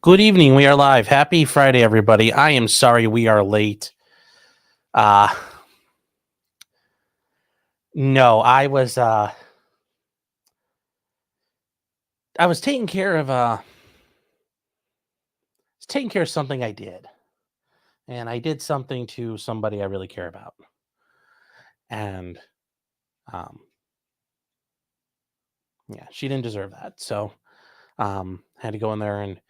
Good evening. We are live. Happy Friday, everybody. I am sorry we are late. No, I was taking care of something I did. And I did something to somebody I really care about. And yeah, she didn't deserve that. So had to go in there and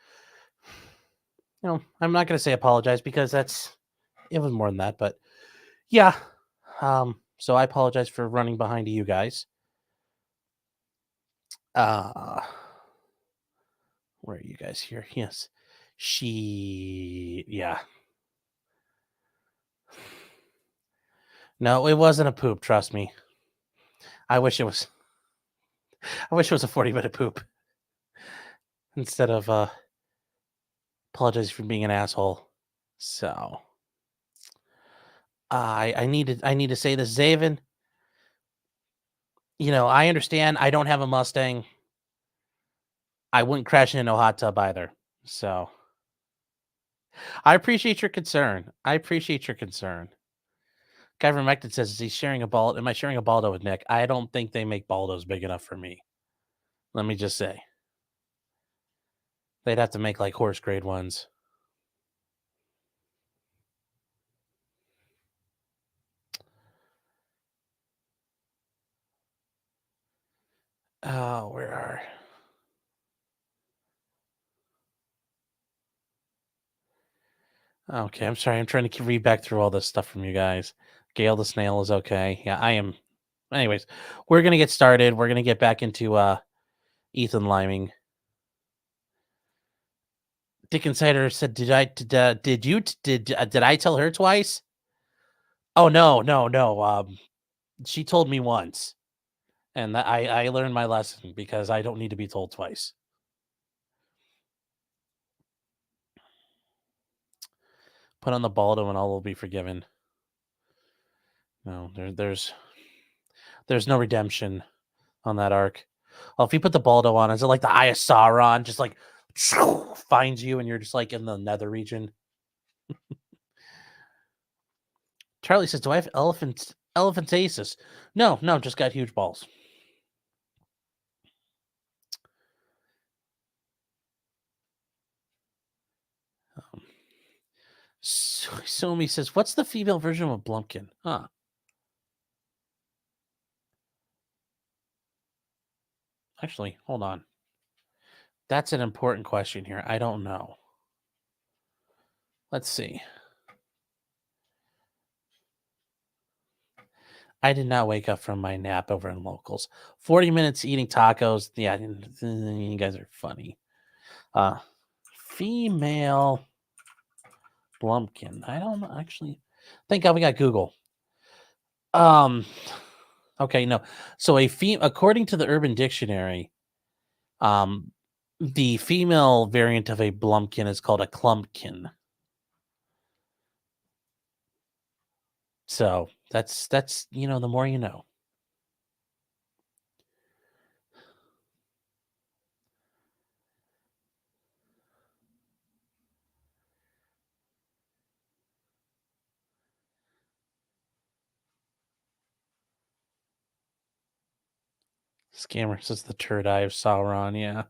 I'm not gonna say apologize because it was more than that, but yeah. So I apologize for running behind you guys. Where are you guys here? Yes. Yeah. No, it wasn't a poop, trust me. I wish it was a 40-minute poop. Instead of apologizing for being an asshole. So I need to say this, Zaven. I understand I don't have a Mustang. I wouldn't crash into a hot tub either. So I appreciate your concern. Guy from Mecton says, am I sharing a Baldo with Nick? I don't think they make Baldos big enough for me. Let me just say. They'd have to make like horse grade ones. Oh, where are... Okay, I'm sorry. I'm trying to read back through all this stuff from you guys. Gail the Snail is okay. Yeah, I am. Anyways, we're going to get started. We're going to get back into Ethan Liming. Dick Insider said, did I tell her twice? Oh, no. She told me once. And I learned my lesson because I don't need to be told twice. Put on the Baldo and all will be forgiven. No, there's no redemption on that arc. Oh, if you put the Baldo on, is it like the Eye of Sauron? Just like finds you and you're just like in the nether region. Charlie says, do I have elephantiasis? No, just got huge balls. Somi says, what's the female version of a Blumpkin? Huh. Actually, hold on. That's an important question here. I don't know. Let's see. I did not wake up from my nap over in Locals. 40 minutes eating tacos. Yeah, you guys are funny. Female Blumpkin. I don't know. Actually, thank God we got Google. Okay, no. So according to the Urban Dictionary, the female variant of a Blumpkin is called a Clumpkin. So that's the more you know. Scammer says the turd eye of Sauron. Yeah.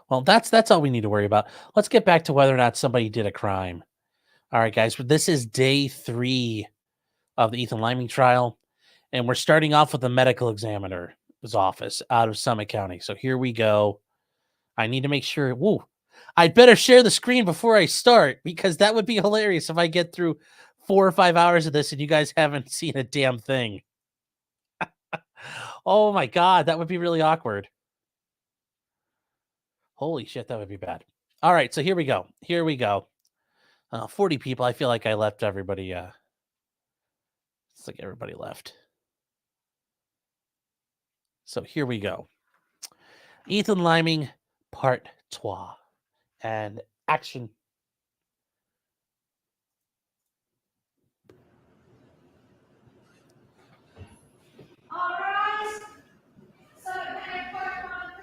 Well, that's all we need to worry about. Let's get back to whether or not somebody did a crime. All right, guys. This is day 3 of the Ethan Liming trial, and we're starting off with the medical examiner's office out of Summit County. So here we go. I need to make sure. Whoa, I'd better share the screen before I start because that would be hilarious if I get through 4 or 5 hours of this and you guys haven't seen a damn thing. Oh my God, that would be really awkward. Holy shit, that would be bad. All right, so here we go. 40 people. I feel like I left everybody. It's like everybody left. So here we go. Ethan Liming, part 2. And action. All right. Summit County Clerk on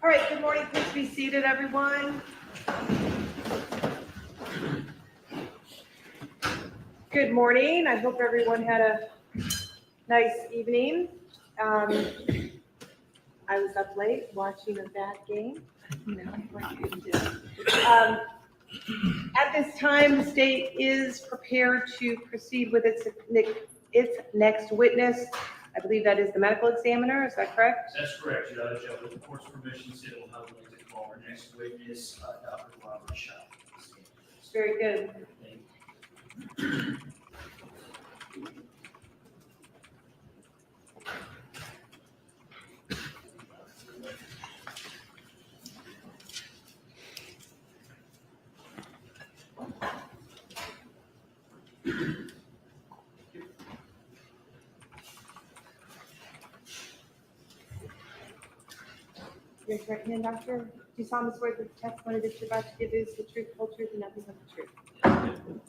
All right, good morning. Please be seated, everyone. Good morning. I hope everyone had a nice evening. I was up late watching a bad game. At this time, the state is prepared to proceed with its next witness. I believe that is the medical examiner. Is that correct? That's correct, Judge. With the court's permission, the state will now like to call our next witness, Dr. Robert Shaw. Very good. Thank you. Raise your right hand, doctor. Do you solemnly swear that the testimony that you're about to give is the truth, whole truth, and nothing but the truth?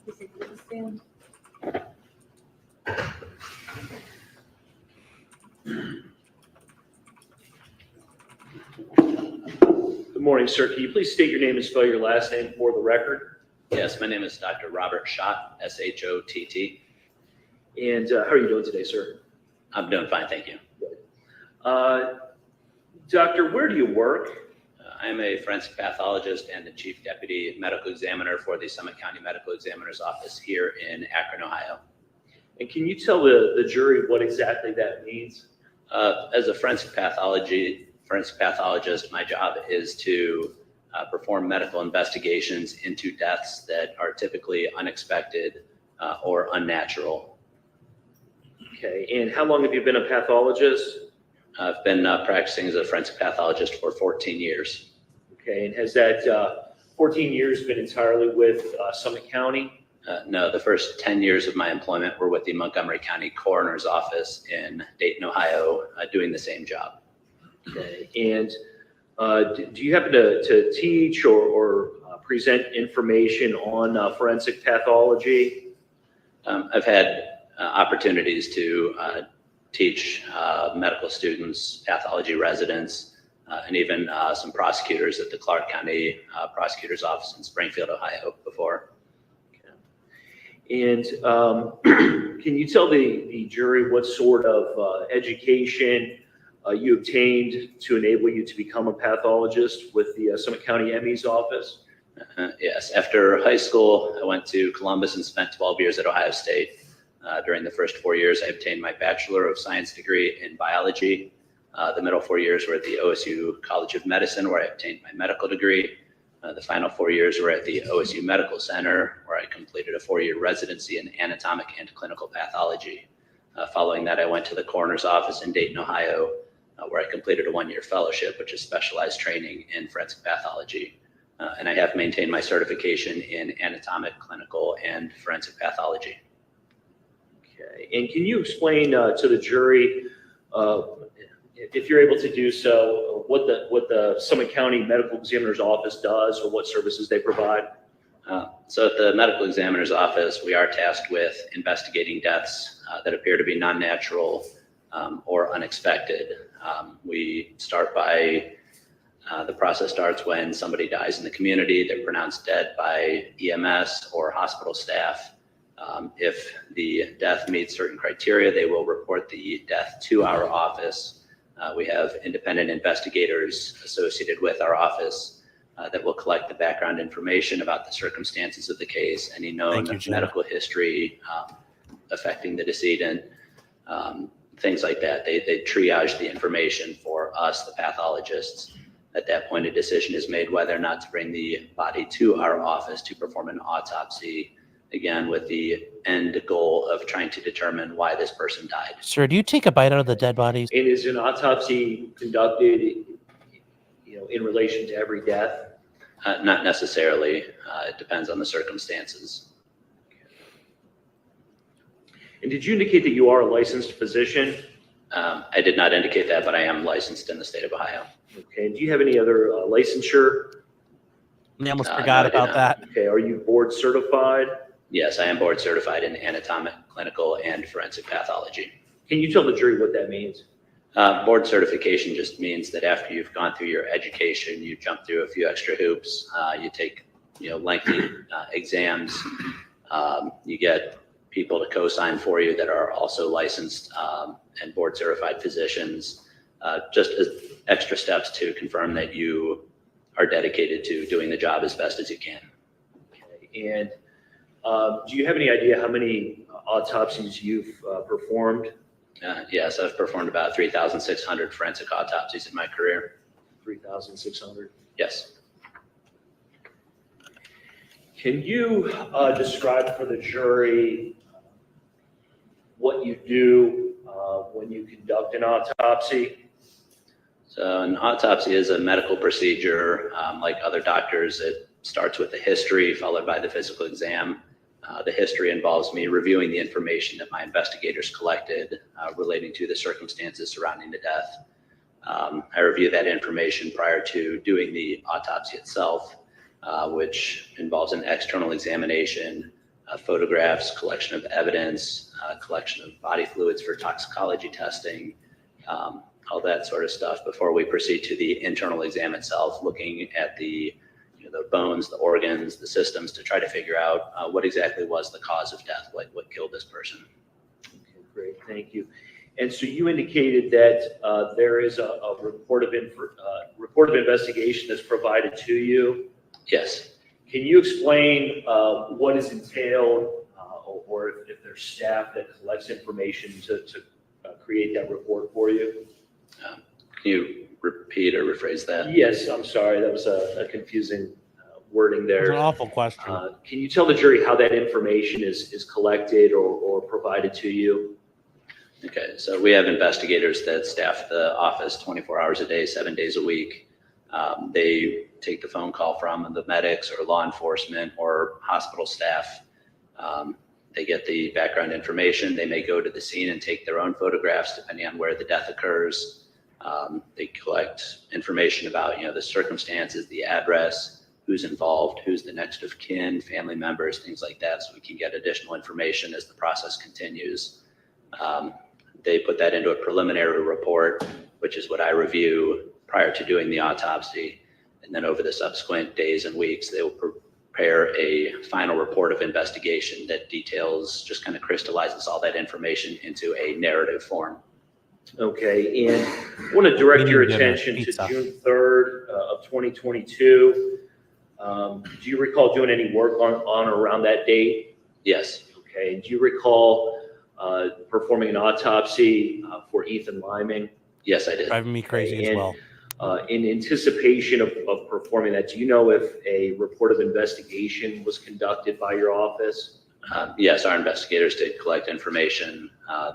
Please take the stand. Good morning, sir. Can you please state your name and spell your last name for the record? Yes, my name is Dr. Robert Schott, S-H-O-T-T. And how are you doing today, sir? I'm doing fine, thank you. Doctor, where do you work? I'm a forensic pathologist and the chief deputy medical examiner for the Summit County Medical Examiner's Office here in Akron, Ohio. And can you tell the jury what exactly that means? As a forensic pathologist, my job is to perform medical investigations into deaths that are typically unexpected or unnatural. Okay, and how long have you been a pathologist? I've been practicing as a forensic pathologist for 14 years. Okay, and has that 14 years been entirely with Summit County? No, the first 10 years of my employment were with the Montgomery County Coroner's Office in Dayton, Ohio, doing the same job. Okay, and do you happen to teach or present information on forensic pathology? I've had opportunities to teach medical students, pathology residents, and even some prosecutors at the Clark County Prosecutor's Office in Springfield, Ohio before. And can you tell the jury what sort of education you obtained to enable you to become a pathologist with the Summit County ME's office? Yes, after high school, I went to Columbus and spent 12 years at Ohio State. During the first 4 years, I obtained my Bachelor of Science degree in biology. The middle 4 years were at the OSU College of Medicine, where I obtained my medical degree. The final 4 years were at the OSU Medical Center, where I completed a 4-year residency in anatomic and clinical pathology. Following that, I went to the coroner's office in Dayton, Ohio, where I completed a 1-year fellowship, which is specialized training in forensic pathology. And I have maintained my certification in anatomic, clinical, and forensic pathology. Okay, and can you explain to the jury, if you're able to do so, what the Summit County Medical Examiner's Office does or what services they provide? So at the medical examiner's office, we are tasked with investigating deaths that appear to be non-natural or unexpected. We start by, the process starts when somebody dies in the community. They're pronounced dead by EMS or hospital staff. If the death meets certain criteria, they will report the death to our office. We have independent investigators associated with our office that will collect the background information about the circumstances of the case, any known medical history affecting the decedent, things like that. They triage the information for us, the pathologists. At that point, a decision is made whether or not to bring the body to our office to perform an autopsy, again, with the end goal of trying to determine why this person died. Sir, do you take a bite out of the dead bodies? And is an autopsy conducted, in relation to every death? Not necessarily. It depends on the circumstances. And did you indicate that you are a licensed physician? I did not indicate that, but I am licensed in the state of Ohio. Okay. And do you have any other licensure? I almost forgot about that. Okay. Are you board certified? Yes, I am board certified in anatomic, clinical, and forensic pathology. Can you tell the jury what that means? Board certification just means that after you've gone through your education, you jump through a few extra hoops. You take, lengthy exams. You get people to co-sign for you that are also licensed and board certified physicians, just as extra steps to confirm that you are dedicated to doing the job as best as you can. Okay. And do you have any idea how many autopsies you've performed? Yes, I've performed about 3,600 forensic autopsies in my career. 3,600? Yes. Can you describe for the jury what you do when you conduct an autopsy? So an autopsy is a medical procedure. Like other doctors, it starts with the history followed by the physical exam. The history involves me reviewing the information that my investigators collected relating to the circumstances surrounding the death. I review that information prior to doing the autopsy itself, which involves an external examination, photographs, collection of evidence, collection of body fluids for toxicology testing, all that sort of stuff before we proceed to the internal exam itself, looking at the bones, the organs, the systems to try to figure out what exactly was the cause of death, like what killed this person. Okay, great, thank you. And so you indicated that there is a report of investigation that's provided to you. Yes. Can you explain what is entailed, or if there's staff that collects information to create that report for you? Can you repeat or rephrase that? Yes, I'm sorry, that was a confusing wording there. It's an awful question. Can you tell the jury how that information is collected or provided to you? Okay, so we have investigators that staff the office 24 hours a day, 7 days a week. They take the phone call from the medics or law enforcement or hospital staff. They get the background information. They may go to the scene and take their own photographs depending on where the death occurs. They collect information about, the circumstances, the address, who's involved, who's the next of kin, family members, things like that, so we can get additional information as the process continues. They put that into a preliminary report, which is what I review prior to doing the autopsy. And then over the subsequent days and weeks, they will prepare a final report of investigation that details, just kind of crystallizes all that information into a narrative form. Okay, and I want to direct your attention to June 3rd of 2022. Do you recall doing any work on or around that date? Yes. Okay, and do you recall performing an autopsy for Ethan Liming? Yes, I did. Driving me crazy as well. In anticipation of performing that, do you know if a report of investigation was conducted by your office? Yes, our investigators did collect information.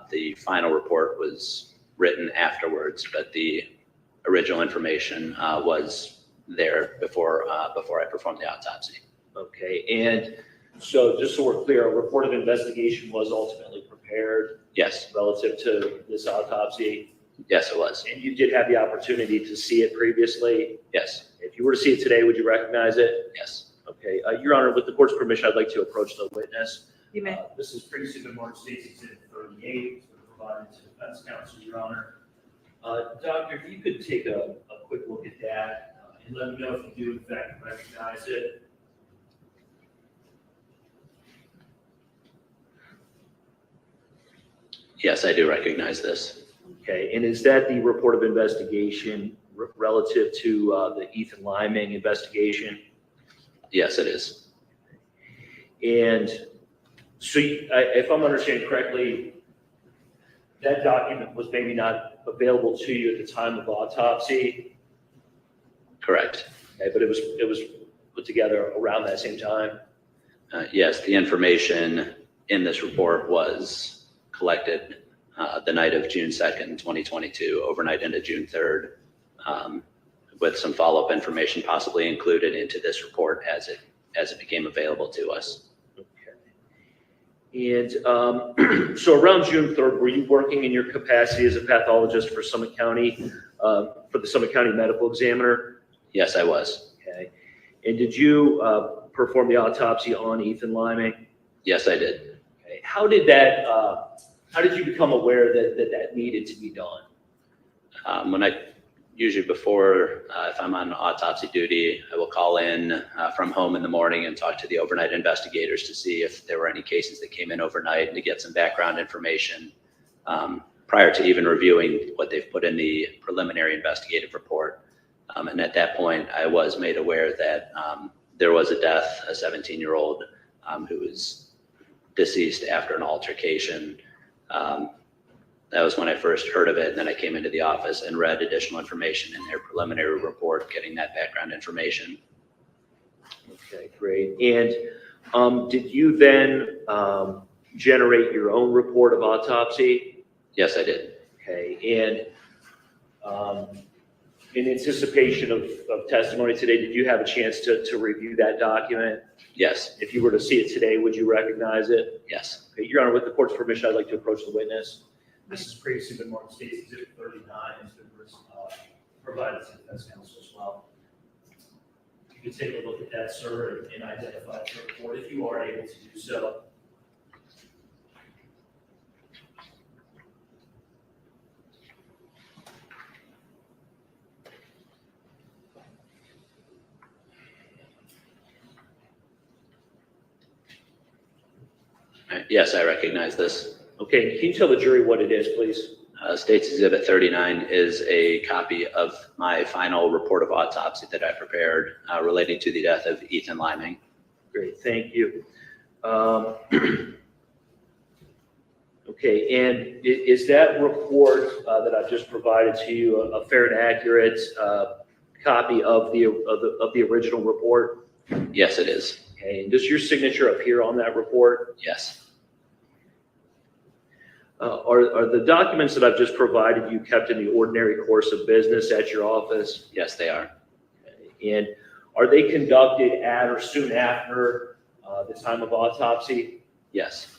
The final report was written afterwards, but the original information was there before I performed the autopsy. Okay, and so just so we're clear, a report of investigation was ultimately prepared? Yes. Relative to this autopsy? Yes, it was. And you did have the opportunity to see it previously? Yes. If you were to see it today, would you recognize it? Yes. Okay, Your Honor, with the court's permission, I'd like to approach the witness. You may. This is previously been marked State's Exhibit 38, it's been provided to defense counsel, Your Honor. Doctor, if you could take a quick look at that and let me know if you do in fact recognize it. Yes, I do recognize this. Okay, and is that the report of investigation relative to the Ethan Liming investigation? Yes, it is. And so if I'm understanding correctly, that document was maybe not available to you at the time of autopsy? Correct. Okay, but it was put together around that same time? Yes, the information in this report was collected the night of June 2nd, 2022, overnight into June 3rd, with some follow-up information possibly included into this report as it became available to us. Okay. And so around June 3rd, were you working in your capacity as a pathologist for Summit County, for the Summit County Medical Examiner? Yes, I was. Okay. And did you perform the autopsy on Ethan Liming? Yes, I did. Okay. How did you become aware that needed to be done? Usually before, if I'm on autopsy duty, I will call in from home in the morning and talk to the overnight investigators to see if there were any cases that came in overnight and to get some background information prior to even reviewing what they've put in the preliminary investigative report. And at that point, I was made aware that there was a death, a 17-year-old who was deceased after an altercation. That was when I first heard of it. And then I came into the office and read additional information in their preliminary report, getting that background information. Okay, great. And did you then generate your own report of autopsy? Yes, I did. Okay, and in anticipation of testimony today, did you have a chance to review that document? Yes. If you were to see it today, would you recognize it? Yes. Okay, Your Honor, with the court's permission, I'd like to approach the witness. This has previously been marked State's Exhibit 39, has been provided to the defense counsel as well. You can take a look at that, sir, and identify the report if you are able to do so. Yes, I recognize this. Okay, can you tell the jury what it is, please? State's Exhibit 39 is a copy of my final report of autopsy that I prepared relating to the death of Ethan Liming. Great, thank you. Okay, and is that report that I've just provided to you a fair and accurate copy of the original report? Yes, it is. Okay, and does your signature appear on that report? Yes. Are the documents that I've just provided you kept in the ordinary course of business at your office? Yes, they are. Okay. And are they conducted at or soon after the time of autopsy? Yes.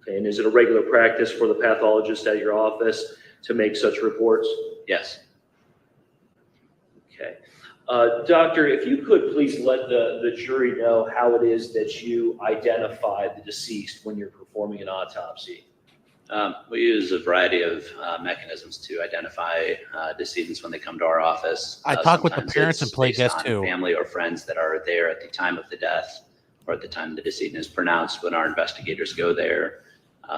Okay. And is it a regular practice for the pathologist at your office to make such reports? Yes. Okay. Doctor, if you could please let the jury know how it is that you identify the deceased when you're performing an autopsy. We use a variety of mechanisms to identify decedents when they come to our office. I talk with the Sometimes parents it's and play based guess on too. Family or friends that are there at the time of the death or at the time the decedent is pronounced when our investigators go there.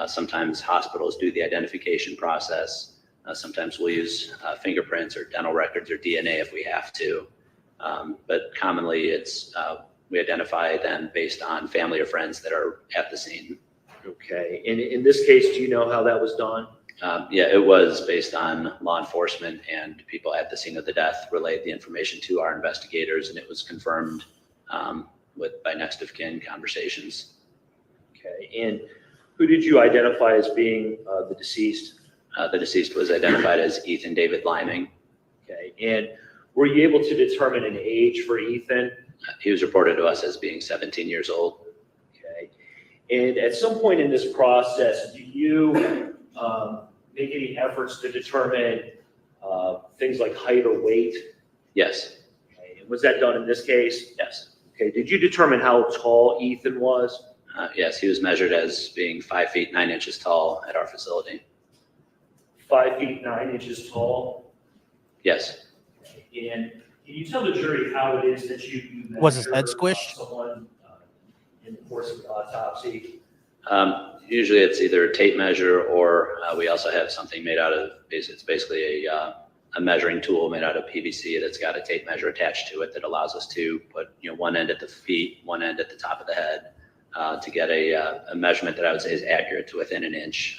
Sometimes hospitals do the identification process. Sometimes we'll use fingerprints or dental records or DNA if we have to. But commonly it's we identify them based on family or friends that are at the scene. Okay. And in this case, do you know how that was done? Yeah, it was based on law enforcement and people at the scene of the death relayed the information to our investigators, and it was confirmed by next of kin conversations. Okay. And who did you identify as being the deceased? The deceased was identified as Ethan David Liming. Okay. And were you able to determine an age for Ethan? He was reported to us as being 17 years old. Okay. And at some point in this process, do you make any efforts to determine things like height or weight? Yes. Okay. And was that done in this case? Yes. Okay. Did you determine how tall Ethan was? Yes, he was measured as being 5 feet 9 inches tall at our facility. 5 feet 9 inches tall. Yes. Okay. And can you tell the jury how it is that you Was his head measure, squished? someone in the course of the autopsy? Usually it's either a tape measure or we also have something made out of, it's basically a measuring tool made out of PVC that's got a tape measure attached to it that allows us to put one end at the feet, one end at the top of the head to get a measurement that I would say is accurate to within an inch.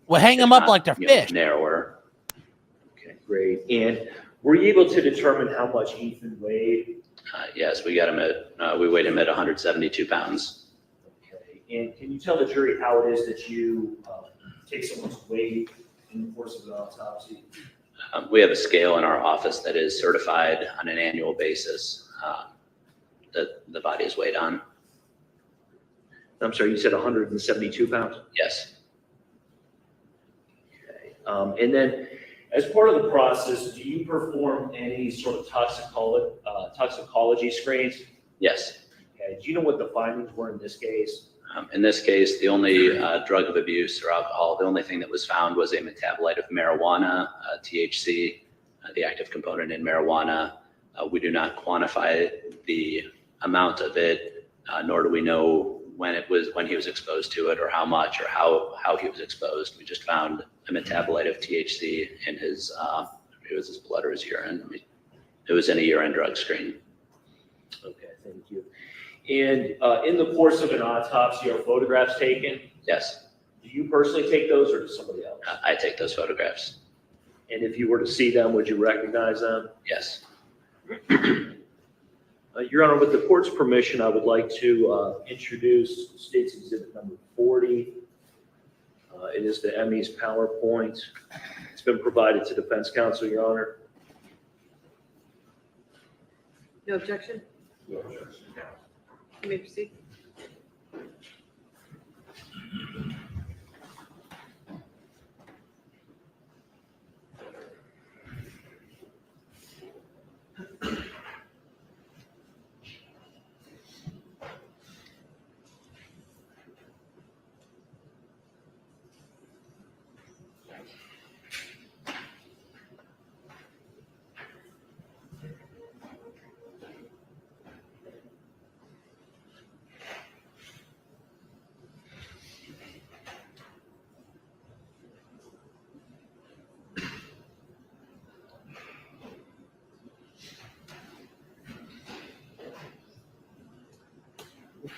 Well, hang them up like they're fish. Narrower. Okay, great. And were you able to determine how much Ethan weighed? Yes, we got him at, we weighed him at 172 pounds. Okay. And can you tell the jury how it is that you take someone's weight in the course of an autopsy? We have a scale in our office that is certified on an annual basis that the body is weighed on. I'm sorry, you said 172 pounds? Yes. Okay. And then as part of the process, do you perform any sort of toxicology screens? Yes. Okay. Do you know what the findings were in this case? In this case, the only drug of abuse or alcohol, the only thing that was found was a metabolite of marijuana, THC, the active component in marijuana. We do not quantify the amount of it, nor do we know when he was exposed to it or how much or how he was exposed. We just found a metabolite of THC in his, it was his blood or his urine. It was in a urine drug screen. Okay, thank you. And in the course of an autopsy, are photographs taken? Yes, Do you personally take those or does somebody else? I take those photographs. And if you were to see them, would you recognize them? Yes. Your Honor, with the court's permission, I would like to introduce State's Exhibit Number 40. It is the ME's PowerPoint. It's been provided to Defense Counsel, Your Honor. No objection? You may proceed.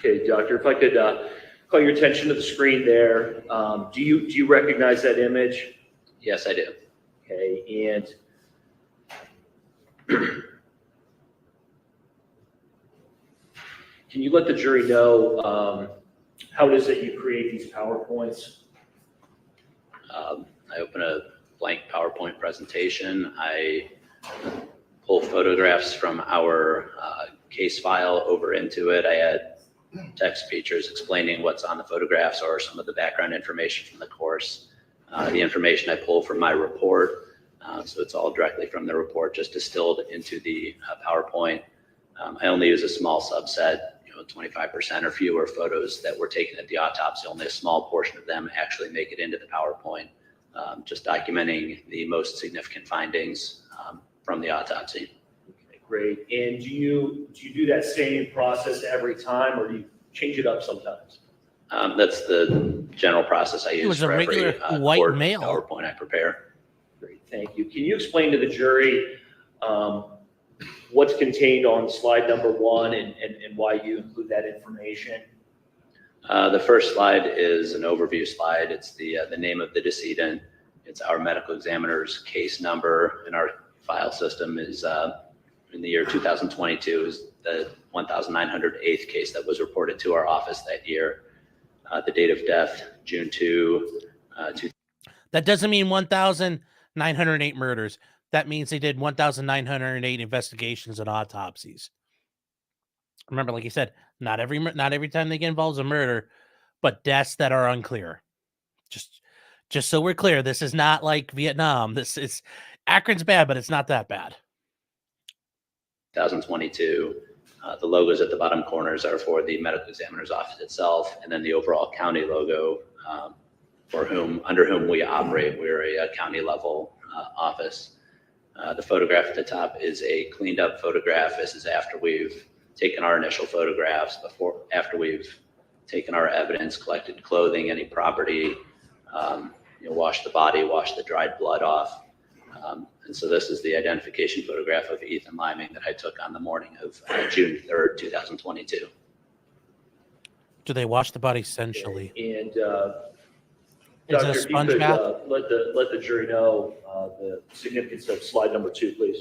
Okay, Doctor, if I could call your attention to the screen there. Do you recognize that image? Yes, I do. Okay, and can you let the jury know how it is that you create these PowerPoints? I open a blank PowerPoint presentation. I pull photographs from our case file over into it. I add text features explaining what's on the photographs or some of the background information from the course. The information I pull from my report, so it's all directly from the report, just distilled into the PowerPoint. I only use a small subset, 25% or fewer photos that were taken at the autopsy. Only a small portion of them actually make it into the PowerPoint, just documenting the most significant findings from the autopsy. Okay, great. And do you do that same process every time, or do you change it up sometimes? That's the general process I use was a for every regular white court male. PowerPoint I prepare. Great, thank you. Can you explain to the jury what's contained on slide number 1 and why you include that information? The first slide is an overview slide. It's the name of the decedent. It's our medical examiner's case number in our file system is in the year 2022 is the 1,908th case that was reported to our office that year. The date of death, June 2. That doesn't mean 1,908 murders. That means they did 1,908 investigations and autopsies. Remember, like you said, not every time they get involved in a murder, but deaths that are unclear. Just so we're clear, this is not like Vietnam. This is Akron's bad, but it's not that bad. 2022. The logos at the bottom corners are for the medical examiner's office itself, and then the overall county logo under whom we operate. We're a county level office. The photograph at the top is a cleaned up photograph. This is after we've taken our initial photographs, after we've taken our evidence, collected clothing, any property, washed the body, washed the dried blood off. And so this is the identification photograph of Ethan Liming that I took on the morning of June 3rd, 2022. Do they wash the body essentially? And Is it a Doctor, if you sponge could bath? let the jury know the significance of slide number 2, please.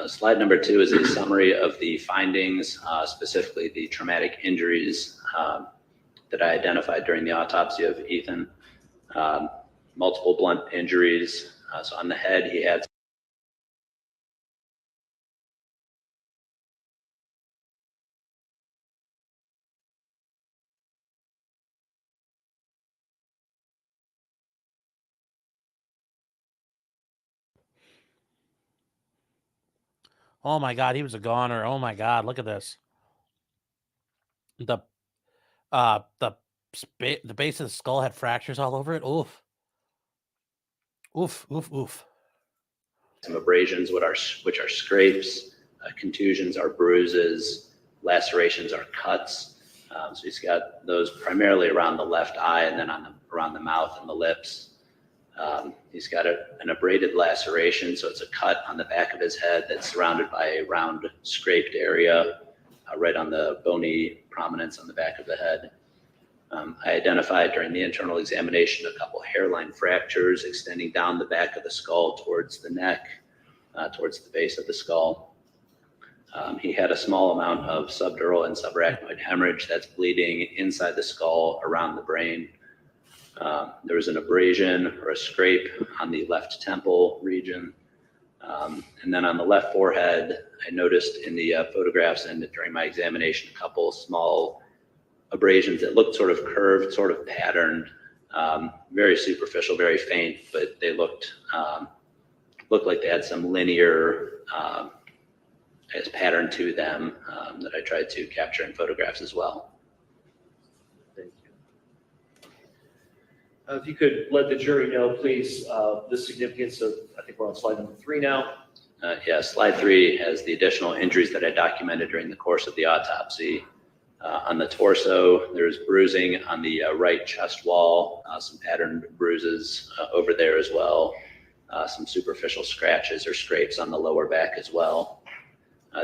Slide number 2 is a summary of the findings, specifically the traumatic injuries that I identified during the autopsy of Ethan. Multiple blunt injuries. So on the head, he had Oh my God, he was a goner. Oh my God, look at this. The The base of the skull had fractures all over it. Oof. Oof, oof, oof. Some abrasions, which are scrapes, contusions are bruises, lacerations are cuts. So he's got those primarily around the left eye and then around the mouth and the lips. He's got an abraded laceration, so it's a cut on the back of his head that's surrounded by a round scraped area right on the bony prominence on the back of the head. I identified during the internal examination a couple hairline fractures extending down the back of the skull towards the neck, towards the base of the skull. He had a small amount of subdural and subarachnoid hemorrhage that's bleeding inside the skull around the brain. There was an abrasion or a scrape on the left temple region. And then on the left forehead, I noticed in the photographs and during my examination, a couple small abrasions that looked sort of curved, sort of patterned, very superficial, very faint, but they looked like they had some linear pattern to them that I tried to capture in photographs as well. Thank you. If you could let the jury know, please, the significance of, I think we're on slide number 3 now. Yeah, slide 3 has the additional injuries that I documented during the course of the autopsy. On the torso, there's bruising on the right chest wall, some patterned bruises over there as well, some superficial scratches or scrapes on the lower back as well.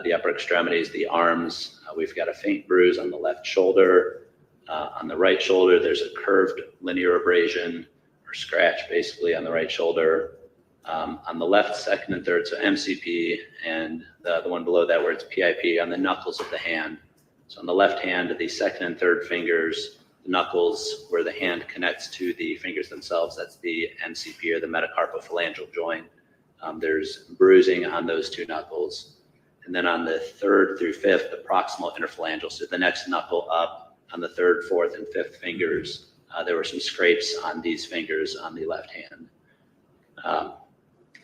The upper extremities, the arms, we've got a faint bruise on the left shoulder. On the right shoulder, there's a curved linear abrasion or scratch basically on the right shoulder. On the left, second and third, so MCP, and the one below that where it's PIP on the knuckles of the hand. So on the left hand, the second and third fingers, the knuckles where the hand connects to the fingers themselves, that's the MCP or the metacarpophalangeal joint. There's bruising on those two knuckles. And then on the third through fifth, the proximal interphalangeal, so the next knuckle up on the third, fourth, and fifth fingers, there were some scrapes on these fingers on the left hand.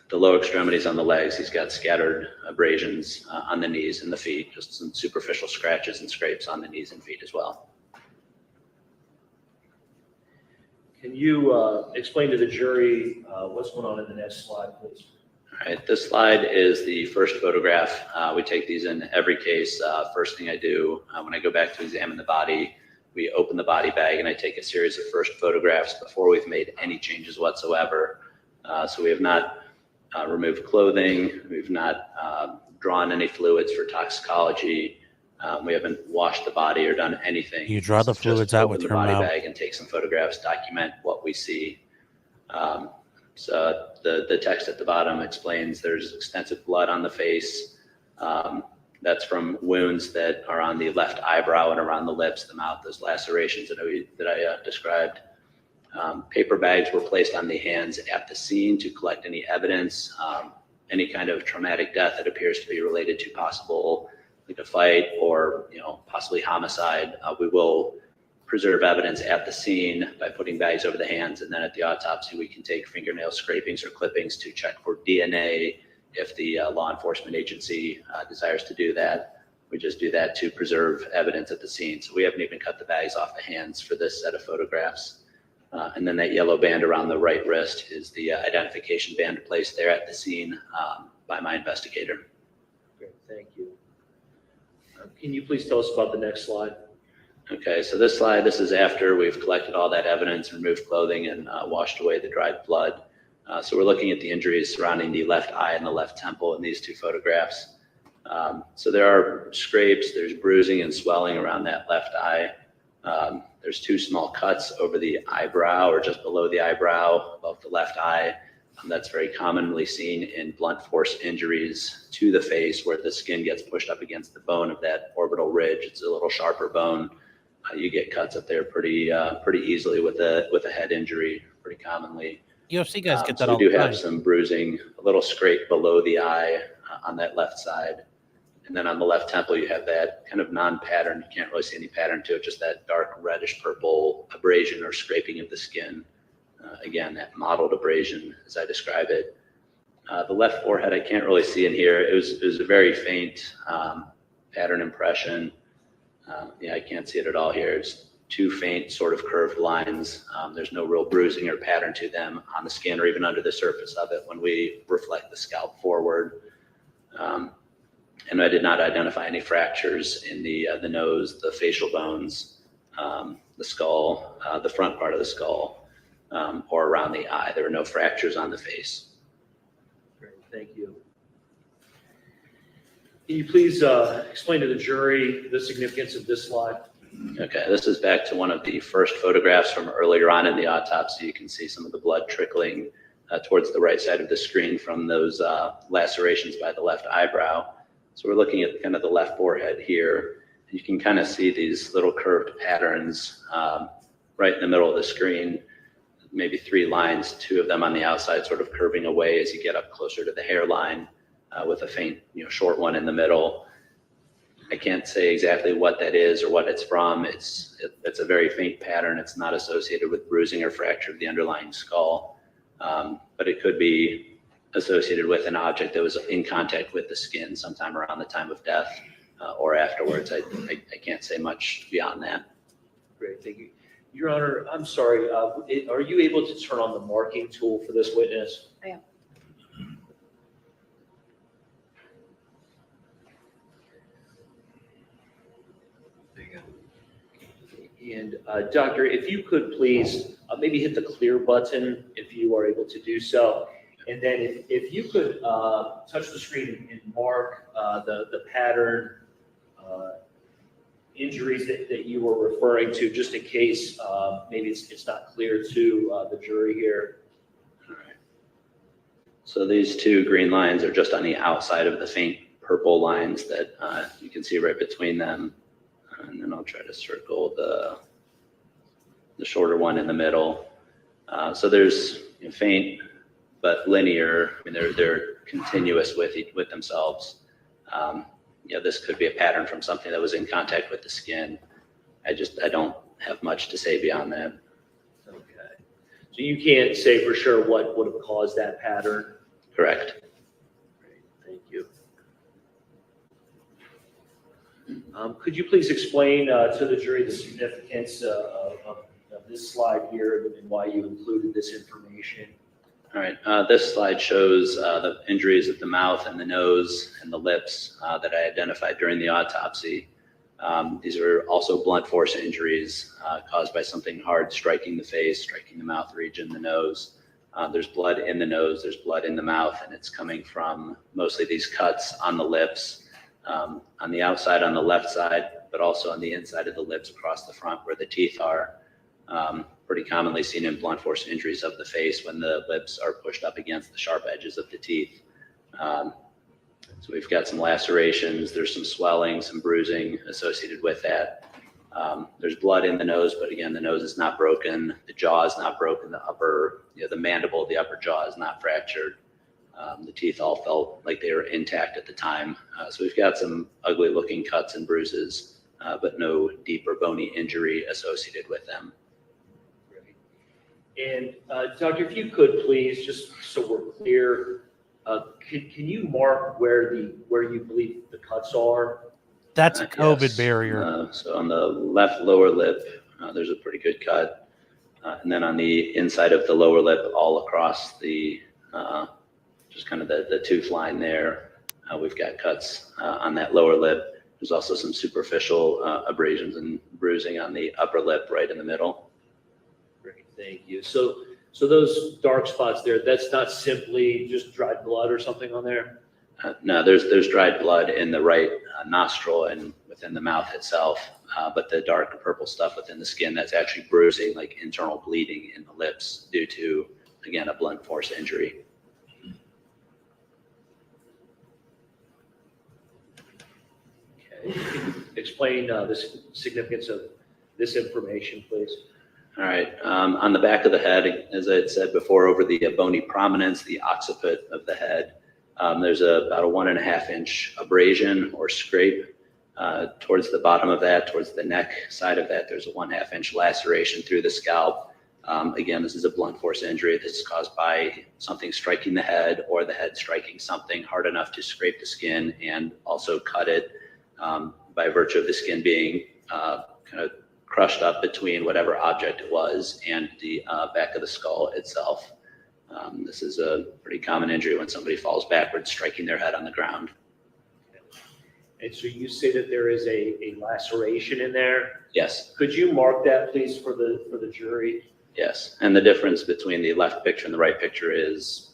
The lower extremities on the legs, he's got scattered abrasions on the knees and the feet, just some superficial scratches and scrapes on the knees and feet as well. Can you explain to the jury what's going on in the next slide, please? All right, this slide is the first photograph. We take these in every case. First thing I do when I go back to examine the body, we open the body bag and I take a series of first photographs before we've made any changes whatsoever. So we have not removed clothing. We've not drawn any fluids for toxicology. We haven't washed the body or done anything. You draw the fluids out with your mouth. Open the body bag and take some photographs, document what we see. So the text at the bottom explains there's extensive blood on the face. That's from wounds that are on the left eyebrow and around the lips, the mouth, those lacerations that I described. Paper bags were placed on the hands at the scene to collect any evidence, any kind of traumatic death that appears to be related to possible like a fight or possibly homicide. We will preserve evidence at the scene by putting bags over the hands, and then at the autopsy we can take fingernail scrapings or clippings to check for DNA if the law enforcement agency desires to do that. We just do that to preserve evidence at the scene. So we haven't even cut the bags off the hands for this set of photographs. And then that yellow band around the right wrist is the identification band placed there at the scene by my investigator. Great, thank you. Can you please tell us about the next slide? Okay, so this slide, this is after we've collected all that evidence, removed clothing, and washed away the dried blood. So we're looking at the injuries surrounding the left eye and the left temple in these two photographs. So there are scrapes, there's bruising and swelling around that left eye. There's two small cuts over the eyebrow or just below the eyebrow above the left eye. That's very commonly seen in blunt force injuries to the face where the skin gets pushed up against the bone of that orbital ridge. It's a little sharper bone. You get cuts up there pretty easily with a head injury, pretty commonly. UFC guys get that so all the time. We do have some bruising, a little scrape below the eye on that left side. And then on the left temple, you have that kind of non-pattern. You can't really see any pattern to it, just that dark reddish purple abrasion or scraping of the skin. Again, that mottled abrasion as I describe it. The left forehead, I can't really see in here. It was a very faint pattern impression. Yeah, I can't see it at all here. It's two faint sort of curved lines. There's no real bruising or pattern to them on the skin or even under the surface of it when we reflect the scalp forward. And I did not identify any fractures in the nose, the facial bones, the skull, the front part of the skull, or around the eye. There were no fractures on the face. Great, thank you. Can you please explain to the jury the significance of this slide? Okay, this is back to one of the first photographs from earlier on in the autopsy. You can see some of the blood trickling towards the right side of the screen from those lacerations by the left eyebrow. So we're looking at kind of the left forehead here. You can kind of see these little curved patterns right in the middle of the screen, maybe 3 lines, 2 of them on the outside sort of curving away as you get up closer to the hairline with a faint, short one in the middle. I can't say exactly what that is or what it's from. It's a very faint pattern. It's not associated with bruising or fracture of the underlying skull, but it could be associated with an object that was in contact with the skin sometime around the time of death or afterwards. I can't say much beyond that. Great, thank you. Your Honor, I'm sorry, are you able to turn on the marking tool for this witness? I am. And Doctor, if you could please maybe hit the clear button if you are able to do so. And then if you could touch the screen and mark the pattern injuries that you were referring to, just in case maybe it's not clear to the jury here. All right. So these 2 green lines are just on the outside of the faint purple lines that you can see right between them. And then I'll try to circle the shorter one in the middle. So there's faint but linear. I mean, they're continuous with themselves. This could be a pattern from something that was in contact with the skin. I don't have much to say beyond that. Okay. So you can't say for sure what would have caused that pattern? Correct. Great, thank you. Could you please explain to the jury the significance of this slide here and why you included this information? All right, this slide shows the injuries of the mouth and the nose and the lips that I identified during the autopsy. These are also blunt force injuries caused by something hard striking the face, striking the mouth region, the nose. There's blood in the nose, there's blood in the mouth, and it's coming from mostly these cuts on the lips, on the outside on the left side, but also on the inside of the lips across the front where the teeth are. Pretty commonly seen in blunt force injuries of the face when the lips are pushed up against the sharp edges of the teeth. So we've got some lacerations, there's some swelling, some bruising associated with that. There's blood in the nose, but again, the nose is not broken, the jaw is not broken, the upper, the mandible, the upper jaw is not fractured. The teeth all felt like they were intact at the time. So we've got some ugly looking cuts and bruises, but no deep or bony injury associated with them. And Doctor, if you could please, just so we're clear, can you mark where you believe the cuts are? That's a COVID Yes. barrier. So on the left lower lip, there's a pretty good cut. And then on the inside of the lower lip, all across the, just kind of the tooth line there, we've got cuts on that lower lip. There's also some superficial abrasions and bruising on the upper lip right in the middle. Great, thank you. So those dark spots there, that's not simply just dried blood or something on there? No, there's dried blood in the right nostril and within the mouth itself, but the dark purple stuff within the skin, that's actually bruising, like internal bleeding in the lips due to, again, a blunt force injury. Okay, can you explain the significance of this information, please? All right, on the back of the head, as I had said before, over the bony prominence, the occiput of the head, there's about a 1.5 inch abrasion or scrape. Towards the bottom of that, towards the neck side of that, there's a 1/2 inch laceration through the scalp. Again, this is a blunt force injury that's caused by something striking the head or the head striking something hard enough to scrape the skin and also cut it by virtue of the skin being kind of crushed up between whatever object it was and the back of the skull itself. This is a pretty common injury when somebody falls backwards, striking their head on the ground. And so you say that there is a laceration in there. Yes, Could you mark that, please, for the jury? yes. And the difference between the left picture and the right picture is,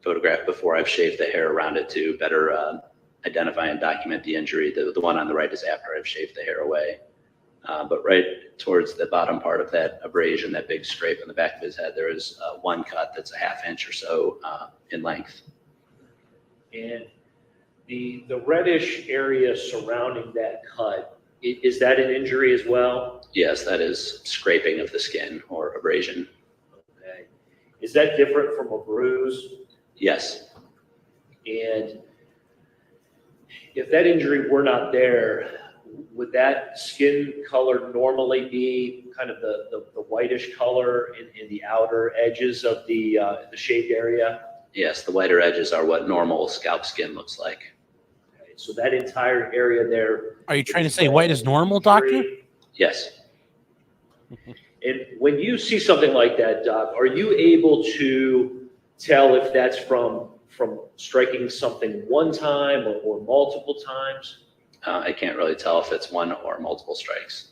photographed before I've shaved the hair around it to better identify and document the injury. The one on the right is after I've shaved the hair away. But right towards the bottom part of that abrasion, that big scrape on the back of his head, there is one cut that's a ½ inch or so in length. And the reddish area surrounding that cut, is that an injury as well? Yes, that is scraping of the skin or abrasion. Okay. Is that different from a bruise? Yes. And if that injury were not there, would that skin color normally be kind of the whitish color in the outer edges of the shaved area? Yes, the whiter edges are what normal scalp skin looks like. Okay, so that entire area there. Are you trying to say white is normal, doctor? Yes. And when you see something like that, Doc, are you able to tell if that's from striking something one time or multiple times? I can't really tell if it's one or multiple strikes.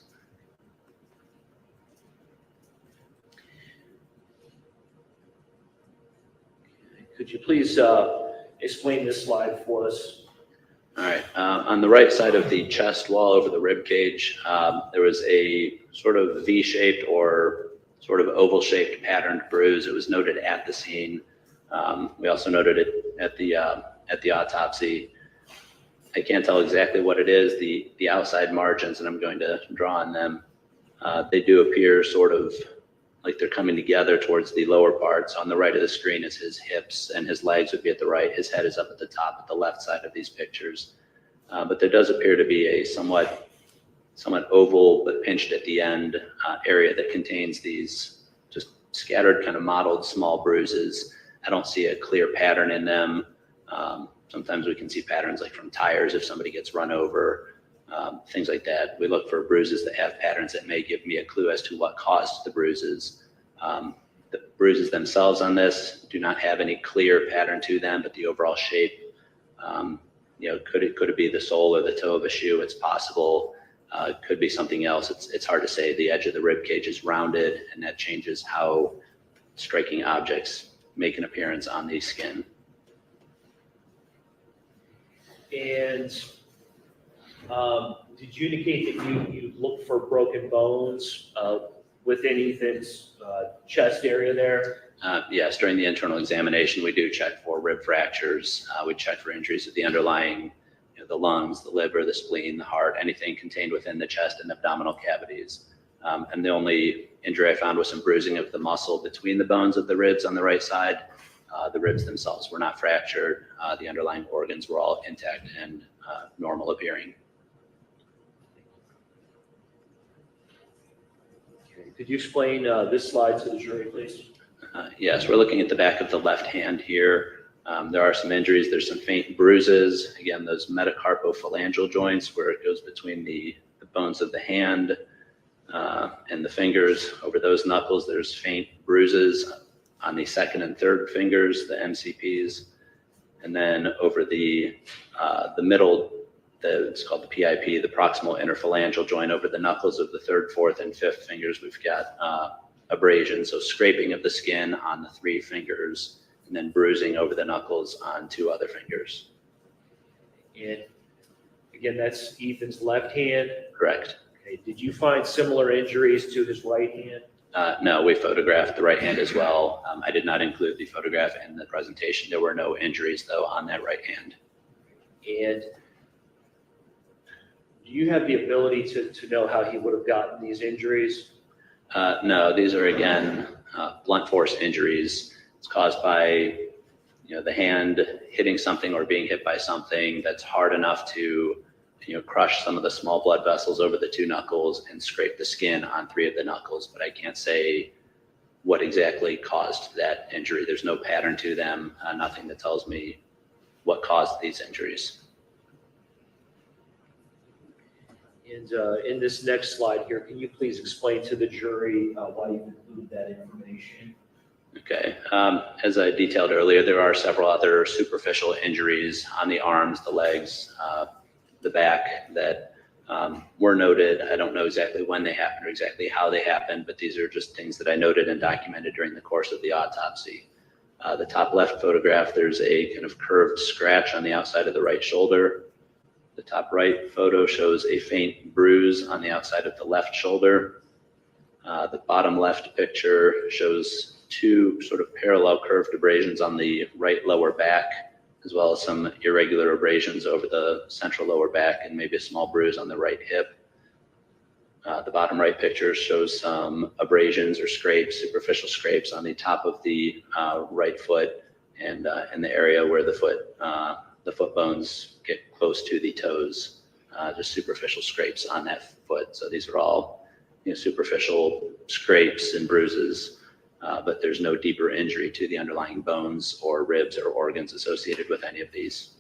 Could you please explain this slide for us? All right. On the right side of the chest wall over the rib cage, there was a sort of V-shaped or sort of oval-shaped patterned bruise. It was noted at the scene. We also noted it at the autopsy. I can't tell exactly what it is. The outside margins, and I'm going to draw on them, they do appear sort of like they're coming together towards the lower parts. On the right of the screen is his hips, and his legs would be at the right. His head is up at the top at the left side of these pictures. But there does appear to be a somewhat oval but pinched at the end area that contains these just scattered kind of mottled small bruises. I don't see a clear pattern in them. Sometimes we can see patterns like from tires if somebody gets run over, things like that. We look for bruises that have patterns that may give me a clue as to what caused the bruises. The bruises themselves on this do not have any clear pattern to them, but the overall shape, could it be the sole or the toe of a shoe? It's possible. It could be something else. It's hard to say. The edge of the rib cage is rounded, and that changes how striking objects make an appearance on the skin. And did you indicate that you looked for broken bones within Ethan's chest area there? Yes, during the internal examination, we do check for rib fractures. We check for injuries of the underlying, the lungs, the liver, the spleen, the heart, anything contained within the chest and abdominal cavities. And the only injury I found was some bruising of the muscle between the bones of the ribs on the right side. The ribs themselves were not fractured. The underlying organs were all intact and normal appearing. Okay. Could you explain this slide to the jury, please? Yes, we're looking at the back of the left hand here. There are some injuries. There's some faint bruises. Again, those metacarpophalangeal joints where it goes between the bones of the hand and the fingers. Over those knuckles, there's faint bruises on the second and third fingers, the MCPs. And then over the middle, it's called the PIP, the proximal interphalangeal joint over the knuckles of the third, fourth, and fifth fingers, we've got abrasion, so scraping of the skin on the 3 fingers, and then bruising over the knuckles on 2 other fingers. And again, that's Ethan's left hand. Correct. Okay. Did you find similar injuries to his right hand? No, we photographed the right hand as well. I did not include the photograph in the presentation. There were no injuries, though, on that right hand. And do you have the ability to know how he would have gotten these injuries? No, these are, again, blunt force injuries. It's caused by, the hand hitting something or being hit by something that's hard enough to, crush some of the small blood vessels over the 2 knuckles and scrape the skin on 3 of the knuckles. But I can't say what exactly caused that injury. There's no pattern to them, nothing that tells me what caused these injuries. And in this next slide here, can you please explain to the jury why you include that information? Okay. As I detailed earlier, there are several other superficial injuries on the arms, the legs, the back that were noted. I don't know exactly when they happened or exactly how they happened, but these are just things that I noted and documented during the course of the autopsy. The top left photograph, there's a kind of curved scratch on the outside of the right shoulder. The top right photo shows a faint bruise on the outside of the left shoulder. The bottom left picture shows two sort of parallel curved abrasions on the right lower back, as well as some irregular abrasions over the central lower back and maybe a small bruise on the right hip. The bottom right picture shows some abrasions or scrapes, superficial scrapes on the top of the right foot and in the area where the foot bones get close to the toes, just superficial scrapes on that foot. So these are all superficial scrapes and bruises, but there's no deeper injury to the underlying bones or ribs or organs associated with any of these.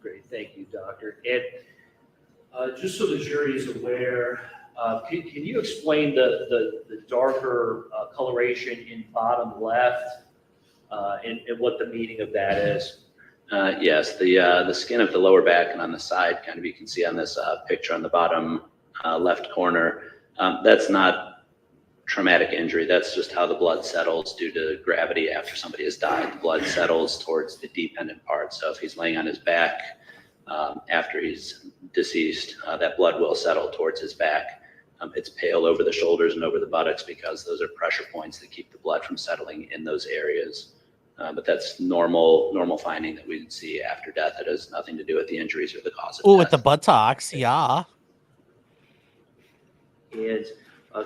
Great, thank you, doctor. And just so the jury is aware, can you explain the darker coloration in bottom left and what the meaning of that is? Yes, the skin of the lower back and on the side, kind of you can see on this picture on the bottom left corner, that's not traumatic injury. That's just how the blood settles due to gravity after somebody has died. The blood settles towards the dependent part. So if he's laying on his back after he's deceased, that blood will settle towards his back. It's pale over the shoulders and over the buttocks because those are pressure points that keep the blood from settling in those areas. But that's normal finding that we would see after death. It has nothing to do with the injuries or the cause of death. Oh, with the buttocks, yeah. And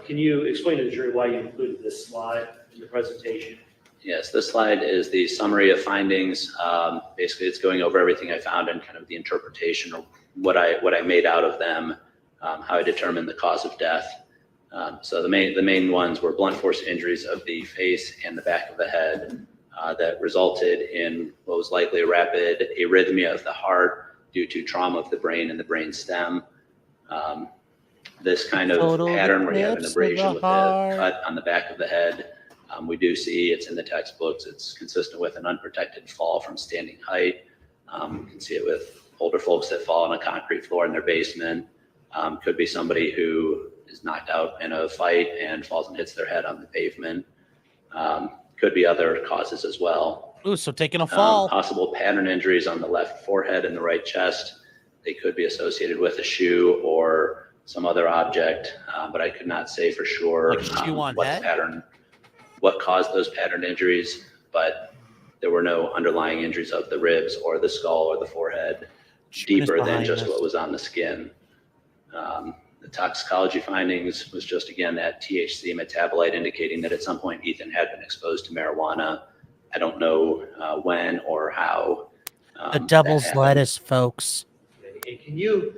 can you explain to the jury why you included this slide in the presentation? Yes, this slide is the summary of findings. Basically, it's going over everything I found and kind of the interpretation of what I made out of them, how I determined the cause of death. So the main ones were blunt force injuries of the face and the back of the head that resulted in what was likely a rapid arrhythmia of the heart due to trauma of the brain and the brain stem. This kind of pattern where you have an abrasion with a cut on the back of the head, we do see, it's in the textbooks, it's consistent with an unprotected fall from standing height. You can see it with older folks that fall on a concrete floor in their basement. Could be somebody who is knocked out in a fight and falls and hits their head on the pavement. Could be other causes as well. Ooh, so taking a fall. Possible pattern injuries on the left forehead and the right chest. They could be associated with a shoe or some other object, but I could not say for sure what caused those pattern injuries, but there were no underlying injuries of the ribs or the skull or the forehead deeper than just what was on the skin. The toxicology findings was just, again, that THC metabolite indicating that at some point Ethan had been exposed to marijuana. I don't know when or how. The devil's lettuce, folks. And can you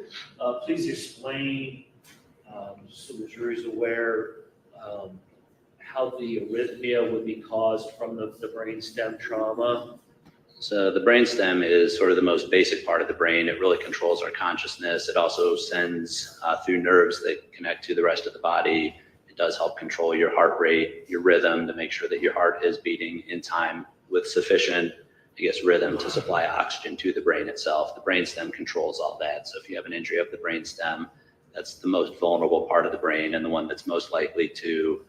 please explain, so the jury's aware, how the arrhythmia would be caused from the brainstem trauma? So the brainstem is sort of the most basic part of the brain. It really controls our consciousness. It also sends through nerves that connect to the rest of the body. It does help control your heart rate, your rhythm, to make sure that your heart is beating in time with sufficient, rhythm to supply oxygen to the brain itself. The brainstem controls all that. So if you have an injury of the brainstem, that's the most vulnerable part of the brain and the one that's most likely to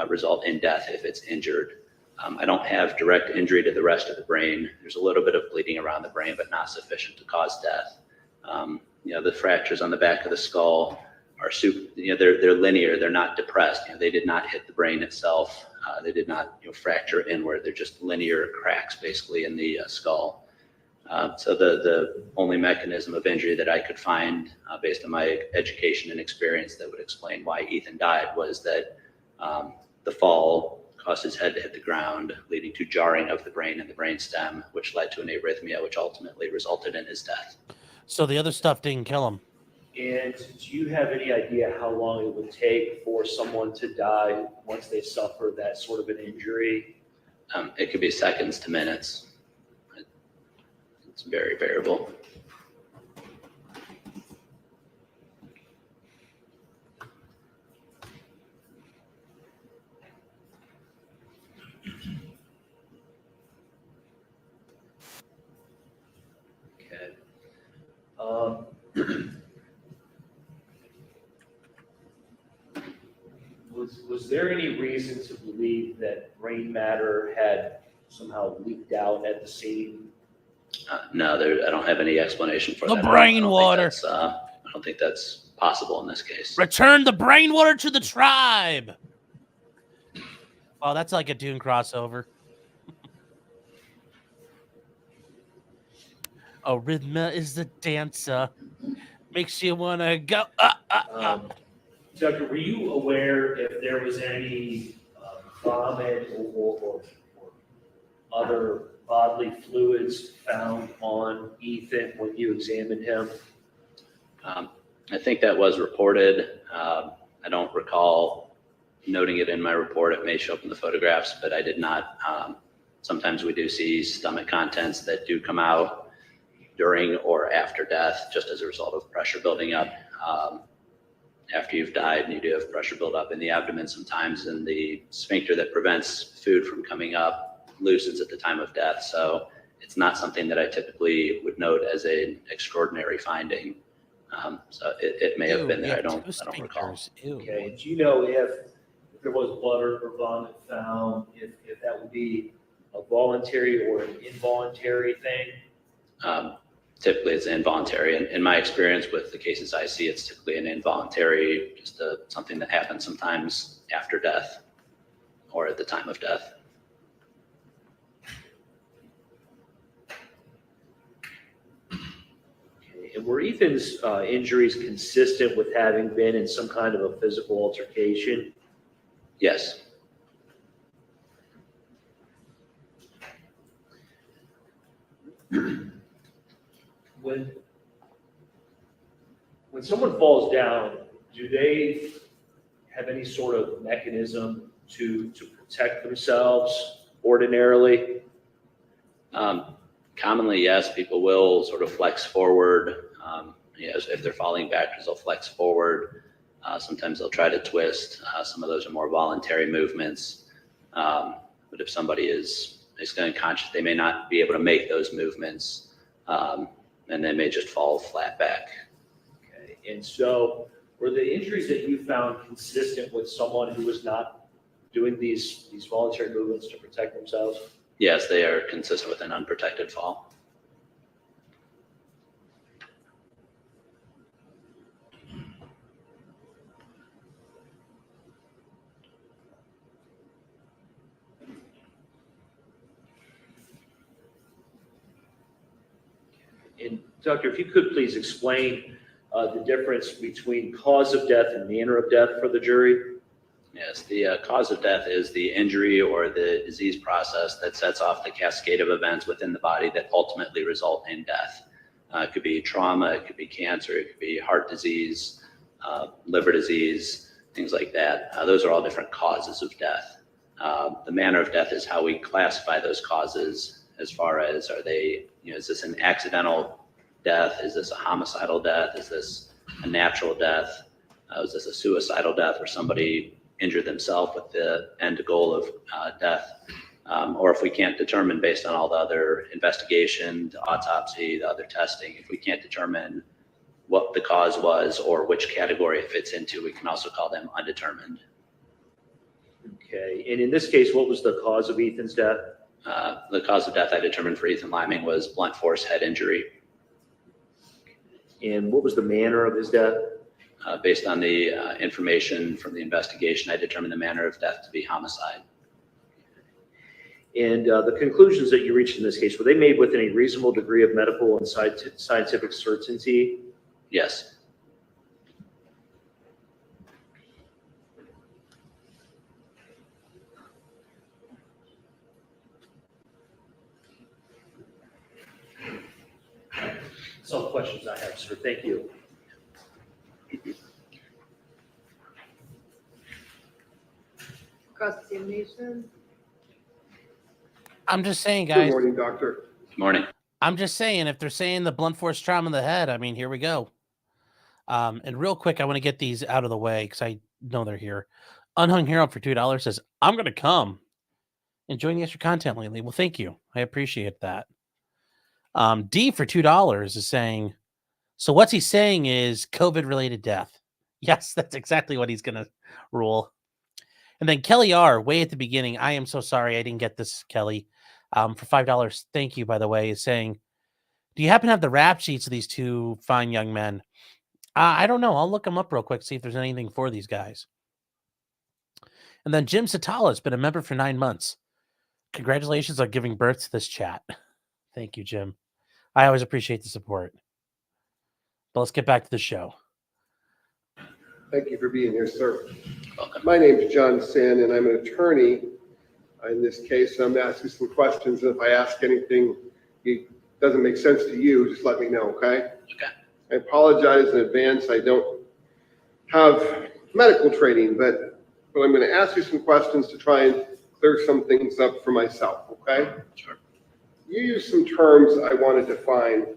result in death if it's injured. I don't have direct injury to the rest of the brain. There's a little bit of bleeding around the brain, but not sufficient to cause death. The fractures on the back of the skull are they're linear. They're not depressed. They did not hit the brain itself. They did not fracture inward. They're just linear cracks basically in the skull. So the only mechanism of injury that I could find based on my education and experience that would explain why Ethan died was that the fall caused his head to hit the ground, leading to jarring of the brain and the brainstem, which led to an arrhythmia, which ultimately resulted in his death. So the other stuff didn't kill him. And do you have any idea how long it would take for someone to die once they suffer that sort of an injury? It could be seconds to minutes. It's very variable. Was there any reason to believe that brain matter had somehow leaked out at the scene? No, I don't have any explanation for The that. brain water. I don't think that's possible in this case. Return the brain water to the tribe. Oh, that's like a Dune crossover. Oh, Rhythma is the dancer. Makes you want to go. Doctor, were you aware if there was any vomit or other bodily fluids found on Ethan when you examined him? I think that was reported. I don't recall noting it in my report. It may show up in the photographs, but I did not. Sometimes we do see stomach contents that do come out during or after death, just as a result of pressure building up. After you've died and you do have pressure build up in the abdomen sometimes, and the sphincter that prevents food from coming up loosens at the time of death. So it's not something that I typically would note as an extraordinary finding. So it may have been there. I don't recall. Okay, and do you know if there was blood or vomit found, if that would be a voluntary or an involuntary thing? Typically it's involuntary. In my experience with the cases I see, it's typically an involuntary, just something that happens sometimes after death or at the time of death. Okay. And were Ethan's injuries consistent with having been in some kind of a physical altercation? Yes. When someone falls down, do they have any sort of mechanism to protect themselves ordinarily? Commonly, yes, people will sort of flex forward. Yes, if they're falling backwards, they'll flex forward. Sometimes they'll try to twist. Some of those are more voluntary movements. But if somebody is unconscious, they may not be able to make those movements. And they may just fall flat back. Okay, and so were the injuries that you found consistent with someone who was not doing these voluntary movements to protect themselves? Yes, they are consistent with an unprotected fall. And Doctor, if you could please explain the difference between cause of death and manner of death for the jury. Yes, the cause of death is the injury or the disease process that sets off the cascade of events within the body that ultimately result in death. It could be trauma, it could be cancer, it could be heart disease, liver disease, things like that. Those are all different causes of death. The manner of death is how we classify those causes as far as is this an accidental death? Is this a homicidal death? Is this a natural death? Is this a suicidal death where somebody injured themselves with the end goal of death? Or if we can't determine based on all the other investigation, the autopsy, the other testing, if we can't determine what the cause was or which category it fits into, we can also call them undetermined. Okay, and in this case, what was the cause of Ethan's death? The cause of death I determined for Ethan Liming was blunt force head injury. And what was the manner of his death? Based on the information from the investigation, I determined the manner of death to be homicide. And the conclusions that you reached in this case, were they made with any reasonable degree of medical and scientific certainty? Yes. That's all the questions I have, sir. Thank you. Cross-examination. I'm just saying, Good guys. morning, doctor. Good morning. I'm just saying, if they're saying the blunt force trauma in the head, I mean, here we go. And real quick, I want to get these out of the way because I know they're here. Unhung Hero for $2 says, I'm going to come. Enjoying the extra content lately. Well, thank you. I appreciate that. D for $2 is saying, So what's he saying is COVID-related death. Yes, that's exactly what he's going to rule. And then Kelly R, way at the beginning, I am so sorry I didn't get this, Kelly, for $5. Thank you, by the way, is saying, do you happen to have the rap sheets of these two fine young men? I don't know. I'll look them up real quick, see if there's anything for these guys. And then Jim Satala has been a member for 9 months. Congratulations on giving birth to this chat. Thank you, Jim. I always appreciate the support. But let's get back to the show. Thank you for being here, sir. Welcome. My name is John San, and I'm an attorney in this case. I'm asking some questions, and if I ask anything that doesn't make sense to you, just let me know, okay? Okay. I apologize in advance. I don't have medical training, but I'm going to ask you some questions to try and clear some things up for myself, okay? Sure. You used some terms I want to define.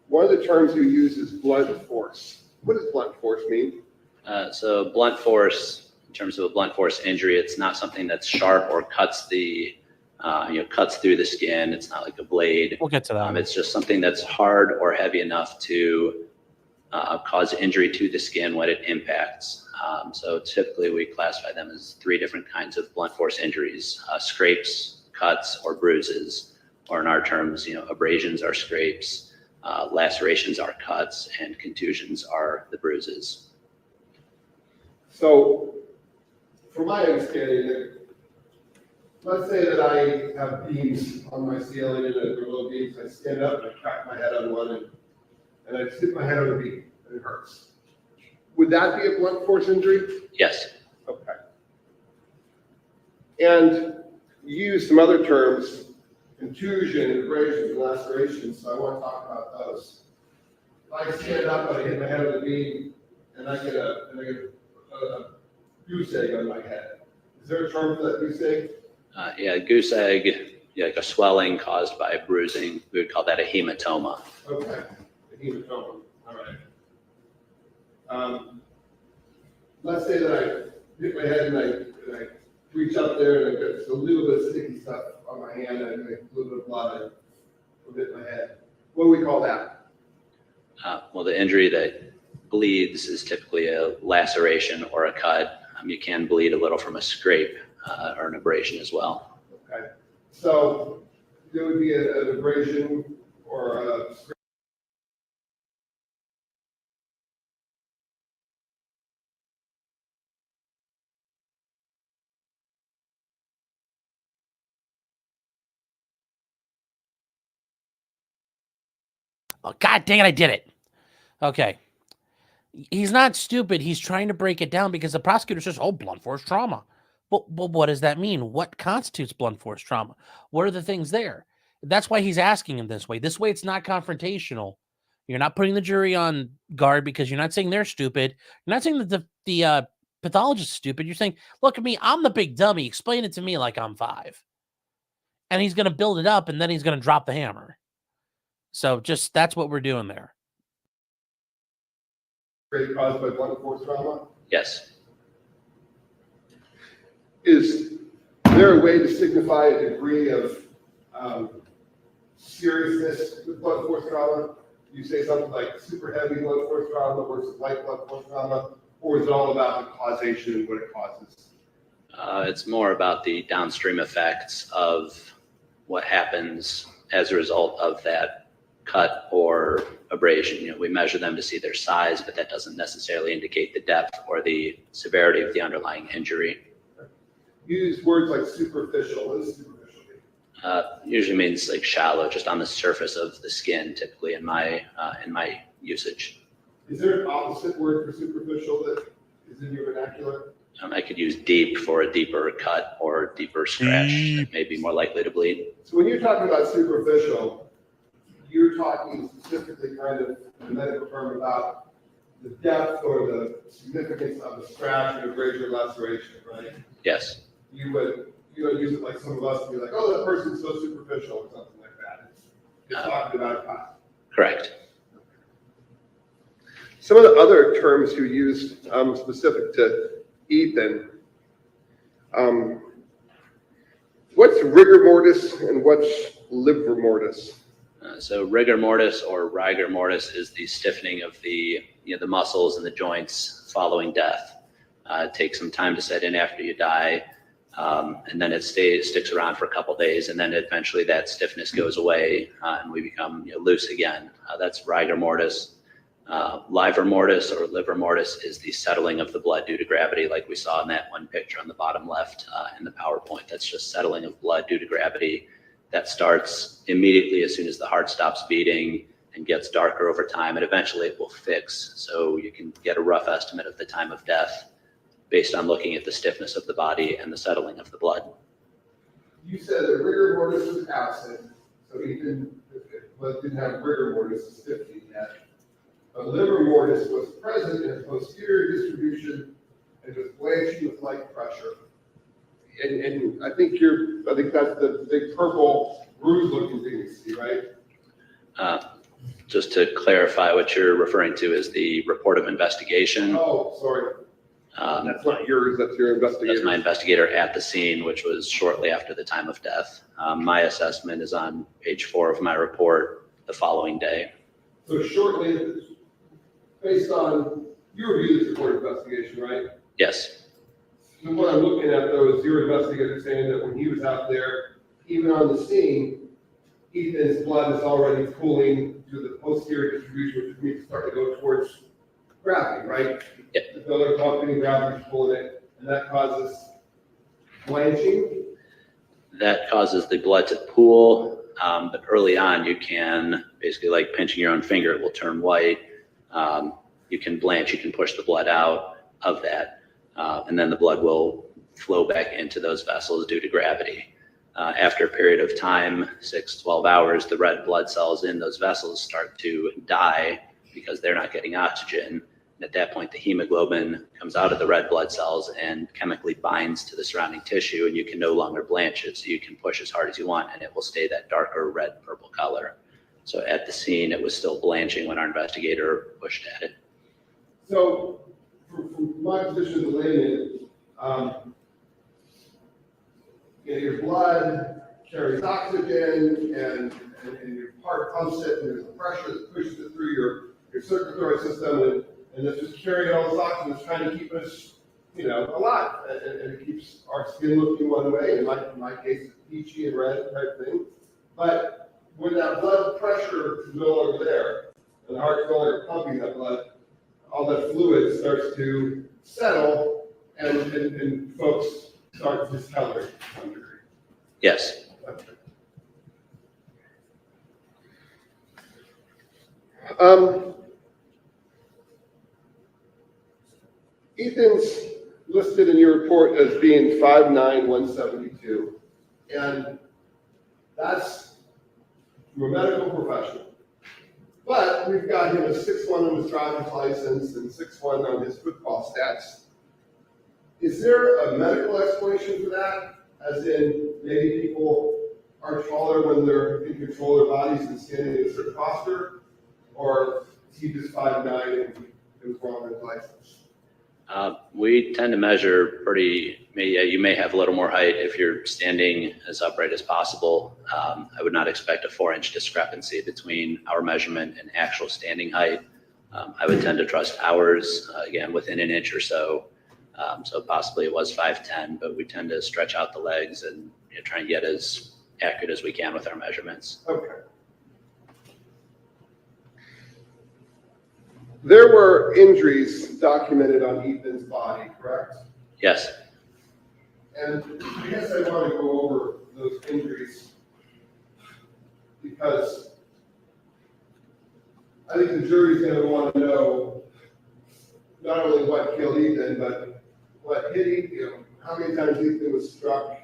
One of the terms you use is blunt force. What does blunt force mean? So blunt force, in terms of a blunt force injury, it's not something that's sharp or cuts the, cuts through the skin. It's not like a blade. We'll get to that. It's just something that's hard or heavy enough to cause injury to the skin when it impacts. So typically we classify them as 3 different kinds of blunt force injuries: scrapes, cuts, or bruises, or in our terms, abrasions are scrapes, lacerations are cuts, and contusions are the bruises. So, from my understanding, let's say that I have beams on my ceiling and they're low beams. I stand up and I crack my head on one and I hit my head on the beam and it hurts. Would that be a blunt force injury? Yes. Okay. And you use some other terms, contusion, abrasions, and lacerations, so I want to talk about those. If I stand up and I hit my head on the beam and I get a goose egg on my head. Is there a term for that goose egg? Goose egg, like a swelling caused by bruising. We would call that a hematoma. Okay, a hematoma. All right. Let's say that I hit my head and I reach up there and I get a little bit of sticky stuff on my hand and I get a little bit of blood and hit my head. What do we call that? Well, the injury that bleeds is typically a laceration or a cut. You can bleed a little from a scrape or an abrasion as well. Okay. So there would be an abrasion or a scrape. Oh, God dang it, I did it. Okay. He's not stupid. He's trying to break it down because the prosecutor says, oh, blunt force trauma. But what does that mean? What constitutes blunt force trauma? What are the things there? That's why he's asking him this way. This way, it's not confrontational. You're not putting the jury on guard because you're not saying they're stupid. You're not saying that the pathologist is stupid. You're saying, look at me. I'm the big dummy. Explain it to me like I'm 5. And he's going to build it up, and then he's going to drop the hammer. So just that's what we're doing there. Caused by blunt force trauma? Yes. Is there a way to signify a degree of seriousness with blunt force trauma? You say something like super heavy blunt force trauma versus light blunt force trauma, or is it all about the causation and what it causes? It's more about the downstream effects of what happens as a result of that cut or abrasion. We measure them to see their size, but that doesn't necessarily indicate the depth or the severity of the underlying injury. You use words like superficial. What does superficial mean? Usually means like shallow, just on the surface of the skin, typically in my usage. Is there an opposite word for superficial that is in your vernacular? I could use deep for a deeper cut or deeper scratch that may be more likely to bleed. So when you're talking about superficial, you're talking specifically kind of a medical term about the depth or the significance of the scratch or abrasion or laceration, right? Yes. You would use it like some of us would be like, oh, that person's so superficial or something like that. It's talking about a cut. Correct. Some of the other terms you used specific to Ethan, what's rigor mortis and what's livor mortis? So rigor mortis or rigor mortis is the stiffening of the muscles and the joints following death. It takes some time to set in after you die, and then it sticks around for a couple days, and then eventually that stiffness goes away and we become loose again. That's rigor mortis. Livor mortis or liver mortis is the settling of the blood due to gravity, like we saw in that one picture on the bottom left in the PowerPoint. That's just settling of blood due to gravity. That starts immediately as soon as the heart stops beating and gets darker over time, and eventually it will fix. So you can get a rough estimate of the time of death based on looking at the stiffness of the body and the settling of the blood. You said that rigor mortis was absent, so Ethan didn't have rigor mortis stiffening yet. But liver mortis was present in a posterior distribution and was blanching with light pressure. And I think that's the big purple bruise-looking thing you see, right? Just to clarify, what you're referring to is the report of investigation. Oh, sorry. That's not yours, that's your investigator. That's my investigator at the scene, which was shortly after the time of death. My assessment is on page 4 of my report the following day. So shortly, based on, you reviewed this report of investigation, right? Yes. So what I'm looking at though is your investigator saying that when he was out there, even on the scene, Ethan's blood is already pooling to the posterior distribution, which means start to go towards gravity, right? Yep. The filler pumping, gravity pulling it, and that causes blanching. That causes the blood to pool, but early on you can, basically like pinching your own finger, it will turn white. You can blanch, you can push the blood out of that, and then the blood will flow back into those vessels due to gravity. After a period of time, 6-12 hours, the red blood cells in those vessels start to die because they're not getting oxygen. And at that point, the hemoglobin comes out of the red blood cells and chemically binds to the surrounding tissue, and you can no longer blanch it. So you can push as hard as you want, and it will stay that darker red purple color. So at the scene, it was still blanching when our investigator pushed at it. So from my position as a layman, your blood carries oxygen and your heart pumps it, and there's a pressure that pushes it through your circulatory system, and it's just carrying all this oxygen. It's trying to keep us, alive, and it keeps our skin looking one way. In my case, it's peachy and red type thing. But when that blood pressure is no longer there, and the heart's no longer pumping that blood, all that fluid starts to settle, and folks start discoloring to some degree. Yes. Ethan's listed in your report as being 5'9", 172, and that's from a medical professional. But we've got him as 6'1" on his driver's license and 6'1" on his football stats. Is there a medical explanation for that? As in, maybe people are taller when they're in control of their bodies and standing in a certain posture? Or is he just 5'9" and it was wrong on his license? We tend to measure you may have a little more height if you're standing as upright as possible. I would not expect a 4-inch discrepancy between our measurement and actual standing height. I would tend to trust ours, again, within an inch or so. So possibly it was 5'10", but we tend to stretch out the legs and try and get as accurate as we can with our measurements. Okay. There were injuries documented on Ethan's body, correct? Yes. And I guess I want to go over those injuries because I think the jury's going to want to know not only what killed Ethan, but what hit Ethan, how many times Ethan was struck,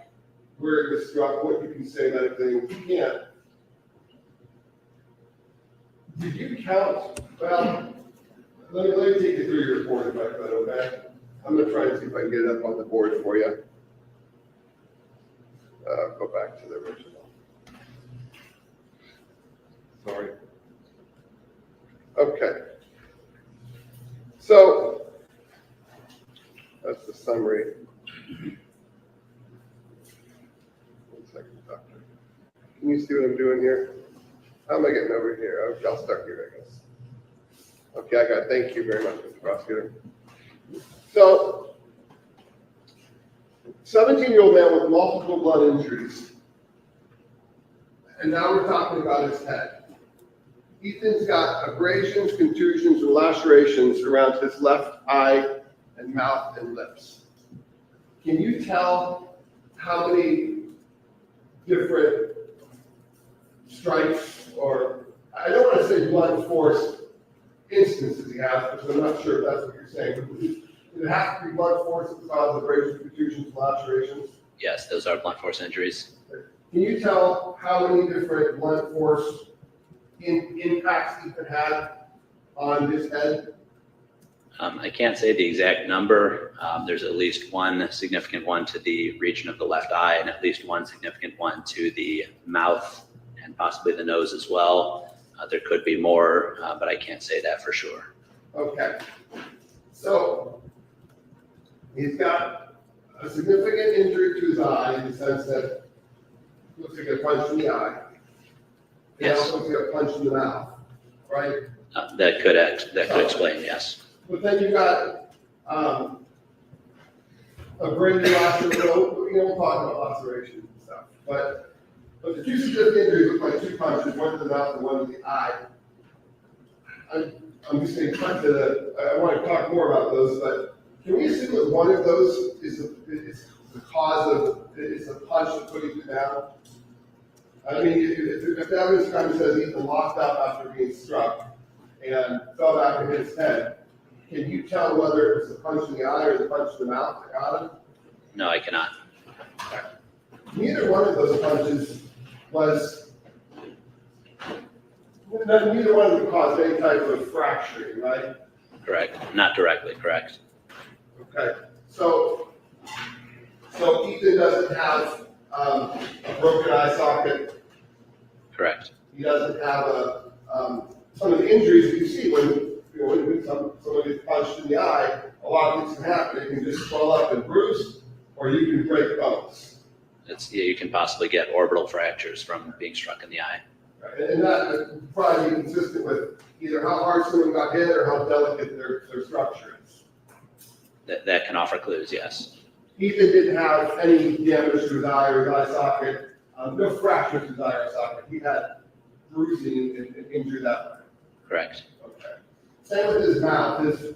where he was struck, what you can say medically, what you can't. Did you count? Well, let me take you through your report if I could, okay? I'm going to try and see if I can get it up on the board for you. Go back to the original. Sorry. Okay. So, that's the summary. 1 second, doctor. Can you see what I'm doing here? How am I getting over here? I'll start here, I guess. Okay, I got it. Thank you very much, Mr. Prosecutor. So, 17-year-old man with multiple blood injuries. And now we're talking about his head. Ethan's got abrasions, contusions, and lacerations around his left eye and mouth and lips. Can you tell how many different strikes, or I don't want to say blunt force instances he has, because I'm not sure if that's what you're saying, but does it have to be blunt force that causes abrasions, contusions, and lacerations? Yes, those are blunt force injuries. Can you tell how many different blunt force impacts Ethan had on his head? I can't say the exact number. There's at least one significant one to the region of the left eye and at least one significant one to the mouth and possibly the nose as well. There could be more, but I can't say that for sure. Okay. So he's got a significant injury to his eye in the sense that it looks like a punch in the eye. It Yes. also looks like a punch in the mouth, right? That could explain, yes. But then you got a brain laceration. We'll talk about lacerations and stuff. But the two significant injuries look like two punches, one to the mouth and one to the eye. I'm just going to cut to I want to talk more about those, but can we assume that one of those is the cause of, it's a punch that put you down? I mean, if the evidence kind of says Ethan locked up after being struck and fell back and hit his head, can you tell whether it was the punch in the eye or the punch in the mouth that got him? No, I cannot. Neither one of those punches was, neither one of them caused any type of fracturing, right? Correct. Not directly, correct. Okay, so Ethan doesn't have a broken eye socket. Correct. He doesn't have some of the injuries that you see when somebody gets punched in the eye. A lot of things can happen. It can just swell up and bruise, or you can break bones. You can possibly get orbital fractures from being struck in the eye. Right? And that would probably be consistent with either how hard someone got hit or how delicate their structure is. That can offer clues, yes. Ethan didn't have any damage to his eye or his eye socket, no fractures to his eye or socket. He had bruising and injury that way. Correct. Okay. Same with his mouth. His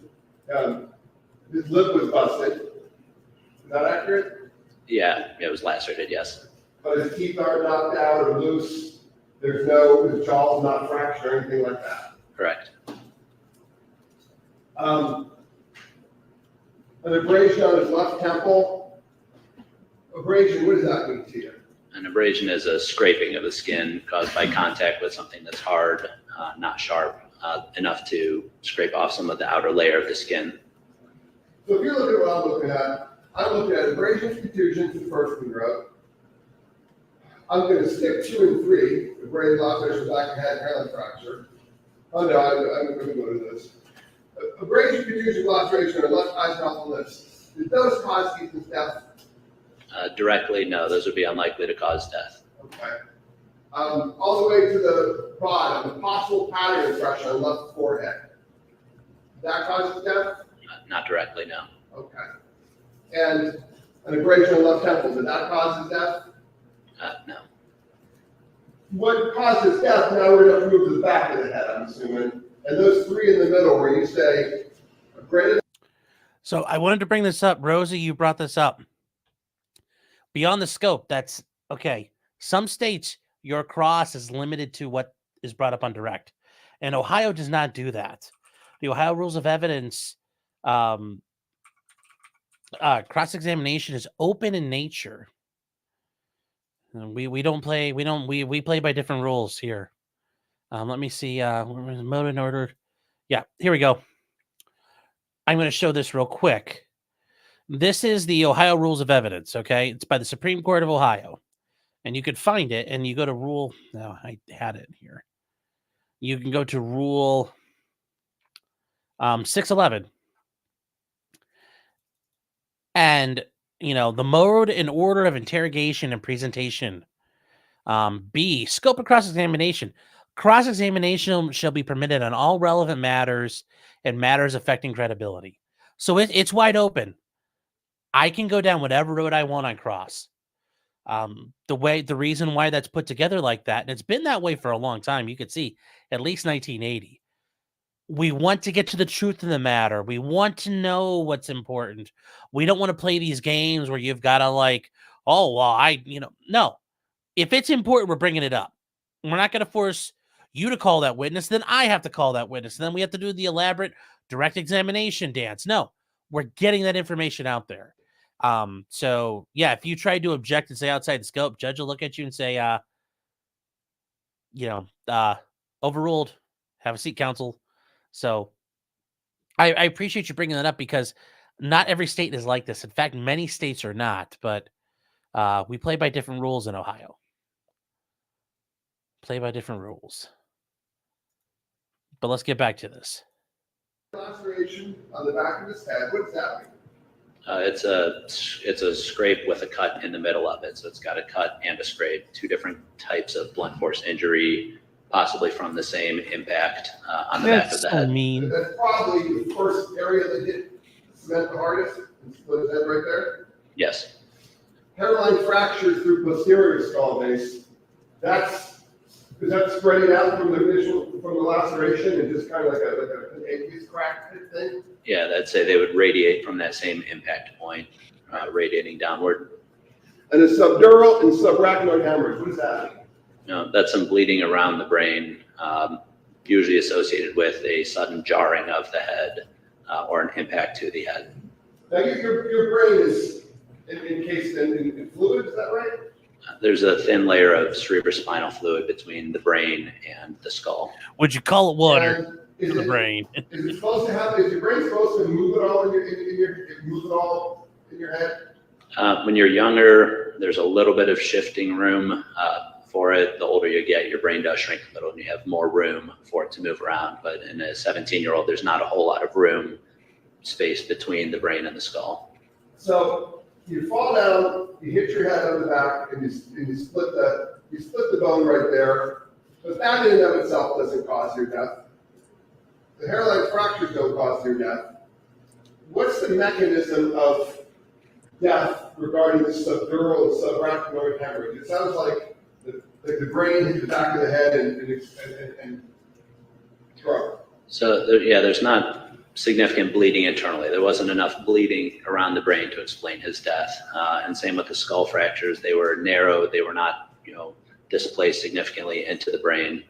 lip was busted. Is that accurate? Yeah, it was lacerated, yes. But his teeth aren't knocked out or loose. His jaw's not fractured or anything like that. Correct. An abrasion on his left temple. Abrasion, what does that mean to you? An abrasion is a scraping of the skin caused by contact with something that's hard, not sharp, enough to scrape off some of the outer layer of the skin. So if you're looking at what I'm looking at abrasions, contusions, the first one wrote. I'm going to skip 2 and 3, abrasion, laceration, back and head, hairline fracture. Oh no, I'm going to go to this. Abrasion, contusion, laceration on left eye, mouth, and lips. Did those cause Ethan's death? Directly, no, those would be unlikely to cause death. Okay. All the way to the bottom, possible pattern impression on left forehead. Did that cause his death? Not directly, no. Okay. And an abrasion on left temple, did that cause his death? No. What caused his death, now we're going to move to the back of the head, I'm assuming. And those 3 in the middle where you say, abrasion. So I wanted to bring this up. Rosie, you brought this up. Beyond the scope, that's okay. Some states, your cross is limited to what is brought up on direct. And Ohio does not do that. The Ohio rules of evidence, cross-examination is open in nature. And we play by different rules here. Let me see, mode and order. Yeah, here we go. I'm going to show this real quick. This is the Ohio Rules of Evidence, okay? It's by the Supreme Court of Ohio. And you could find it, and you go to rule... No, I had it here. You can go to rule 611. And, the mode and order of interrogation and presentation. B, scope of cross-examination. Cross-examination shall be permitted on all relevant matters and matters affecting credibility. So it's wide open. I can go down whatever road I want on cross. The reason why that's put together like that, and it's been that way for a long time, you could see at least 1980. We want to get to the truth of the matter. We want to know what's important. We don't want to play these games where you've got to like, oh, well, no. If it's important, we're bringing it up. We're not going to force you to call that witness. Then I have to call that witness. And then we have to do the elaborate direct examination dance. No, we're getting that information out there. So yeah, if you try to object and say outside the scope, judge will look at you and say, overruled. Have a seat, counsel. So I appreciate you bringing that up because not every state is like this. In fact, many states are not, but we play by different rules in Ohio. Play by different rules. But let's get back to this. Laceration on the back of his head, what does that mean? It's a scrape with a cut in the middle of it. So it's got a cut and a scrape, two different types of blunt force injury, possibly from the same impact on the back of the head. Mean. That's probably the first area that hit cement the hardest, and split his head right there. Yes. Hairline fractures through posterior skull base. Is that spreading out from the laceration and just kind of like an aqueous crack type thing? Yeah, I'd say they would radiate from that same impact point, radiating downward. And a subdural and subarachnoid hemorrhage, what does that mean? No, that's some bleeding around the brain, usually associated with a sudden jarring of the head or an impact to the head. Now, your brain is encased in fluid, is that right? There's a thin layer of cerebrospinal fluid between the brain and the skull. Would you call it water And for the brain? Is it supposed to happen? Is your brain supposed to move it all in your head? When you're younger, there's a little bit of shifting room for it. The older you get, your brain does shrink a little and you have more room for it to move around. But in a 17-year-old, there's not a whole lot of space between the brain and the skull. So you fall down, you hit your head on the back, and you split the bone right there. But that in and of itself doesn't cause your death. The hairline fractures don't cause your death. What's the mechanism of death regarding the subdural and subarachnoid hemorrhage? It sounds like the brain hit the back of the head and struck. So there's not significant bleeding internally. There wasn't enough bleeding around the brain to explain his death. And same with the skull fractures. They were narrow. They were not, displaced significantly into the brain.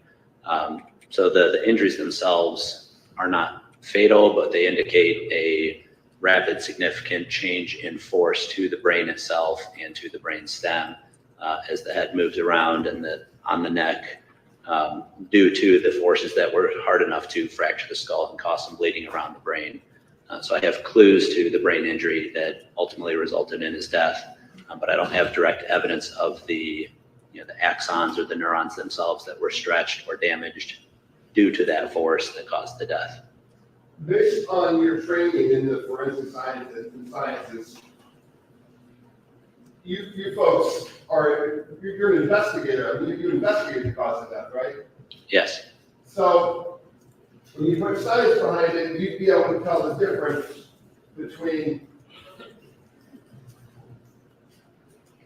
So the injuries themselves are not fatal, but they indicate a rapid, significant change in force to the brain itself and to the brain stem as the head moves around and on the neck due to the forces that were hard enough to fracture the skull and cause some bleeding around the brain. So I have clues to the brain injury that ultimately resulted in his death, but I don't have direct evidence of the axons or the neurons themselves that were stretched or damaged due to that force that caused the death. Based on your training in the forensic sciences, you folks you're an investigator. I mean, you investigate the cause of death, right? Yes. So when you put science behind it, you'd be able to tell the difference between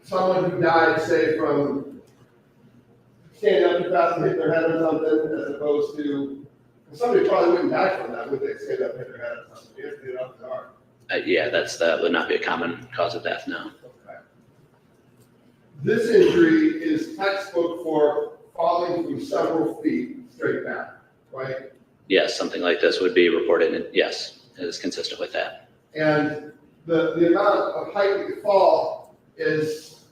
someone who died, say, from standing up too fast and hitting their head or something, as opposed to somebody probably wouldn't die from that, would they? Stand up and hit their head or something. You have to get up the arm. Yeah, that would not be a common cause of death, no. Okay. This injury is textbook for falling from several feet straight back, right? Yes, something like this would be reported, and yes, it is consistent with that. And the amount of height that you fall is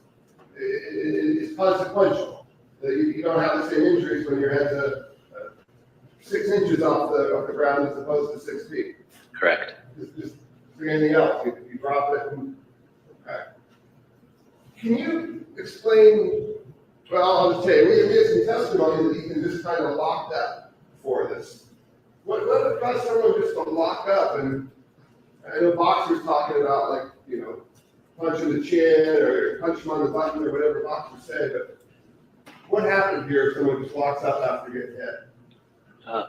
consequential. You don't have the same injuries when your head's 6 inches off the ground as opposed to 6 feet. Correct. Just anything else, you drop it. Okay. Can you explain? Well, I'll just tell you, we have some testimony that you can just kind of lock up for this. What if it caused someone just to lock up? And I know boxers talking about punch in the chin or punch him on the button or whatever boxers say, but What happened here if someone just walks up after getting hit?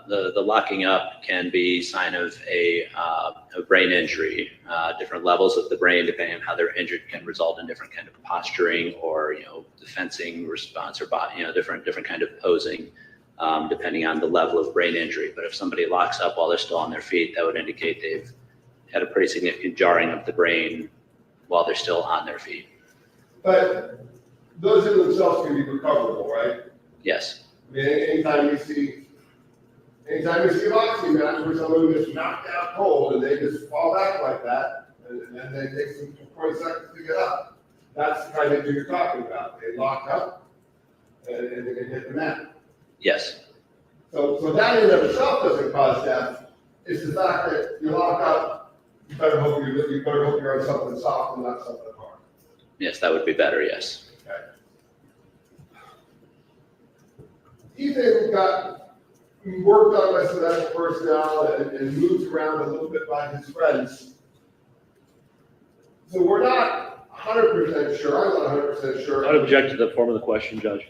The locking up can be sign of a brain injury. Different levels of the brain, depending on how they're injured, can result in different kind of posturing or, defensing response or body, different kind of posing, depending on the level of brain injury. But if somebody locks up while they're still on their feet, that would indicate they've had a pretty significant jarring of the brain while they're still on their feet. But those in themselves can be recoverable, right? Yes. I mean, anytime you see a boxing match where someone gets knocked out cold and they just fall back like that, and then they take some 20 seconds to get up, that's the kind of thing you're talking about. They lock up and they can hit the mat. Yes. So that in and of itself doesn't cause death. It's the fact that you lock up, you better hope you're on something soft and not something hard. Yes, that would be better. Yes. Okay. Ethan got worked on by some medical personnel and moved around a little bit by his friends. So we're not 100% sure, I'm not 100% sure. I'd object to the form of the question, Judge.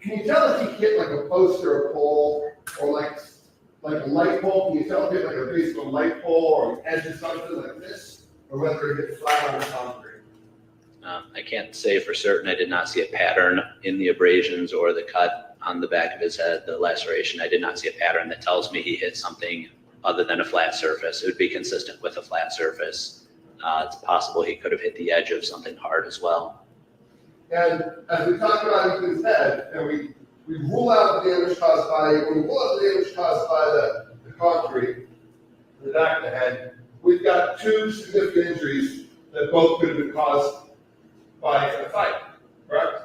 Can you tell if he hit like a post or a pole or like a light pole? Can you tell if he hit like a baseball light pole or an edge of something like this? Or whether he hit flat on the concrete? I can't say for certain. I did not see a pattern in the abrasions or the cut on the back of his head, the laceration. I did not see a pattern that tells me he hit something other than a flat surface. It would be consistent with a flat surface. It's possible he could have hit the edge of something hard as well. And as we talk about Ethan's head, and we rule out the damage caused by, when we rule out the damage caused by the concrete, the back of the head, we've got two significant injuries that both could have been caused by a fight, correct?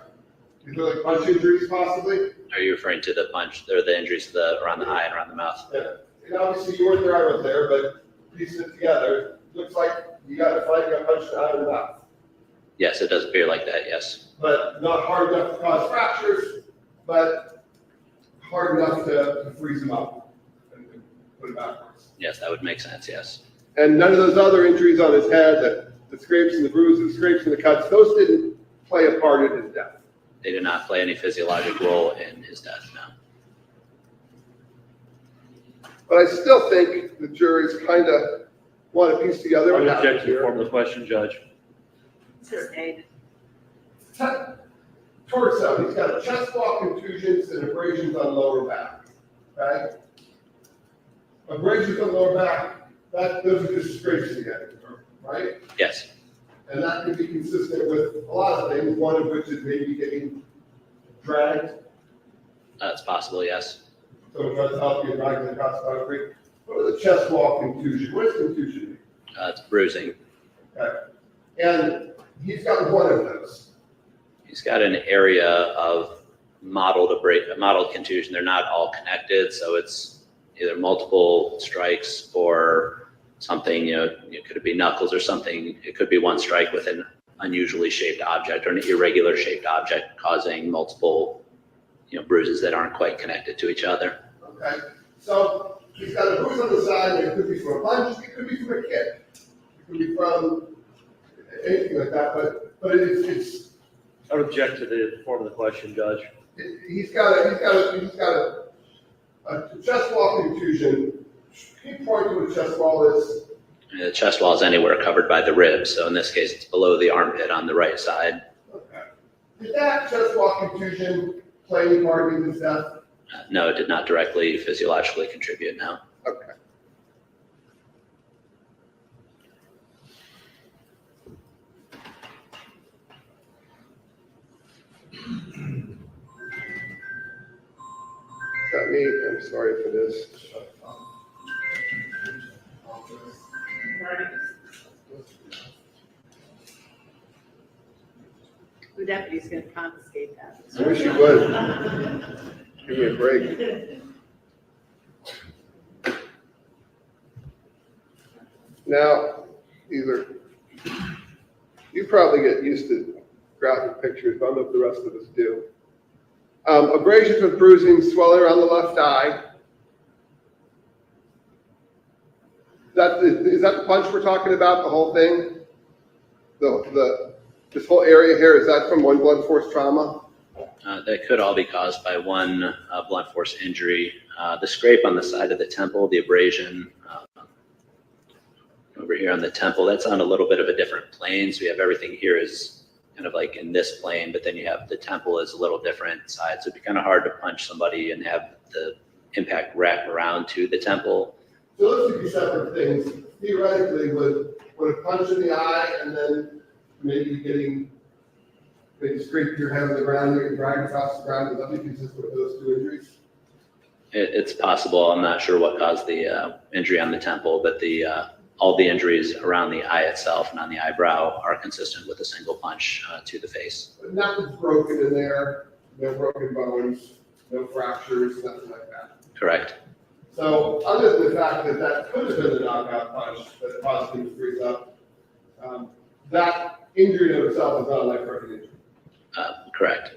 These are like punch injuries possibly? Are you referring to the punch or the injuries around the eye and around the mouth? Yeah. And obviously you weren't there, I was there, but piecing it together, looks like you got a fight, you got punched out of the mouth. Yes, it does appear like that, yes. But not hard enough to cause fractures, but hard enough to freeze them up and put it backwards. Yes, that would make sense, yes. And none of those other injuries on his head, the scrapes and the bruises, scrapes and the cuts, those didn't play a part in his death. They did not play any physiologic role in his death, no. But I still think the jury's kind of want to piece together. I would object to the form of the question, Judge. Sustained. Torso, he's got chest wall contusions and abrasions on lower back, okay? Abrasions on lower back, those are just scrapes again, right? Yes. And that can be consistent with a lot of things, one of which is maybe getting dragged. It's possible, yes. So it tries to help you drag across the concrete. What are the chest wall contusion? What does contusion mean? It's bruising. Okay. And he's got one of those. He's got an area of modeled contusion. They're not all connected, so it's either multiple strikes or something, it could be knuckles or something. It could be one strike with an unusually shaped object or an irregular shaped object causing multiple, bruises that aren't quite connected to each other. Okay. So he's got a bruise on the side, and it could be from a punch, it could be from a kick, it could be from anything like that, but it's I would object to the form of the question, Judge. he's got a chest wall contusion. Can you point to what a chest wall is? The chest wall is anywhere covered by the ribs, so in this case, it's below the armpit on the right side. Okay. Did that chest wall contusion play any part in his death? No, it did not directly physiologically contribute, no. Okay. Is that me? I'm sorry for this. The deputy's gonna confiscate that. I wish you would. Give me a break. Now, you probably get used to graphic pictures, but I don't know if the rest of us do. Abrasions with bruising, swelling around the left eye. Is that the punch we're talking about, the whole thing? This whole area here, is that from one blunt force trauma? That could all be caused by one blunt force injury. The scrape on the side of the temple, the abrasion over here on the temple, that's on a little bit of a different plane. So we have everything here is kind of like in this plane, but then you have the temple is a little different side. So it'd be kind of hard to punch somebody and have the impact wrap around to the temple. So those would be separate things. Theoretically, would a punch in the eye and then maybe scraping your head on the ground, you're dragged across the ground, would that be consistent with those two injuries? It's possible. I'm not sure what caused the injury on the temple, but all the injuries around the eye itself and on the eyebrow are consistent with a single punch to the face. But nothing's broken in there, no broken bones, no fractures, nothing like that. Correct. So other than the fact that that could have been the knockout punch that caused him to freeze up, that injury in itself is not a life-threatening injury. Correct.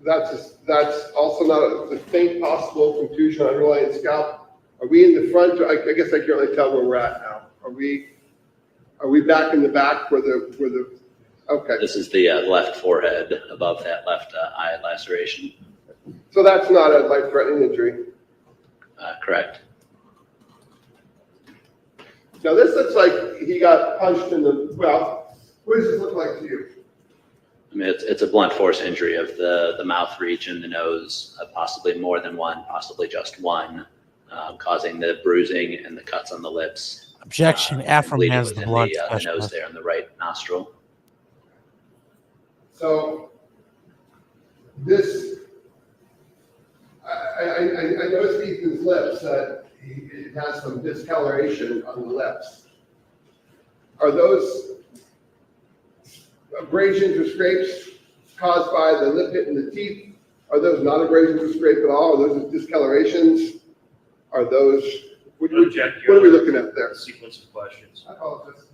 That's also not a faint possible contusion underlying scalp. Are we in the front? I guess I can't really tell where we're at now. Are we back in the back where the okay. This is the left forehead above that left eye laceration. So that's not a life-threatening injury. Correct. Now this looks like he got punched in the, well, what does this look like to you? I mean, it's a blunt force injury of the mouth region, the nose, possibly more than one, possibly just one, causing the bruising and the cuts on the lips. Objection. Afro bleeding man's the within blunt the nose specialist. there in the right nostril. So this, I noticed Ethan's lips that it has some discoloration on the lips. Are those abrasions or scrapes caused by the lip hitting the teeth? Are those not abrasions or scrape at all? Are those discolorations? Are those, what are we looking at there? Sequence of questions. I apologize.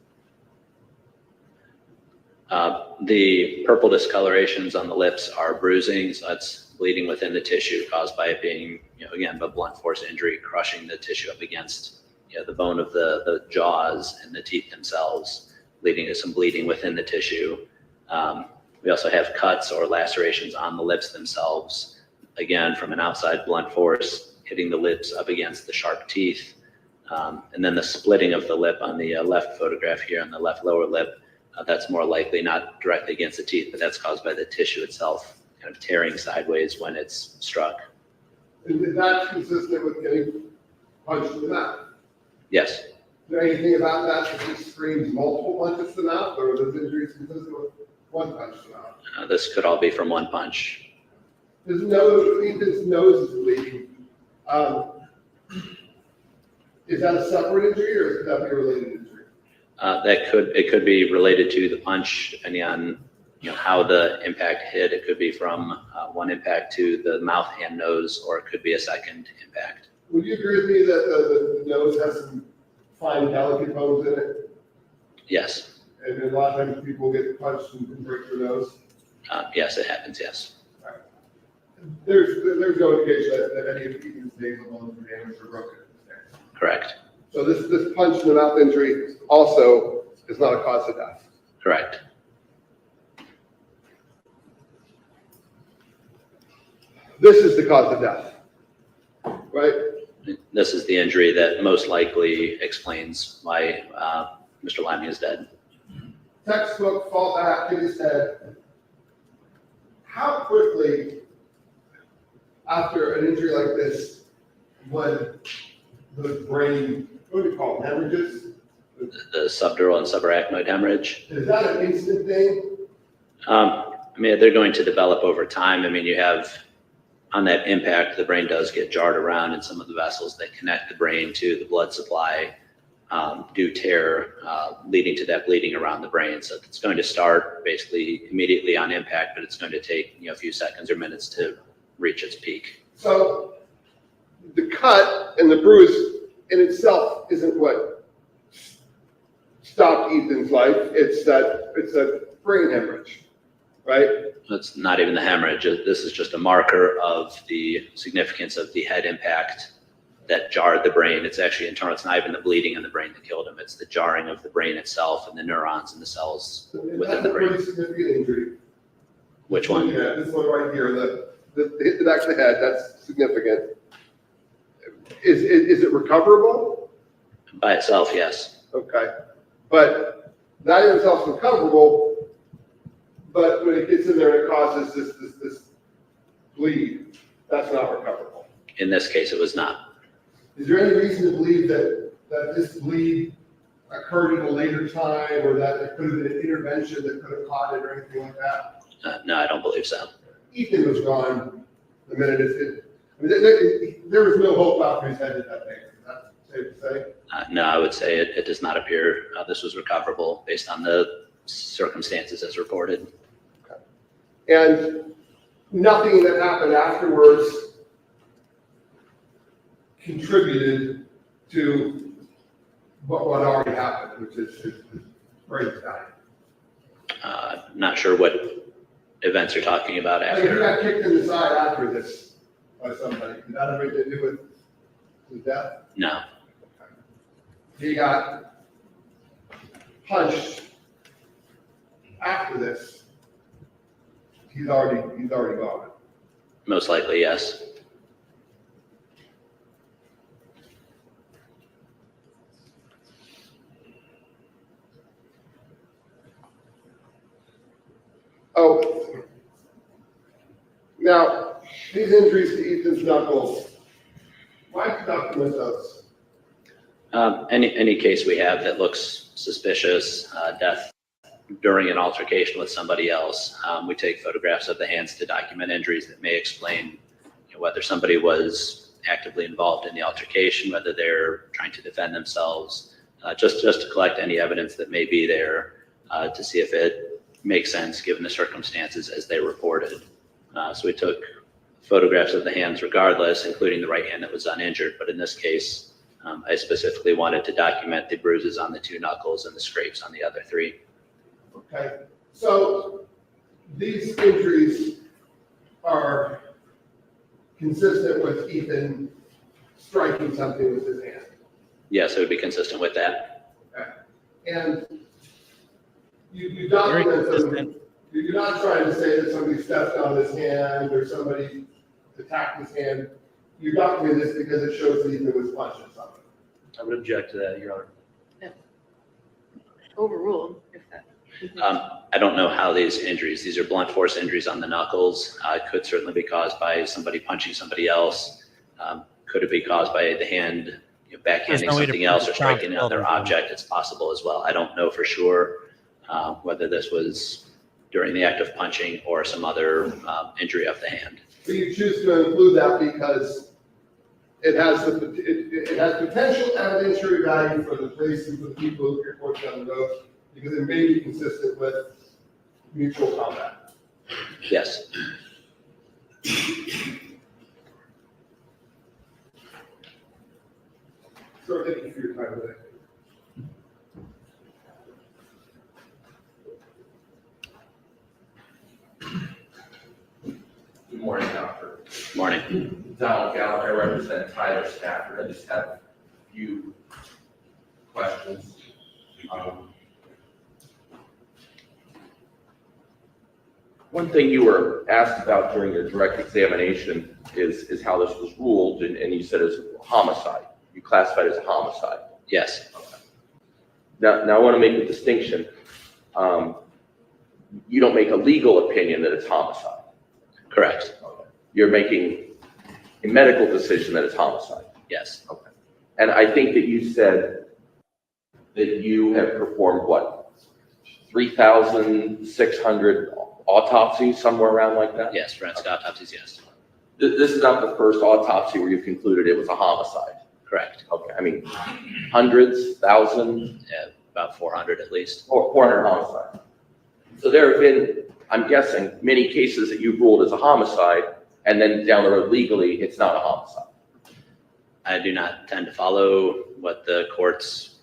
The purple discolorations on the lips are bruising, so that's bleeding within the tissue caused by it being, again, a blunt force injury, crushing the tissue up against the bone of the jaws and the teeth themselves, leading to some bleeding within the tissue. We also have cuts or lacerations on the lips themselves, again, from an outside blunt force hitting the lips up against the sharp teeth. And then the splitting of the lip on the left photograph here on the left lower lip, that's more likely not directly against the teeth, but that's caused by the tissue itself kind of tearing sideways when it's struck. Is that consistent with getting punched in the mouth? Yes. Is there anything about that that just screams multiple punches to the mouth, or are those injuries consistent with one punch to the mouth? This could all be from one punch. His nose is bleeding. Is that a separate injury, or could that be a related injury? It could be related to the punch, depending on how the impact hit. It could be from one impact to the mouth and nose, or it could be a second impact. Would you agree with me that the nose has some fine, delicate bones in it? Yes. And a lot of times people get punched and break their nose? Yes, it happens, yes. Right. There's no indication that any of Ethan's nasal bones were damaged or broken. Correct. So this punch in the mouth injury also is not a cause of death. Correct. This is the cause of death, right? This is the injury that most likely explains why Mr. Limey is dead. Textbook, fall back, hit his head. How quickly, after an injury like this, would the brain, what do we call them, hemorrhages? The subdural and subarachnoid hemorrhage. Is that an instant thing? I mean, they're going to develop over time. I mean, you have, on that impact, the brain does get jarred around, and some of the vessels that connect the brain to the blood supply do tear, leading to that bleeding around the brain. So it's going to start basically immediately on impact, but it's going to take a few seconds or minutes to reach its peak. So the cut and the bruise in itself isn't what stopped Ethan's life. It's a brain hemorrhage. right? It's not even the hemorrhage. This is just a marker of the significance of the head impact that jarred the brain. It's actually internal. It's not even the bleeding in the brain that killed him. It's the jarring of the brain itself and the neurons and the cells within That's the a brain. pretty significant injury. Which one? Yeah, this one right here, the hit to the back of the head, that's significant. Is it recoverable? By itself, yes. Okay, but that in itself is recoverable, but when it gets in there and it causes this bleed, that's not recoverable. In this case, it was not. Is there any reason to believe that this bleed occurred at a later time, or that there could have been an intervention that could have caught it or anything like that? No, I don't believe so. Ethan was gone the minute there was no hope after his head hit that thing. Is that safe to say? No, I would say it does not appear this was recoverable based on the circumstances as reported. And nothing that happened afterwards contributed to what already happened, which is his brain dying. Not sure what events you're talking about I mean, he after. got kicked in the side after this by somebody. Did that have anything to do with his death? No. He got punched after this. He's already gone. Most likely, yes. Oh, now, these injuries to Ethan's knuckles, why do you document those? Any case we have that looks suspicious, death during an altercation with somebody else, we take photographs of the hands to document injuries that may explain whether somebody was actively involved in the altercation, whether they're trying to defend themselves, just to collect any evidence that may be there to see if it makes sense given the circumstances as they reported. So we took photographs of the hands regardless, including the right hand that was uninjured. But in this case, I specifically wanted to document the bruises on the 2 knuckles and the scrapes on the other 3. Okay, so these injuries are consistent with Ethan striking something with his hand. Yes, it would be consistent with that. Okay. And you document them. You're not trying to say that somebody stepped on his hand or somebody attacked his hand. You document this because it shows that Ethan was punching something. I would object to that, Your Honor. Overruled, if that. I don't know how these are blunt force injuries on the knuckles, could certainly be caused by somebody punching somebody else. Could it be caused by the hand backhanding no way to something prove else or it's not striking another killed. object? It's possible as well. I don't know for sure whether this was during the act of punching or some other injury of the hand. But you choose to include that because it has potential evidentiary value for the police and for the people who report down the road, because it may be consistent with mutual combat. Yes. So thank you for your time today. Good morning, Doctor. Morning. Donald Gallagher, I represent Tyler Stafford. I just have a few questions. One thing you were asked about during your direct examination is how this was ruled, and you said it's homicide. You classified it as a homicide. Yes. Now I want to make a distinction. You don't make a legal opinion that it's homicide. Correct. You're making a medical decision that it's homicide. Yes. Okay. And I think that you said that you have performed, what, 3,600 autopsies, somewhere around like that? Yes. Forensic autopsies. Yes. This is not the first autopsy where you concluded it was a homicide. Correct. Okay, I mean, hundreds, thousands, Yeah, about 400 at least. or 400 homicides. So there have been, I'm guessing, many cases that you've ruled as a homicide, and then down the road legally, it's not a homicide. I do not tend to follow what the court's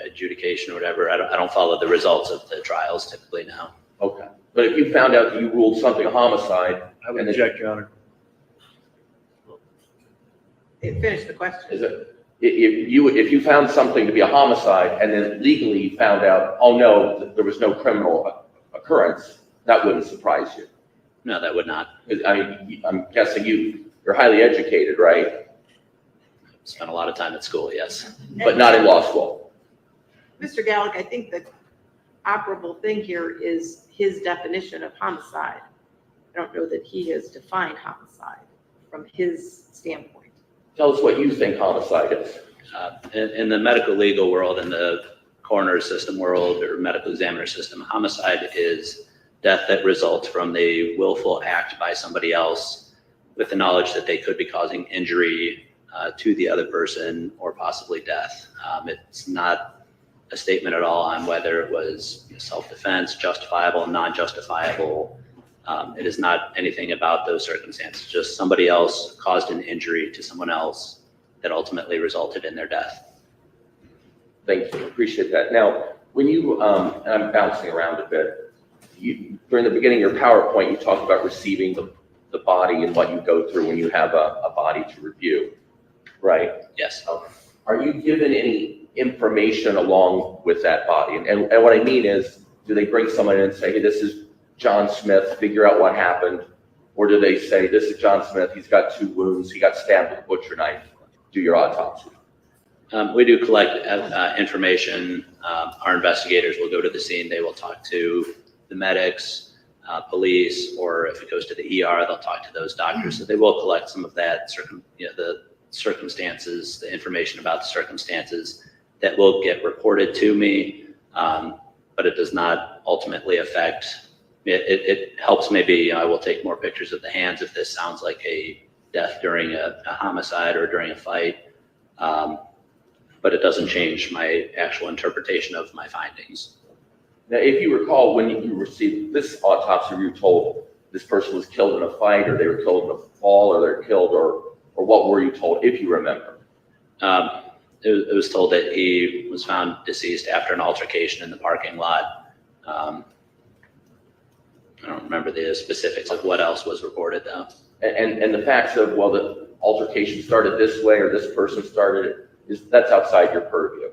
adjudication or whatever. I don't follow the results of the trials typically now. Okay. But if you found out that you ruled something a homicide, I would And then- object, Your Honor. Finish the question. is it, if you found something to be a homicide and then legally you found out, oh no, there was no criminal occurrence, that wouldn't surprise you. No, that would not. I mean, I'm guessing you're highly educated, right? Spent a lot of time at school, yes. But not in law school. Mr. Gallick, I think the operable thing here is his definition of homicide. I don't know that he has defined homicide from his standpoint. Tell us what you think homicide is. In the medical legal world, in the coroner system world or medical examiner system, homicide is death that results from the willful act by somebody else with the knowledge that they could be causing injury to the other person or possibly death. It's not a statement at all on whether it was self-defense, justifiable, non-justifiable. It is not anything about those circumstances, just somebody else caused an injury to someone else that ultimately resulted in their death. Thank you, appreciate that. Now, when you, and I'm bouncing around a bit, during the beginning of your PowerPoint, you talked about receiving the body and what you go through when you have a body to review, right? Yes. Are you given any information along with that body? And what I mean is, do they bring someone in and say, hey, this is John Smith, figure out what happened? Or do they say, this is John Smith, he's got 2 wounds, he got stabbed with a butcher knife, do your autopsy? We do collect information. Our investigators will go to the scene. They will talk to the medics, police, or if it goes to the ER, they'll talk to those doctors. So they will collect some of that, the circumstances, the information about the circumstances that will get reported to me, but it does not ultimately affect. It helps maybe I will take more pictures of the hands if this sounds like a death during a homicide or during a fight. But it doesn't change my actual interpretation of my findings. Now, if you recall, when you received this autopsy, you were told this person was killed in a fight, or they were killed in a fall, or they're killed, or what were you told, if you remember? It was told that he was found deceased after an altercation in the parking lot. I don't remember the specifics of what else was reported though. And the facts of, well, the altercation started this way, or this person started it, that's outside your purview.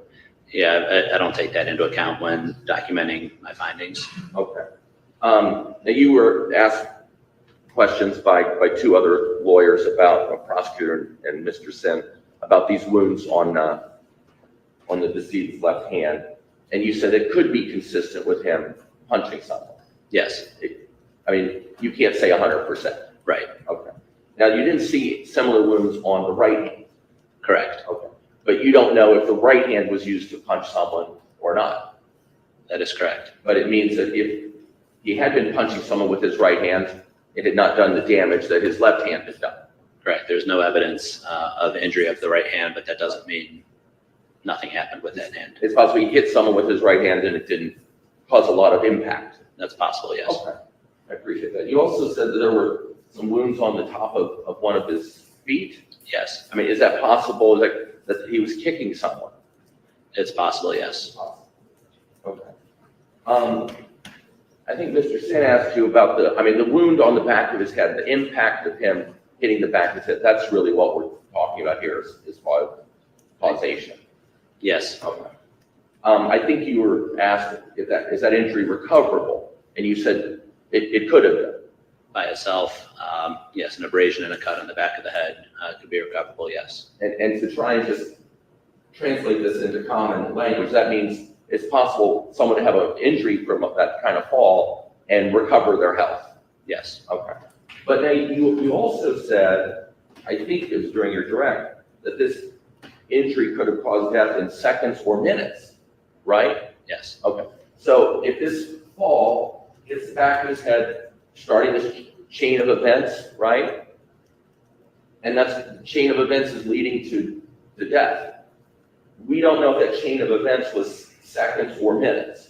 Yeah, I don't take that into account when documenting my findings. Okay. Now you were asked questions by 2 other lawyers about, a prosecutor and Mr. Sin, about these wounds on the deceased's left hand. And you said it could be consistent with him punching someone. Yes. I mean, you can't say 100%. Right. Okay. Now, you didn't see similar wounds on the right hand. Correct. Okay. But you don't know if the right hand was used to punch someone or not. That is correct. But it means that if he had been punching someone with his right hand, it had not done the damage that his left hand has done. Correct. There's no evidence of injury of the right hand, but that doesn't mean nothing happened with that hand. It's possible he hit someone with his right hand and it didn't cause a lot of impact. That's possible, yes. Okay. I appreciate that. You also said that there were some wounds on the top of one of his feet. Yes. I mean, is that possible? Is that he was kicking someone? It's possible, yes. Okay. I think Mr. Sin asked you about the wound on the back of his head, the impact of him hitting the back of his head. That's really what we're talking about here as far as causation. Yes. Okay. I think you were asked is that injury recoverable? And you said it could have been. By itself, yes, an abrasion and a cut on the back of the head could be recoverable, yes. And to try and just translate this into common language, that means it's possible someone to have an injury from that kind of fall and recover their health. Yes. Okay. But now you also said, I think it was during your direct, that this injury could have caused death in seconds or minutes, right? Yes. Okay. So if this fall hits the back of his head, starting this chain of events, right? And that's chain of events is leading to death. We don't know if that chain of events was seconds or minutes,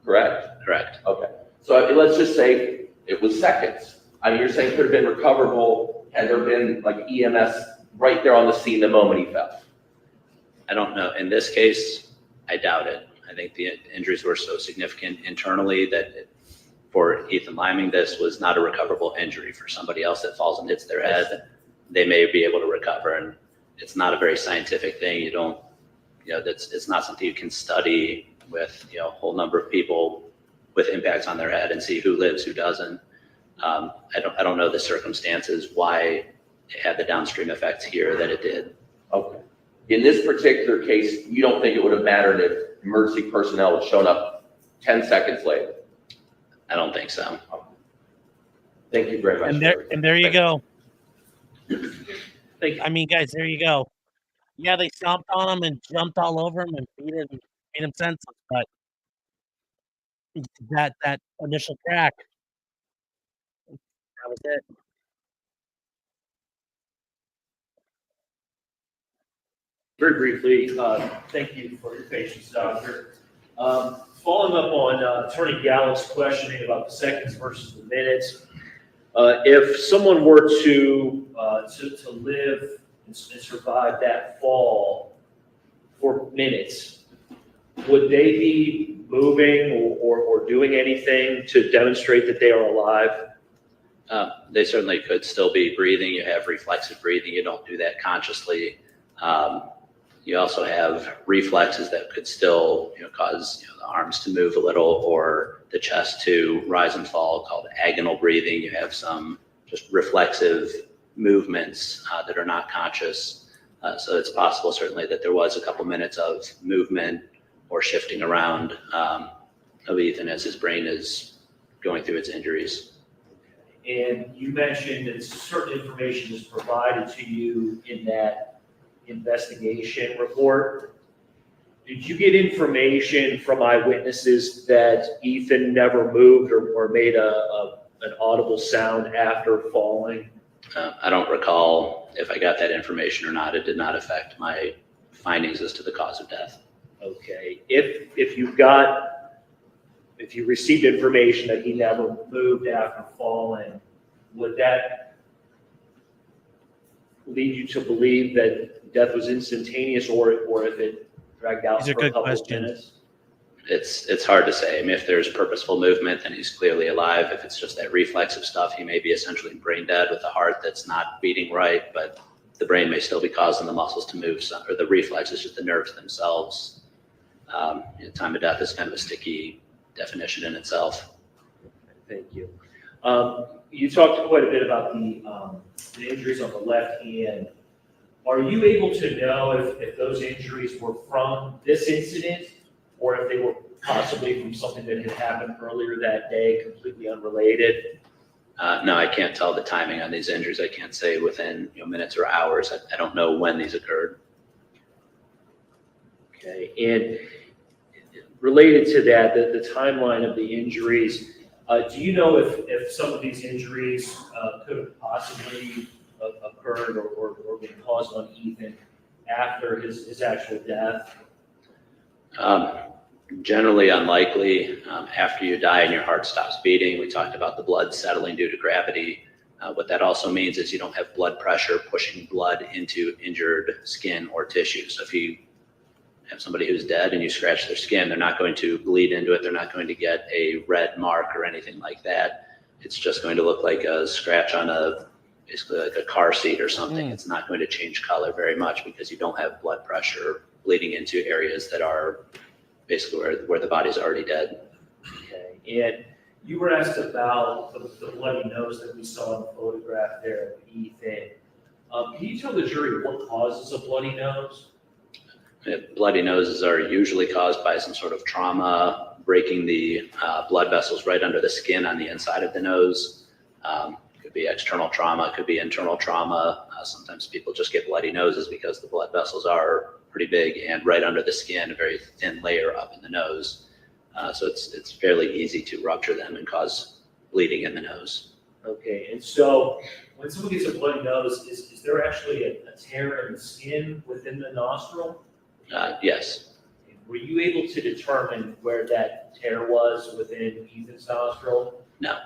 correct? Correct. Okay. So let's just say it was seconds. I mean, you're saying it could have been recoverable had there been like EMS right there on the scene the moment he fell. I don't know. In this case, I doubt it. I think the injuries were so significant internally that For Ethan Liming, this was not a recoverable injury. For somebody else that falls and hits their head, they may be able to recover. And it's not a very scientific thing. It's not something you can study with, a whole number of people with impacts on their head and see who lives, who doesn't. I don't know the circumstances why it had the downstream effects here that it did. Okay. In this particular case, you don't think it would have mattered if emergency personnel had shown up 10 seconds later? I don't think so. Thank you very much. And there you go. Thank you. I mean, guys, there you go. Yeah, they stomped on him and jumped all over him and made him senseless, but that initial crack, that was it. Very briefly, thank you for your patience, Doctor. Following up on Attorney Gallant's questioning about the seconds versus the minutes, if someone were to live and survive that fall for minutes, would they be moving or doing anything to demonstrate that they are alive? They certainly could still be breathing. You have reflexive breathing. You don't do that consciously. You also have reflexes that could still, cause the arms to move a little or the chest to rise and fall, called agonal breathing. You have some just reflexive movements that are not conscious. So it's possible, certainly, that there was a couple minutes of movement or shifting around of Ethan as his brain is going through its injuries. And you mentioned that certain information is provided to you in that investigation report. Did you get information from eyewitnesses that Ethan never moved or made an audible sound after falling? I don't recall if I got that information or not. It did not affect my findings as to the cause of death. Okay. If you received information that he never moved after falling, would that lead you to believe that death was instantaneous or if it dragged out These are for a good couple of questions. minutes? It's hard to say. I mean, if there's purposeful movement, then he's clearly alive. If it's just that reflexive stuff, he may be essentially brain dead with a heart that's not beating right, but the brain may still be causing the muscles to move, or the reflexes, just the nerves themselves. Time of death is kind of a sticky definition in itself. Thank you. You talked quite a bit about the injuries on the left hand. Are you able to know if those injuries were from this incident or if they were possibly from something that had happened earlier that day, completely unrelated? No, I can't tell the timing on these injuries. I can't say within minutes or hours. I don't know when these occurred. Okay, and related to that, the timeline of the injuries, do you know if some of these injuries could have possibly occurred or been caused on Ethan after his actual death? Generally unlikely. After you die and your heart stops beating, we talked about the blood settling due to gravity. What that also means is you don't have blood pressure pushing blood into injured skin or tissue. So if you have somebody who's dead and you scratch their skin, they're not going to bleed into it. They're not going to get a red mark or anything like that. It's just going to look like a scratch on basically like a car seat or something. It's not going to change color very much because you don't have blood pressure bleeding into areas that are basically where the body's already dead. Okay, and you were asked about the bloody nose that we saw in the photograph there of Ethan. Can you tell the jury what causes a bloody nose? Bloody noses are usually caused by some sort of trauma, breaking the blood vessels right under the skin on the inside of the nose. Could be external trauma, could be internal trauma. Sometimes people just get bloody noses because the blood vessels are pretty big and right under the skin, a very thin layer up in the nose. So it's fairly easy to rupture them and cause bleeding in the nose. Okay, and so when someone gets a bloody nose, is there actually a tear in the skin within the nostril? Yes. Were you able to determine where that tear was within Ethan's nostril? No.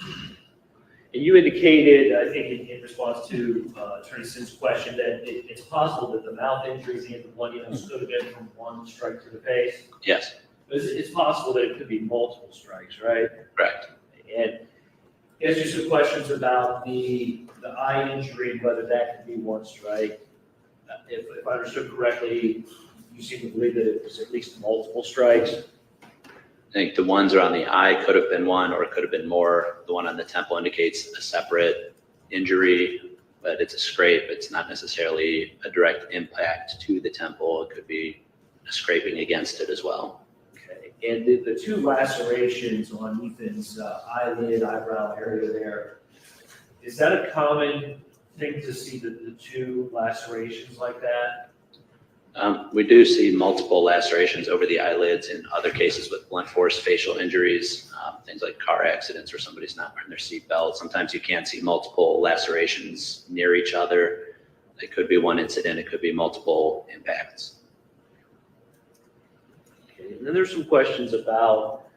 And you indicated, I think in response to Attorney Sin's question, that it's possible that the mouth injuries and the bloody nose could have been from one strike to the face. Yes. It's possible that it could be multiple strikes, right? Correct. And ask you some questions about the eye injury, whether that could be one strike. If I understood correctly, you seem to believe that it was at least multiple strikes. I think the ones around the eye could have been one, or it could have been more. The one on the temple indicates a separate injury, but it's a scrape. It's not necessarily a direct impact to the temple. It could be a scraping against it as well. Okay. And the two lacerations on Ethan's eyelid, eyebrow area there, is that a common thing to see the two lacerations like that? We do see multiple lacerations over the eyelids in other cases with blunt force facial injuries, things like car accidents where somebody's not wearing their seatbelt. Sometimes you can't see multiple lacerations near each other. It could be one incident, it could be multiple impacts. Okay. And then there's some questions about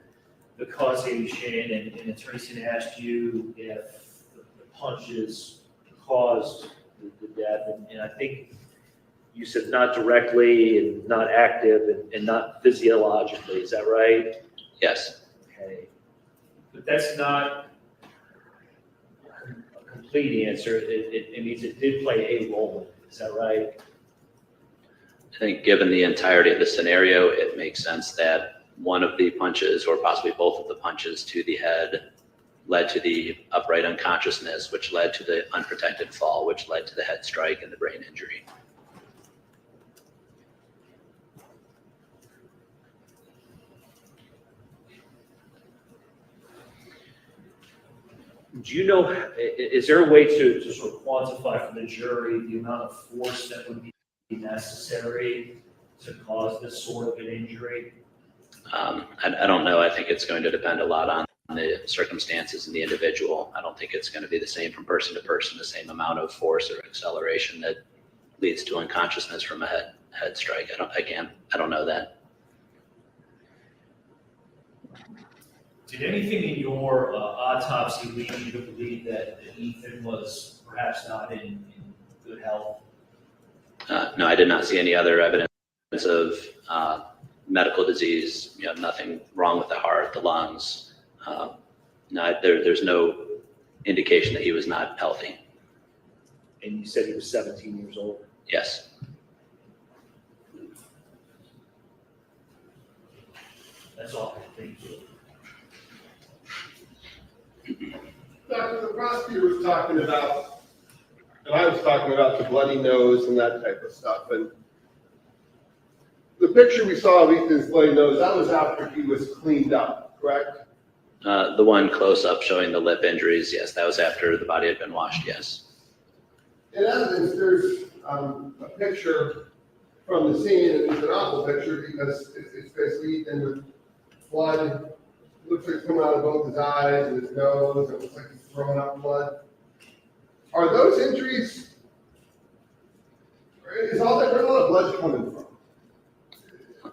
the causation, and Attorney Sin asked you if the punches caused the death, and I think you said not directly and not active and not physiologically, is that right? Yes. Okay. But that's not a complete answer. It means it did play a role, is that right? I think given the entirety of the scenario, it makes sense that one of the punches, or possibly both of the punches to the head, led to the upright unconsciousness, which led to the unprotected fall, which led to the head strike and the brain injury. Do you know, is there a way to sort of quantify for the jury the amount of force that would be necessary to cause this sort of an injury? I don't know. I think it's going to depend a lot on the circumstances and the individual. I don't think it's going to be the same from person to person, the same amount of force or acceleration that leads to unconsciousness from a head strike. I don't know that. Did anything in your autopsy lead you to believe that Ethan was perhaps not in good health? No, I did not see any other evidence of medical disease. Nothing wrong with the heart, the lungs. No, there's no indication that he was not healthy. And you said he was 17 years old? Yes. That's all. Thank you. Doctor, the prosecutor was talking about, and I was talking about the bloody nose and that type of stuff, and the picture we saw of Ethan's bloody nose, that was after he was cleaned up, correct? The one close up showing the lip injuries, yes, that was after the body had been washed, yes. In evidence, there's a picture from the scene, and it's an awful picture because it's basically Ethan with blood. Looks like it's coming out of both his eyes and his nose, and it looks like he's throwing up blood. Are those injuries, where's all that blood coming from?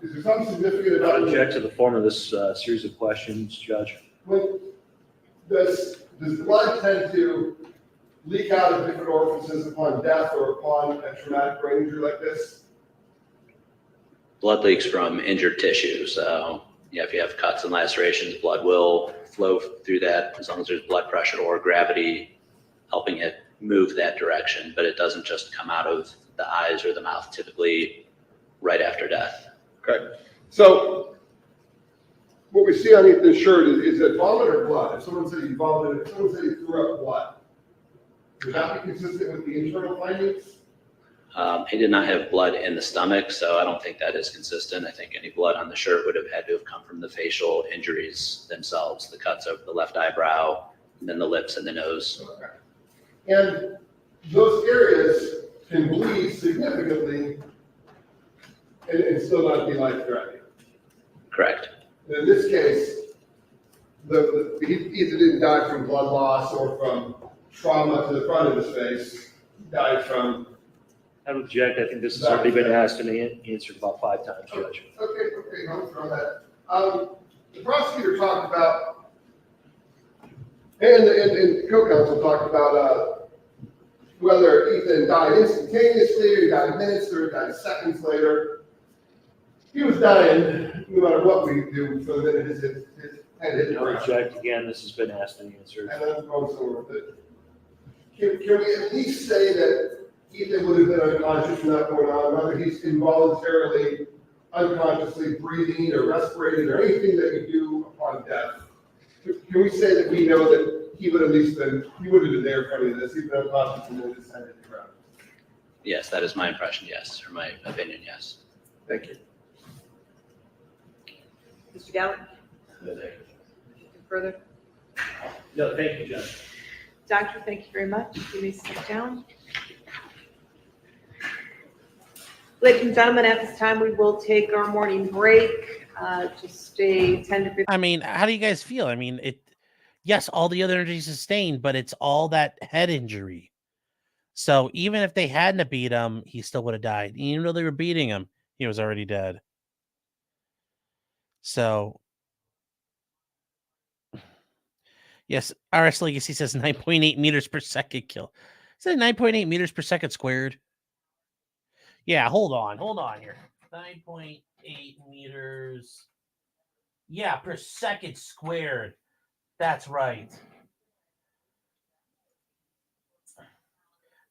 Is there something significant I about it? object to the form of this series of questions, Judge. Does blood tend to leak out of different orifices upon death or upon a traumatic brain injury like this? Blood leaks from injured tissue, so yeah, if you have cuts and lacerations, blood will flow through that as long as there's blood pressure or gravity helping it move that direction, but it doesn't just come out of the eyes or the mouth, typically right after death. Okay, so what we see on Ethan's shirt is it vomit or blood? If someone said he vomited, if someone said he threw up blood, would that be consistent with the internal findings? He did not have blood in the stomach, so I don't think that is consistent. I think any blood on the shirt would have had to have come from the facial injuries themselves, the cuts over the left eyebrow, and then the lips and the nose. Okay. And those areas can bleed significantly and still not be life-threatening. Correct. In this case, he either didn't die from blood loss or from trauma to the front of his face. He died from. I object. I think this has already been asked and answered about 5 times, Judge. Okay, I'll throw that. The prosecutor talked about, and the co-counsel talked about whether Ethan died instantaneously, or he died minutes, or he died seconds later. he was dying, no matter what we do, so that his head hit the No ground. object, again, this has been asked and answered. And I'm going somewhere with it. Can we at least say that Ethan would have been unconscious from that point on, whether he's involuntarily, unconsciously breathing or respirating or anything that you do upon death? Can we say that we know that he would have been there in front of this, even unconscious and then his head hit the ground? Yes, that is my impression, yes, or my opinion, yes. Thank you. Mr. Galvin? Anything further? No, thank you, Judge. Doctor, thank you very much. You may sit down. Ladies and gentlemen, at this time, we will take our morning break. Just stay 10 to 15. I mean, how do you guys feel? I mean, yes, all the other energy sustained, but it's all that head injury. So even if they hadn't beat him, he still would have died. Even though they were beating him, he was already dead. So, yes, RS Legacy says 9.8 meters per second kill. Is that 9.8 meters per second squared? Yeah, hold on here. 9.8 meters. Yeah, per second squared. That's right.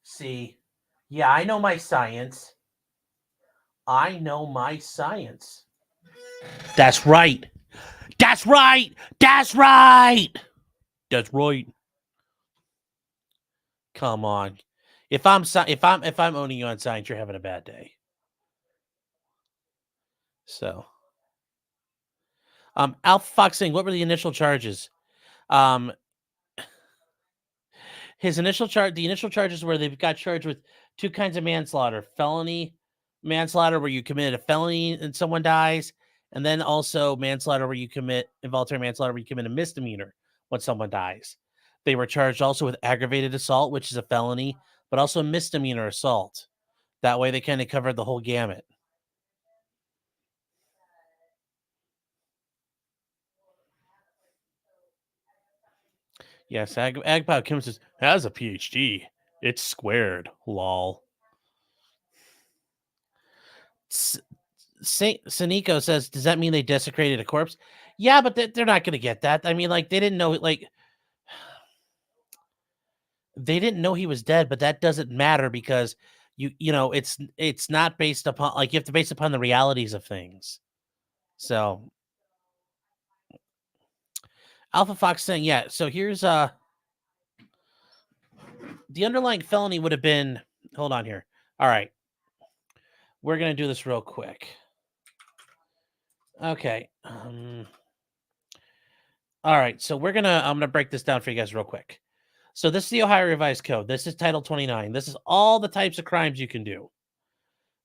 See, yeah, I know my science. That's right. That's right. That's right. That's right. Come on. If I'm owning you on science, you're having a bad day. So, Alpha Fox saying, what were the initial charges? The initial charges were they've got charged with two kinds of manslaughter: felony manslaughter, where you committed a felony and someone dies, and then also manslaughter, where you commit involuntary manslaughter, where you commit a misdemeanor when someone dies. They were charged also with aggravated assault, which is a felony, but also misdemeanor assault. That way, they kind of covered the whole gamut. Yes, Agpao Kim says, has a PhD. It's squared. Lol. Saniko says, does that mean they desecrated a corpse? Yeah, but they're not going to get that. I mean, like, they didn't know, like, they didn't know he was dead, but that doesn't matter because you know, it's not based upon, like, you have to base upon the realities of things. So Alpha Fox saying, yeah, so here's the underlying felony would have been, hold on here. All right. We're going to do this real quick. Okay. All right. So I'm going to break this down for you guys real quick. So this is the Ohio Revised Code. This is Title 29. This is all the types of crimes you can do.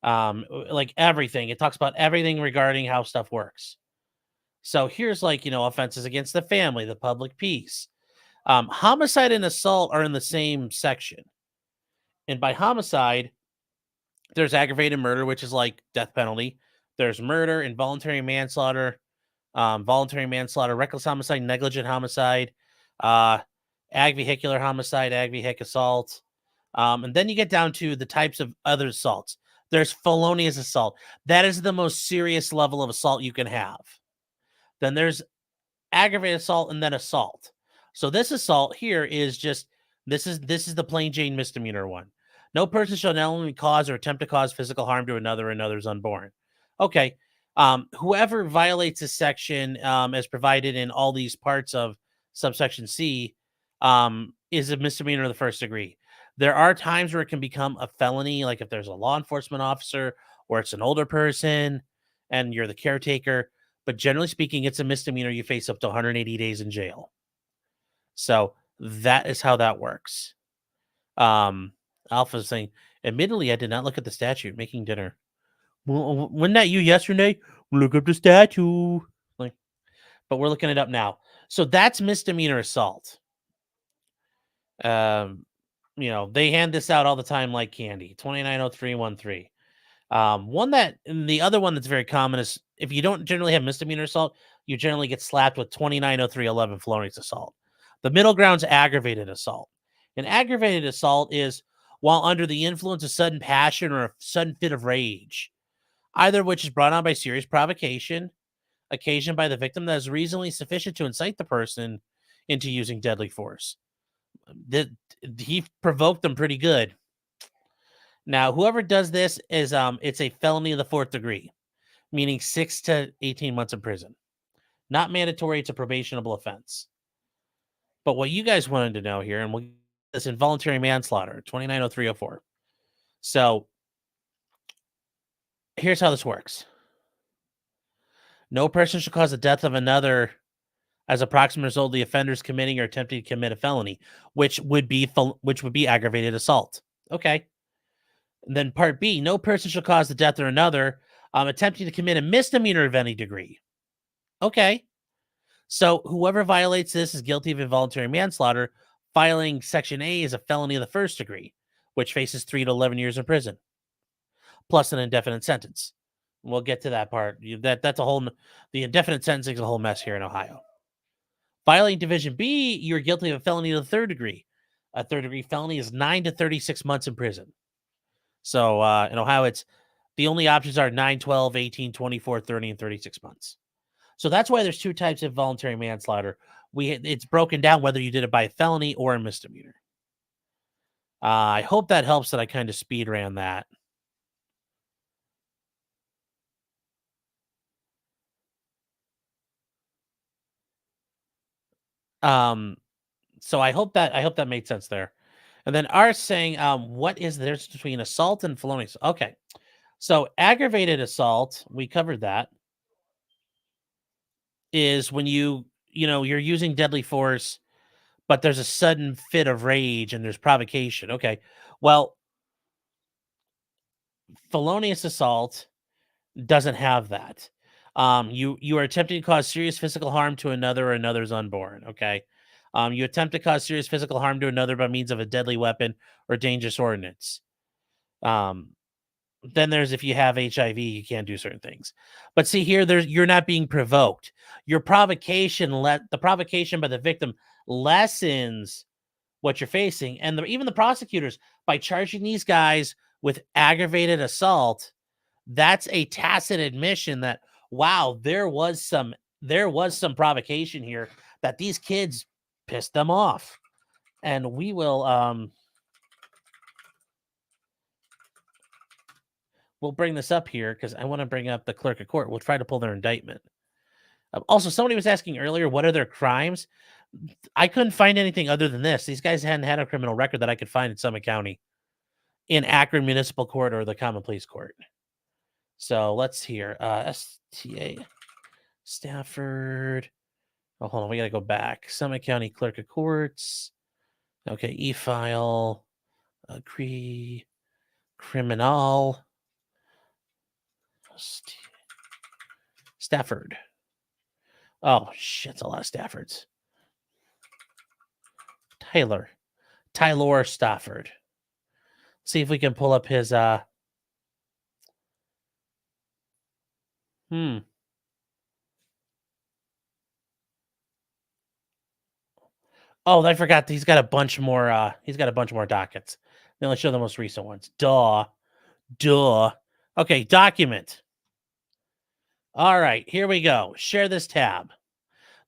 Like everything. It talks about everything regarding how stuff works. So here's, like, you know, offenses against the family, the public peace. Homicide and assault are in the same section. And by homicide, there's aggravated murder, which is like death penalty. There's murder, involuntary manslaughter, reckless homicide, negligent homicide, ag vehicular homicide, ag vehic assault. And then you get down to the types of other assaults. There's felonious assault. That is the most serious level of assault you can have. Then there's aggravated assault and then assault. So this assault here is just, this is the plain Jane misdemeanor one. No person shall knowingly cause or attempt to cause physical harm to another and others unborn. Okay. Whoever violates this section, as provided in all these parts of subsection C, is a misdemeanor of the first degree. There are times where it can become a felony, like if there's a law enforcement officer or it's an older person and you're the caretaker. But generally speaking, it's a misdemeanor. You face up to 180 days in jail. So that is how that works. Alpha's saying, admittedly, I did not look at the statute. Making dinner. Well, wasn't that you yesterday? Look up the statute. Like, but we're looking it up now. So that's misdemeanor assault. You know, they hand this out all the time like candy. 290313. The other one that's very common is if you don't generally have misdemeanor assault, you generally get slapped with 290311 felonious assault. The middle ground's aggravated assault. And aggravated assault is while under the influence of sudden passion or a sudden fit of rage. either of which is brought on by serious provocation, occasioned by the victim that is reasonably sufficient to incite the person into using deadly force. He provoked them pretty good. Now, whoever does this is it's a felony of the 4th degree, meaning 6 to 18 months in prison. Not mandatory, it's a probationable offense. But what you guys wanted to know here, and we'll this involuntary manslaughter, 290304. So here's how this works. No person shall cause the death of another as a proximate result of the offender's committing or attempting to commit a felony, which would be aggravated assault. Okay. And then part B, no person shall cause the death of another attempting to commit a misdemeanor of any degree. Okay. So whoever violates this is guilty of involuntary manslaughter. Filing Section A is a felony of the 1st degree, which faces 3 to 11 years in prison, plus an indefinite sentence. We'll get to that part. That's a whole. The indefinite sentencing is a whole mess here in Ohio. Filing Division B, you're guilty of a felony of the 3rd degree. A 3rd degree felony is 9 to 36 months in prison. So in Ohio, it's the only options are 9, 12, 18, 24, 30, and 36 months. So that's why there's 2 types of voluntary manslaughter. It's broken down whether you did it by a felony or a misdemeanor. I hope that helps that I kind of speed ran that. So I hope that made sense there. And then R saying, what is the difference between assault and felonious? Okay. So aggravated assault, we covered that, is when you're using deadly force, but there's a sudden fit of rage and there's provocation. Okay. Well, felonious assault doesn't have that. You are attempting to cause serious physical harm to another or another's unborn. Okay. You attempt to cause serious physical harm to another by means of a deadly weapon or dangerous ordinance. Then there's if you have HIV, you can't do certain things. But see here, you're not being provoked. Your provocation, the provocation by the victim lessens what you're facing. And even the prosecutors, by charging these guys with aggravated assault, that's a tacit admission that, wow, there was some provocation here that these kids pissed them off. And we will we'll bring this up here because I want to bring up the clerk of court. We'll try to pull their indictment. Also, somebody was asking earlier, what are their crimes? I couldn't find anything other than this. These guys hadn't had a criminal record that I could find in Summit County, in Akron Municipal Court or the Common Pleas Court. So let's hear STA Stafford. Oh, hold on. We got to go back. Summit County Clerk of Courts. Okay. E-file. Agree. Criminal. Stafford. Oh, shit. It's a lot of Staffords. Tyler Stafford. See if we can pull up his Oh, I forgot he's got a bunch more dockets. They only show the most recent ones. Duh. Okay, document. All right, here we go. Share this tab.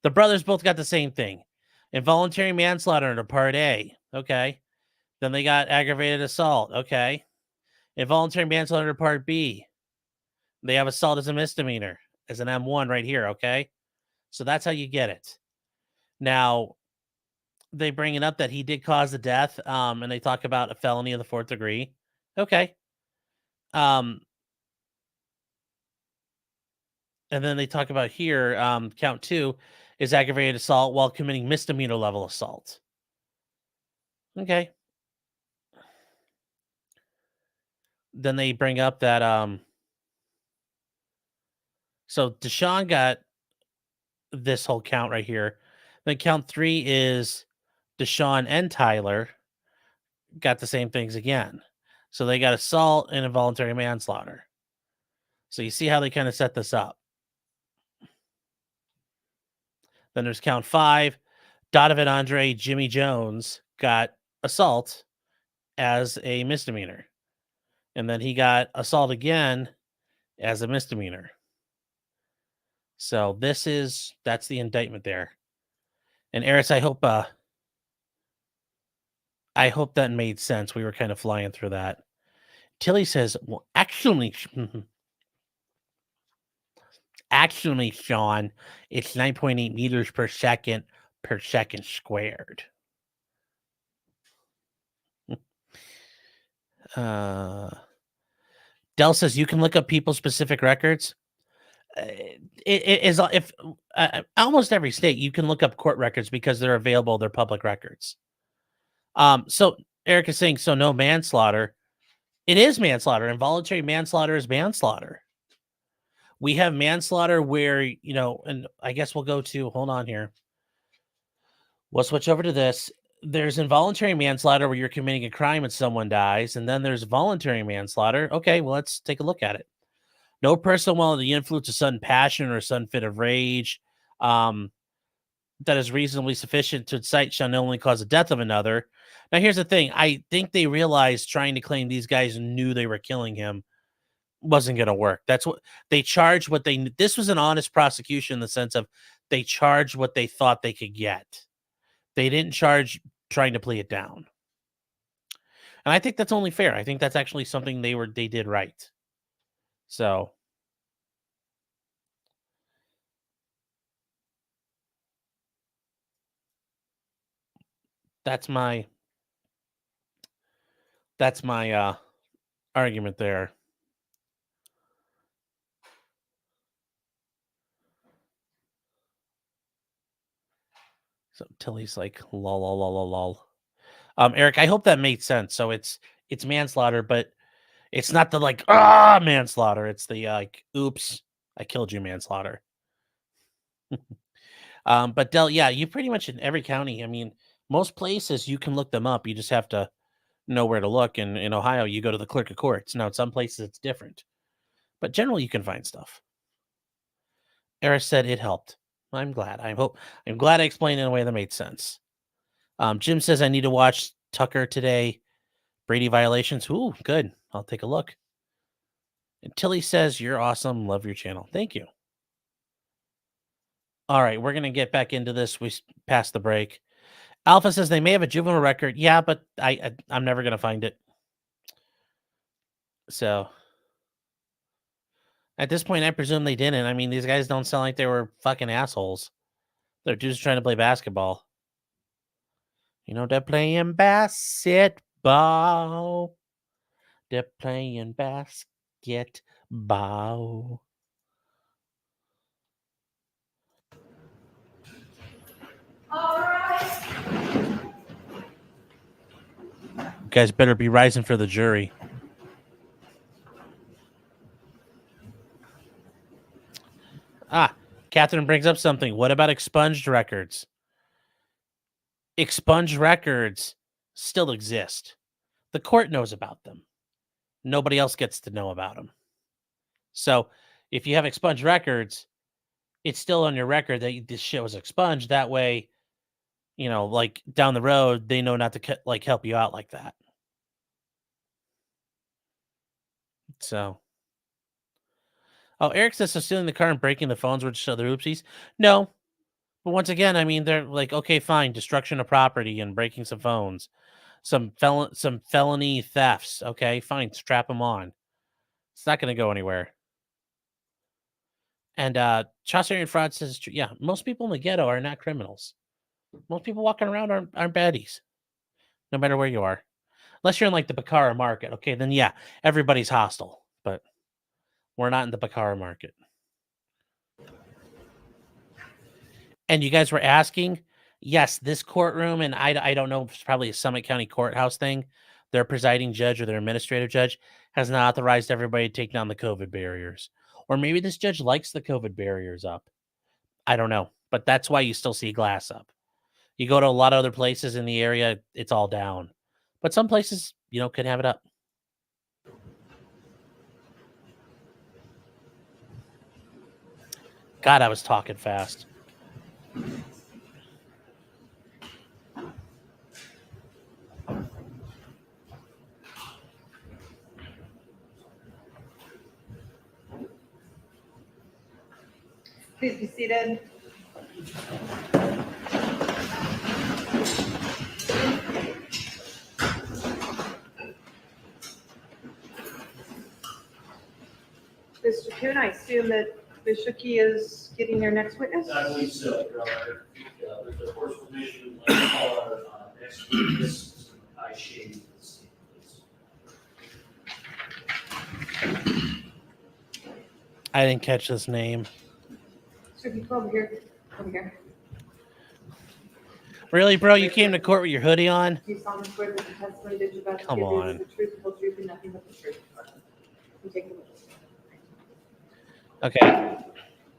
The brothers both got the same thing. Involuntary manslaughter under Part A. Okay. Then they got aggravated assault. Okay. Involuntary manslaughter under Part B. They have assault as a misdemeanor, as an M1 right here. Okay. So that's how you get it. Now, they bring it up that he did cause the death, and they talk about a felony of the 4th degree. Okay. And then they talk about here, count 2 is aggravated assault while committing misdemeanor level assault. Okay. Then they bring up that so Deshawn got this whole count right here. Then count 3 is Deshawn and Tyler got the same things again. So they got assault and involuntary manslaughter. So you see how they kind of set this up. Then there's count 5. Donovan Andre Jimmy Jones got assault as a misdemeanor. And then he got assault again as a misdemeanor. So that's the indictment there. And Eris, I hope that made sense. We were kind of flying through that. Tilly says, well, actually, Sean, it's 9.8 meters per second squared. Dell says you can look up people's specific records. It is if almost every state you can look up court records because they're available. They're public records. So Eric is saying so no manslaughter. It is manslaughter. Involuntary manslaughter is manslaughter. We have manslaughter where, and I guess we'll go to, hold on here. We'll switch over to this. There's involuntary manslaughter where you're committing a crime and someone dies. And then there's voluntary manslaughter. Okay, well, let's take a look at it. No person while under the influence of sudden passion or sudden fit of rage that is reasonably sufficient to incite shall not only cause the death of another. Now, here's the thing. I think they realized trying to claim these guys knew they were killing him wasn't going to work. That's what they charged. This was an honest prosecution in the sense of they charged what they thought they could get. They didn't charge trying to plea it down. And I think that's only fair. I think that's actually something they did right. So that's my argument there. So Tilly's like lol lol lol lol lol. Eric, I hope that made sense. So it's manslaughter, but it's not the manslaughter. It's the oops, I killed you manslaughter. But Del, yeah, you pretty much in every county. I mean, most places you can look them up. You just have to know where to look. And in Ohio, you go to the clerk of courts. Now, in some places it's different, but generally you can find stuff. Eris said it helped. I'm glad. I'm glad I explained it in a way that made sense. Jim says I need to watch Tucker today. Brady violations. Ooh, good. I'll take a look. And Tilly says you're awesome. Love your channel. Thank you. All right, we're gonna get back into this. We passed the break. Alpha says they may have a juvenile record. Yeah, but I'm never gonna find it. So at this point, I presume they didn't. I mean, these guys don't sound like they were fucking assholes. They're just trying to play basketball. They're playing basketball. They're playing basketball. All right. You guys better be rising for the jury. Catherine brings up something. What about expunged records? Expunged records still exist. The court knows about them. Nobody else gets to know about them. So if you have expunged records, it's still on your record that this shit was expunged. That way, like down the road, they know not to help you out like that. So, Eric says so stealing the car and breaking the phones were just other oopsies. No, but once again, I mean, they're like, okay, fine, destruction of property and breaking some phones, some felony thefts. Okay, fine, strap them on. It's not going to go anywhere. And Chaucerian Fraud says, yeah, most people in the ghetto are not criminals. Most people walking around aren't baddies, no matter where you are. Unless you're in like the Bacara market. Okay, then yeah, everybody's hostile. But we're not in the Bacara market. And you guys were asking, yes, this courtroom, and I don't know, it's probably a Summit County courthouse thing. Their presiding judge or their administrative judge has not authorized everybody to take down the COVID barriers. Or maybe this judge likes the COVID barriers up. I don't know. But that's why you still see glass up. You go to a lot of other places in the area, it's all down. But some places, could have it up. God, I was talking fast. Please be seated. Mr. Kuhn, I assume that Ms. Shuki is getting their next witness? I believe so, Your Honor. With the court's permission, we'd like to call our next witness, Mr. Makai Shady. I didn't catch this name. Shuki, come over here. Come here. Really, bro? You came to court with your hoodie on? Do you solemnly swear that the testimony that you're about to Come give on. is the truth, the whole truth, and nothing but the truth? You take the witness. Okay.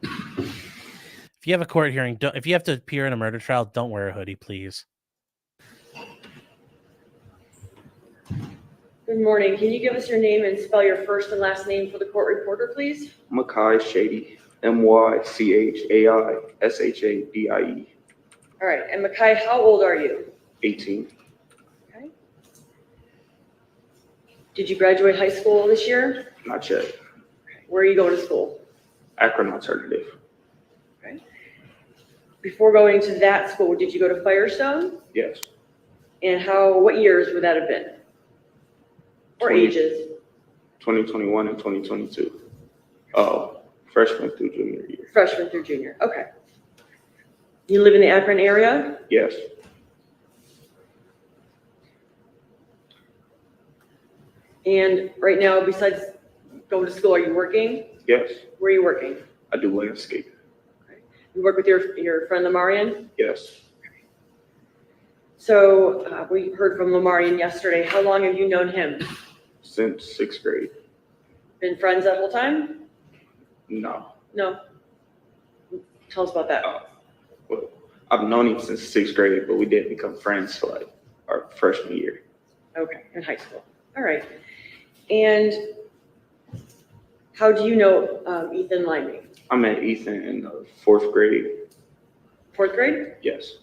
If you have a court hearing, if you have to appear in a murder trial, don't wear a hoodie, please. Good morning. Can you give us your name and spell your first and last name for the court reporter, please? Makai Shady, MYCHAISHADIE, All right. And Makai, how old are you? 18. Okay. Did you graduate high school this year? Not yet. Where are you going to school? Akron Alternative. Okay. Before going to that school, did you go to Firestone? Yes. And what years would that have been? Or 20. ages? 2021 and 2022. Freshman through junior year. Freshman through junior. Okay. You live in the Akron area? Yes. And right now, besides going to school, are you working? Yes. Where are you working? I do landscape. You work with your friend Lamarian? Yes. So we heard from Lamarian yesterday. How long have you known him? Since 6th grade. Been friends that whole time? No. No. Tell us about that. Well, I've known him since 6th grade, but we didn't become friends till like our freshman year. Okay, in high school. All right. And how do you know Ethan Limey? I met Ethan in the 4th grade. 4th grade? Yes.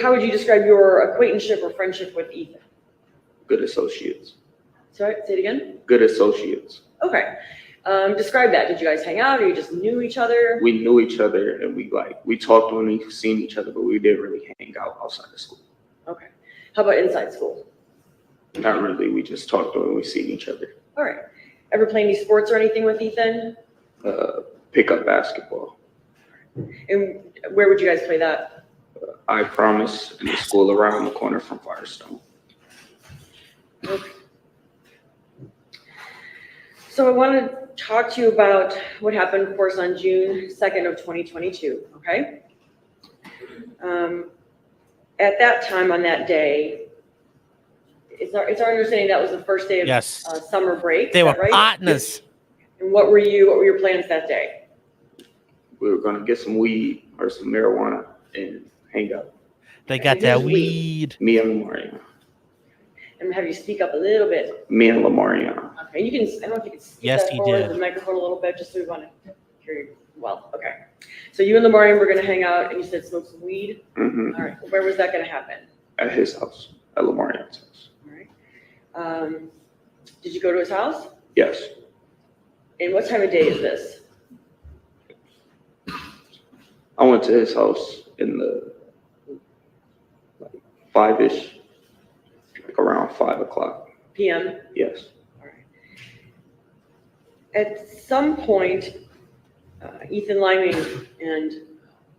How would you describe your acquaintanceship or friendship with Ethan? Good associates. Sorry, say it again? Good associates. Okay. Describe that. Did you guys hang out or you just knew each other? We knew each other and we talked when we've seen each other, but we didn't really hang out outside of school. Okay. How about inside school? Not really. We just talked when we seen each other. All right. Ever play any sports or anything with Ethan? Pick up basketball. And where would you guys play that? I Promise in the school around the corner from Firestone. Okay. So I want to talk to you about what happened, of course, on June 2nd of 2022, okay? At that time, on that day, it's our understanding that was the first day of Yes. Summer break. They is were that right? partners. And what were your plans that day? We were going to get some weed or some marijuana and hang out. They got Who's that we? weed. Me and Lamarian. And have you speak up a little bit? Me and Lamarian. Okay, you can, I don't know if you can speak Yes, that he forward did. the microphone a little bit, just so we want to hear you well. Okay. So you and Lamarian were going to hang out, and you said smoke some weed. Mm-hmm. All right. Where was that going to happen? At his house, at Lamarian's house. All right. Did you go to his house? Yes. And what time of day is this? I went to his house in the like 5-ish, like around 5 o'clock. PM? Yes. All right. At some point, Ethan Liming and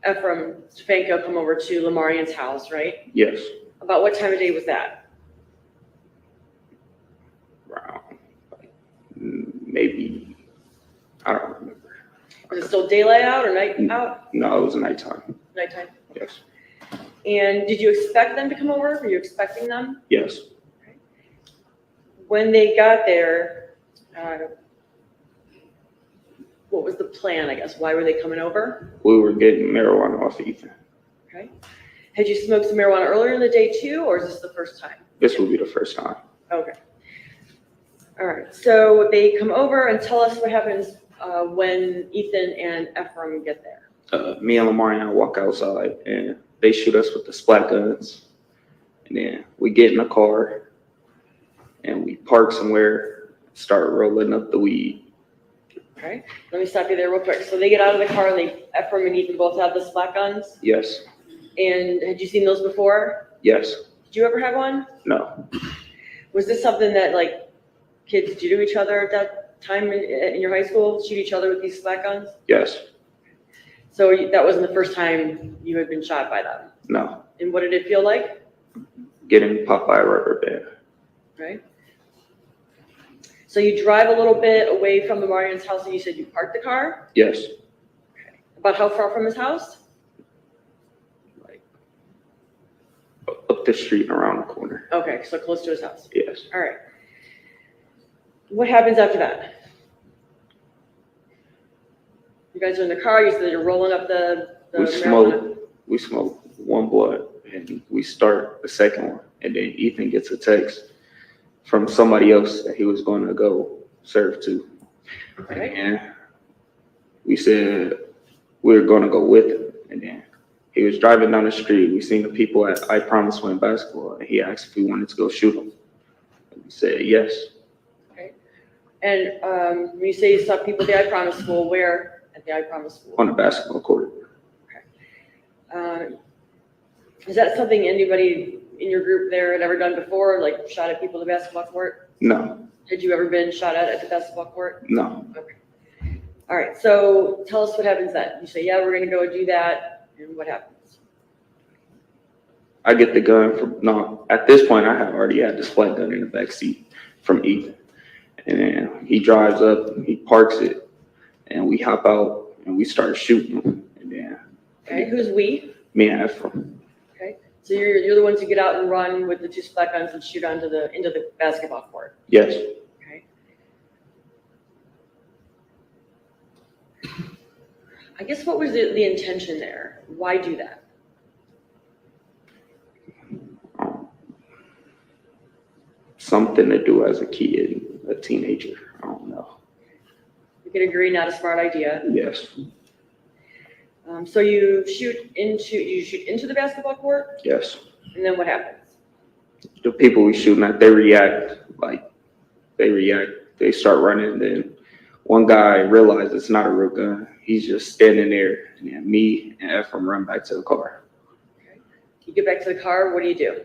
Ephraim Stefanko come over to Lamarian's house, right? Yes. About what time of day was that? Around like, maybe, I don't remember. Was it still daylight out or night out? No, it was nighttime. Nighttime? Yes. And did you expect them to come over? Were you expecting them? Yes. When they got there, what was the plan, I guess? Why were they coming over? We were getting marijuana off of Ethan. Okay. Had you smoked some marijuana earlier in the day too, or is this the first time? This will be the first time. Okay. All right. So they come over and tell us what happens when Ethan and Ephraim get there. Me and Lamarian walk outside and they shoot us with the splat guns. And then we get in the car and we park somewhere, start rolling up the weed. Okay, let me stop you there real quick. So they get out of the car and Ephraim and Ethan both have the splat guns. Yes. And had you seen those before? Yes. Did you ever have one? No. Was this something that like kids do to each other at that time in your high school? Shoot each other with these splat guns? Yes. So that wasn't the first time you had been shot by them? No. And what did it feel like? Getting popped by a rubber band. Right. So you drive a little bit away from the Marion's house and you said you parked the car? Yes. About how far from his house? Like up the street and around the corner. Okay, so close to his house. Yes. All right. What happens after that? You guys are in the car, you said you're rolling up the We marijuana. smoke one blunt and we start the second one. And then Ethan gets a text from somebody else that he was going to go serve to. Okay. And we said we were going to go with him. And then he was driving down the street. We seen the people at I Promise Win basketball. And he asked if we wanted to go shoot him. And we said yes. Okay. And when you say you saw people at the I Promise school, where at the I Promise school? On the basketball court. Is that something anybody in your group there had ever done before, like shot at people at the basketball court? No. Had you ever been shot at the basketball court? No. Okay. All right, so tell us what happens then. You say, yeah, we're gonna go do that, and what happens? I get the gun from, no, at this point I have already had the splat gun in the back seat from Ethan. And then he drives up, he parks it, and we hop out and we start shooting him. And then Okay, who's we? me and Ephraim. Okay, so you're the ones who get out and run with the two splat guns and shoot into the basketball court. Yes. Okay. I guess what was the intention there? Why do that? Something to do as a kid, a teenager. I don't know. You can agree, not a smart idea. Yes. So you shoot into the basketball court, Yes. and then what happens? The people we shooting at, they react. They start running. Then one guy realizes it's not a real gun. He's just standing there. And then me and Ephraim run back to the car. Okay. You get back to the car, what do you do?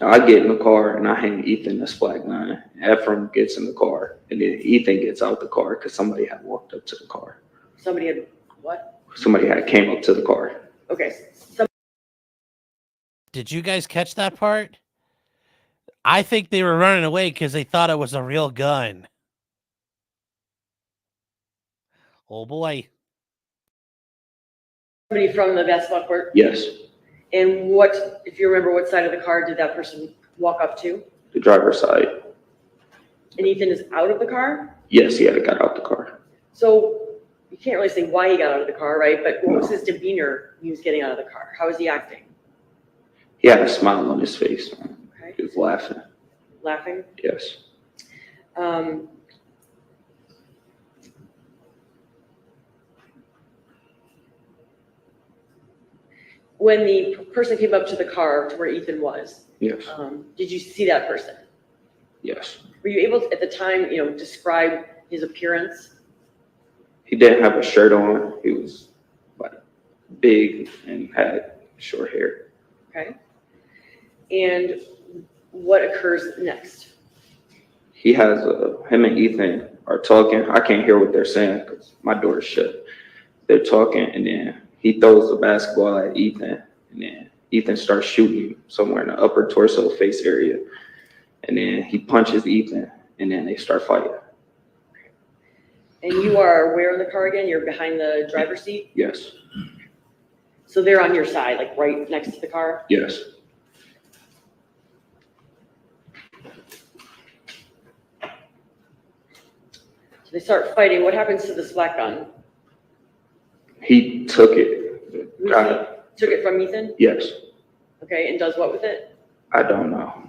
I get in the car and I hand Ethan the splat gun. Ephraim gets in the car. And then Ethan gets out the car because somebody had walked up to the car. Somebody had what? Somebody had came up to the car. Okay. Did you guys catch that part? I think they were running away because they thought it was a real gun. Oh boy. Somebody from the basketball court? Yes. And what, if you remember, what side of the car did that person walk up to? The driver's side. And Ethan is out of the car? Yes, he had got out the car. So you can't really say why he got out of the car, right? But what was his demeanor when he was getting out of the car? How was he acting? He had a smile on his face. Okay. He was laughing. Laughing? Yes. When the person came up to the car to where Ethan was, Yes. did you see that person? Yes. Were you able to, at the time, describe his appearance? He didn't have a shirt on. He was like big and had short hair. Okay. And what occurs next? He has him and Ethan are talking. I can't hear what they're saying because my door is shut. They're talking, and then he throws the basketball at Ethan, and then Ethan starts shooting somewhere in the upper torso face area, and then he punches Ethan, and then they start fighting. And you are where in the car again? You're behind the driver's seat? Yes. So they're on your side, like right next to the car? Yes. So they start fighting. What happens to the splat gun? He took it. Took it from Ethan? Yes. Okay, and does what with it? I don't know.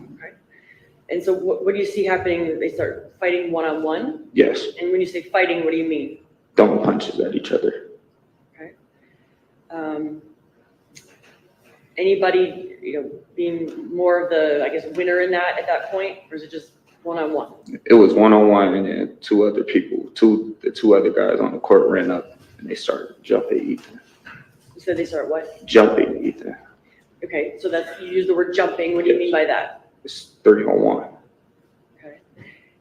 And so what do you see happening? They start fighting one-on-one? Yes. And when you say fighting, what do you mean? Throwing punches at each other. Okay. Anybody, being more of the, I guess, winner in that at that point? Or is it just One-on-one? It was one-on-one, and then the two other guys on the court ran up and they started jumping Ethan. You said they start what? Jumping Ethan. Okay, so that's, you use the word jumping. What do you mean by that? It's 3-on-1. Okay.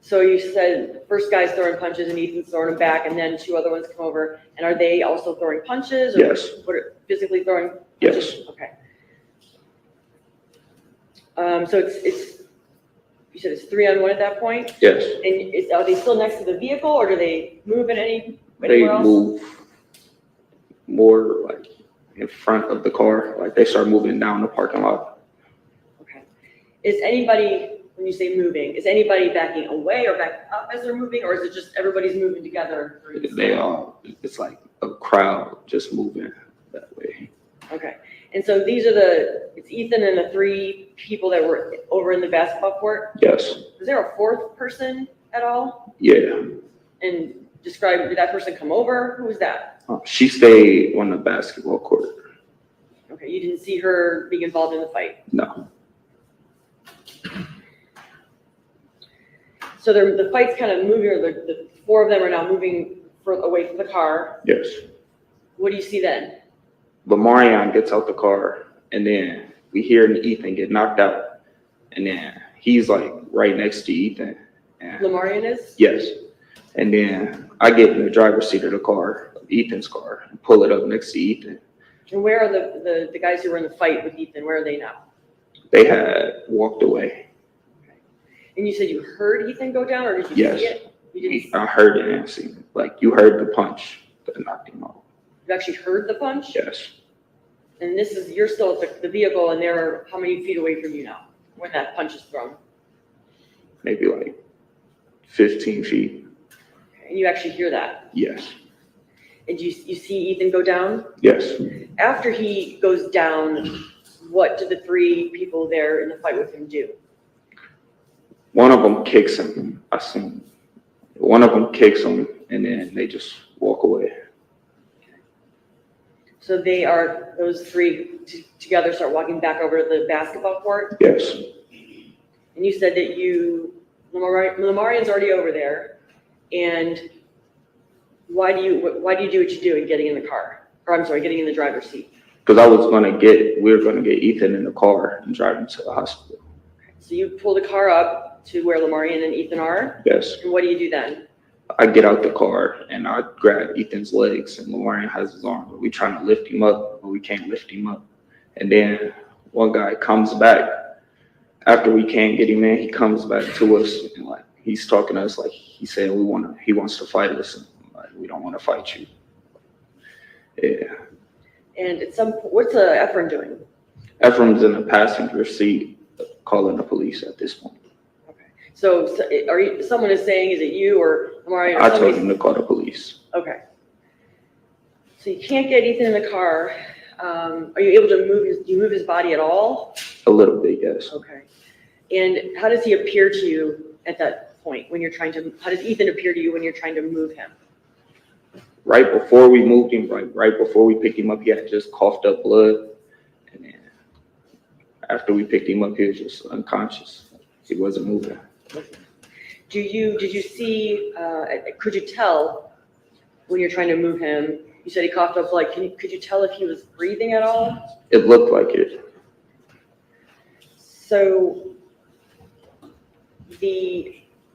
So you said first guy's throwing punches and Ethan's throwing them back, and then two other ones come over. And are they also throwing punches? Or Yes. what are, physically throwing Yes. punches? Okay. So it's, you said it's 3-on-1 at that point? Yes. And are they still next to the vehicle, or do they move in They anywhere else? move more like in front of the car, like they start moving down the parking lot. Okay. Is anybody, when you say moving, is anybody backing away or back up as they're moving, or is it just everybody's moving together? They all, it's like a crowd just moving that way. Okay. And so these are it's Ethan and the three people that were over in the basketball court. Yes. Was there a fourth person at all? Yeah. And did that person come over? Who was that? She stayed on the basketball court. Okay, you didn't see her being involved in the fight? No. So the fight's kind of moving, or the four of them are now moving away from the car. Yes. What do you see then? Lamarion gets out the car, and then we hear Ethan get knocked out, and then he's like right next to Ethan. And Lamarion is? yes. And then I get in the driver's seat of the car, Ethan's car, and pull it up next to Ethan. And where are the guys who were in the fight with Ethan? Where are they now? They had walked away. And you said you heard Ethan go down, or did you Yes. see it? You didn't see I heard it and seen it. Like you heard the punch that knocked him out. You actually heard the punch? Yes. And you're still at the vehicle, and they're how many feet away from you now when that punch is thrown? Maybe like 15 feet. And you actually hear that? Yes. And you see Ethan go down? Yes. After he goes down, what do the three people there in the fight with him do? One of them kicks him. I seen one of them kicks him, and then they just walk away. So those three together start walking back over to the basketball court? Yes. And you said that Lamarion's already over there, and why do you do what you do in getting in the car? Or I'm sorry, getting in the driver's seat? Because we were gonna get Ethan in the car and drive him to the hospital. So you pull the car up to where Lamarion and Ethan are, Yes. and what do you do then? I get out the car and I grab Ethan's legs, and Lamarion has his arm, but we trying to lift him up, but we can't lift him up. And then one guy comes back after we can't get him in. He comes back to us and like he's talking to us like he said he wants to fight us. And like, we don't want to fight you. Yeah. And what's Efren doing? Ephraim's in the passenger seat calling the police at this point. So someone is saying, is it you or Lamarion? I told him to call the police. Okay. So you can't get Ethan in the car. Are you able to move his body at all? A little bit, yes. Okay. And how does he appear to you at that point how does Ethan appear to you when you're trying to move him? Right before we moved him, right before we picked him up, he had just coughed up blood. And then after we picked him up, he was just unconscious. He wasn't moving. Did you see, could you tell when you're trying to move him? You said he coughed up blood. Could you tell if he was breathing at all? It looked like it. So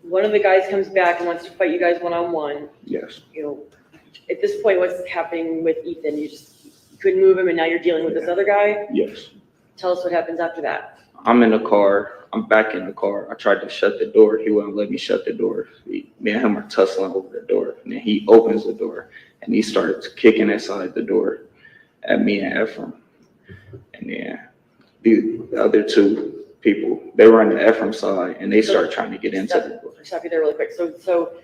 one of the guys comes back and wants to fight you guys one-on-one. Yes. At this point, what's happening with Ethan? You couldn't move him, and now you're dealing with this other guy? Yes. Tell us what happens after that. I'm in the car. I'm back in the car. I tried to shut the door. He wouldn't let me shut the door. Me and him are tussling over the door. And then he opens the door and he starts kicking inside the door at me and Ephraim. And then the other two people, they were on the Ephraim side and they start trying to get into the door. Stop you there really quick. So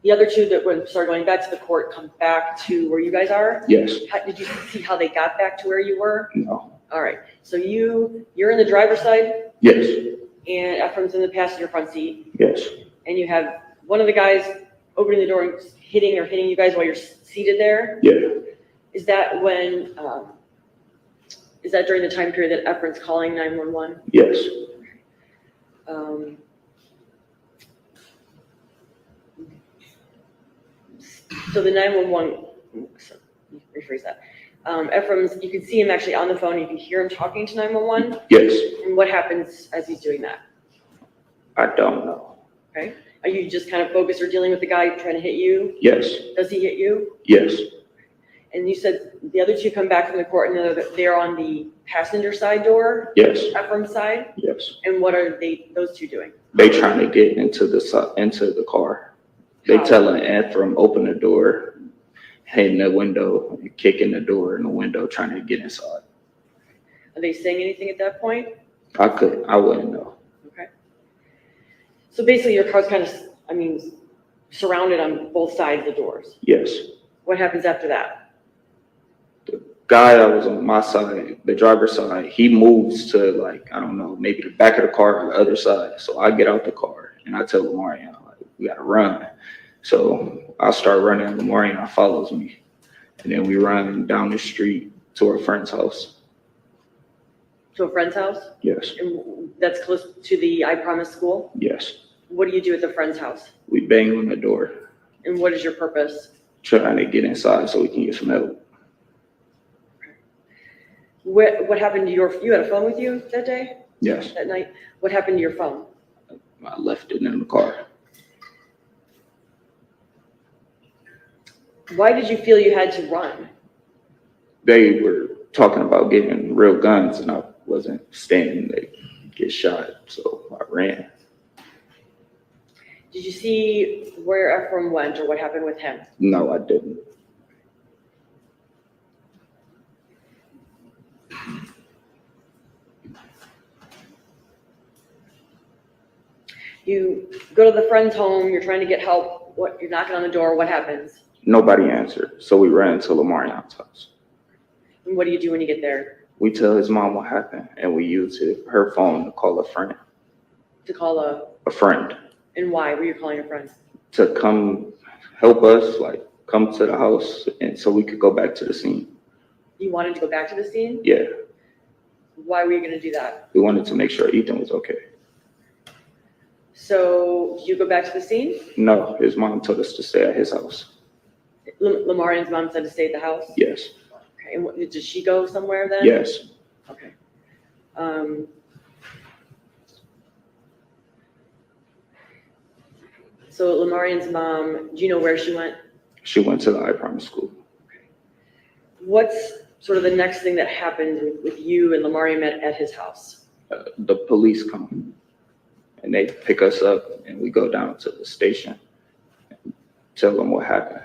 the other two that started going back to the court come back to where you guys are? Yes. Did you see how they got back to where you were? No. All right. So you're in the driver's side? Yes. And Ephraim's in the passenger front seat, Yes. and you have one of the guys opening the door and hitting you guys while you're seated there. Yeah. Is that during the time period that Ephraim's calling 911? Yes. So the 911, rephrase that. Ephraim's, you can see him actually on the phone. You can hear him talking to 911. Yes, And what happens as he's doing that? I don't know. Okay. Are you just kind of focused or dealing with the guy trying to hit you? Yes, Does he hit you? yes, And you said the other two come back from the court and they're on the passenger side door, yes, Ephraim's side. yes. And what are those two doing? They trying to get into the car. They How? telling Ephraim open the door, hitting the window, kicking the door in the window, trying to get inside. Are they saying anything at that point? I wouldn't know. Okay. So basically your car's kind of, surrounded on both sides of the doors. Yes. What happens after that? The guy that was on my side, the driver's side, he moves to like, I don't know, maybe the back of the car or the other side. So I get out the car and I tell Lamarion, like, we gotta run. So I start running, Lamarion follows me. And then we run down the street to our friend's house. To a friend's house? Yes, And that's close to the I Promise school? yes. What do you do at the friend's house? We bang on the door, And what is your purpose? trying to get inside so we can get some help. What happened to you had a phone with you that day, Yes, that night? What happened to your phone? I left it in the car. Why did you feel you had to run? They were talking about getting real guns and I wasn't standing to get shot, so I ran. Did you see where Ephraim went or what happened with him? No, I didn't. You go to the friend's home, you're trying to get help, you're knocking on the door, what happens? Nobody answered, so we ran to Lamarion's house. And what do you do when you get there? We tell his mom what happened and we use her phone to call a friend. To call A friend. and why were you calling a friend? To come help us, like come to the house and so we could go back to the scene. You wanted to go back to the scene? Yeah, Why were you gonna do that? we wanted to make sure Ethan was okay. So, did you go back to the scene? No, his mom told us to stay at his house. Lamarion's mom said to stay at the house? Yes, Okay, and did she go somewhere then? yes, Okay. So Lamarion's mom, do you know where she went? she went to the I Promise school. What's sort of the next thing that happened with you and Lamarion at his house? The police come and they pick us up and we go down to the station and tell them what happened.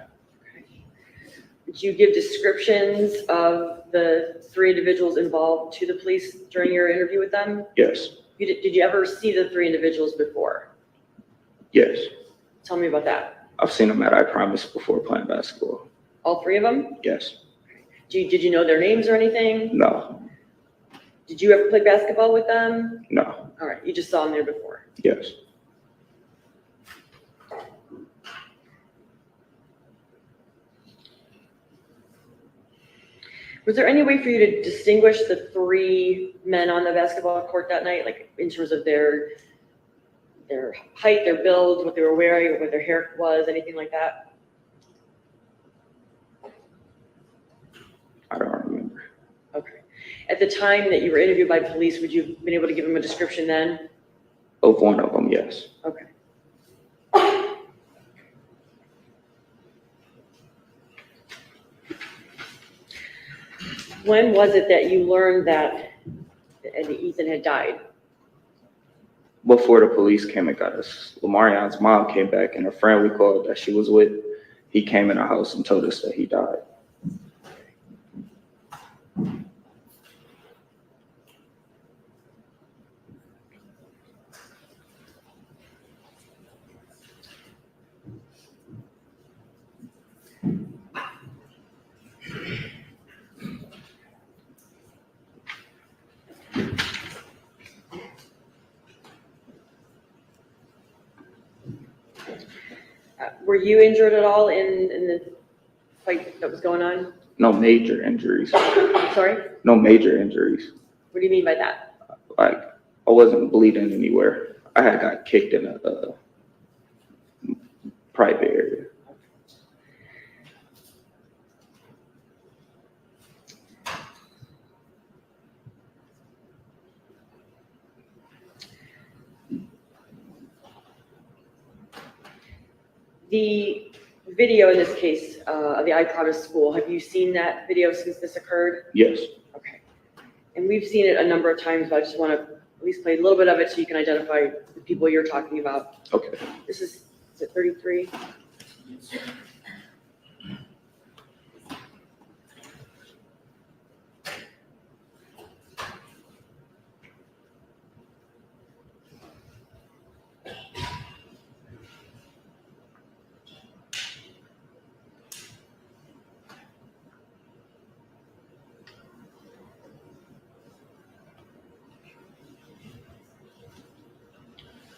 Did you give descriptions of the three individuals involved to the police during your interview with them? Yes, Did you ever see the three individuals before? yes. Tell me about that. I've seen them at I Promise before playing basketball. All three of them? Yes, Did you know their names or anything? no, Did you ever play basketball with them? no, All right, you just saw them there before. yes. Was there any way for you to distinguish the three men on the basketball court that night, like in terms of their height, their build, what they were wearing, what their hair was, anything like that? I don't remember. Okay. At the time that you were interviewed by police, would you have been able to give them a description then? Of one of them, yes. Okay. When was it that you learned that Ethan had died? Before the police came and got us, Lamarion's mom came back and a friend we called that she was with, he came in the house and told us that he died. Were you injured at all in the fight that was going on? No major injuries. Sorry? No major injuries. What do you mean by that? Like, I wasn't bleeding anywhere. I had got kicked in a private area. The video in this case of the I Promise school, have you seen that video since this occurred? Yes. Okay. And we've seen it a number of times, but I just want to at least play a little bit of it so you can identify the people you're talking about. Okay. This is it 33?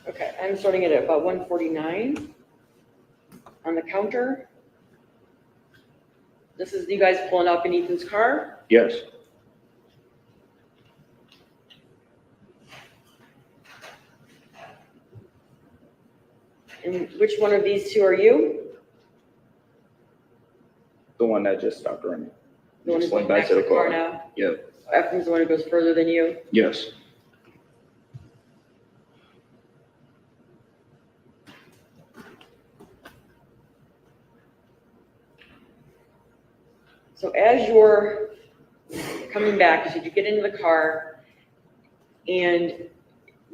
Okay, I'm starting it at about 149 on the counter. This is you guys pulling up in Ethan's car. Yes. And which one of these two are you? The one that just stopped running. The one who's Just went going back to the car now? Yep. Ephraim's the one who goes further than you? Yes. So as you're coming back, you said you get into the car, and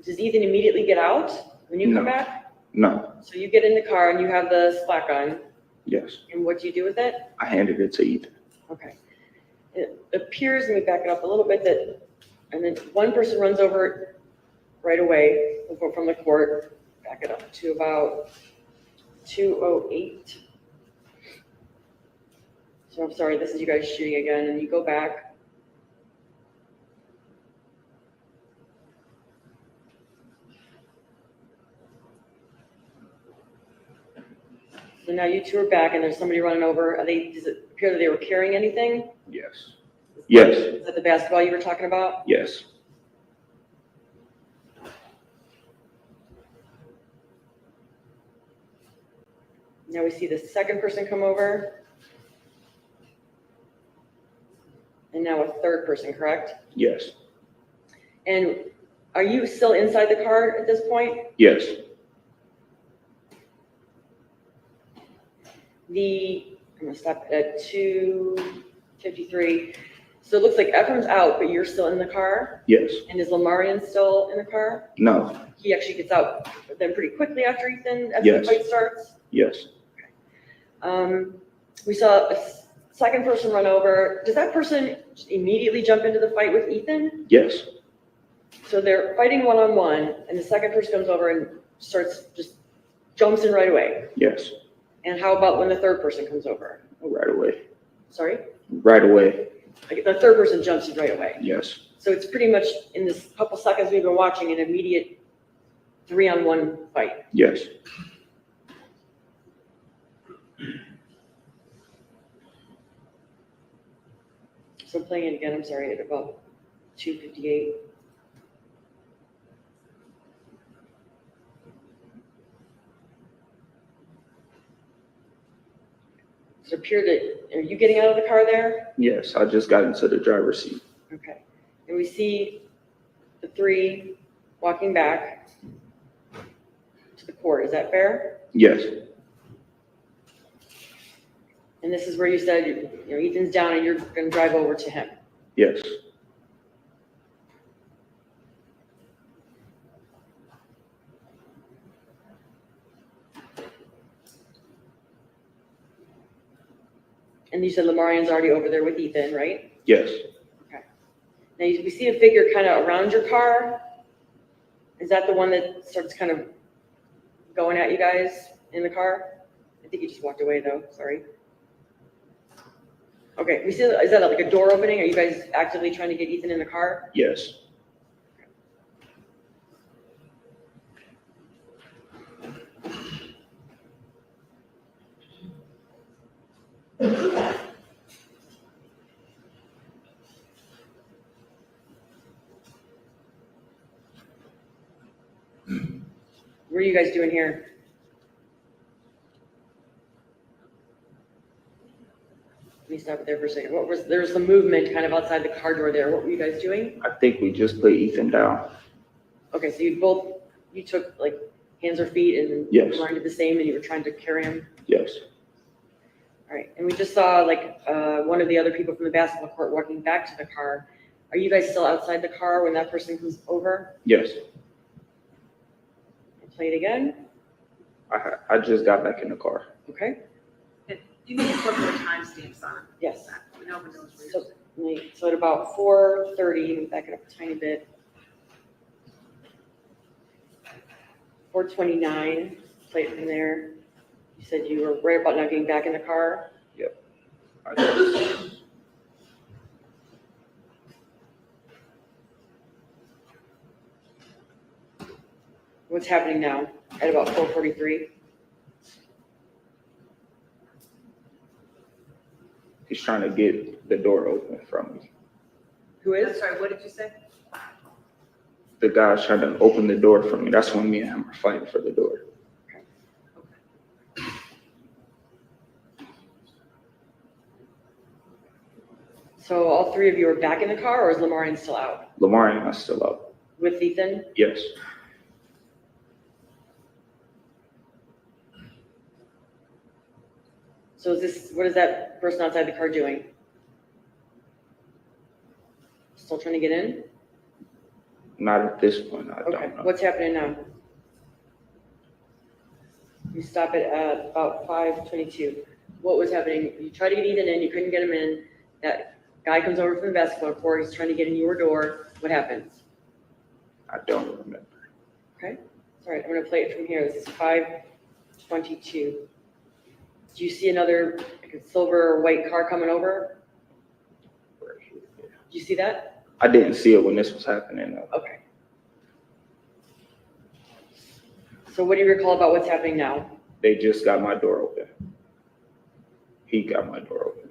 does Ethan immediately get out when you come No. back? No. So you get in the car and you have the splat gun, Yes. and what do you do with it? I handed it to Ethan. Okay. It appears, let me back it up a little bit, that, and then one person runs over it right away from the court, back it up to about 2:08. So I'm sorry, this is you guys shooting again, and you go back. So now you two are back, and there's somebody running over. Does it appear that they were carrying anything? Yes. Yes. Is that the basketball you were talking about? Yes. Now we see the second person come over. And now a third person, correct? Yes. And are you still inside the car at this point? Yes. I'm gonna stop at 2:53. So it looks like Ephraim's out, but you're still in the car? Yes. And is Lamarian still in the car? No. He actually gets out then pretty quickly after Ethan, as Yes. the fight starts? Yes. We saw a second person run over. Does that person just immediately jump into the fight with Ethan? Yes. So they're fighting one-on-one, and the second person comes over and just jumps in right away. Yes. And how about when the third person comes over? Right away. Sorry? Right away. Like the third person jumps in right away. Yes. So it's pretty much in this couple seconds we've been watching an immediate 3-on-1 fight. Yes. So playing it again, I'm sorry, at about 2:58. Does it appear that, are you getting out of the car there? Yes. I just got into the driver's seat. Okay. And we see the three walking back to the court. Is that fair? Yes. And this is where you said, Ethan's down and you're going to drive over to him. Yes. And you said Lamarian's already over there with Ethan, right? Yes. Okay. Now we see a figure kind of around your car. Is that the one that starts kind of going at you guys in the car? I think you just walked away though, sorry. Okay, we see, is that like a door opening? Are you guys actively trying to get Ethan in the car? Yes. What are you guys doing here? Let me stop it there for a second. There's some movement kind of outside the car door there. What were you guys doing? I think we just put Ethan down. Okay, so you took like hands or feet, and Yes. Lamar did the same, and you were trying to carry him? Yes. All right, and we just saw one of the other people from the basketball court walking back to the car. Are you guys still outside the car when that person comes over? Yes. Play it again. I just got back in the car. Okay. You need to put more timestamps on Yes. it. No one knows where So, you're. so at about 4:30, back it up a tiny bit. 4:29, play it from there. You said you were right about now getting back in the car. I just, What's happening now at about 4:43? he's trying to get the door open from me. Who I'm is? sorry, what did you say? The guy's trying to open the door for me. That's when me and him are fighting for the door. So all three of you are back in the car, or is Lamarian still out Lamar and I still up. with Ethan? Yes. So what is that person outside the car doing? Still trying to get in? Not at this point. I Okay, don't know. what's happening now? You stop it at about 5:22. What was happening? You tried to get Ethan in, you couldn't get him in. That guy comes over from the basketball court, he's trying to get in your door. What happens? I don't remember. Okay, all right, I'm gonna play it from here. This is 5:22. Do you see another like a silver or white car coming over? Right here. Yeah. Do you see that? I didn't see it when this was happening though. Okay. So what do you recall about what's happening now? They just got my door open. He got my door open.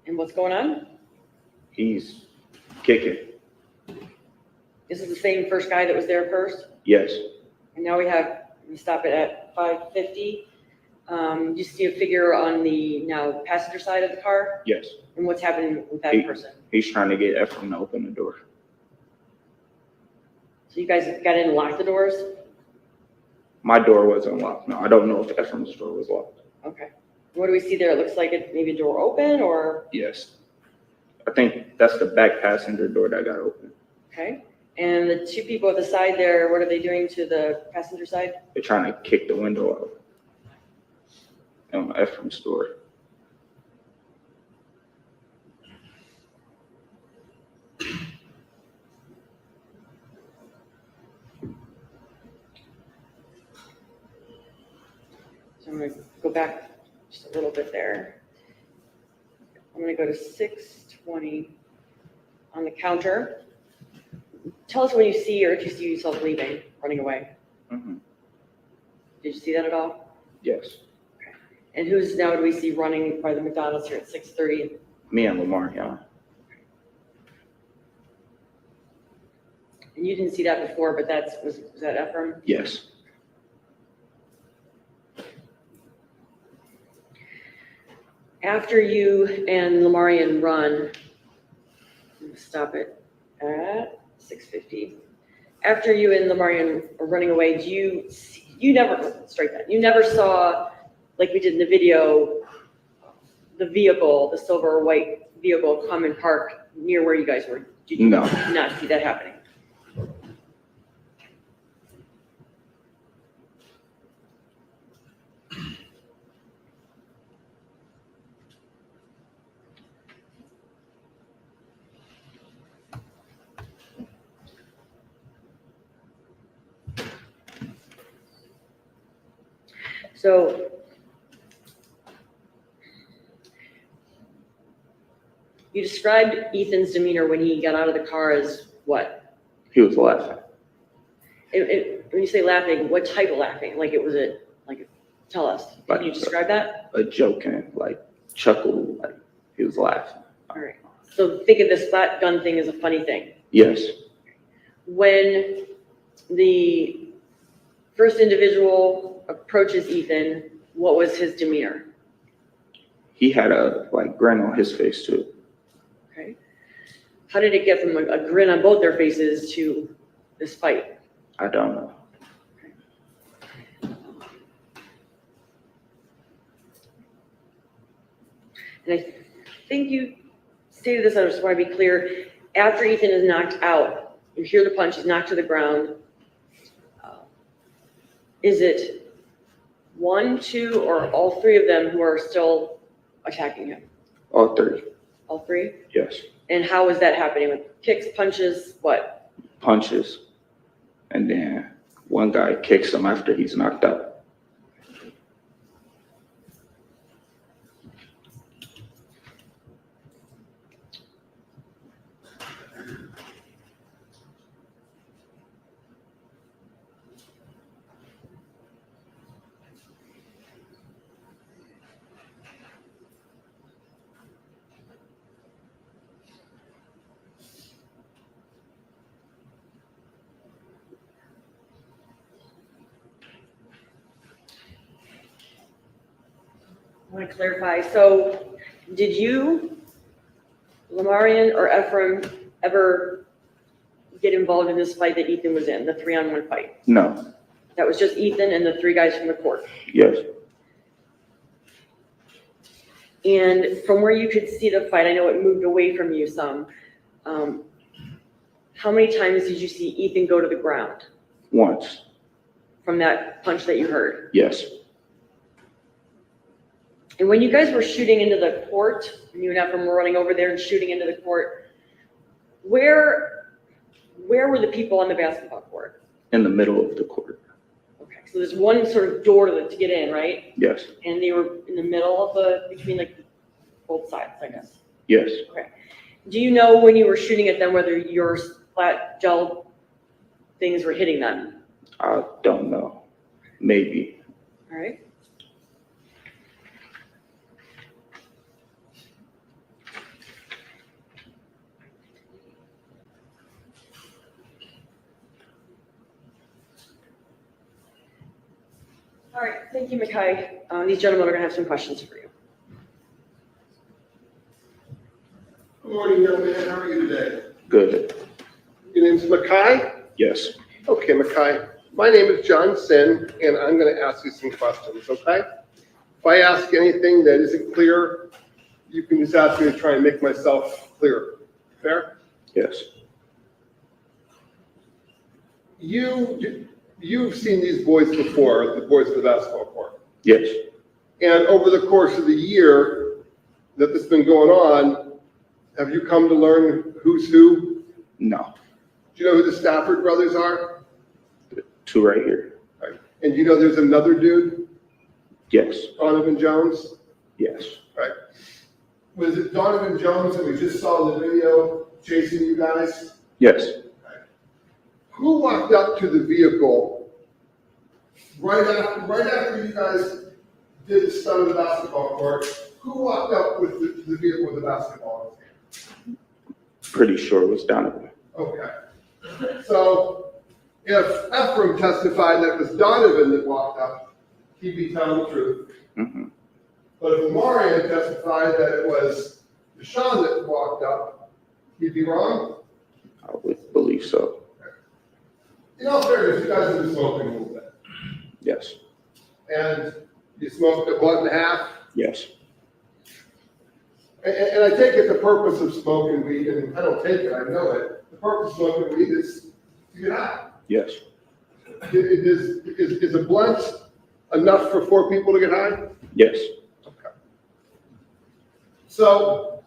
And what's going on? He's kicking. This is the same first guy that was there first? Yes. And now we stop it at 5:50. You see a figure on the now passenger side of the car? Yes. And what's happening with that He- person? He's trying to get Ephraim to open the door. So you guys got in and locked the doors? My door wasn't locked. No, I don't know if Ephraim's door was locked. Okay. What do we see there? It looks like it maybe a door open or, Yes. I think that's the back passenger door that got open. okay. And the two people at the side there, what are they doing to the passenger side? They're trying to kick the window out on Ephraim's door. So I'm gonna go back just a little bit there. I'm gonna go to 6:20 on the counter. Tell us when you see or if you see yourself leaving, running away. Mhm. Did you see that at all? Yes. And who's now do we see running by the McDonald's here at 6:30? Me and Lamar, yeah. And you didn't see that before, but was that Ephraim? Yes. After you and Lamarian run, I'm gonna stop it at 6:50. After you and Lamarian are running away, you never saw, like we did in the video, the vehicle, the silver or white vehicle come and park near where you guys were? Did you No. not see that happening? So you described Ethan's demeanor when he got out of the car as what? He was laughing. When you say laughing, what type of laughing? Tell us. Can Like- you describe that? A joking, like chuckle, like he was laughing. All right. So think of this flat gun thing as a funny thing. Yes. When the first individual approaches Ethan, what was his demeanor? He had a grin on his face too. Okay. How did it get from a grin on both their faces to this fight? I don't know. And I think you stated this, I just want to be clear. After Ethan is knocked out, you hear the punch, he's knocked to the ground. Is it one, two, or all three of them who are still attacking him? All three. All three? Yes. And how is that happening? With kicks, punches, what? Punches. And then one guy kicks him after he's knocked out. I want to clarify. So did you, Lamarian or Ephraim, ever get involved in this fight that Ethan was in, the 3-on-1 fight? No. That was just Ethan and the three guys from the court. Yes. And from where you could see the fight, I know it moved away from you some. How many times did you see Ethan go to the ground Once. from that punch that you heard? Yes. And when you guys were shooting into the court, and you and Ephraim were running over there and shooting into the court, where were the people on the basketball court? In the middle of the court. Okay, so there's one sort of door to get in, right? Yes. And they were in the middle of between like both sides, I guess. Yes. Okay. Do you know when you were shooting at them whether your flat gel things were hitting them? I don't know. Maybe. All right. All right, thank you, Mikhail. These gentlemen are gonna have some questions for you. Good morning, young man. How are you today? Good. Your name's Makai? Yes. Okay, Makai. My name is John Sin, and I'm going to ask you some questions, okay? If I ask anything that isn't clear, you can just ask me to try and make myself clearer. Fair? Yes. You've seen these boys before, the boys of the basketball court. Yes. And over the course of the year that this has been going on, have you come to learn who's who? No. Do you know who the Stafford brothers are? The two right here. Right. And you know there's another dude, Yes. Donovan Jones? Yes. Right. Was it Donovan Jones that we just saw in the video chasing you guys? Yes. Who walked up to the vehicle right after you guys did the stunt of the basketball court? Who walked up with the vehicle with the basketball in his hand? Pretty sure it was Donovan. Okay. So if Ephraim testified that it was Donovan that walked up, he'd be telling the truth. Mm-hmm. But if Marion testified that it was Deshawn that walked up, he'd be wrong? I would believe so. In all fairness, you guys have been smoking a little bit. Yes. And you smoked a blunt and a half. Yes. And I take it the purpose of smoking weed, and I don't take it, I know it. The purpose of smoking weed is to get high. Yes. Is a blunt enough for 4 people to get high? Yes. Okay. So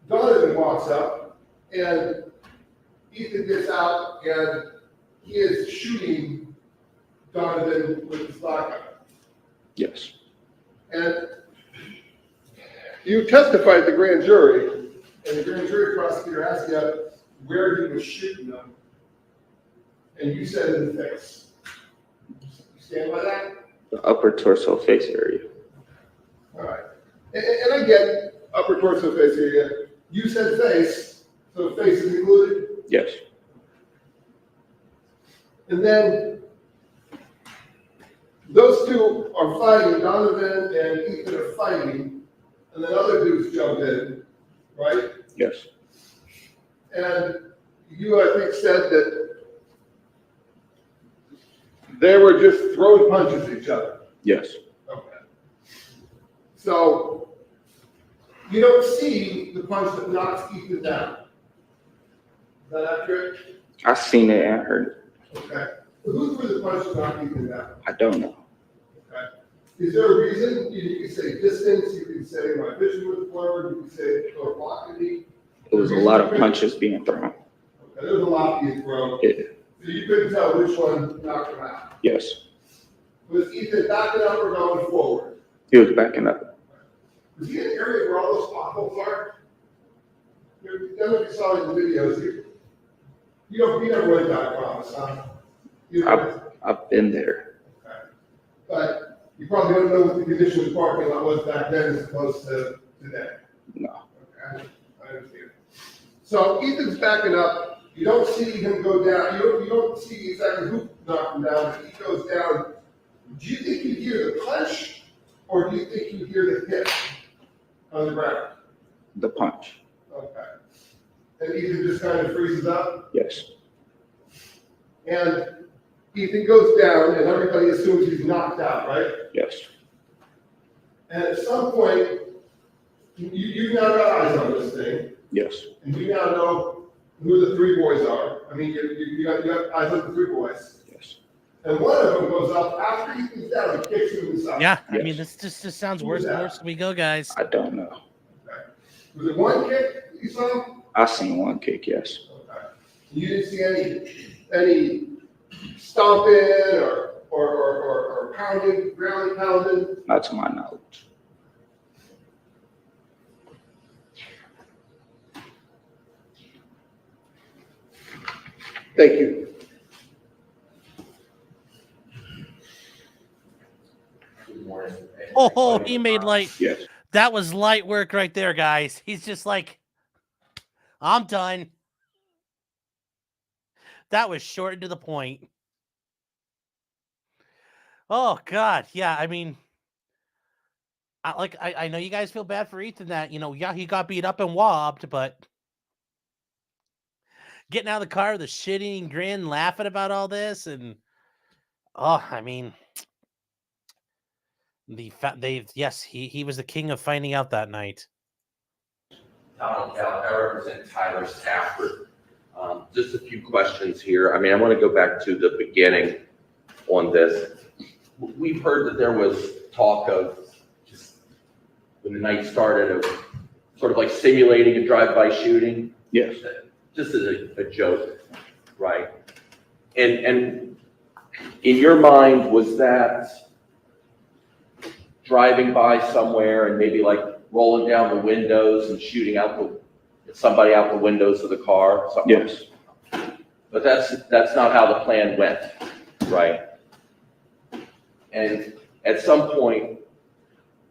Donovan walks up, and Ethan gets out, and he is shooting Donovan with his shotgun. Yes. And you testified at the grand jury, and the grand jury prosecutor asked you where he was shooting them, and you said in the face. You stand by that? The upper torso face area. All right. And I get upper torso face area. You said face, so face is included. Yes. And then those two are fighting, Donovan and Ethan are fighting, and then other dudes jump in, right? Yes. And you, I think, said that they were just throwing punches at each other. Yes. Okay. So you don't see the punch that knocks Ethan down. Is that accurate? I seen it and heard it. Okay. Who threw the punch that knocked Ethan down? I don't know. Okay. Is there a reason? You can say distance, you can say my vision was blurred, you can say velocity. It was a lot of punches being thrown. Okay, there was a lot being thrown. Yeah. So you couldn't tell which one knocked him out. Yes. Was Ethan backing up or going forward? He was backing up. Was he in the area where all those potholes are? You never saw in the videos. You never went there, I promise, huh? I've been there. Okay. But you probably don't know what the condition of the parking lot was back then as opposed to today. No. Okay, I understand. So Ethan's backing up. You don't see him go down. You don't see exactly who knocked him down, but he goes down. Do you think you hear the punch, or do you think you hear the hit on the ground? The punch. Okay. And Ethan just kind of freezes up, Yes. and Ethan goes down, and everybody assumes he's knocked out, right? Yes. And at some point, you've now got eyes on this thing, Yes. and you now know who the three boys are. I mean, you got eyes on the three boys. Yes. And one of them goes up after Ethan's down and kicks him in the side. Yeah, I Yes. mean, this just sounds Who's worse and that? worse as we go, guys. I don't know. Okay. Was it one kick you saw? I seen one kick, yes. Okay. You didn't see any stomping or pounding, ground pounding? Not to my knowledge. Thank you. Good morning. Oh, he made light. Yes. That was light work right there, guys. He's just like, I'm done. That was short and to the point. Oh, God. Yeah, I mean, I know you guys feel bad for Ethan that, yeah, he got beat up and wobbed, but getting out of the car with a shitty grin, laughing about all this, and, oh, I mean, he was the king of finding out that night. Tom Cal, I represent Tyler Stafford. Just a few questions here. I mean, I want to go back to the beginning on this. We've heard that there was talk of just when the night started of sort of like simulating a drive-by shooting. Yes. Just as a joke, right? And in your mind, was that driving by somewhere and maybe like rolling down the windows and shooting out somebody out the windows of the car? Yes. But that's not how the plan went, right? And at some point,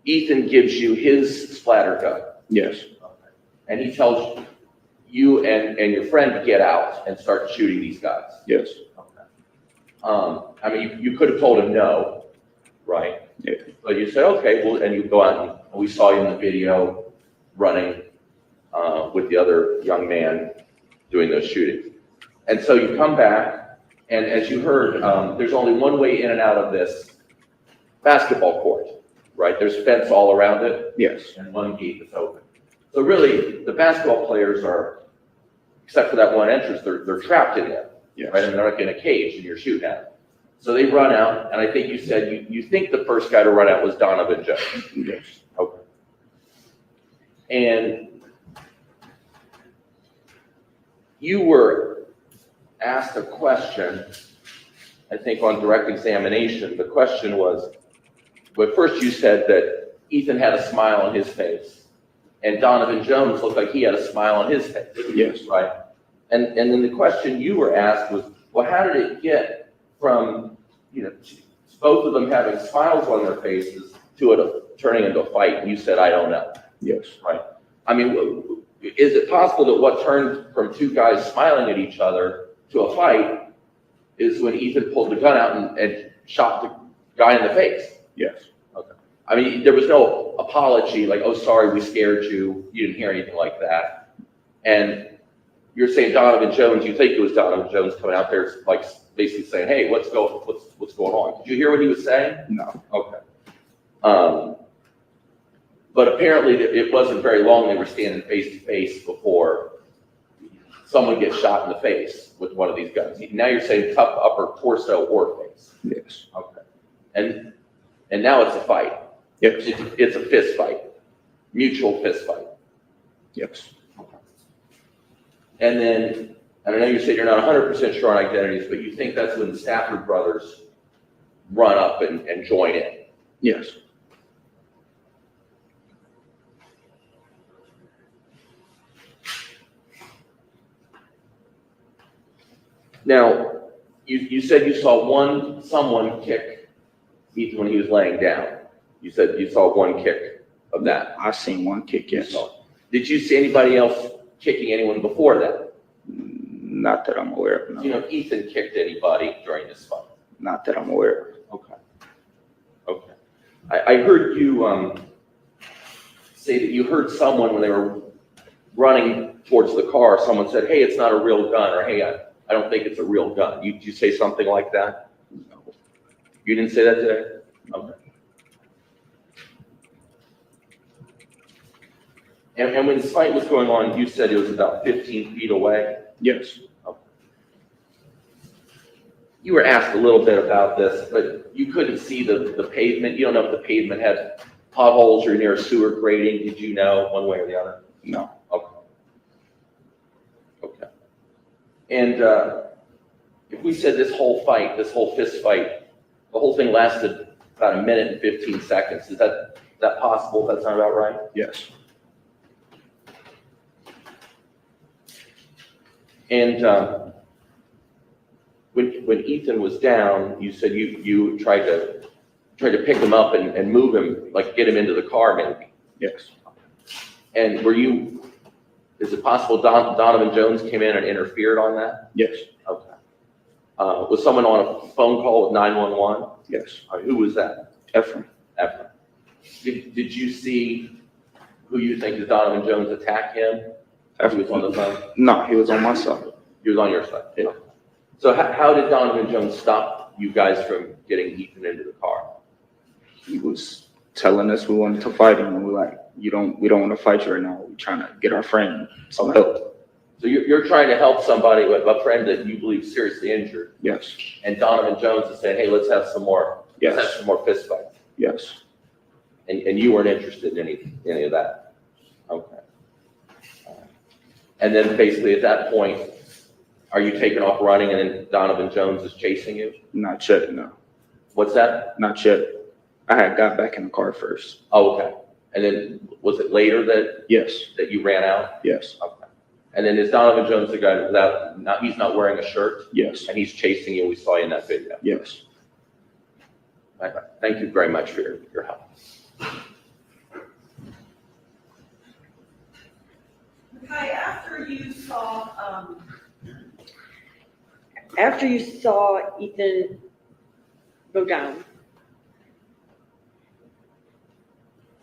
Ethan gives you his splatter gun. Yes. And he tells you and your friend to get out and start shooting these guys. Yes. I mean, you could have told him no, right? Yeah. But you said, okay, well, and you go out and we saw you in the video running with the other young man doing those shootings. And so you come back, and as you heard, there's only one way in and out of this basketball court, right? There's fence all around it. Yes. And one gate that's open. So really, the basketball players are, except for that one entrance, they're trapped in there. Yes. Right? I mean, they're like in a cage and you're shooting at them. So they run out, and I think you said you think the first guy to run out was Donovan Jones. Yes. Okay. And you were asked a question, I think on direct examination. The question was, but first you said that Ethan had a smile on his face, and Donovan Jones looked like he had a smile on his face. Yes. Right? And then the question you were asked was, well, how did it get from, both of them having smiles on their faces to it turning into a fight? And you said, I don't know. Yes. Right? I mean, is it possible that what turned from two guys smiling at each other to a fight is when Ethan pulled the gun out and shot the guy in the face? Yes. Okay. I mean, there was no apology like, oh, sorry, we scared you. You didn't hear anything like that. And you're saying Donovan Jones, you think it was Donovan Jones coming out there like basically saying, hey, what's going on? Did you hear what he was saying? No. Okay. But apparently it wasn't very long, they were standing face to face before someone gets shot in the face with one of these guns. Now you're saying tough upper torso or face. Yes. Okay. And now it's a fight. Yes. It's a fist fight, mutual fist fight. Yes. And then, and I know you said you're not 100% sure on identities, but you think that's when the Stafford brothers run up and join in. Yes. Now, you said you saw someone kick Ethan when he was laying down. You said you saw one kick of that. I seen one kick, You yes. saw. Did you see anybody else kicking anyone before that? Not that I'm aware of, no. Do you know if Ethan kicked anybody during this fight? Not that I'm aware of. Okay. Okay. I heard you say that you heard someone when they were running towards the car, someone said, hey, it's not a real gun, or hey, I don't think it's a real gun. Did you say something like that? No. You didn't say that today? Okay. And when this fight was going on, you said it was about 15 feet away? Yes. Okay. You were asked a little bit about this, but you couldn't see the pavement. You don't know if the pavement had potholes or near a sewer grating. Did you know one way or the other? No. Okay. Okay. And if we said this whole fight, this whole fist fight, the whole thing lasted about 1 minute and 15 seconds. Is that possible? That sound about right? Yes. And when Ethan was down, you said you tried to pick him up and move him, like get him into the car maybe. Yes. And is it possible Donovan Jones came in and interfered on that? Yes. Okay. Was someone on a phone call with 911? Yes. Who was that? Efren. Akron. Did you see who you think is Donovan Jones attack him? He was on the phone? No, he was on my side. He was on your side? Yeah. So how did Donovan Jones stop you guys from getting Ethan into the car? He was telling us we wanted to fight him, and we're like, we don't want to fight you right now. We're trying to get our friend some help. So you're trying to help somebody with a friend that you believe seriously injured, Yes. and Donovan Jones is saying, hey, let's have some more. Yes. Let's have some more fist fights. Yes. And you weren't interested in any of that? Okay. And then basically at that point, are you taking off running and then Donovan Jones is chasing you? Not yet, no. What's that? Not yet. I had got back in the car first. Oh, okay. And then was it later that Yes. you ran out? Yes. Okay. And then is Donovan Jones the guy he's not wearing a shirt Yes. and he's chasing you? We saw you in that video. Yes. Okay. Thank you very much for your help. Kai, after you saw Ethan go down,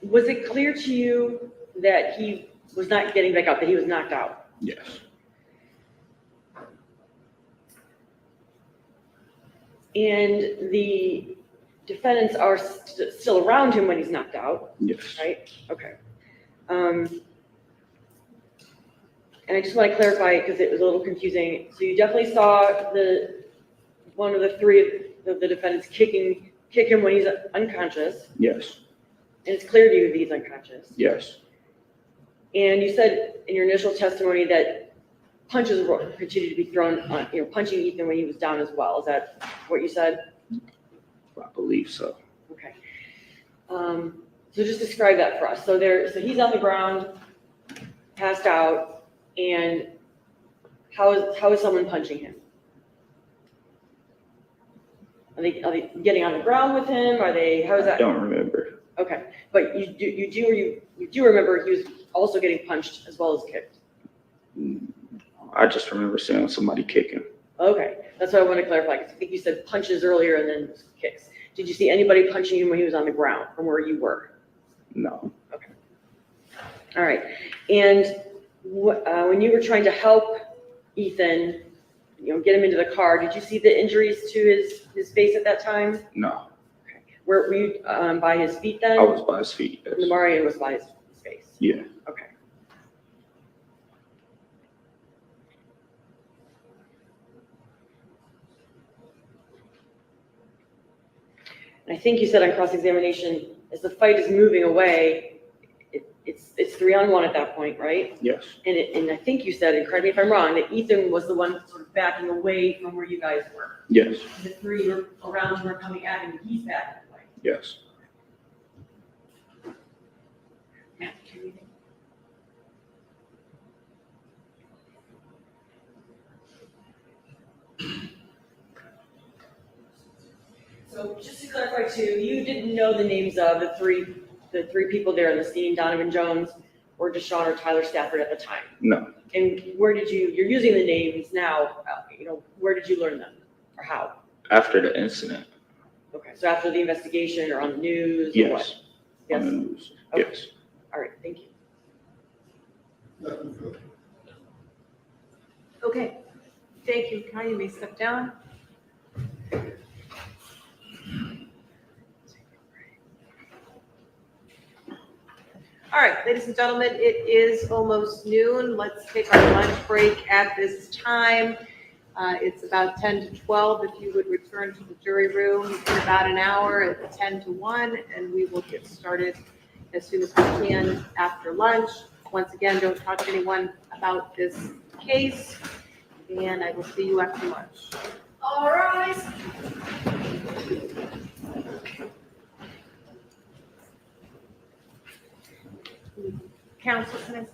was it clear to you that he was not getting back up, that he was knocked out? Yes. And the defendants are still around him when he's knocked out, Yes. right? Okay. And I just want to clarify, because it was a little confusing. So you definitely saw one of the three of the defendants kick him when he's unconscious, Yes. and it's clear to you that he's unconscious. Yes. And you said in your initial testimony that punches were continued to be thrown on, punching Ethan when he was down as well. Is that what you said? I believe so. Okay. So just describe that for us. So he's on the ground, passed out, and how is someone punching him? Are they getting on the ground with him? How is that? I don't remember. Okay, but you do remember he was also getting punched as well as kicked. I just remember seeing somebody kick him. Okay, that's what I want to clarify, because I think you said punches earlier and then kicks. Did you see anybody punching him when he was on the ground from where you were? No. Okay. All right, and when you were trying to help Ethan, get him into the car, did you see the injuries to his face at that time? No. Were you by his feet then? I was by his feet. Yes. And the Marion was by his face? Yeah. Okay. And I think you said on cross-examination, as the fight is moving away, it's 3-on-1 at that point, right? Yes. And I think you said, and correct me if I'm wrong, that Ethan was the one sort of backing away from where you guys were. Yes. The three were around were coming at him, and he's backing away. Yes. Matt, can you think? So just to clarify too, you didn't know the names of the three people there in the scene, Donovan Jones or Deshawn or Tyler Stafford at the time? No. And where did you're using the names now, where did you learn them or how? After the incident. Okay, so after the investigation or on the news or what? Yes. Yes. On the news. Okay. Yes. All right, thank you. Okay, thank you. Kai, you may step down. All right, ladies and gentlemen, it is almost noon. Let's take our lunch break at this time. It's about 10 to 12. If you would return to the jury room in about an hour at 10 to 1, and we will get started as soon as we can after lunch. Once again, don't talk to anyone about this case, and I will see you after lunch. All rise. Counsel, can I?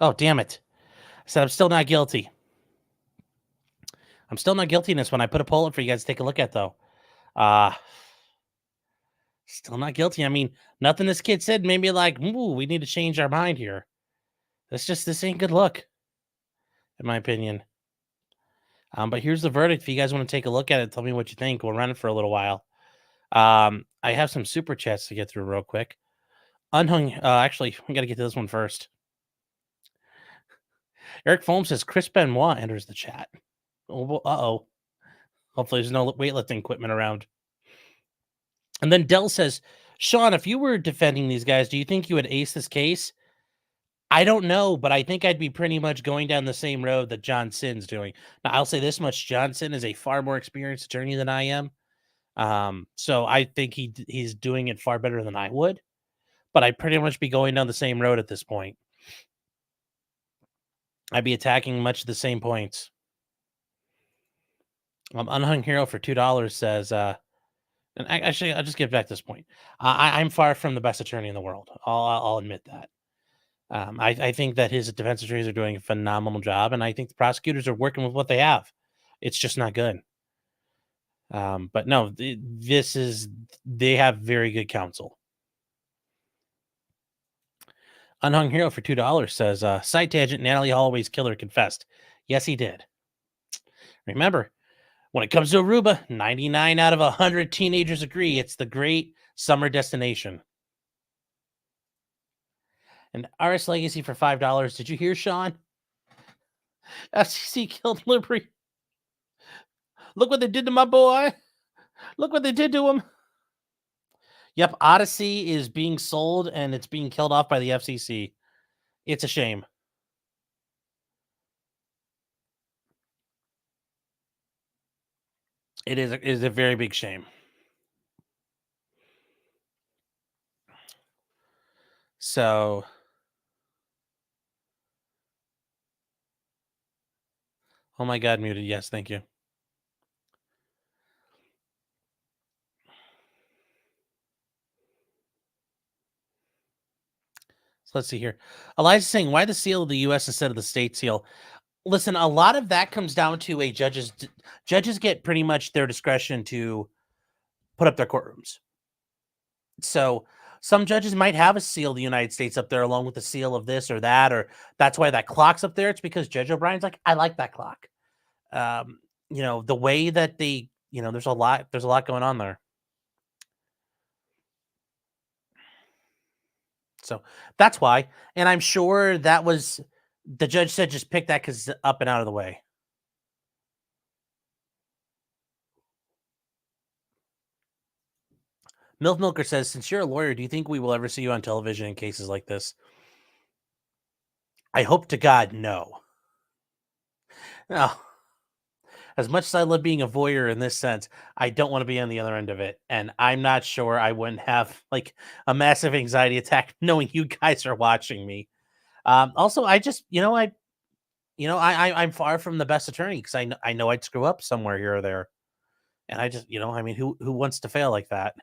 Oh, damn it. I said I'm still not guilty. I'm still not guilty in this one. I put a poll up for you guys to take a look at, though. Still not guilty. I mean, nothing this kid said made me like, ooh, we need to change our mind here. This ain't good look, in my opinion. But here's the verdict. If you guys want to take a look at it, tell me what you think. We'll run it for a little while. I have some super chats to get through real quick. Unhung, actually, we got to get to this one first. Eric Foam says Chris Benoit enters the chat. Uh-oh. Hopefully there's no weightlifting equipment around. And then Dell says, Sean, if you were defending these guys, do you think you would ace this case? I don't know, but I think I'd be pretty much going down the same road that John Sin's doing. Now, I'll say this much. John Sin is a far more experienced attorney than I am. So I think he's doing it far better than I would. But I'd pretty much be going down the same road at this point. I'd be attacking much the same points. Unhung Hero for $2 says, and actually, I'll just get back to this point. I'm far from the best attorney in the world. I'll admit that. I think that his defense attorneys are doing a phenomenal job, and I think the prosecutors are working with what they have. It's just not good. But no, they have very good counsel. Unhung Hero for $2 says, side tangent, Natalie Holloway's killer confessed. Yes, he did. Remember, when it comes to Aruba, 99 out of 100 teenagers agree it's the great summer destination. And RS Legacy for $5. Did you hear, Sean? FCC killed Liberty. Look what they did to my boy. Look what they did to him. Yep, Odyssey is being sold and it's being killed off by the FCC. It's a shame. It is a very big shame. So, oh my God, muted. Yes, thank you. So let's see here. Eliza's saying, why the seal of the U.S. instead of the state seal? Listen, a lot of that comes down to a judge's. Judges get pretty much their discretion to put up their courtrooms. So some judges might have a seal of the United States up there along with the seal of this or that, or that's why that clock's up there. It's because Judge O'Brien's like, I like that clock. The way that they, there's a lot going on there. So that's why. And I'm sure that was, the judge said, just pick that because it's up and out of the way. Milk Milker says, since you're a lawyer, do you think we will ever see you on television in cases like this? I hope to God, no. No. As much as I love being a voyeur in this sense, I don't want to be on the other end of it. And I'm not sure I wouldn't have like a massive anxiety attack knowing you guys are watching me. Also, I just, I'm far from the best attorney because I know I'd screw up somewhere here or there. And I just, who wants to fail like that?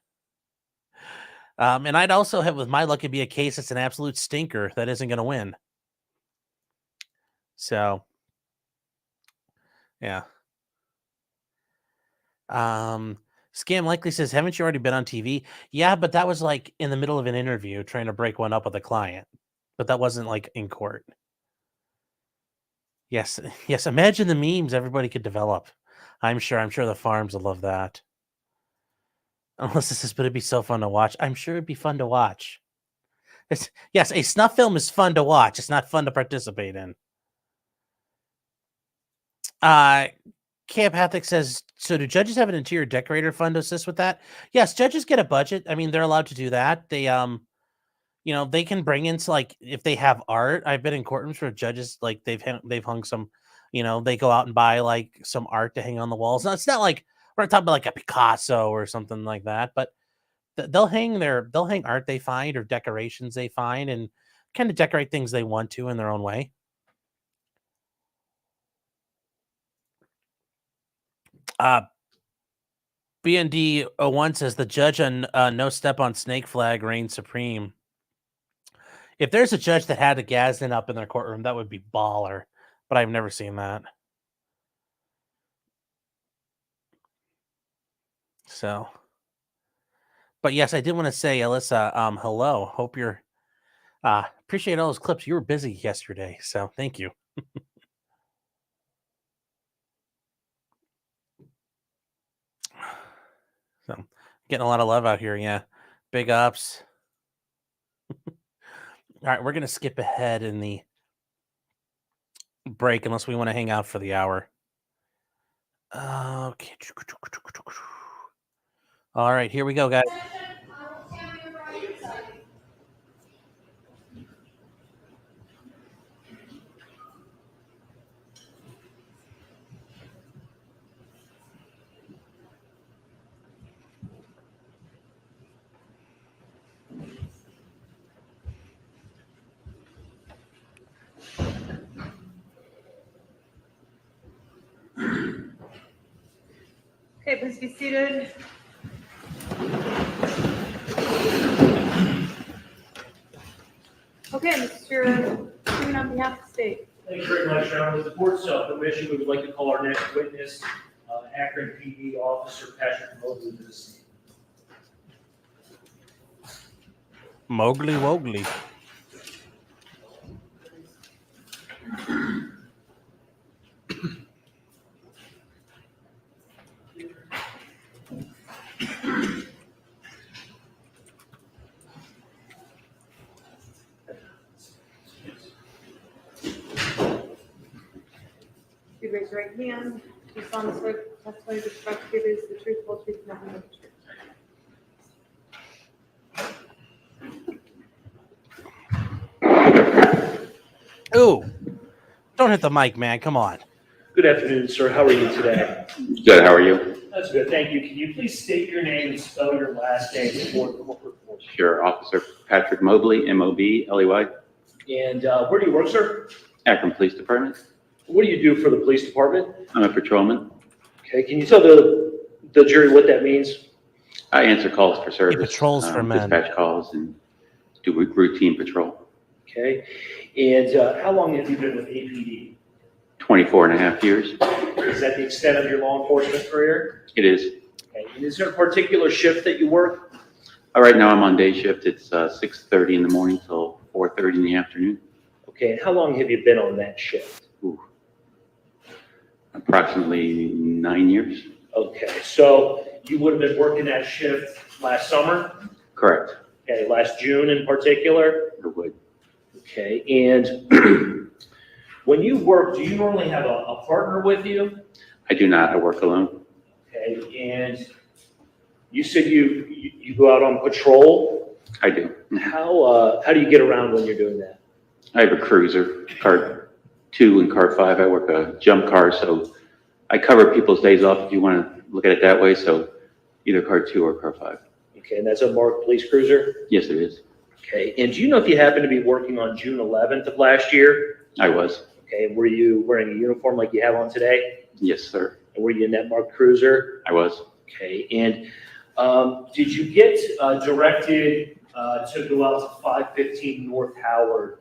And I'd also have, with my luck, it'd be a case that's an absolute stinker that isn't going to win. So, yeah. Scam Likely says, haven't you already been on TV? Yeah, but that was like in the middle of an interview trying to break one up with a client. But that wasn't like in court. Yes. Imagine the memes everybody could develop. I'm sure the farms will love that. Unless this is going to be so fun to watch. I'm sure it'd be fun to watch. Yes, a snuff film is fun to watch. It's not fun to participate in. Camp Hathick says, so do judges have an interior decorator fund to assist with that? Yes, judges get a budget. I mean, they're allowed to do that. They, they can bring in, like, if they have art. I've been in courtrooms where judges, like, they've hung some, they go out and buy, like, some art to hang on the walls. Now, it's not like, we're not talking about, like, a Picasso or something like that, but they'll hang art they find or decorations they find and kind of decorate things they want to in their own way. BND01 says the judge on No Step on Snake flag reigns supreme. If there's a judge that had a Gadsden up in their courtroom, that would be baller, but I've never seen that. So, but yes, I did want to say, Alyssa, hello. Hope you're, appreciate all those clips. You were busy yesterday, so thank you. So, getting a lot of love out here, yeah. Big ups. All right, we're going to skip ahead in the break unless we want to hang out for the hour. Okay. All right, here we go, guys. Okay, please be seated. Okay, Mr. Green on behalf of the state. Thank you very much, Your Honor. With the board's permission, we would like to call our next witness, Akron PD Officer Patrick Mobley, to the scene. Mowgli Wogli. You raise your right hand. You solemnly swear the testimony you're about to give is the truth, whole truth, and nothing but the truth. Ooh, don't hit the mic, man. Come on. Good afternoon, sir. How are you today? Good, how are you? That's good, thank you. Can you please state your name and spell your last name before the court report? Sure, Officer Patrick Mobley, M-O-B-L-E-Y, And where do you work, sir? Akron Police Department. What do you do for the police department? I'm a patrolman. Okay, can you tell the jury what that means? I answer calls for service. patrols for men. Dispatch calls and do routine patrol. Okay, and how long have you been with APD? 24 and a half years. Is that the extent of your law enforcement career? It is. Okay, and is there a particular shift that you work? Right now I'm on day shift. It's 6:30 in the morning till 4:30 in the afternoon. Okay, and how long have you been on that shift? Ooh. Approximately 9 years. Okay, so you would have been working that shift last summer? Correct. Okay, last June in particular? I would. Okay, and when you work, do you normally have a partner with you? I do not. I work alone. Okay, and you said you go out on patrol. I do. How do you get around when you're doing that? I have a cruiser, car 2 and car 5. I work a jump car, so I cover people's days off if you want to look at it that way. So either car 2 or car 5. Okay, and that's a marked police cruiser? Yes, it is. Okay, and do you know if you happen to be working on June 11th of last year? I was. Okay, were you wearing a uniform like you have on today? Yes, sir. And were you in that marked cruiser? I was. Okay, and did you get directed to go out to 515 North Howard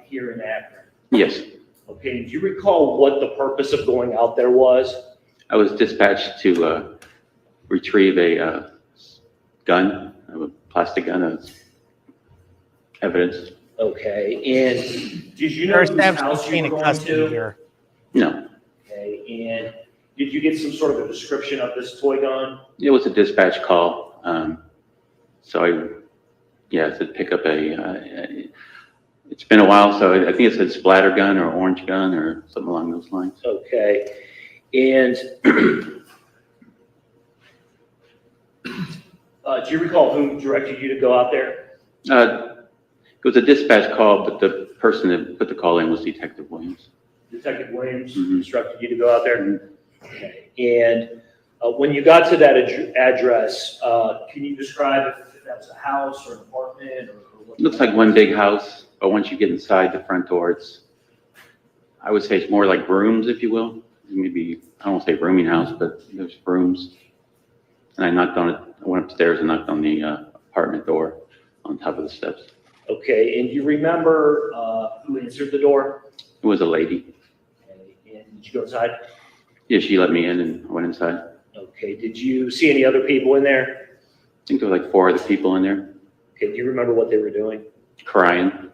here in Akron? Yes. Okay, do you recall what the purpose of going out there was? I was dispatched to retrieve a gun, a plastic gun of evidence. Okay, and did you know There's whose house you chain were of going custody to? here. No, Okay, and did you get some sort of a description of this toy gun? it was a dispatch call. So I said pick up it's been a while, so I think it said splatter gun or orange gun or something along those lines. Okay, and do you recall who directed you to go out there? It was a dispatch call, but the person that put the call in was Detective Williams. Detective Williams Mhm. instructed you to go out there? Okay, and when you got to that address, can you describe if that was a house or an apartment or what? It looks like one big house, but once you get inside the front door, I would say it's more like rooms, if you will. Maybe, I don't want to say rooming house, but there's rooms. And I knocked on it, I went upstairs and knocked on the apartment door on top of the steps. Okay, and do you remember who answered the door? It was a lady. Okay, and did you go inside? Yeah, she let me in and I went inside. Okay, did you see any other people in there? I think there were like 4 other people in there Okay, do you remember what they were doing? crying.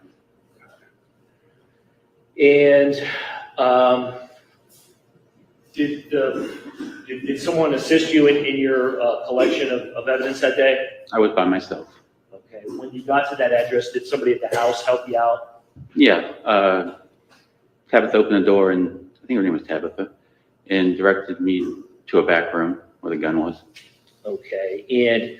And did someone assist you in your collection of evidence that day? I was by myself. Okay, when you got to that address, did somebody at the house help you out? Yeah, Tabitha opened the door and I think her name was Tabitha and directed me to a back room where the gun was. Okay, and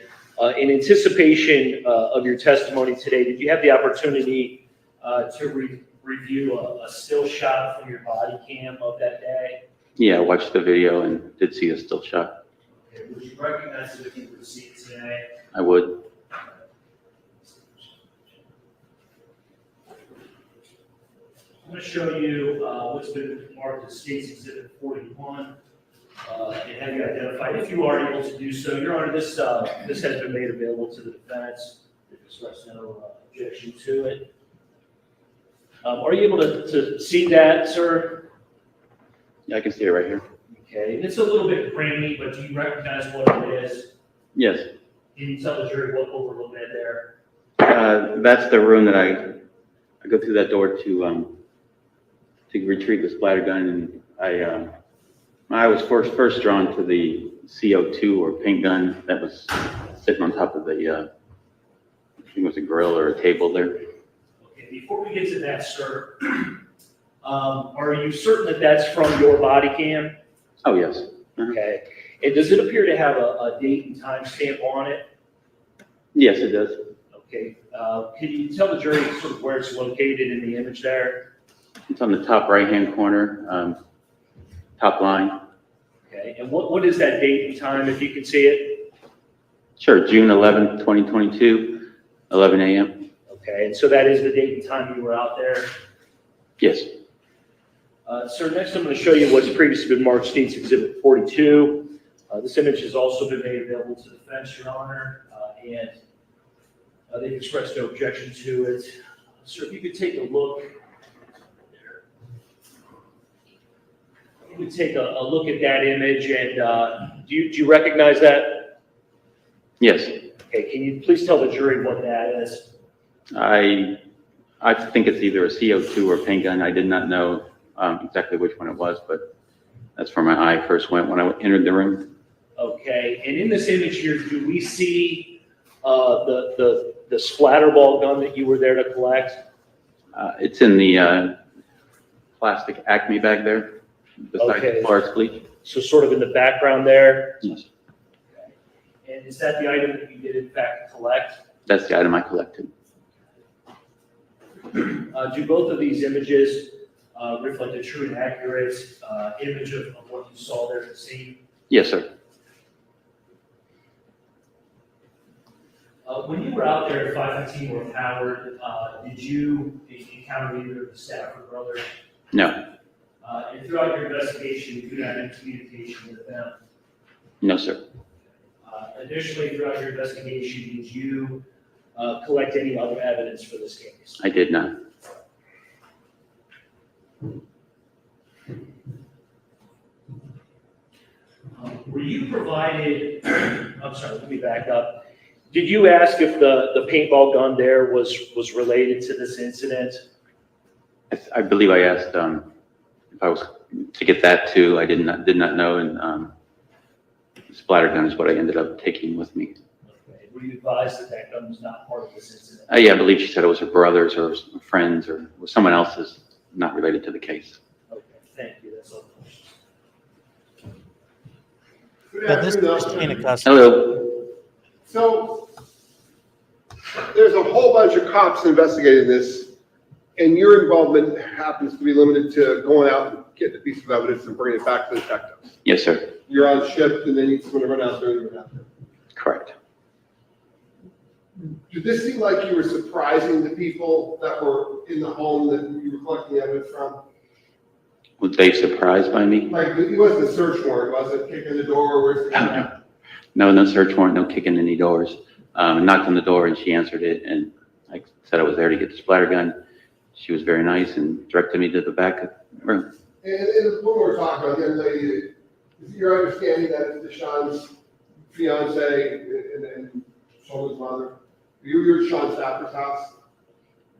in anticipation of your testimony today, did you have the opportunity to review a still shot from your body cam of that day? Yeah, I watched the video and did see a still shot. Okay, would you recognize it if you were to see it today? I would. I'm going to show you what's been marked as State's Exhibit 41 and have you identified, if you are able to do so. Your Honor, this has been made available to the defense. They expressed no objection to it. Are you able to see that, sir? Yeah, I can see it right here. Okay, and it's a little bit grainy, but do you recognize what it is? Yes. Can you tell the jury what we're looking at there? That's the room that I go through that door to retrieve the splatter gun, and I was first drawn to the CO2 or paint gun that was sitting on top of the I think it was a grill or a table there. Okay, before we get to that, sir, are you certain that that's from your body cam? Oh, yes. Okay, and does it appear to have a date and time stamp on it? Yes, it does. Okay, can you tell the jury sort of where it's located in the image there? It's on the top right-hand corner, top line. Okay, and what is that date and time, if you can see it? Sure, June 11th, 2022, 11 a.m. Okay, and so that is the date and time you were out there? Yes. Sir, next I'm going to show you what's previously been marked State's Exhibit 42. This image has also been made available to the defense, Your Honor, and they've expressed no objection to it. Sir, if you could take a look. You could take a look at that image, and do you recognize that? Yes. Okay, can you please tell the jury what that is? I think it's either a CO2 or a paint gun. I did not know exactly which one it was, but that's where my eye first went when I entered the room. Okay, and in this image here, do we see the splatterball gun that you were there to collect? It's in the plastic Acme bag there, beside Okay. the forest bleach. So sort of in the background there? Yes. And is that the item that you did in fact collect? That's the item I collected. Do both of these images reflect a true and accurate image of what you saw there at the scene? Yes, sir. When you were out there at 515 North Howard, did you encounter either of the Stafford brothers? No. And throughout your investigation, you had any communication with them? No, sir. Additionally, throughout your investigation, did you collect any other evidence for this case? I did not. Were you provided, I'm sorry, let me back up. Did you ask if the paintball gun there was related to this incident? I believe I asked if I was to get that too. I did not know, and splatter gun is what I ended up taking with me. Okay. Were you advised that that gun was not part of this incident? Yeah, I believe she said it was her brother's or friends or was someone else's, not related to the case. Okay, thank you. That's all the questions. Good Yeah, this afternoon, is Officer. chain of custody. Hello. So, there's a whole bunch of cops investigating this, and your involvement happens to be limited to going out and getting a piece of evidence and bringing it back to the detectives. Yes, sir. You're on shift, and then you just want to run out there and run out there. Correct. Did this seem like you were surprising the people that were in the home that you were collecting evidence from? Was they surprised by me? Like, it wasn't a search warrant, was it? Kicking the door, where's the guy? No search warrant, no kicking any doors. Knocked on the door and she answered it, and I said I was there to get the splatter gun. She was very nice and directed me to the back of the room. And when we're talking about the young lady, is it your understanding that it's Deshawn's fiance and Sean's mother? You were at Sean Stafford's house?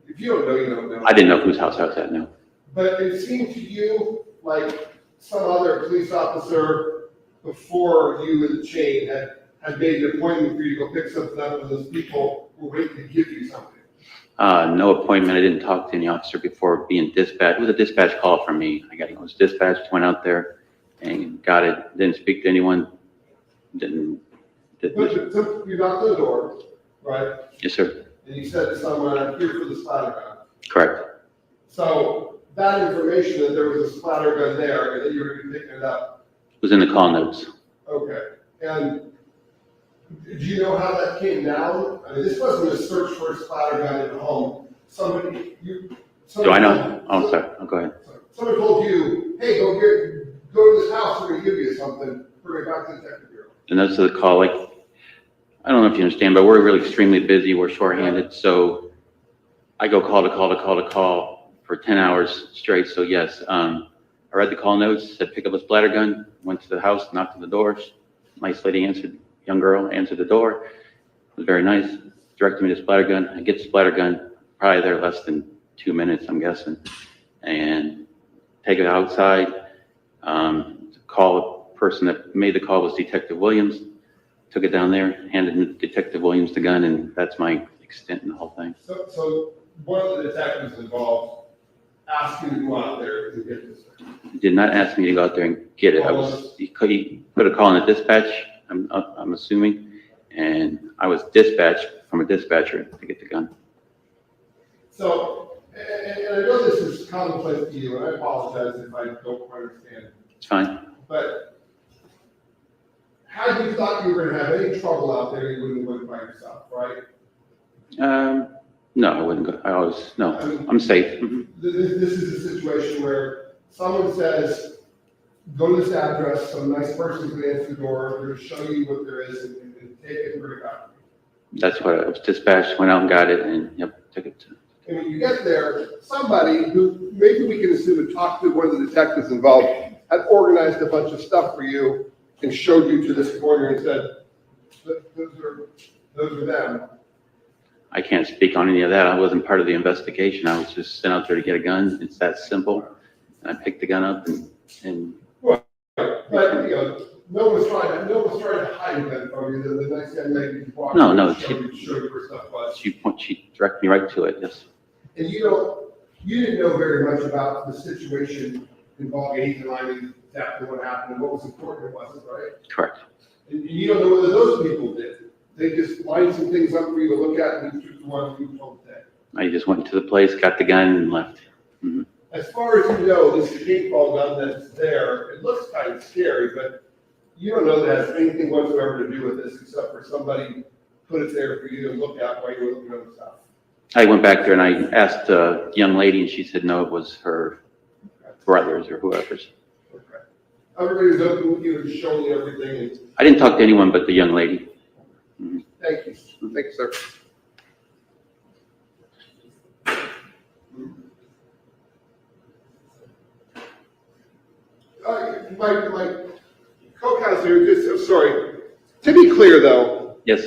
If you don't know, you don't know. I didn't know whose house I was at, no. But it seemed to you like some other police officer before you and the chain had made an appointment for you to go pick something up, and those people were waiting to give you something. No appointment. I didn't talk to any officer before being dispatched. It was a dispatch call from me. I was dispatched, went out there and got it. Didn't speak to anyone. But you knocked on the door, right? Yes, sir. And you said to someone, I'm here for the splatter gun. Correct. So that information that there was a splatter gun there and that you were going to be picking it up. It was in the call notes. Okay. And do you know how that came down? I mean, this wasn't a search for a splatter gun in the home. Do I know? Oh, sorry. Oh, go ahead. Someone told you, hey, go to this house, we're going to give you something, bring it back to the detective bureau. And that's the call. Like, I don't know if you understand, but we're really extremely busy. We're shorthanded. So I go call to call for 10 hours straight. So yes, I read the call notes, said pick up a splatter gun, went to the house, knocked on the doors. Nice lady answered, young girl answered the door. It was very nice. Directed me to splatter gun. I get the splatter gun, probably there less than 2 minutes, I'm guessing. And take it outside. Call a person that made the call was Detective Williams. Took it down there, handed Detective Williams the gun, and that's my extent in the whole thing. So one of the detectives involved asked you to go out there to get this. He did not ask me to go out there and get it. He put a call in the dispatch, I'm assuming, and I was dispatched from a dispatcher to get the gun. So, and I know this is commonplace to you, and I apologize if I don't quite understand. It's fine. But Had you thought you were gonna have any trouble out there, you wouldn't have went by yourself, right? No, I wouldn't go. No, I'm safe. Mhm. This is a situation where someone says, go to this address, some nice person's gonna answer the door, they're gonna show you what there is, and take it and bring it back. That's what I was dispatched, went out and got it, and yep, took it to. And when you get there, somebody who, maybe we can assume and talk to one of the detectives involved, had organized a bunch of stuff for you and showed you to this corner and said, those are them. I can't speak on any of that. I wasn't part of the investigation. I was just sent out there to get a gun. It's that simple. And I picked the gun up and. But, you know, no one's trying to hide that from you. The nice young lady walked. No, Show you where stuff was. She directed me right to it, yes. And you didn't know very much about the situation involving Ethan Lyman, exactly what happened and what was important and wasn't, right? Correct. And you don't know whether those people did. They just lined some things up for you to look at and you took the one you told them. I just went to the place, got the gun and left. Mm-hmm. As far as you know, this paintball gun that's there, it looks kind of scary, but you don't know that it has anything whatsoever to do with this except for somebody put it there for you to look at while you were looking at stuff. I went back there and I asked a young lady and she said, no, it was her brothers or whoever's. Okay. Everybody was open with you and showing you everything. And I didn't talk to anyone but the young lady. Mm-hmm. thank you. Thank you, sir. My co-counselor, just, sorry. To be clear though, Yes,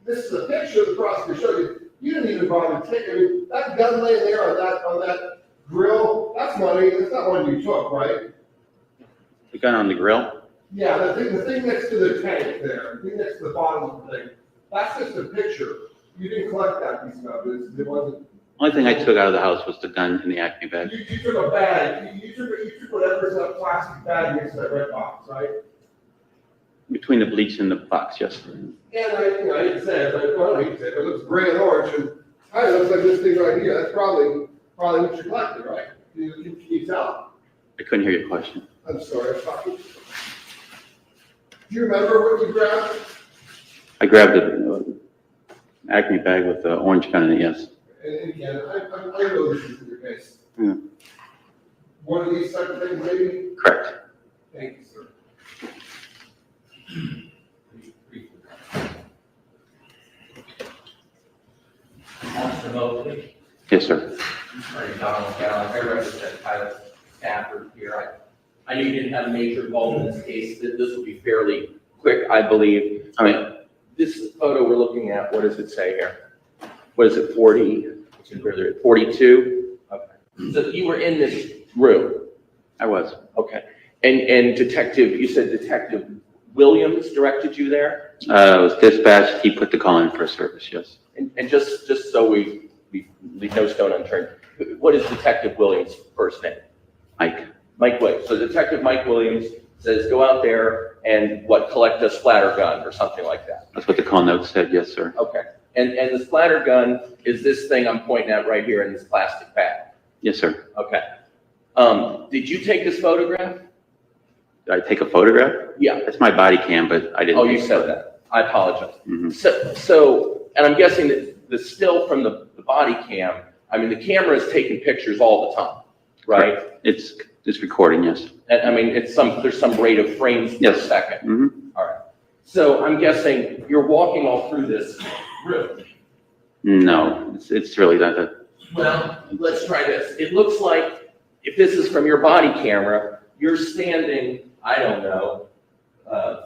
this is a picture of the prosecutor showed you. You didn't even bother taking, I mean, that gun laying there on that grill, that's money, that's not one you took, right? the gun on the grill. Yeah, the thing next to the tank there, the thing next to the bottom of the thing, that's just a picture. You didn't collect that piece of it, it wasn't. Only thing I took out of the house was the gun in the Acme bag. You took a bag, you took whatever's in that plastic bag next to that red box, right? Between the bleach and the box, yes. And I didn't say it, but well, you said it looks gray and orange, and it looks like this thing right here, that's probably what you collected, right? Can you tell? I couldn't hear your question. I'm sorry, I'm talking. Do you remember what you grabbed? I grabbed an Acme bag with the orange gun in it, yes. And again, I know this isn't your case. Yeah. One of these type of things, maybe? Correct. Thank you, sir. Officer Mosley. Yes, sir. Sorry, Donald Gallup. I represent Pilot Stafford here. I know you didn't have a major involvement in this case. This will be fairly quick, I believe. All right. This photo we're looking at, what does it say here? What is it, 40? 42? Okay. So you were in this room? I was. Okay. And Detective, you said Detective Williams directed you there? I was dispatched. He put the call in for service, yes. And just so we leave no stone unturned, what is Detective Williams' first name? Mike Williams. So Detective Mike Williams says, go out there and collect a splatter gun or something like that. That's what the call note said, yes, sir. Okay. And the splatter gun is this thing I'm pointing at right here in this plastic bag? Yes, sir. Okay. Did you take this photograph? Did I take a photograph? Yeah. It's my body cam, but I didn't. Oh, you said that. I apologize. Mhm. So, and I'm guessing that the still from the body cam, I mean, the camera is taking pictures all the time, right? Correct. It's recording, yes. And I mean, there's some rate of frames per Yes. second. Mm-hmm. All right. So I'm guessing you're walking all through this room. No, it's really not that. Well, let's try this. It looks like if this is from your body camera, you're standing, I don't know,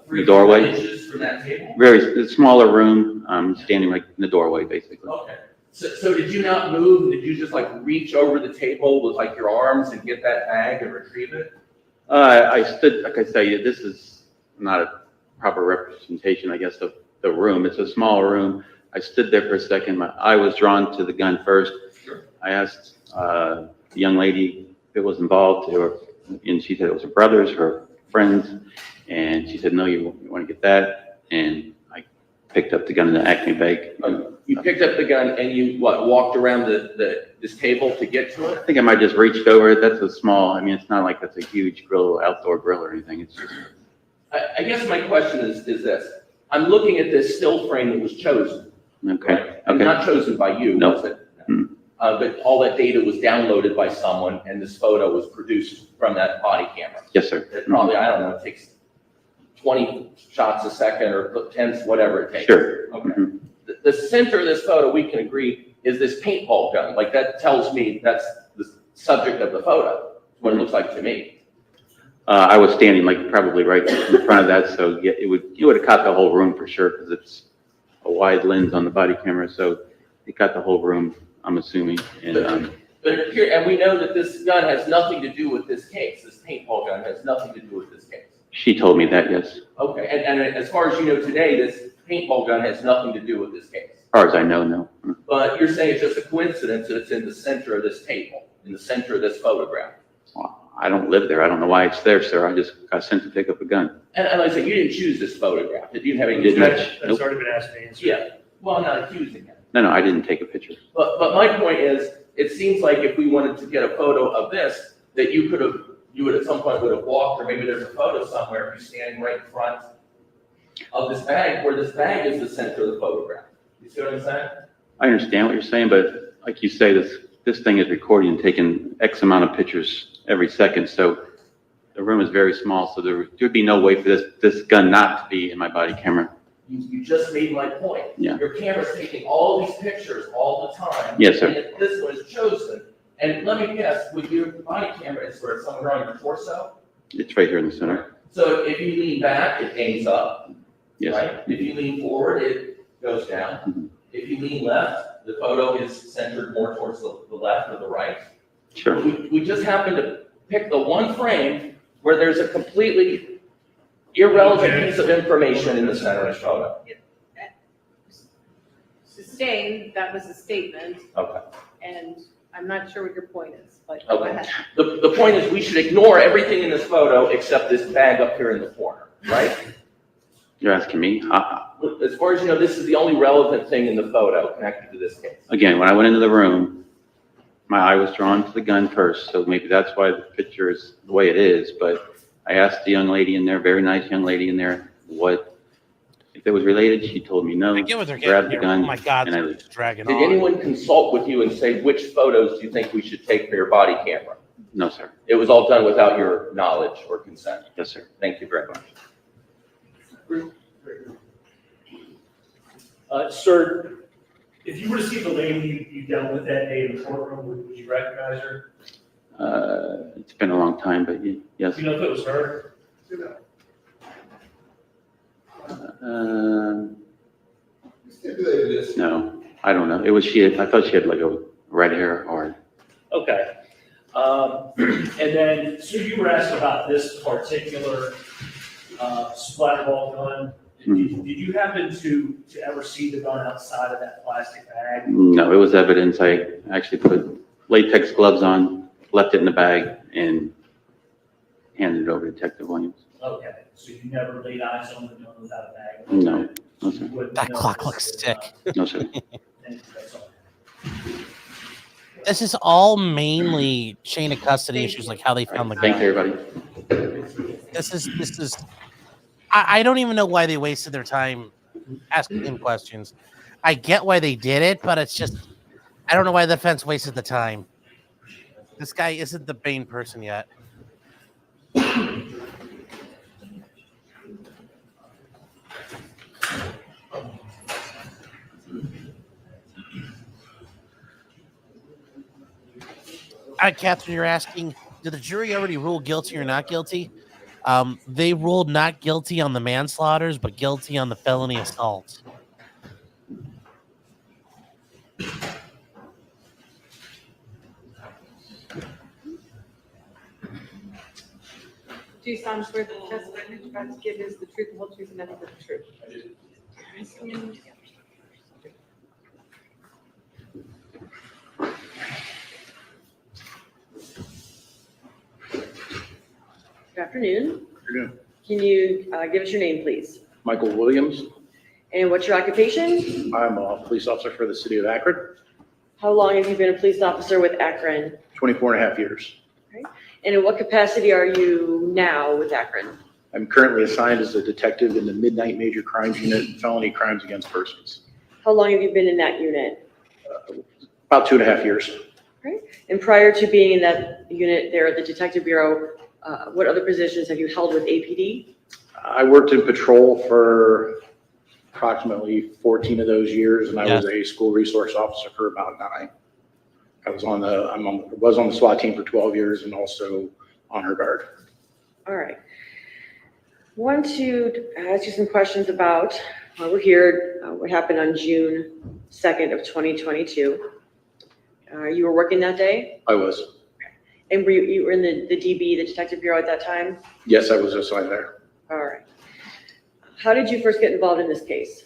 3 doorway? inches from that table. Very smaller room. I'm standing right in the doorway, basically. Okay. So did you not move? Did you just like reach over the table with like your arms and get that bag and retrieve it? I stood, like I say, this is not a proper representation, I guess, of the room. It's a small room. I stood there for a second. My eye was drawn to the gun first. Sure. I asked the young lady if it was involved, and she said it was her brothers, her friends, and she said, no, you want to get that? And I picked up the gun in the Acme bag. You picked up the gun and you walked around this table to get to I it? think I might just reached over it. That's a small, I mean, it's not like that's a huge grill, outdoor grill or anything. It's just, I guess my question is this. I'm looking at this still frame that was chosen. Okay, Right? And okay. not chosen by you, No. was it? Hmm. But all that data was downloaded by someone and this photo was produced from that body camera. Yes, sir. It probably, I don't know, it takes 20 shots a second or 10, whatever it takes. Sure. Okay. Mhm. The center of this photo, we can agree, is this paintball gun. Like that tells me that's the subject of the photo, what it looks like to me. I was standing like probably right in front of that, so yeah, you would have caught the whole room for sure, because it's a wide lens on the body camera, so it got the whole room, I'm assuming. And, But here, and we know that this gun has nothing to do with this case. This paintball gun has nothing to do with this case. she told me that, yes. As Okay, and as far as you know today, this paintball gun has nothing to do with this case. far as I know, no. But you're saying it's just a coincidence that it's in the center of this table, in the center of this photograph. Well, I don't live there. I don't know why it's there, sir. I just got sent to pick up a gun. And like I said, you didn't choose this photograph. You didn't have any. Did not. That's Nope. already been asked and answered. Yeah, well, I'm not accusing him. No, I didn't take a picture. But my point is, it seems like if we wanted to get a photo of this, that you would at some point would have walked, or maybe there's a photo somewhere of you standing right in front of this bag, where this bag is the center of the photograph. You see what I'm saying? I understand what you're saying, but like you say, this thing is recording and taking X amount of pictures every second, so the room is very small, so there'd be no way for this gun not to be in my body camera. You just made my point. Yeah. Your camera's taking all these pictures all the time. Yes, sir. And if this one is chosen, and let me guess, with your body camera, it's where it's somewhere on your torso? It's right here in the center. So if you lean back, it aims up, Yes. right? If you lean forward, it goes down. Mhm. If you lean left, the photo is centered more towards the left or the right. Sure. We just happen to pick the one frame where there's a completely irrelevant piece of information in the center of the photo. Sustained, that was a statement, Okay. and I'm not sure what your point is, but go Okay. ahead. The point is, we should ignore everything in this photo except this bag up here in the corner, right? You're asking me? As far as you know, this is the only relevant thing in the photo connected to this case. Again, when I went into the room, my eye was drawn to the gun first, so maybe that's why the picture is the way it is, but I asked the young lady in there, very nice young lady in there, if it was related. She told me no. I get what they're Grabbed getting the here. gun, Oh my God, and I it's dragging Did on. anyone consult with you and say, which photos do you think we should take for your body camera? No, sir. It was all done without your knowledge or consent. Yes, sir. Thank you very much. Sir, if you were to see the lady you dealt with that day in the courtroom, would you recognize her? It's been a long time, but yes. Do you know if it was her? Stipulated this. No, I don't know. It was I thought she had like a red hair or, Okay. And then, so you were asked about this particular splatterball gun. Did you happen to ever see the gun outside of that plastic bag? no, it was evidence. I actually put latex gloves on, left it in the bag, and handed it over to Detective Williams. Okay, so you never laid eyes on the gun without a bag? No, no, You sir. wouldn't That know clock this looks is, sick. No, sir. Thank you, that's all. This is all mainly chain of custody issues, like how they All found the right, thank gun. you, everybody. This is. I don't even know why they wasted their time asking him questions. I get why they did it, but it's just I don't know why the defense wasted the time. This guy isn't the Bane person yet. All right, Catherine, you're asking, did the jury already rule guilty or not guilty? They ruled not guilty on the manslaughters, but guilty on the felony assault. Do you solemnly swear that the testimony that you're about to give is the truth, the whole truth, and nothing but the truth? Good afternoon. Can you give us your name, please? Michael Williams. And what's your occupation? I'm a police officer for the city of Akron, How long have you been a police officer with Akron? 24 and a half years. And in what capacity are you now with Akron? I'm currently assigned as a detective in the Midnight Major Crimes Unit and Felony Crimes Against Persons. How long have you been in that unit? About 2.5 years. And prior to being in that unit there at the Detective Bureau, what other positions have you held with APD? I worked in patrol for approximately 14 of those years, and I was a school resource officer for about 9. I was on the SWAT team for 12 years and also honor guard. All right. Want to ask you some questions about, we're here, what happened on June 2nd of 2022. You were working that day? I was. And you were in the DB, the Detective Bureau at that time? Yes, I was assigned there. All right. How did you first get involved in this case?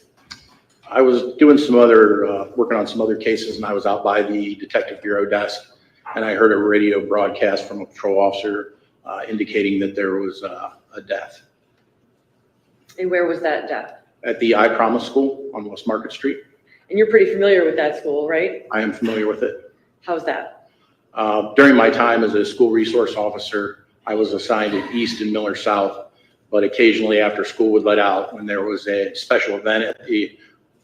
I was doing some other, working on some other cases, and I was out by the Detective Bureau desk, and I heard a radio broadcast from a patrol officer indicating that there was a death. And where was that death? At the I Promise School on West Market Street. And you're pretty familiar with that school, right? I am familiar with it. How's that? During my time as a school resource officer, I was assigned at East and Miller South, but occasionally after school would let out, when there was a special event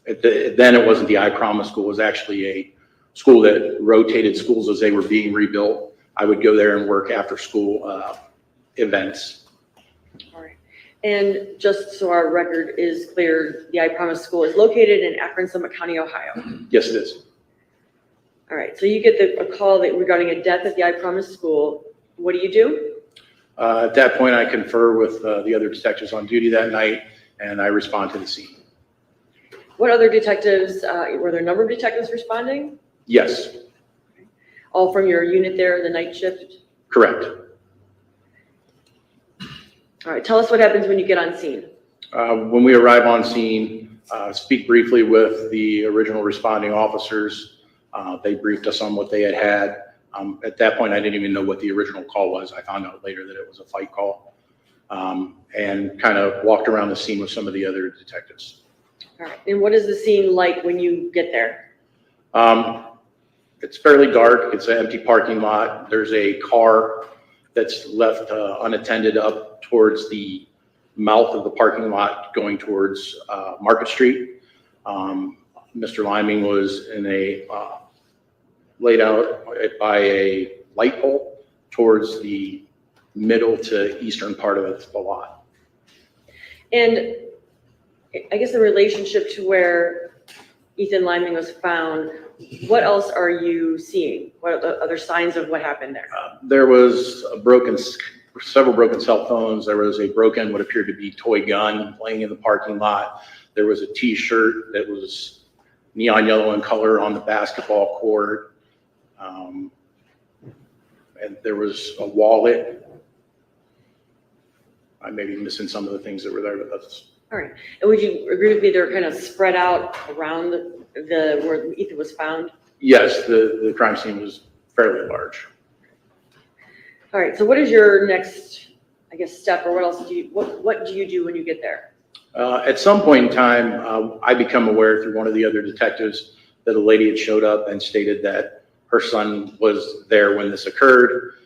then it wasn't the I Promise School, it was actually a school that rotated schools as they were being rebuilt. I would go there and work after school events. All right. And just so our record is clear, the I Promise School is located in Akron, Summit County, Ohio. Yes, it is. All right. So you get a call regarding a death at the I Promise School. What do you do? At that point, I confer with the other detectives on duty that night, and I respond to the scene. What other detectives, were there a number of detectives responding? Yes, All from your unit there, the night shift? correct. All right. Tell us what happens when you get on scene. When we arrive on scene, speak briefly with the original responding officers. They briefed us on what they had had. At that point, I didn't even know what the original call was. I found out later that it was a fight call, and kind of walked around the scene with some of the other detectives. All right. And what is the scene like when you get there? It's fairly dark. It's an empty parking lot. There's a car that's left unattended up towards the mouth of the parking lot going towards Market Street. Mr. Liming was in a laid out by a light pole towards the middle to eastern part of the lot. And I guess in relationship to where Ethan Liming was found, what else are you seeing? What are the other signs of what happened there? There was several broken cell phones. There was a broken, what appeared to be toy gun laying in the parking lot. There was a T-shirt that was neon yellow in color on the basketball court. And there was a wallet. I may be missing some of the things that were there, but that's. All right. And would you agree with me they're kind of spread out around the where Ethan was found? Yes, the crime scene was fairly large. All right. So what is your next, I guess, step, or what else do you, what do you do when you get there? At some point in time, I become aware through one of the other detectives that a lady had showed up and stated that her son was there when this occurred.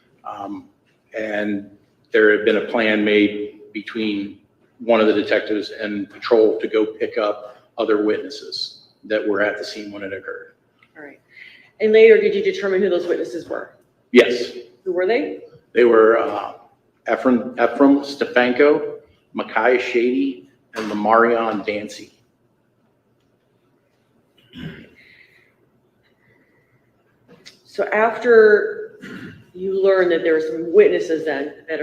And there had been a plan made between one of the detectives and patrol to go pick up other witnesses that were at the scene when it occurred. All right. And later, did you determine who those witnesses were? Yes. Who were they? They were Ephraim Stefanko, Makai Shady, and Lamarion Dancy. So after you learn that there were some witnesses then that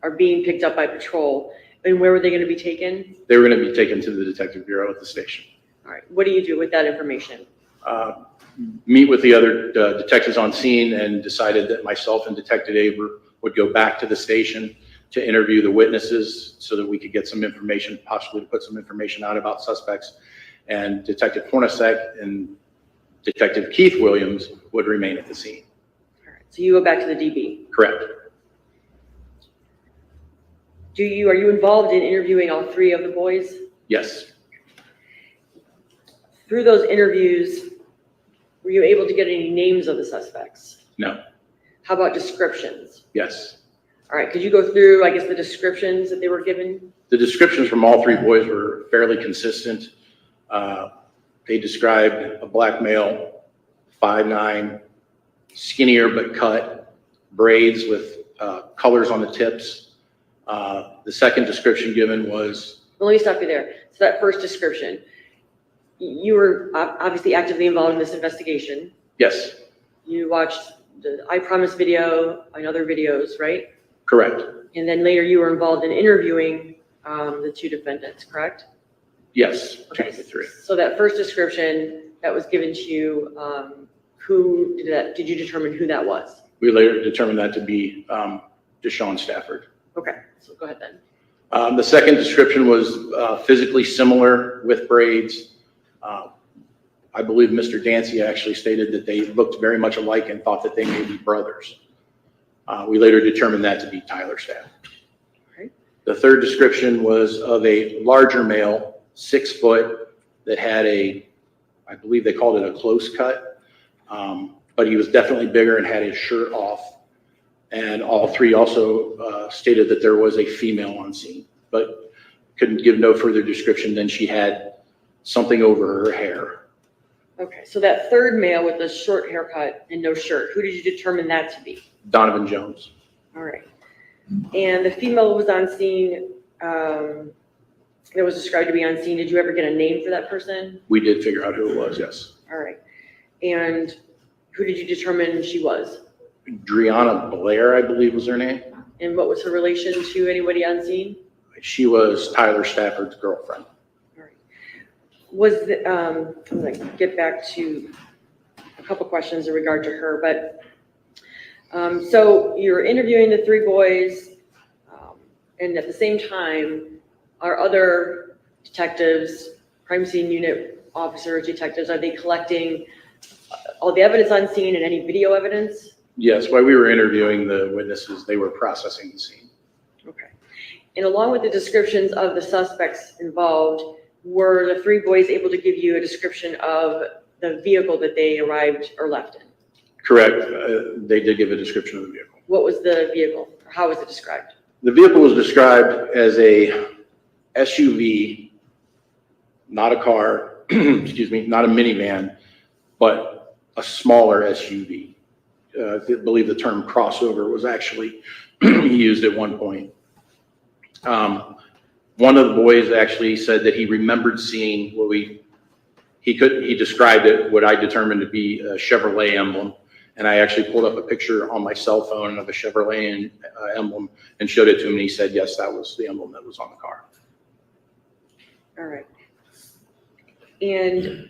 are being picked up by patrol, and where were they going to be taken? They were going to be taken to the detective bureau at the station. All right. What do you do with that information? Meet with the other detectives on scene and decided that myself and Detective Aber would go back to the station to interview the witnesses so that we could get some information, possibly to put some information out about suspects. And Detective Hornacek and Detective Keith Williams would remain at the scene. All right. So you go back to the DB. Correct. Are you involved in interviewing all 3 of the boys? Yes. Through those interviews, were you able to get any names of the suspects? No. How about descriptions? Yes. All right, could you go through, I guess, the descriptions that they were given? The descriptions from all three boys were fairly consistent. They described a black male, 5'9", skinnier but cut, braids with colors on the tips. The second description given was... Well, let me stop you there. So that first description, you were obviously actively involved in this investigation. Yes, You watched the I Promise video and other videos, right? correct. And then later you were involved in interviewing the two defendants, correct? Yes, two Okay. of the three. So that first description that was given to you, who did that? Did you determine who that was? We later determined that to be Deshawn Stafford. Okay, so go ahead then. The second description was physically similar with braids. I believe Mr. Dancy actually stated that they looked very much alike and thought that they may be brothers. We later determined that to be Tyler Stafford. Okay. The third description was of a larger male, 6 foot, that had I believe they called it a close cut, but he was definitely bigger and had his shirt off. And all three also stated that there was a female on scene, but couldn't give no further description than she had something over her hair. Okay, so that third male with the short haircut and no shirt, who did you determine that to be? Donovan Jones. All right. And the female was on scene, that was described to be on scene. Did you ever get a name for that person? We did figure out who it was, yes. All right. And who did you determine she was? Driana Blair, I believe was her name. And what was her relation to anybody on scene? She was Tyler Stafford's girlfriend. All right. Was the, I'm gonna get back to a couple questions in regard to her, but so you're interviewing the three boys, and at the same time, are other detectives, crime scene unit officers, detectives, are they collecting all the evidence on scene and any video evidence? Yes, while we were interviewing the witnesses, they were processing the scene. Okay. And along with the descriptions of the suspects involved, were the three boys able to give you a description of the vehicle that they arrived or left in? Correct. They did give a description of the vehicle. What was the vehicle, or how was it described? The vehicle was described as a SUV, not a car, excuse me, not a minivan, but a smaller SUV. I believe the term crossover was actually used at one point. One of the boys actually said that he remembered seeing what he described it, what I determined to be a Chevrolet emblem. And I actually pulled up a picture on my cell phone of a Chevrolet emblem and showed it to him. And he said, yes, that was the emblem that was on the car. All right. And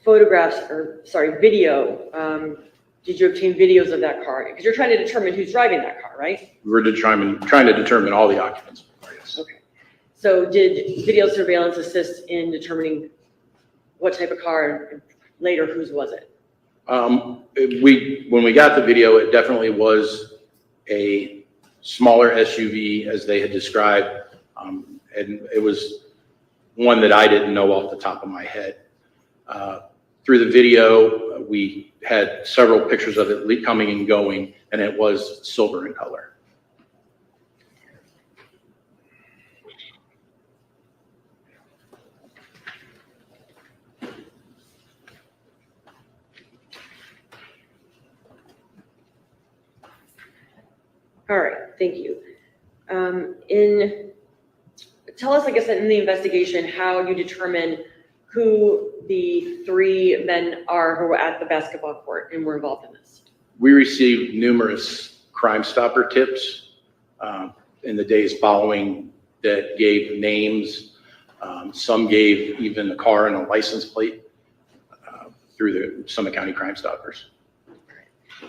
photographs, or sorry, video, did you obtain videos of that car? Because you're trying to determine who's driving that car, right? We're trying to determine all the occupants of the car, yes. Okay. So did video surveillance assist in determining what type of car, and later whose was it? When we got the video, it definitely was a smaller SUV as they had described. And it was one that I didn't know off the top of my head. Through the video, we had several pictures of it coming and going, and it was silver in color. All right, thank you. Tell us, I guess, in the investigation, how you determine who the three men are who were at the basketball court and were involved in this. We received numerous Crime Stopper tips in the days following that gave names. Some gave even a car and a license plate through the Summit County Crime Stoppers.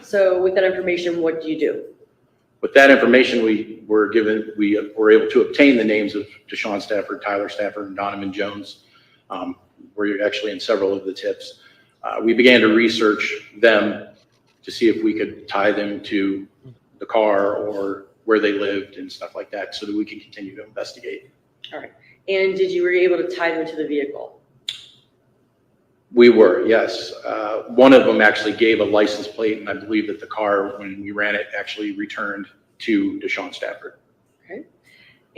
So with that information, what do you do? With that information, we were able to obtain the names of Deshawn Stafford, Tyler Stafford, and Donovan Jones. We're actually in several of the tips. We began to research them to see if we could tie them to the car or where they lived and stuff like that so that we can continue to investigate. All right. And did you were able to tie them to the vehicle? We were, yes. One of them actually gave a license plate, and I believe that the car, when we ran it, actually returned to Deshawn Stafford.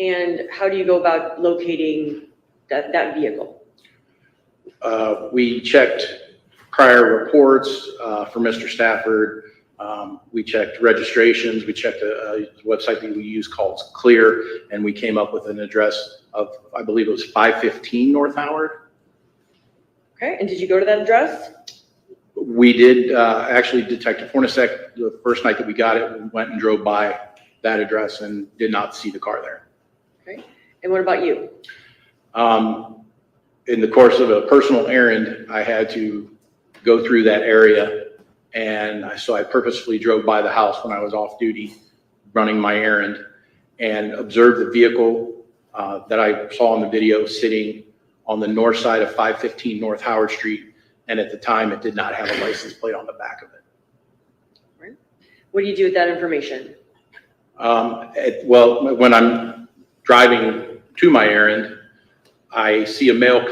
And how do you go about locating that vehicle? We checked prior reports for Mr. Stafford. We checked registrations. We checked a website that we use called Clear, and we came up with an address of, I believe it was 515 North Howard. Okay, and did you go to that address? We did, actually, Detective Hornacek, the first night that we got it, we went and drove by that address and did not see the car there. Okay, and what about you? In the course of a personal errand, I had to go through that area, and so I purposefully drove by the house when I was off duty, running my errand, and observed the vehicle that I saw in the video sitting on the north side of 515 North Howard Street, and at the time, it did not have a license plate on the back of it. Right. What do you do with that information? Well, when I'm driving to my errand, I see a male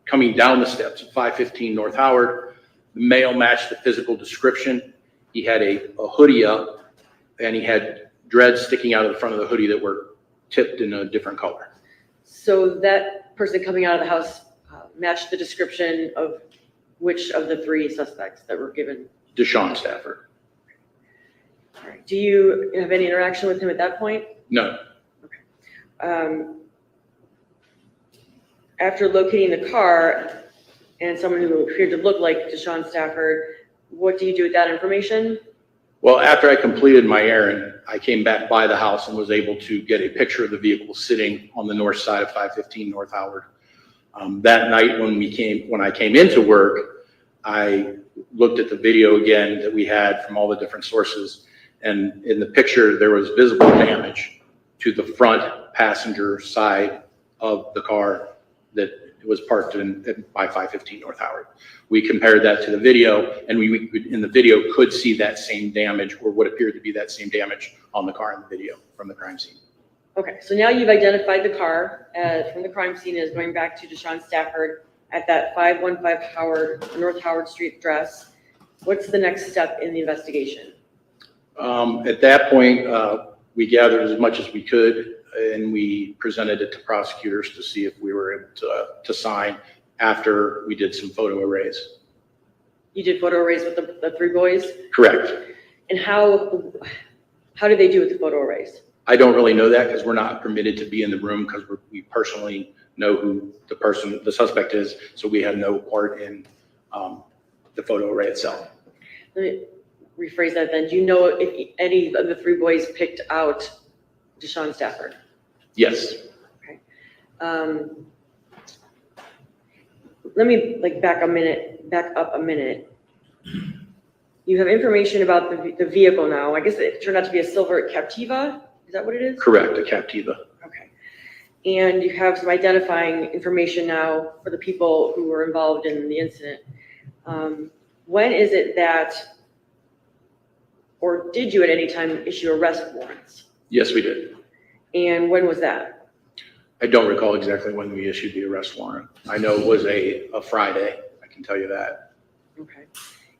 coming down the steps of 515 North Howard. The male matched the physical description. He had a hoodie up, and he had dreads sticking out of the front of the hoodie that were tipped in a different color. So that person coming out of the house matched the description of which of the three suspects that were given? Deshawn Stafford. All right. Do you have any interaction with him at that point? No. After locating the car and someone who appeared to look like Deshawn Stafford, what do you do with that information? Well, after I completed my errand, I came back by the house and was able to get a picture of the vehicle sitting on the north side of 515 North Howard. That night when I came into work, I looked at the video again that we had from all the different sources. And in the picture, there was visible damage to the front passenger side of the car that was parked by 515 North Howard. We compared that to the video, and we in the video could see that same damage, or what appeared to be that same damage on the car in the video from the crime scene. Okay, so now you've identified the car from the crime scene as going back to Deshawn Stafford at that 515 North Howard Street address. What's the next step in the investigation? At that point, we gathered as much as we could, and we presented it to prosecutors to see if we were able to sign after we did some photo arrays. You did photo arrays with the three boys? Correct. And how did they do with the photo arrays? I don't really know that because we're not permitted to be in the room because we personally know who the suspect is, so we have no part in the photo array itself. Let me rephrase that then. Do you know if any of the three boys picked out Deshawn Stafford? Yes. Okay. Let me back up a minute. You have information about the vehicle now. I guess it turned out to be a silver Captiva. Is that what it is? Correct, a Captiva. Okay. And you have some identifying information now for the people who were involved in the incident. When is it that, or did you at any time issue arrest warrants? Yes, we did. And when was that? I don't recall exactly when we issued the arrest warrant. I know it was a Friday, I can tell you that. Okay.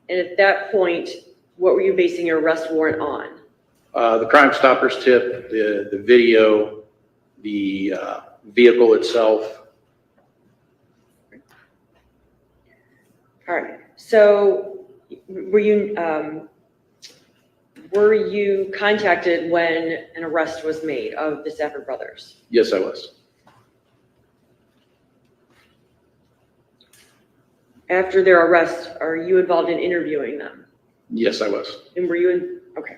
And at that point, what were you basing your arrest warrant on? The Crime Stoppers tip, the video, the vehicle itself. All right. So were you contacted when an arrest was made of the Stafford brothers? Yes, I was. After their arrest, are you involved in interviewing them? Yes, I was. And were you in? Okay.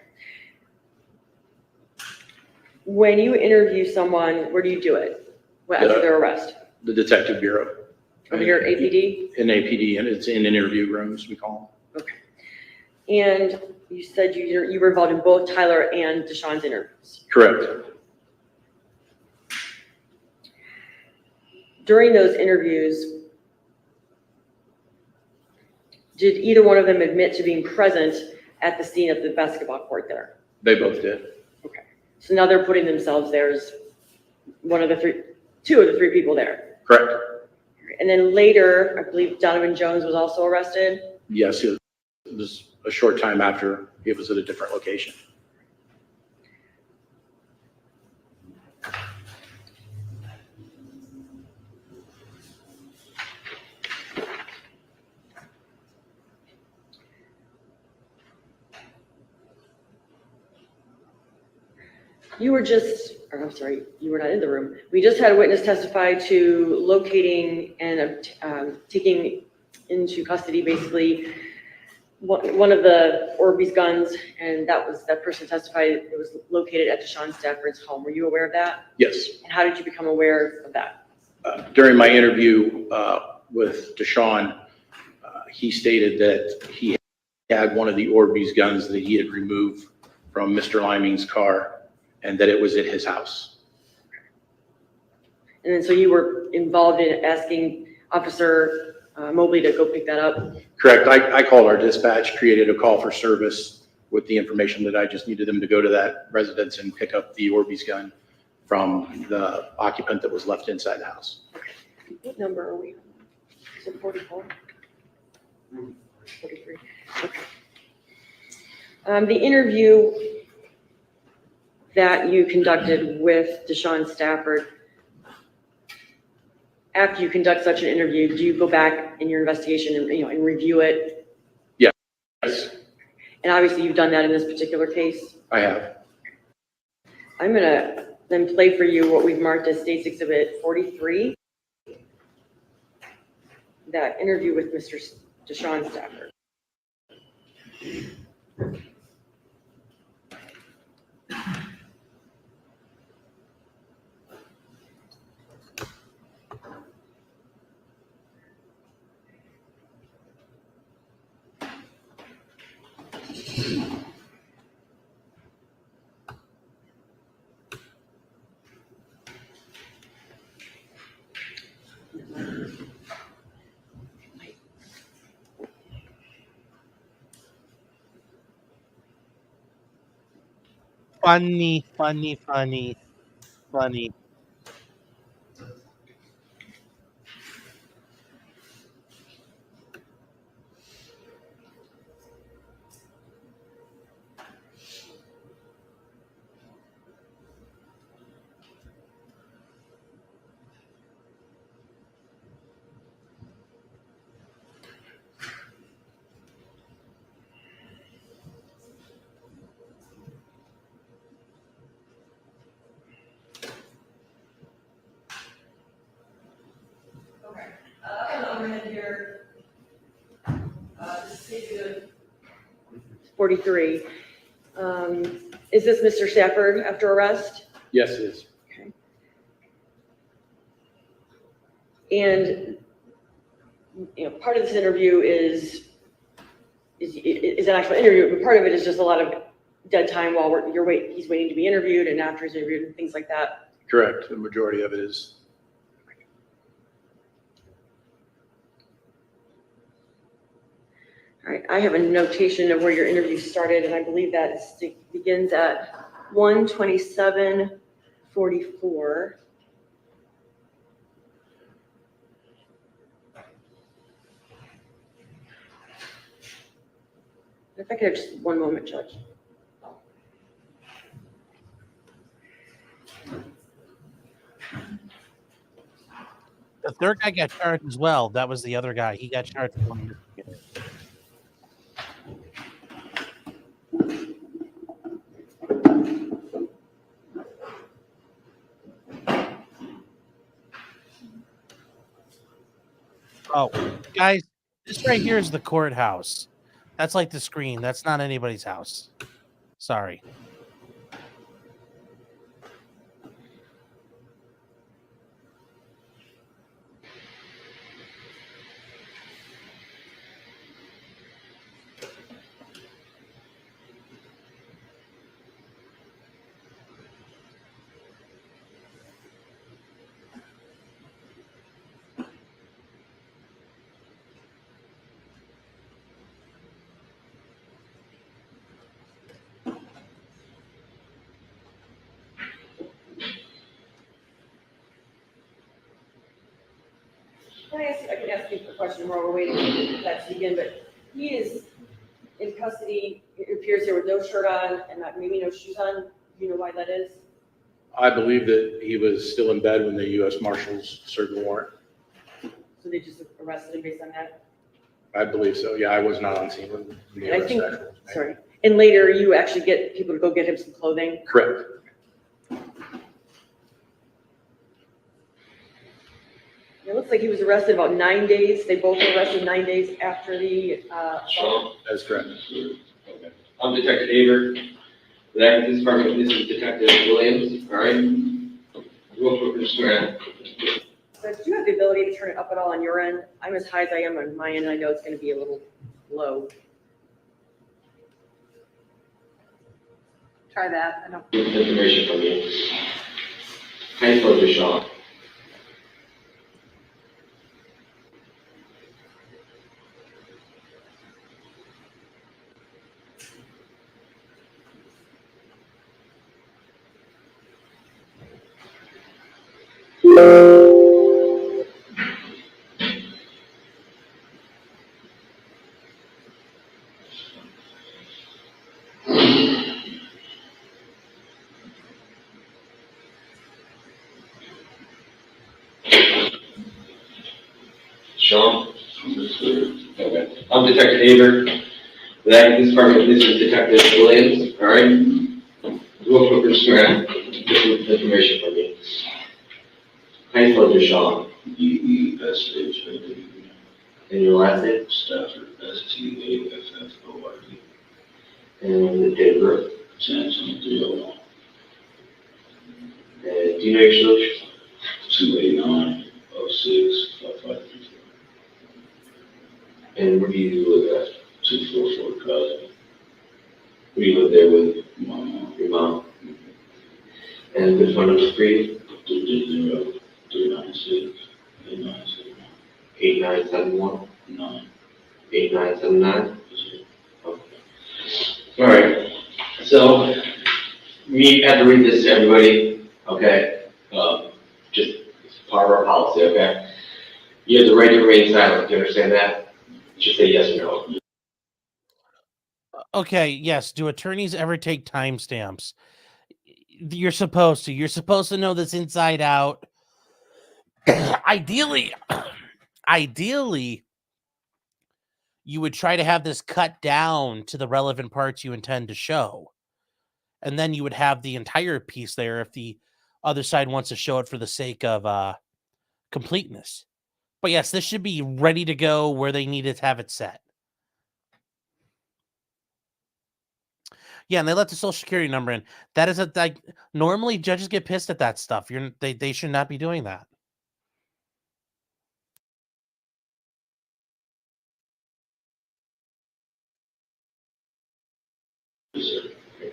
When you interview someone, where do you do it? After their arrest? The Detective Bureau. Over here at APD? In APD, and it's in interview rooms, we call them. Okay. And you said you were involved in both Tyler and Deshawn's interviews. Correct. During those interviews, did either one of them admit to being present at the scene of the basketball court there? They both did. Okay. So now they're putting themselves there as two of the three people there. Correct. And then later, I believe Donovan Jones was also arrested. Yes, it was a short time after. It was at a different location. You were just, or I'm sorry, you were not in the room. We just had a witness testify to locating and taking into custody basically one of the Orby's guns, and that person testified it was located at Deshawn Stafford's home. Were you aware of that? Yes. And how did you become aware of that? During my interview with Deshawn, he stated that he had one of the Orby's guns that he had removed from Mr. Liming's car and that it was at his house. And then so you were involved in asking Officer Mobley to go pick that up? Correct. I called our dispatch, created a call for service with the information that I just needed them to go to that residence and pick up the Orby's gun from the occupant that was left inside the house. Okay. What number are we on? Is it 44? 43. Okay. The interview that you conducted with Deshawn Stafford, after you conduct such an interview, do you go back in your investigation and, and review it? Yes, And obviously you've done that in this particular case. I have. I'm gonna then play for you what we've marked as State's Exhibit 43. That interview with Mr. Deshawn Stafford. Funny. Okay, I'm gonna overhead here. This is 43. Is this Mr. Stafford after arrest? Yes, it is. Okay. And, part of this interview is an actual interview, but part of it is just a lot of dead time while he's waiting to be interviewed and after he's interviewed and things like that. Correct. The majority of it is. All right, I have a notation of where your interview started, and I believe that begins at 1:27:44. If I could have just one moment, Judge. The third guy got charged as well. That was the other guy. He got charged. Oh, guys, this right here is the courthouse. That's like the screen. That's not anybody's house. Sorry. I can ask you a question while we're waiting for that to begin, but he is in custody, it appears here with no shirt on and maybe no shoes on. Do you know why that is? I believe that he was still in bed when the U.S. Marshals served the warrant. So they just arrested him based on that? I believe so. Yeah, I was not on scene when the And I arrest think, actually was made. sorry, and later you actually get people to go get him some clothing? Correct. It looks like he was arrested about 9 days. They both were arrested 9 days after the assault. That's correct. Okay. I'm Detective Aver. That this department, this is Detective Williams, all right? Real quick, just swear. So do you have the ability to turn it up at all on your end? I'm as high as I am on my end, and I know it's going to be a little low. Try that. I don't. Information from you. Hi, for Deshawn. Sean? Okay. I'm Detective Aver. That this department, this is Detective Williams, all right? Real quick, just grab this information from you. How you spell Deshawn? D-E-S-H-A-W. And your last name? Stafford, S-T-A-F-F-O-R-D. And the date of birth? 10-23-01. And do you know your social? 289-06-5534. And where do you live at? 244 Cosby. Who do you live there with? My mom. Your mom? And which one was free? 390-396-8971. 8971? 9. 8979? Okay. All right. So, we had to read this to everybody, okay? Just it's part of our policy, okay? You have the right to remain silent. Do you understand that? Just say yes or no. Okay, yes. Do attorneys ever take timestamps? You're supposed to. You're supposed to know this inside out. Ideally, you would try to have this cut down to the relevant parts you intend to show. And then you would have the entire piece there if the other side wants to show it for the sake of completeness. But yes, this should be ready to go where they need to have it set. Yeah, and they let the social security number in. That is like normally judges get pissed at that stuff. They should not be doing that.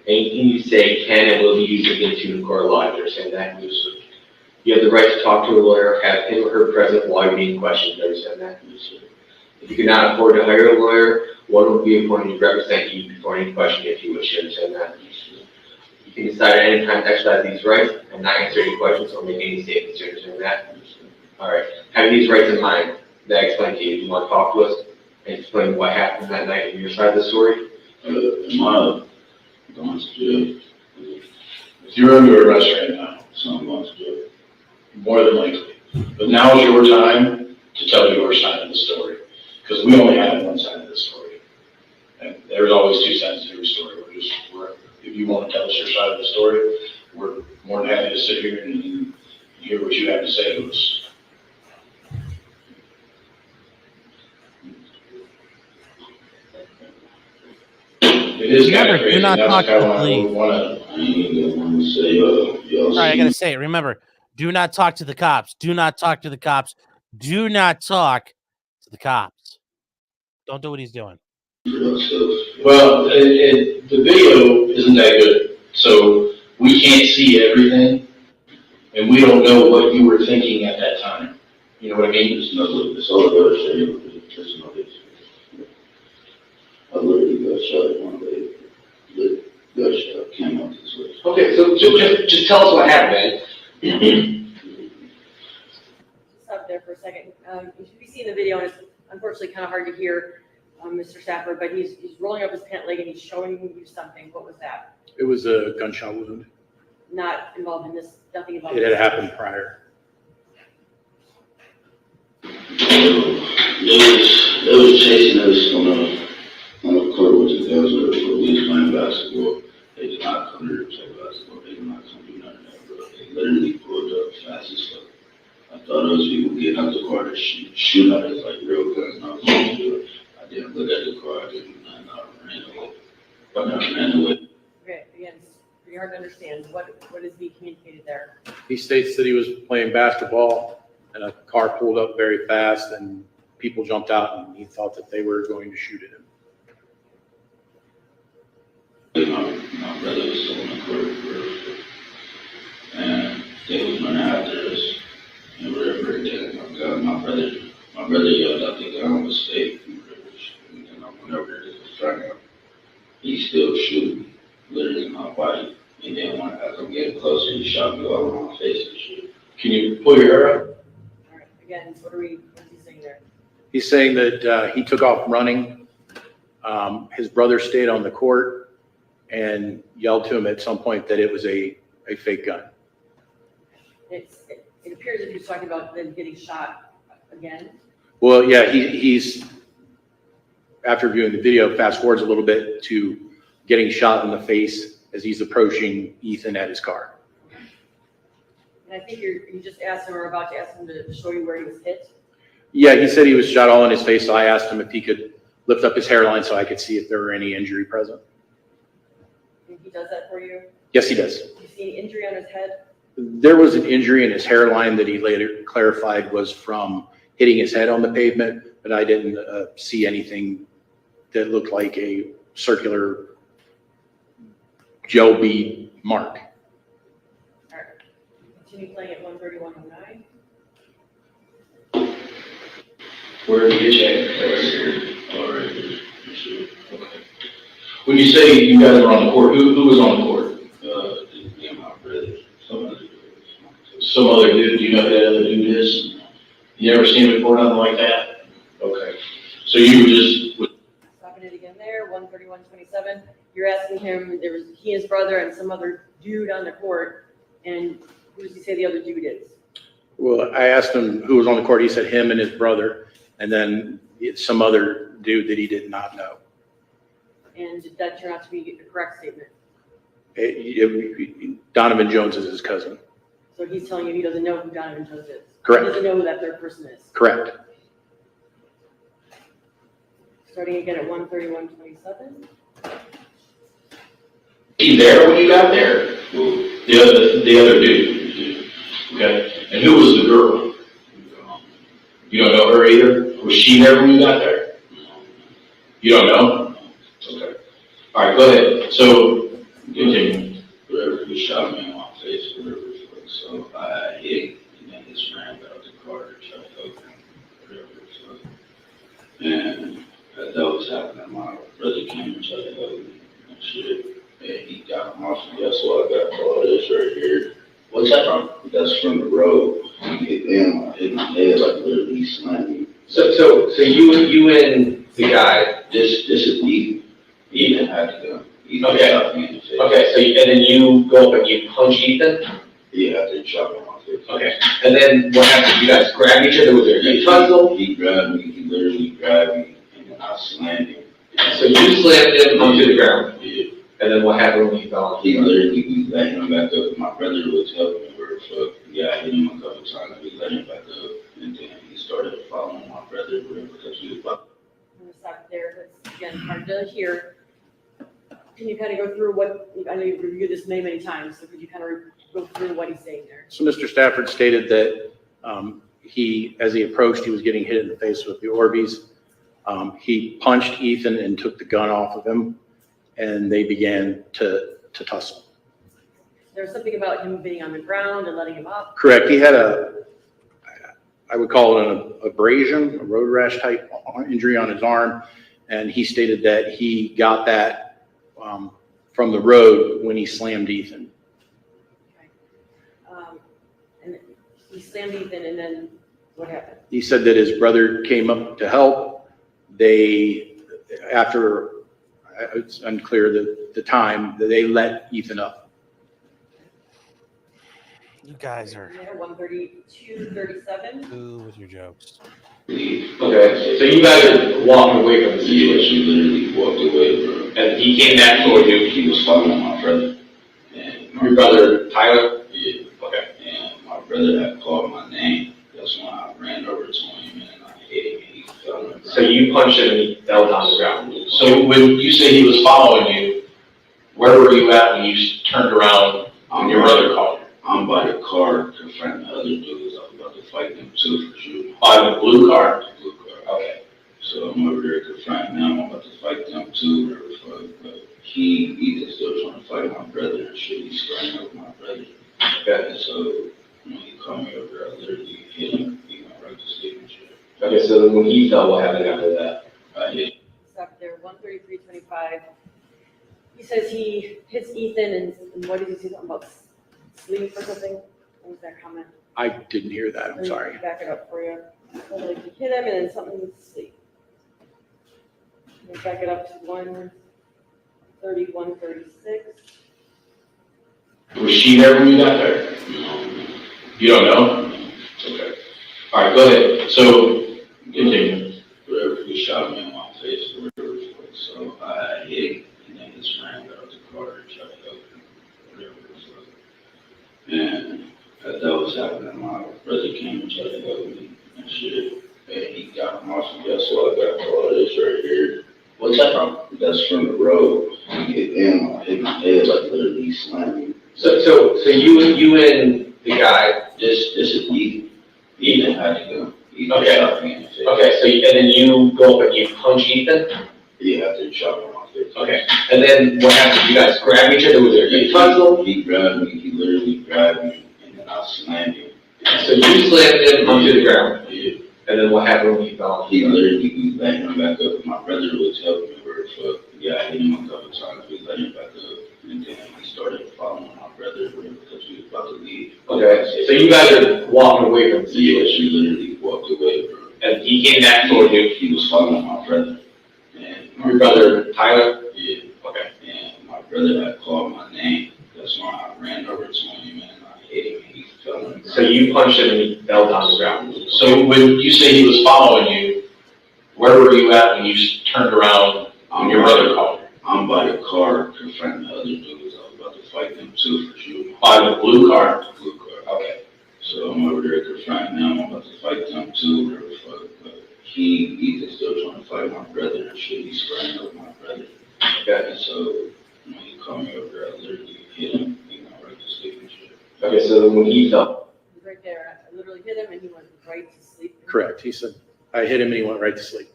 Anything you say can and will be used against you in court of law. You understand that? You have the right to talk to a lawyer, have him or her present while you're being questioned. You understand that? If you cannot afford to hire a lawyer, one will be appointed to represent you before any question if you wish. You understand that? You can decide at any time to exercise these rights and not answer any questions or make any statements. You understand that? All right. Having these rights in mind, that I explained to you. Do you want to talk to us and explain what happened that night in your side of the story? Going to jail. If you're under arrest right now, so I'm going to jail. More than likely. But now is your time to tell your side of the story. Because we only have one side of the story. And there's always two sides to every story. If you want to tell us your side of the story, we're more than happy to sit here and hear what you have to say to us. It is kind of crazy. Do not talk to the police. All right, I gotta say it. Remember, do not talk to the cops. Do not talk to the cops. Do not talk to the cops. Don't do what he's doing. Well, the video isn't that good, so we can't see everything, and we don't know what you were thinking at that time. You know what I mean? It's all about shame. It's not it. I literally got shot one day. The gunshot came out this way. Okay, so just tell us what happened, man. Stop there for a second. You should be seeing the video, and it's unfortunately kind of hard to hear Mr. Stafford, but he's rolling up his pant leg and he's showing you something. What was that? It was a gunshot wound. Not involved in this, nothing involved. It had happened prior. They was chasing us on the court with the girls were police playing basketball. They did not come here to play basketball. They did not come do nothing. They literally pulled up fast as fuck. I thought those people getting out the car to shoot at us like real guns. And I was supposed to do it. I didn't look at the car. I didn't. I ran away. But I ran away. Okay, again, it's pretty hard to understand. What is being communicated there? He states that he was playing basketball and a car pulled up very fast and people jumped out and he thought that they were going to shoot at him. My brother was still in the court, and they was running after us. And whatever it did, my brother yelled out the gun was safe. And whenever it was trying to, he still shooting, literally in my body. And then when I was getting closer, he shot me all over my face and shit. Can you pull your hair up? All right, again, what is he saying there? He's saying that he took off running. His brother stayed on the court and yelled to him at some point that it was a fake gun. It appears that he was talking about them getting shot again. Well, yeah, he's, after viewing the video, fast forwards a little bit to getting shot in the face as he's approaching Ethan at his car. And I think you just asked him or about to ask him to show you where he was hit. Yeah, he said he was shot all in his face, so I asked him if he could lift up his hairline so I could see if there were any injury present. And he does that for you? Yes, he does. Do you see any injury on his head? There was an injury in his hairline that he later clarified was from hitting his head on the pavement, but I didn't see anything that looked like a circular gel bead mark. All right. Continue playing at 13109. Where did you check? Right here. All right. Sure. Okay. When you say you guys were on the court, who was on the court? Me and my brother. Some other dude. Do you know who that other dude is? You never seen him before, nothing like that? Okay. So you were just. Stopping it again there, 13127. You're asking him, there was he and his brother and some other dude on the court, and who does he say the other dude is? Well, I asked him who was on the court. He said him and his brother, and then some other dude that he did not know. And did that turn out to be the correct statement? Donovan Jones is his cousin. So he's telling you he doesn't know who Donovan Jones is? Correct. He doesn't know who that third person is? Correct. Starting again at 13127. He there when you got there? The other dude. Okay. And who was the girl? You don't know her either? Was she there when you got there? You don't know? Okay. All right, go ahead. So, continue. Whatever, he shot me in my face, whatever. So I hit, and then just ran out the car and shot open, whatever. So, and as that was happening, my brother came and tried to help me and shit. And he got him off, and guess what? I got all this right here. What's that from? That's from the road. He hit my head like literally slammed me. So you and the guy. This is Ethan. Ethan had to go. Ethan Okay. shot me in the face. Okay, so and then you go up and you punch Ethan? Yeah, after he shot me in my face. Okay. And then what happened? You guys grabbed each other? Was there a tussle? He grabbed me, he literally grabbed me, and then I slammed him. So you slammed him onto the ground? Yeah. And then what happened when you fell on the He ground? literally, we let him back up. My brother was helping me where the fuck. Yeah, I hit him a couple times. We let him back up. And then he started following my brother because he was about. I'm going to stop there. That's, again, hard to hear. Can you kind of go through what, I know you've reviewed this many, many times, so could you kind of go through what he's saying there? So Mr. Stafford stated that as he approached, he was getting hit in the face with the Orbeez. He punched Ethan and took the gun off of him, and they began to tussle. There was something about him being on the ground and letting him up. Correct. He had I would call it an abrasion, a road rash type injury on his arm, and he stated that he got that from the road when he slammed Ethan. Okay. And he slammed Ethan, and then what happened? He said that his brother came up to help. After, it's unclear the time, that they let Ethan up. You guys are 132, 37. ooh with your jokes. Okay, so you guys are walking away from the Yeah, situation. she literally walked away, bro. And he came back toward you. He was following my brother. And Your brother, Tyler? Yeah. Okay. And my brother had called my name. That's when I ran over to him and I hit him and he fell on the ground. So you punched him and he fell down the ground. So when you say he was following you, where were you at when you turned around and your brother called you? I'm by the car confronting the other dudes. I was about to fight them too for shooting. By the blue car? The blue car. Okay. So I'm over there confronting them. I'm about to fight them too. Whatever the fuck. But Ethan's still trying to fight my brother and shit. He's squaring up with my brother. Okay. And so when he called me over, I literally hit him. He went right to sleep and shit. Okay, so then when he fell, what happened after that? I hit him. Stop there, 133.25. He says he hits Ethan and what did he say, something about sleep or something? What was that comment? I didn't hear that, I'm Let me sorry. Back it up for you. So like he hit him and then something with sleep. Let me back it up to 130, 136. Was she there when you got there? No. You don't know? Okay. All right, go ahead. So, continue. Whatever, he shot me in my face or whatever. So I hit him and then just ran out the car and tried to help him. Whatever it was. And as that was happening, my brother came and tried to help me and shit. And he got him off and guess what? I got all this right here. What's that from? That's from the road. He hit him, I hit my head like literally slammed me. So you and the guy, This is Ethan. Ethan had to go. Ethan Okay. shot me in the face. okay, and then you go up and you punch Ethan? Yeah, after he shot me in my face. Okay, and then what happened? You guys grab each other? Was there a tussle? He grabbed me, he literally grabbed me, and then I slammed him. So you slammed him onto the ground? Yeah. And then what happened when he fell? He literally, we let him back up. My brother was helping me where the fuck. Yeah, I hit him a couple times, we let him back up. And then he started following my brother because we was about to leave. Okay, so you guys are walking away from the Yeah, situation. she literally walked away from him. And he came back toward you? He was following my brother. And Your brother, Tyler? Yeah. Okay. And my brother had called my name. That's when I ran over to him and I hit him and he fell on the ground. So you punched him and he fell down the ground? So when you say he was following you, where were you at when you turned around and your brother called you? I'm by the car confronting the other dudes. I was about to fight them too for shooting. By the blue car? The blue car. Okay. So I'm over there confronting them. I'm about to fight them too. Whatever the fuck. But Ethan's still trying to fight my brother and shit. He's squaring up with my brother. Okay. And so when he called me over there, I literally hit him. He went right to sleep and shit. Okay, so then when he fell, He was right there. I literally hit him and he went right to sleep. Correct, he said, I hit him and he went right to sleep.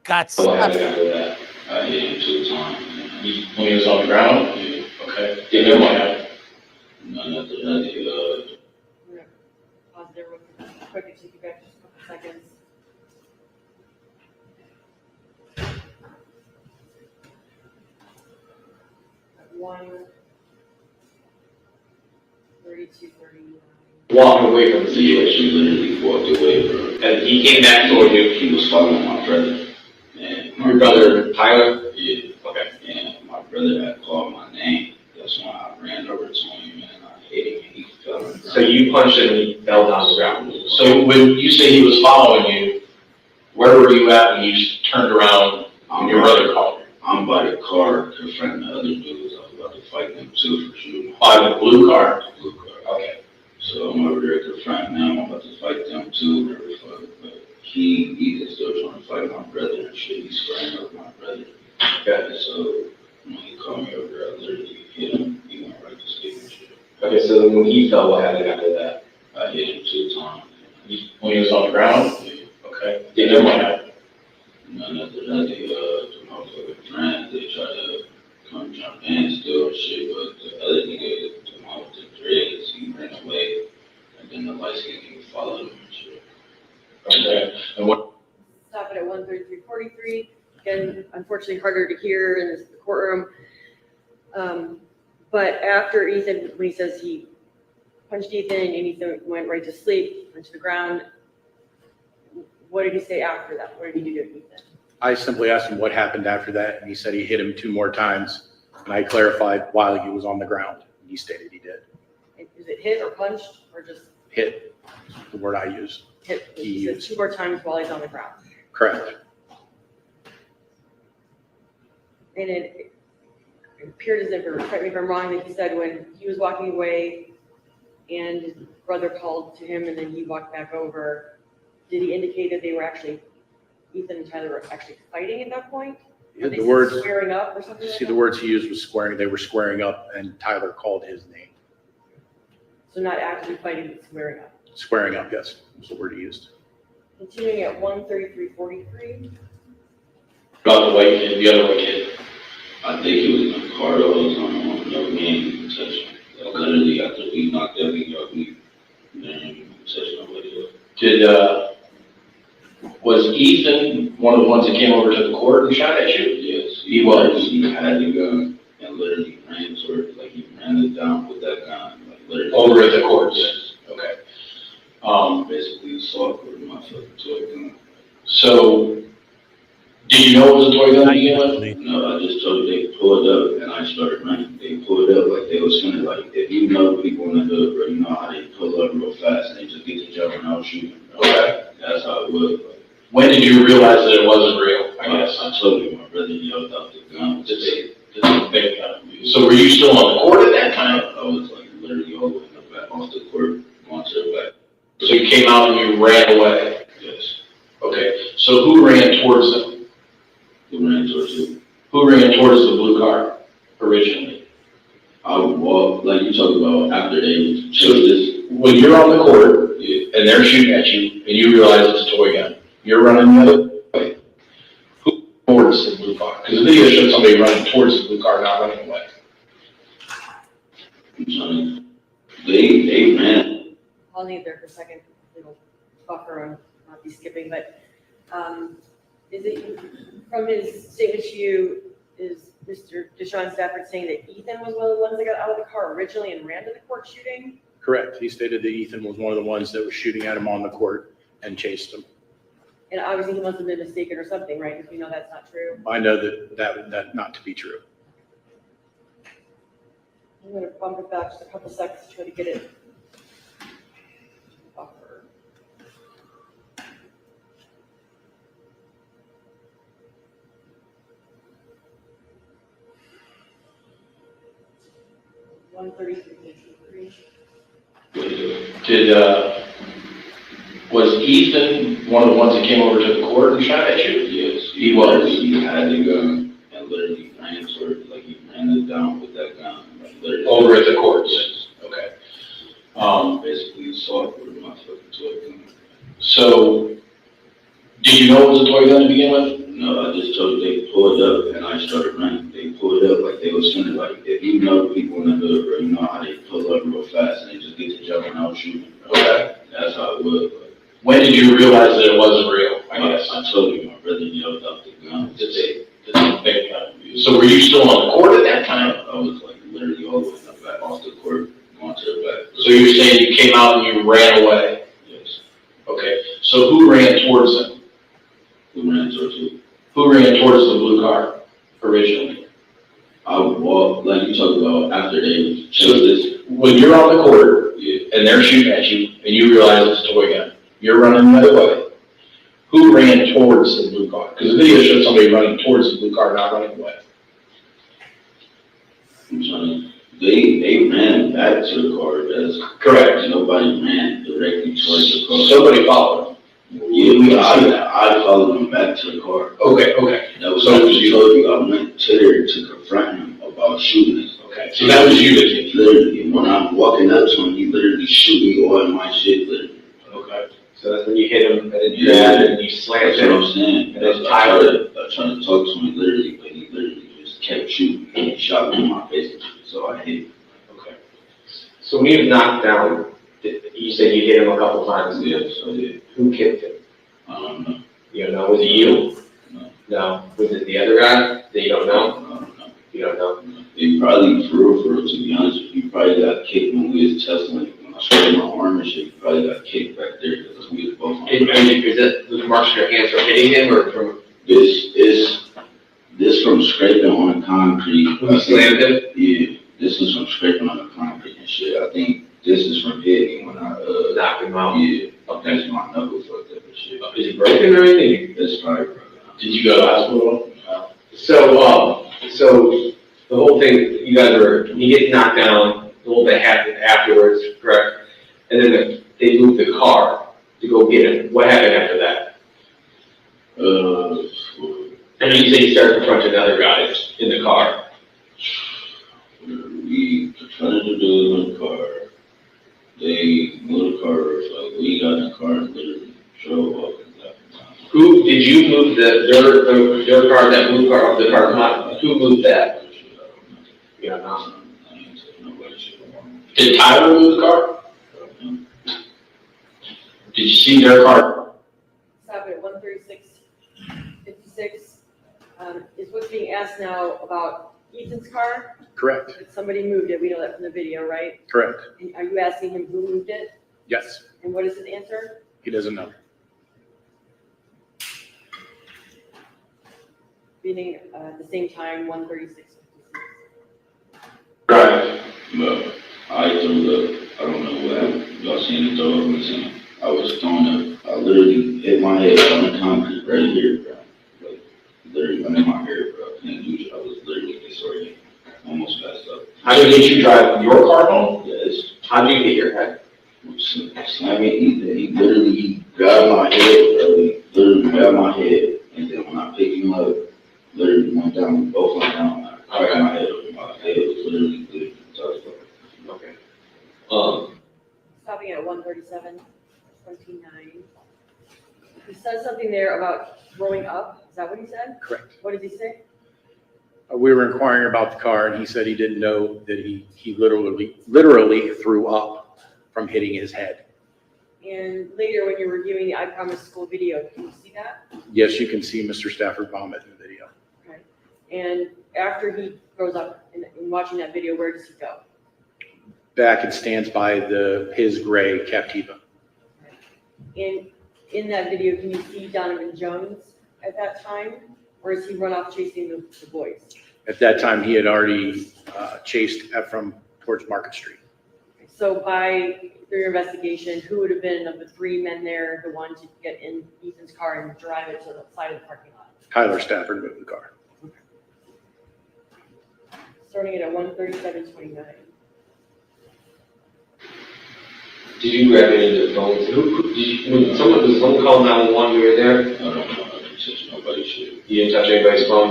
Got What happened stuff. after that? I hit him 2 times. When he was on the ground? Yeah. Okay. Did you want to? None after that, We're gonna pause there real quick and take you back just a couple seconds. At 1:32:39. walking away from the yeah, situation? she literally walked away from him. And he came back toward you? He was following my brother. And Your brother, Tyler? Yeah. Okay. And my brother had called my name. That's when I ran over to him and I hit him and he fell on the ground. So you punched him and he fell down the ground? So when you say he was following you, where were you at when you turned around and your brother called you? I'm by the car confronting the other dudes. I was about to fight them too for shooting. By the blue car? The blue car. Okay. So I'm over there confronting them. I'm about to fight them too. Whatever the fuck. But Ethan's still trying to fight my brother and shit. He's squaring up with my brother. Okay. And so when he called me over there, I literally hit him. He went right to sleep and shit. Okay, so then when he fell, what happened after that? I hit him 2 times. When he was on the ground? Yeah. Okay. Did you want to? None after that, the motherfucking friends, they try to come jump in still and shit, but the other nigga, the one with the dreads, he ran away, and then the light skin nigga followed him and shit. Okay. And what? Stop it at 1:33:43. Again, unfortunately harder to hear in the courtroom. But after Ethan, when he says he punched Ethan and Ethan went right to sleep, went to the ground, what did he say after that? What did he do to Ethan? I simply asked him what happened after that, and he said he hit him 2 more times, and I clarified while he was on the ground, and he stated he did. Is it hit or punched or just Hit, the word I used. hit? He He said used. 2 more times while he's on the ground. Correct. And it appeared as if, or correct me if I'm wrong, that he said when he was walking away, and his brother called to him and then he walked back over. Did he indicate that they were actually, Ethan and Tyler were actually fighting at that point? Yeah, They the said words, squaring up or something like see, that? the words he used was squaring, they were squaring up, and Tyler called his name. So not actively fighting, but squaring up. Squaring up, yes, was the word he used. Continuing at 133:43. About the white kid, the other white kid. I think it was in the car that was on no game protection. Literally after we knocked that nigga out, we didn't touch nobody else. Was Ethan one of the ones that came over to the court and shot at you? Yes. He was. He had the gun and literally ran towards it, like he ran it down with that gun, like literally. Over at the courts? Yes. Okay. Basically assault with my fucking toy gun. So, did you know it was a toy gun to begin with? No, I just told you they pulled up and I started running. They pulled up like they was finna, like, if you know people in the hood, bro, you know how they pull up real fast and they just get to jumping out shooting. Okay. That's how it was. Like, When did you realize that it wasn't real, I guess? I told you, my brother yelled out the gun. Just a big gun. So were you still on the court at that time? I was like literally all the way in the back, off the court, going to the back. So you came out and you ran away? Yes. Okay, so who ran towards them? Who ran towards you? Who ran towards the blue car originally? I would walk, like you talked about, after they chose this. When you're on the court Yeah. and they're shooting at you and you realize it's a toy gun, you're running the other way. Who towards the blue car? Because the video showed somebody running towards the blue car, not running away. I'm trying to, they ran. I'll leave there for a second, little buffer on not be skipping, but is it, from his statement to you, is Mr. Deshawn Stafford saying that Ethan was one of the ones that got out of the car originally and ran to the court shooting? Correct. He stated that Ethan was one of the ones that was shooting at him on the court and chased him. And obviously he must have been mistaken or something, right? Because we know that's not true. I know that not to be true. I'm gonna bump it back just a couple seconds to try to get it. Buffer. One 33:53. Was Ethan one of the ones that came over to the court and shot at you? Yes. He was. He had the gun and literally ran towards it, like he ran it down with that gun. Like literally. Over at the courts? Okay. Basically assault with my fucking toy gun. So, did you know it was a toy gun to begin with? No, I just told you they pulled up and I started running. They pulled up like they was finna, like, if you know people in the hood, bro, you know how they pull up real fast and they just get to jumping out shooting. Okay. That's how it was. Like, When did you realize that it wasn't real, I guess? I told you, my brother yelled out the gun. It's a big gun. So were you still on the court at that time? I was like literally all the way in the back, off the court, going to the back. So you're saying you came out and you ran away? Yes. Okay, so who ran towards them? Who ran towards you? Who ran towards the blue car originally? I would walk, like you talked about, after they chose this. When you're on the court Yeah. and they're shooting at you and you realize it's a toy gun, you're running the other way. Who ran towards the blue car? Because the video showed somebody running towards the blue car, not running away. I'm trying to, they ran back to the car. That's Correct. Nobody ran directly towards the car. Somebody followed. Yeah, I followed him back to the car. Okay. That was So so it was I you. told you, I went to there to confront him about shooting us. Okay, so that was you that did. Literally, when I'm walking up to him, he literally shooting all my shit, literally. Okay. So that's when you hit him, and then you Yeah. grabbed and you slammed That's what him. I'm saying. And then I Tyler. tried to talk to him literally, but he literally just kept shooting. He shot me in my face, so I hit him. Okay. So when you knocked down, you said you hit him a couple times. Yeah, so yeah, Who kicked him? I don't know. You don't know? Was it you? No. No. Was it the other guy that you don't know? I don't know. You don't know? He probably, for real, to be honest with you, he probably got kicked when we was testing, like, when I started my arm and shit, he probably got kicked back there, because we was both on the ground. Is that the marks on your hands from hitting him or from This from scraping on the concrete. when you slammed him? Yeah, this is from scraping on the concrete and shit. I think this is from hitting when I, Knocked him out? yeah, that's my knuckles like that and shit. Is he broken or anything? It's probably broken. Did you go to the hospital? So the whole thing, you get knocked down, a little bit happened afterwards, correct? and then they moved the car to go get him. What happened after that? And then you say you started confronting other guys in the car. We confronted the dude in the car. They moved the car, like we got in the car and literally drove up and left. Who, did you move their car, that blue car, off the car lot? Who moved that? Yeah, no. Did Tyler move the car? Did you see their car? Stop at 136:56. Is what's being asked now about Ethan's car? Correct, That somebody moved it, we know that from the video, right? correct. And are you asking him who moved it? Yes, And what is his answer? he doesn't know. Meaning, at the same time, 136:56. Right. But I threw up, I don't know what happened. Y'all seen the throw up or something? I was throwing up. I literally hit my head on the concrete right here, bro. Like, literally, I'm in my hair, bro. I couldn't do it. I was literally disoriented. Almost passed up. How did you drive your car home? Yes. How did you get your head? Slamming Ethan, he literally grabbed my head, bro. He literally grabbed my head. And then when I picked him up, literally went down, both went down. I got my head up. My head was literally good. Okay. Stopping at 137:29. He says something there about throwing up. Is that what he said? Correct. What did he say? We were inquiring about the car, and he said he didn't know that he literally threw up from hitting his head. And later, when you're reviewing the I Promise School video, can you see that? Yes, you can see Mr. Stafford vomit in the video. Okay. And after he throws up in watching that video, where does he go? Back and stands by his gray Captiva. And in that video, can you see Donovan Jones at that time? Or is he run off chasing the boys? At that time, he had already chased Ephraim towards Market Street. So through your investigation, who would have been of the three men there, the one to get in Ethan's car and drive it to the side of the parking lot? Tyler Stafford moved the car. Starting it at 137:29. Did you grab any of the phones? When someone called 911, you were there? I don't know. I didn't touch nobody's shit. You didn't touch anybody's phone?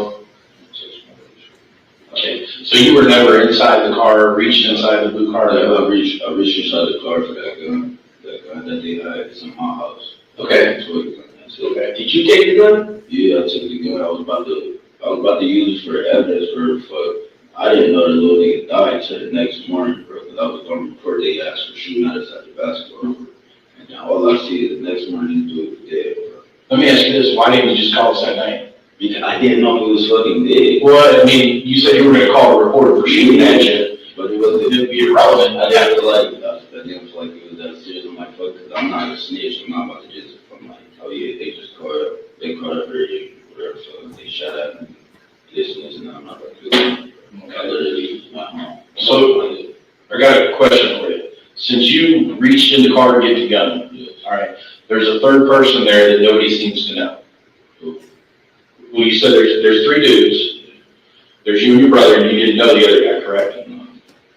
Okay. So you were never inside the car, reached inside the blue car? I reached inside the car for that gun that they had. It's in my house. Okay. That's what it was. Okay. Did you take the gun? Yeah, I took the gun. I was about to use it for evidence for I didn't know the little nigga died until the next morning, bro, because I was going to report they asked for shooting at us at the basketball. And now all I see is the next morning this dude was dead, bro. Let me ask you this, why didn't you just call us that night? Because I didn't know he was fucking dead. Well, I mean, you said you were gonna call a reporter for shooting at you, But it wasn't. it'd be irrelevant. I didn't feel like it was that serious. I'm like, fuck, because I'm not a snitch. I'm not about to just, I'm like, oh yeah, they caught up early, whatever, so they shot at me. This, and I'm not about to do that. I literally went home. So, I got a question for you. Since you reached in the car to get the gun, all right, there's a third person there that nobody seems to know. Well, you said there's three dudes. There's you and your brother, and you didn't know the other guy, correct?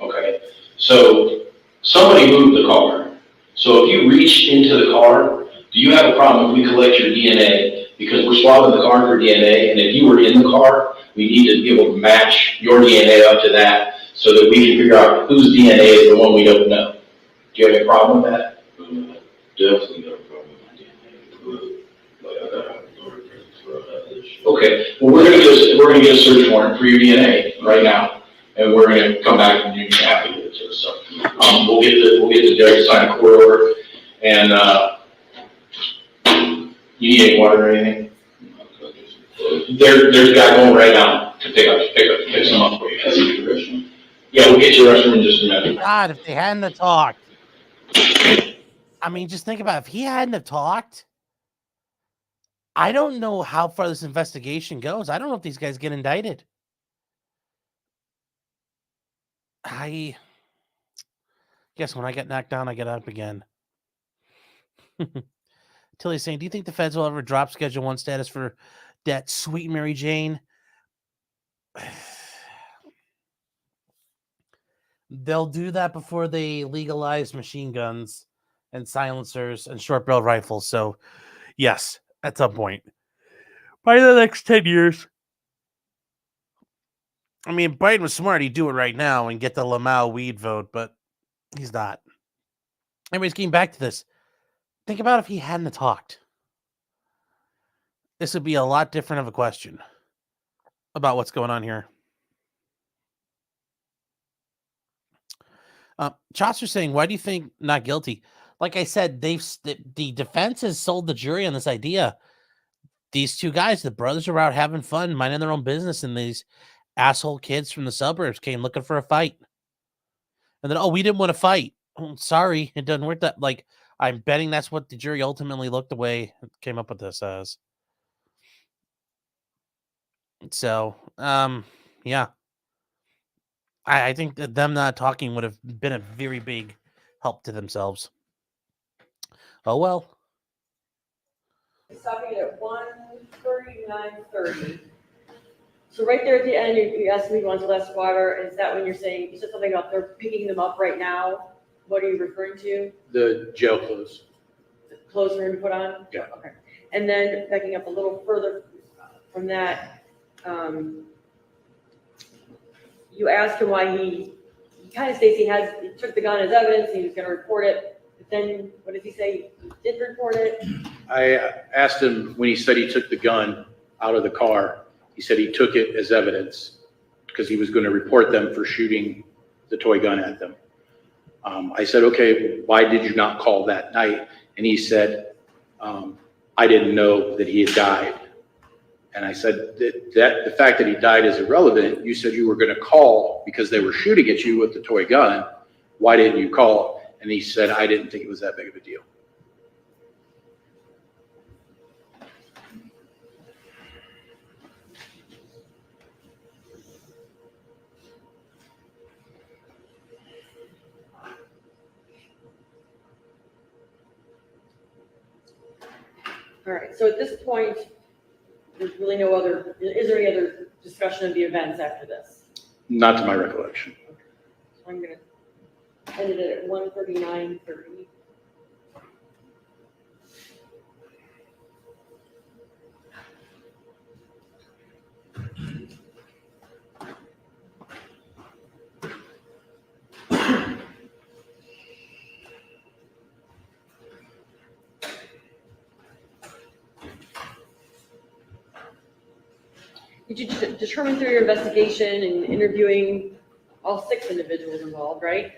Okay. So somebody moved the car. So if you reach into the car, do you have a problem if we collect your DNA? Because we're swabbing the car for DNA, and if you were in the car, we need to be able to match your DNA up to that so that we can figure out whose DNA is the one we don't know. Do you have any problem with that? Definitely got a problem with my DNA. Like, I gotta have a lawyer for all that other shit. Okay, well, we're gonna get a search warrant for your DNA right now, and we're gonna come back and you're happy with it too. So, we'll get the judge to sign a court order, and you need any water or anything? There's a guy going right now to pick some up for you. Yeah, we'll get your restroom in just a minute. God, if they hadn't have talked. I mean, just think about it. If he hadn't have talked, I don't know how far this investigation goes. I don't know if these guys get indicted. I guess when I get knocked down, I get up again. Tilly's saying, do you think the feds will ever drop Schedule 1 status for that sweet Mary Jane? They'll do that before they legalize machine guns and silencers and short-barreled rifles. So, yes, at some point. By the next 10 years. I mean, Biden was smart. He'd do it right now and get the Lamau weed vote, but he's not. Anyways, getting back to this. Think about if he hadn't talked. This would be a lot different of a question about what's going on here. Chaucer's saying, why do you think not guilty? Like I said, the defense has sold the jury on this idea. These two guys, the brothers, are out having fun, minding their own business, and these asshole kids from the suburbs came looking for a fight. And then, we didn't want to fight. Oh, sorry, it doesn't work that. Like, I'm betting that's what the jury ultimately looked away and came up with this as. So, yeah. I think that them not talking would have been a very big help to themselves. Oh, well. Stopping it at 1:39:30. So right there at the end, you asked me to go on to last water. Is that when you're saying, you said something about they're picking them up right now? What are you referring to? The jail clothes. The clothes for him to put on? Yeah. Okay. And then backing up a little further from that, you asked him why he kind of states he took the gun as evidence, he was going to report it, but then what did he say? He did report it? I asked him when he said he took the gun out of the car, he said he took it as evidence because he was going to report them for shooting the toy gun at them. I said, okay, why did you not call that night? And he said, I didn't know that he had died. And I said that the fact that he died is irrelevant. You said you were going to call because they were shooting at you with the toy gun. Why didn't you call? And he said, I didn't think it was that big of a deal. All right, so at this point, there's really no other, is there any other discussion of the events after this? Not to my recollection. So I'm gonna end it at 1:39:30. Did you determine through your investigation and interviewing all 6 individuals involved, right?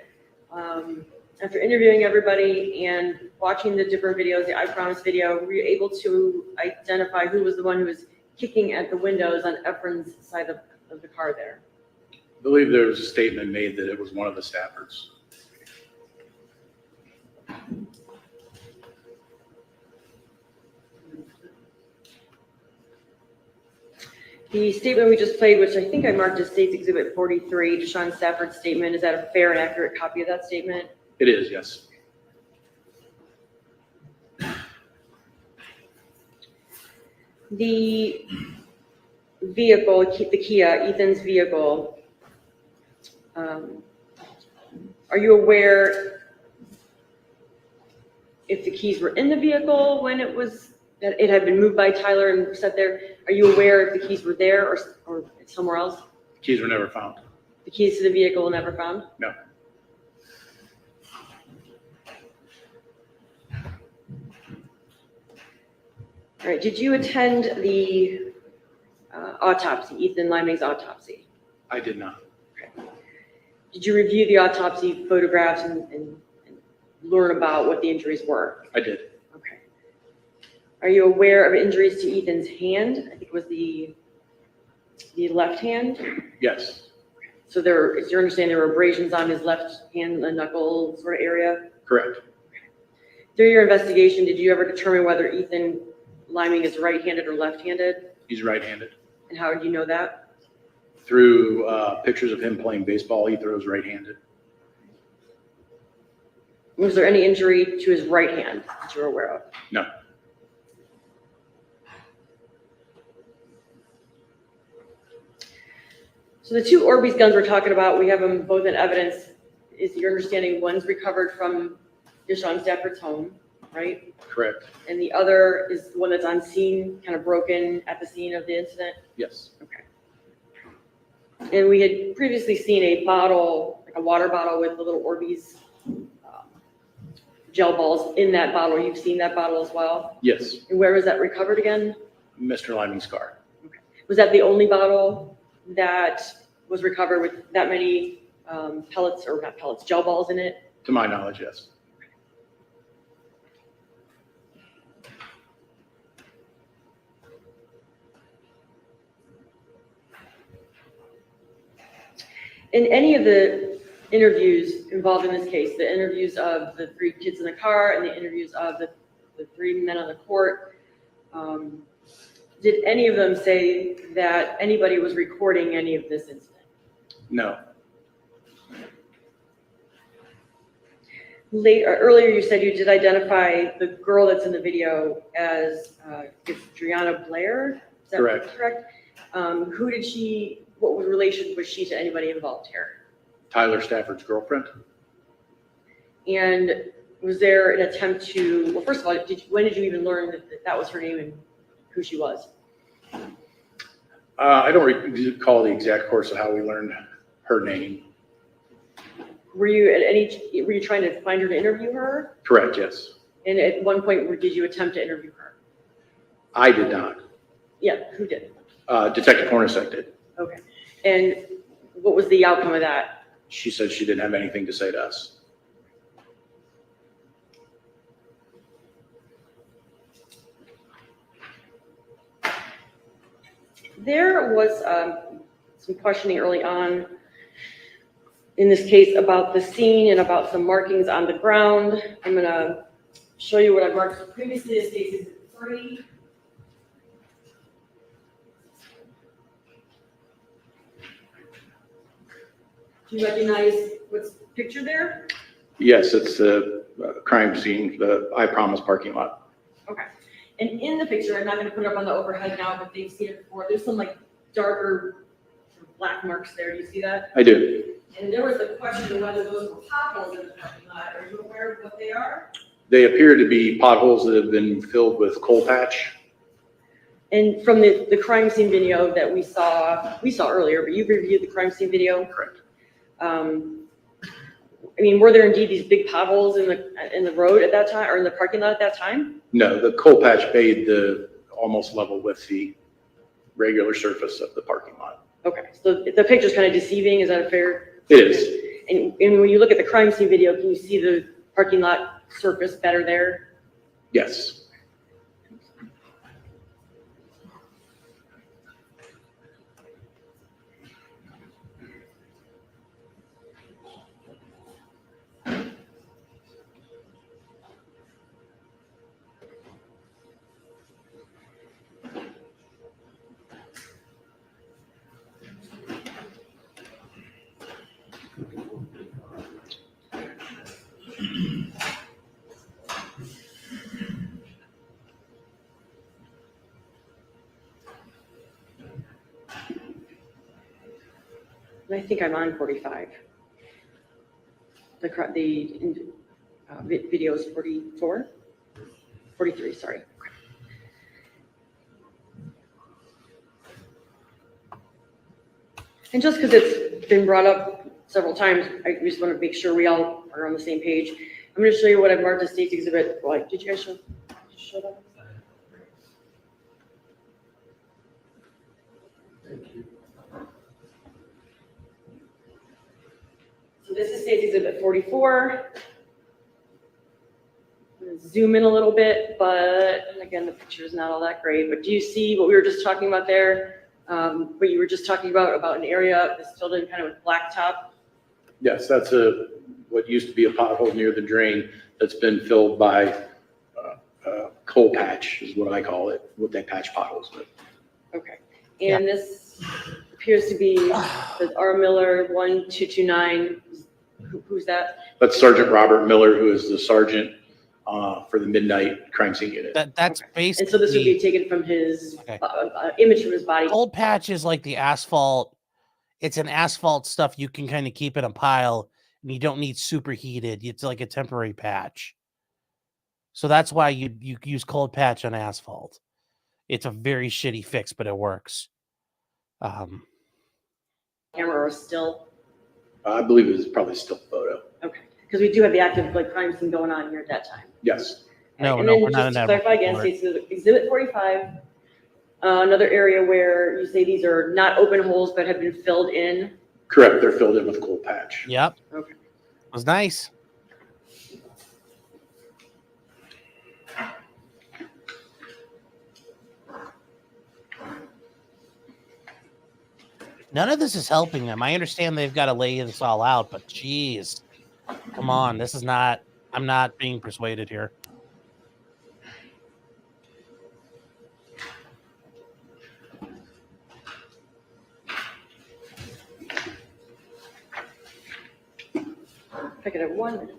After interviewing everybody and watching the different videos, the I Promise video, were you able to identify who was the one who was kicking at the windows on Efren's side of the car there? I believe there was a statement made that it was one of the Staffords. The statement we just played, which I think I marked as State's Exhibit 43, Deshawn Stafford's statement, is that a fair and accurate copy of that statement? It is, yes. The vehicle, the Kia, Ethan's vehicle, are you aware if the keys were in the vehicle when that it had been moved by Tyler and set there? Are you aware if the keys were there or somewhere else? The keys were never found. The keys to the vehicle were never found? No. All right, did you attend the autopsy, Ethan Liming's autopsy? I did not. Okay. Did you review the autopsy photographs and learn about what the injuries were? I did. Okay. Are you aware of injuries to Ethan's hand? I think it was the left hand? Yes. So is your understanding there were abrasions on his left hand, the knuckle sort of area? Correct. Through your investigation, did you ever determine whether Ethan Liming is right-handed or left-handed? He's right-handed. And how did you know that? Through pictures of him playing baseball, he throws right-handed. Was there any injury to his right hand that you're aware of? No. So the 2 Orbeez guns we're talking about, we have them both in evidence is your understanding one's recovered from Deshawn Stafford's home, right? Correct. And the other is the one that's on scene, kind of broken at the scene of the incident? Yes. Okay. And we had previously seen a bottle, like a water bottle with the little Orbeez gel balls in that bottle. You've seen that bottle as well? Yes. And where was that recovered again? Mr. Liming's car. Was that the only bottle that was recovered with that many pellets, or not pellets, gel balls in it? To my knowledge, yes. In any of the interviews involved in this case, the interviews of the 3 kids in the car and the interviews of the 3 men on the court, did any of them say that anybody was recording any of this incident? No. Earlier you said you did identify the girl that's in the video as it's Driana Blair? Is that Correct. Who did she, what relation was she to anybody involved here? Tyler Stafford's girlfriend. And was there an attempt to, well, first of all, when did you even learn that was her name and who she was? I don't recall the exact course of how we learned her name. Were you trying to find her to interview her? Correct, yes. And at one point, did you attempt to interview her? I did not. Yeah, who did? Detective Hornacek did. Okay. And what was the outcome of that? She said she didn't have anything to say to us. There was some questioning early on in this case about the scene and about some markings on the ground. I'm going to show you what I've marked previously. This case is 3. Do you recognize what's pictured there? Yes, it's the crime scene, the I Promise parking lot. Okay. And in the picture, I'm not going to put it up on the overhead now, but they've seen it before. There's some like darker sort of black marks there. Do you see that? I do. And there was the question of whether those were potholes in the parking lot. Are you aware of what they are? They appear to be potholes that have been filled with coal patch. And from the crime scene video that we saw earlier, but you reviewed the crime scene video? Correct. I mean, were there indeed these big potholes in the road at that time, or in the parking lot at that time? No, the coal patch made the almost level with the regular surface of the parking lot. Okay, so the picture's kind of deceiving. Is that a fair? It is. And when you look at the crime scene video, can you see the parking lot surface better there? Yes. And I think I'm on 45. The video is 44? 43, sorry. Okay. And just because it's been brought up several times, I just want to make sure we all are on the same page. I'm going to show you what I've marked as State's Exhibit. Like, did you guys show that? So this is State's Exhibit 44. I'm going to zoom in a little bit, but again, the picture is not all that great. But do you see what we were just talking about there? What you were just talking about an area that's filled in kind of with blacktop? Yes, that's what used to be a pothole near the drain that's been filled by coal patch is what I call it, what they patch potholes with. Okay. And this appears to be the R. Miller 1229. Who's that? That's Sergeant Robert Miller, who is the sergeant for the midnight crime scene unit. That's basically. And so this would be taken from his image from his body. Cold patch is like the asphalt. It's an asphalt stuff you can kind of keep in a pile and you don't need superheated. It's like a temporary patch. So that's why you use cold patch on asphalt. It's a very shitty fix, but it works. Camera or still? I believe it was probably still photo. Okay, because we do have the active like crime scene going on here at that time. Yes. No, And no, then we're not in just to that clarify again, report. so Exhibit 45, another area where you say these are not open holes but have been filled in. Correct. They're filled in with cold patch. Yep. Okay. It was nice. None of this is helping them. I understand they've got to lay this all out, but geez, come on. This is not, I'm not being persuaded here. If I could have 1 minute.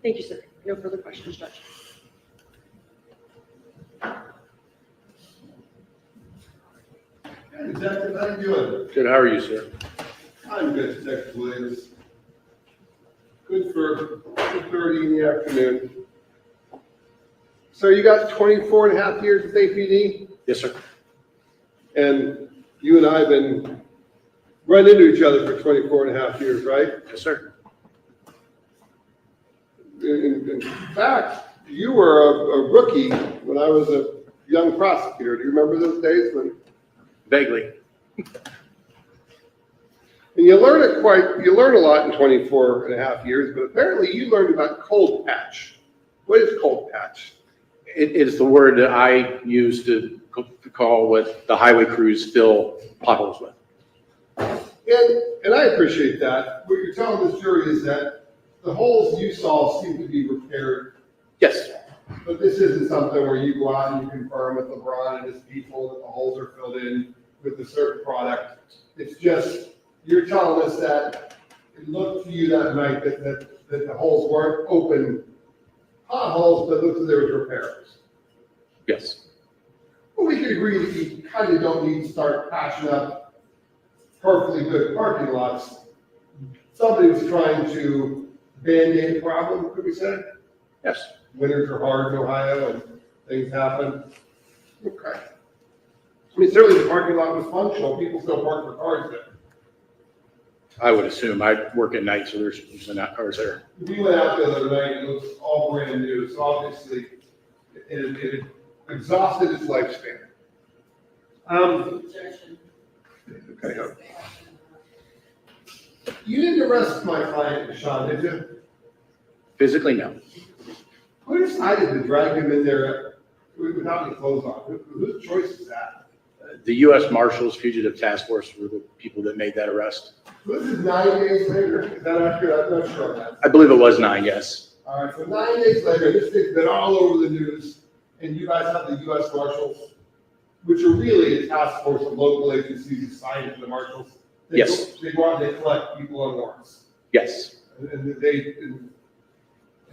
Thank you, sir. No further questions, Judge. Hey, Detective, how you doing? Good. How are you, sir? I'm good, Detective Williams. Good for 2:30 in the afternoon. So you got 24 and a half years with APD, Yes, sir. and you and I have been running into each other for 24 and a half years, right? Yes, sir. In fact, you were a rookie when I was a young prosecutor. Do you remember those days when? Vaguely. And you learn a lot in 24 and a half years, but apparently you learned about cold patch. What is cold patch? It is the word that I use to call what the highway crews fill potholes with. And I appreciate that. What you're telling this jury is that the holes you saw seem to be repaired. Yes. But this isn't something where you go out and you confirm with LeBron and his people that the holes are filled in with a certain product. It's just, you're telling us that it looked to you that night that the holes weren't open potholes, but it looked like there was repairs. Yes. Well, we could agree that you kind of don't need to start patching up perfectly good parking lots. Somebody was trying to band-aid the problem, could we say? Yes. Winters are hard in Ohio and things happen. Okay. I mean, certainly the parking lot was functional. People still park their cars there. I would assume. I work at night, so there's usually not cars there. We went out the other night and it was all brand new, so obviously it exhausted its lifespan. Okay. You didn't arrest my client, Deshawn, did you? Physically, no. Who decided to drag him in there without any clothes on? Whose choice is that? The U.S. Marshals Fugitive Task Force were the people that made that arrest. This is 9 days later. Is that accurate? I'm not sure on that. I believe it was 9, yes. All right, so 9 days later, this thing's been all over the news, and you guys have the U.S. Marshals, which are really a task force of local agencies assigned to the marshals. Yes. They go out and they collect people on warrants. Yes. And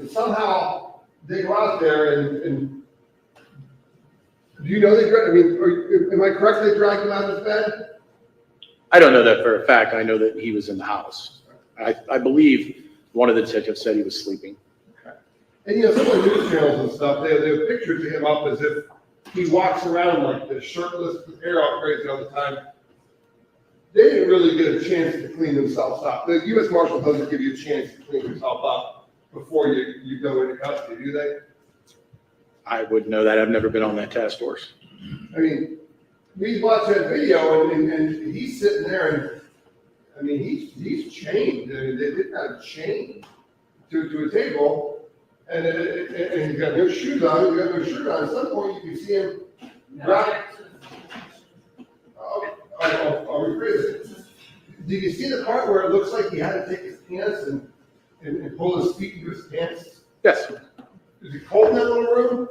somehow they go out there and Do you know they, I mean, am I correct, they dragged him out of his bed? I don't know that for a fact. I know that he was in the house. I believe one of the detectives said he was sleeping. And you know, some of the news channels and stuff, they have pictures of him up as if he walks around like this, shirtless, with hair all crazy all the time. They didn't really get a chance to clean themselves up. The U.S. Marshal doesn't give you a chance to clean yourself up before you go into custody, do they? I wouldn't know that. I've never been on that task force. I mean, we watched that video and he's sitting there and, I mean, he's chained. I mean, they did have chained to a table. And he's got no shoes on, he's got no shirt on. At some point, you can see him grab. I'll rephrase it. Did you see the part where it looks like he had to take his pants and pull his feet into his pants? Yes. Is it cold in that little room?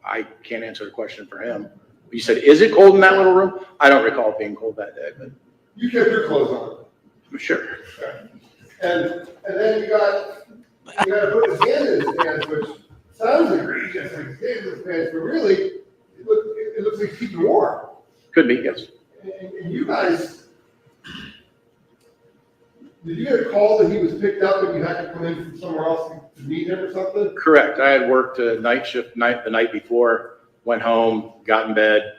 I can't answer the question for him. You said, is it cold in that little room? I don't recall it being cold that day, but. You kept your clothes on. Sure. Okay. And then you got to put his hand in his pants, which sounds egregious, like his hand in his pants, but really, it looks like he's keeping warm. Could be, yes. And you guys, did you get a call that he was picked up and you had to come in from somewhere else to meet him or something? Correct. I had worked a night shift the night before, went home, got in bed,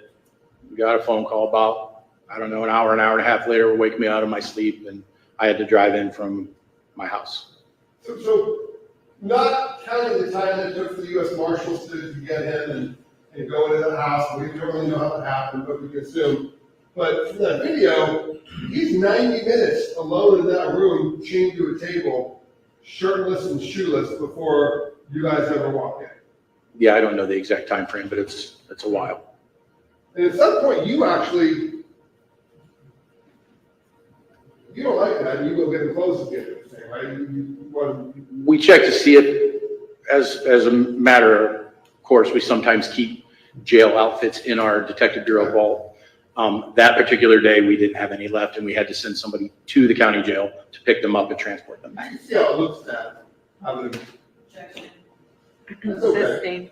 got a phone call about, I don't know, an hour and a half later, wake me out of my sleep, and I had to drive in from my house. So not counting the time that it took for the U.S. Marshals to get him and go into the house, we don't really know how that happened, but we can assume. But from that video, he's 90 minutes alone in that room, chained to a table, shirtless and shoeless before you guys ever walk in. Yeah, I don't know the exact time frame, but it's a while. And at some point, you don't like that, and you go get him clothes again, right? We check to see it as a matter of course. We sometimes keep jail outfits in our detective bureau vault. That particular day, we didn't have any left, and we had to send somebody to the county jail to pick them up and transport them. I can see how it looks that. That's okay.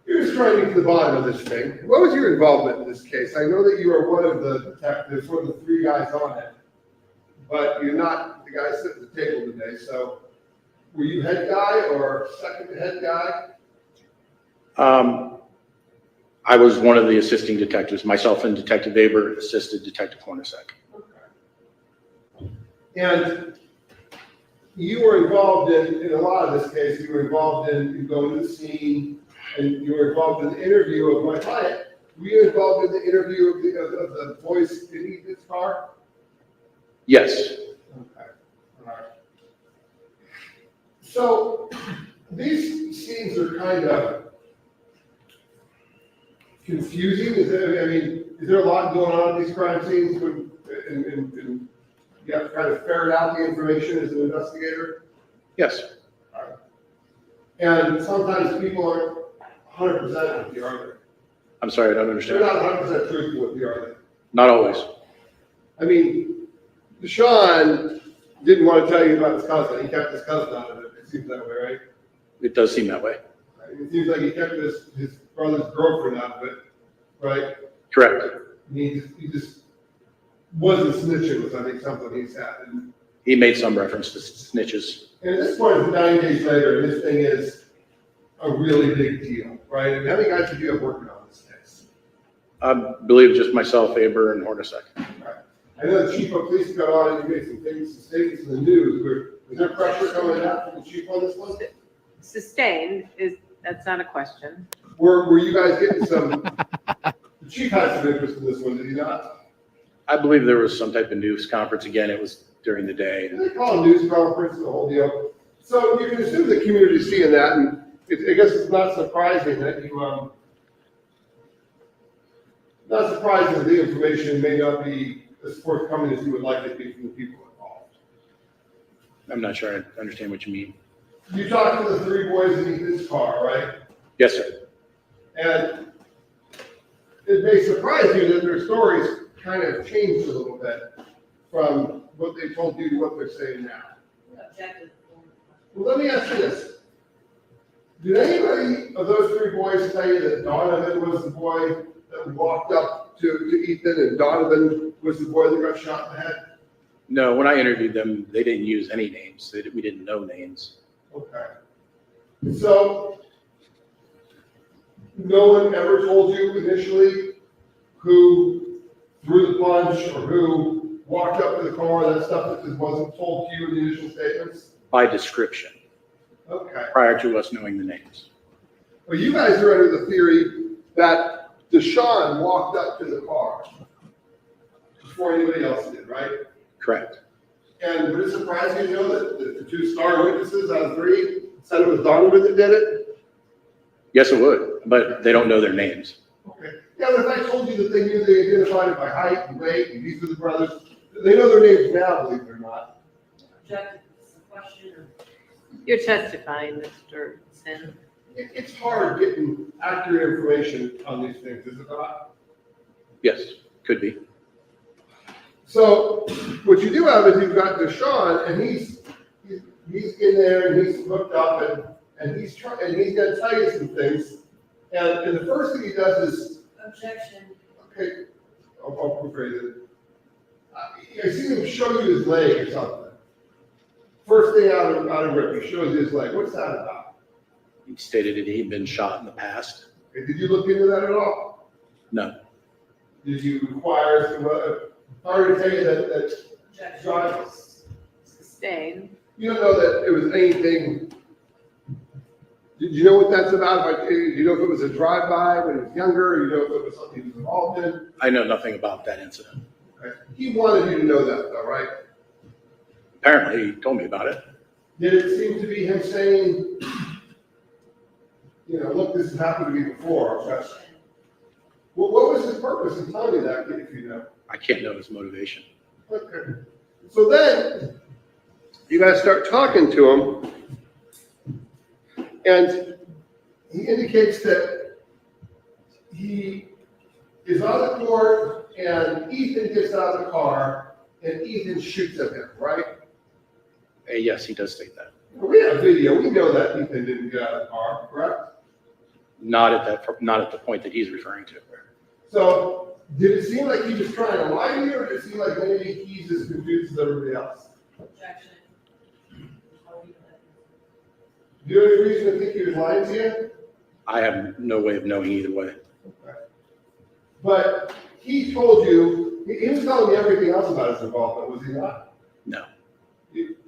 You're just trying to get to the bottom of this thing. What was your involvement in this case? I know that you are one of the detectives, one of the three guys on it, but you're not the guy sitting at the table today. So were you head guy or second head guy? I was one of the assisting detectives. Myself and Detective Weber assisted Detective Hornacek. Okay. And you were involved in a lot of this case. You were involved in going to the scene, and you were involved in the interview of my client. Were you involved in the interview of the boys in Ethan's car? Yes. Okay. All right. So these scenes are kind of confusing. Is there a lot going on in these crime scenes when and you have to kind of ferret out the information as an investigator? Yes. All right. And sometimes people aren't 100% with you, are they? I'm sorry, I don't They're understand. not 100% truthful with you, are they? Not always. I mean, Deshawn didn't want to tell you about his cousin. He kept his cousin out of it. It seems that way, right? It does seem that way. It seems like he kept his brother's girlfriend out of it, right? Correct. He just wasn't snitching was, I think, something he said. And He made some reference to snitches. at this point, it's 9 days later, and this thing is a really big deal, right? And how many guys did you have working on this case? I believe just myself, Weber, and Hornacek. Right. I know the chief of police got on and you made some statements in the news. Was there pressure coming out from the chief on this one? Sustained that's not a question. Were you guys getting some, the chief had some interest in this one, did he not? I believe there was some type of news conference. Again, it was during the day. They call it news conference, the whole deal. So you can assume the community's seeing that, and I guess it's not surprising that not surprising that the information may not be as forthcoming as you would like it to be from the people involved. I'm not sure I understand what you mean. You talked to the three boys in Ethan's car, right? Yes, sir. And it may surprise you that their stories kind of changed a little bit from what they told you to what they're saying now. Well, let me ask you this. Did anybody of those three boys tell you that Donovan was the boy that walked up to Ethan and Donovan was the boy that got shot in the head? No, when I interviewed them, they didn't use any names. We didn't know names. Okay. So, no one ever told you initially who threw the punch or who walked up to the car, that stuff that wasn't told to you in the initial statements? By description, Okay. prior to us knowing the names. Well, you guys are under the theory that Deshawn walked up to the car before anybody else did, right? Correct. And would it surprise you to know that the two star witnesses out of three said it was Donovan that did it? Yes, it would, but they don't know their names. Okay. Yeah, but if I told you that they knew they identified it by height and weight, and these were the brothers, they know their names now, believe it or not. You're testifying, Mr. Sin. It's hard getting accurate information on these things, is it not? Yes, could be. So what you do have is you've got Deshawn, and he's in there and he's hooked up and he's trying and he's gonna tell you some things. And the first thing he does is Objection. okay, I'll rephrase it. I see him show you his leg or something. First thing out of Rip, he shows you his leg. What's that about? He stated that he'd been shot in the past. Okay, did you look into that at all? No. Did you require some? I already tell you that John. Sustained. You don't know that it was anything. Did you know what that's about? Do you know if it was a drive-by when he was younger? Or you know if it was something he was involved in? I know nothing about that incident. Okay. He wanted you to know that, though, right? Apparently, he told me about it. Did it seem to be him saying, you know, look, this has happened to me before? Okay. Well, what was his purpose in telling you that, if you know? I can't know his motivation. Okay. So then, you guys start talking to him, and he indicates that he is on the court, and Ethan gets out of the car, and Ethan shoots at him, right? Yes, he does state that. We have video. We know that Ethan didn't get out of the car, correct? Not at the point that he's referring to. So, did it seem like he was trying to lie to you, or did it seem like maybe he's as confused as everybody else? Objection. Do you have any reason to think he was lying to you? I have no way of knowing either way. Okay. But he told you, he was telling you everything else about his involvement, was he not? No.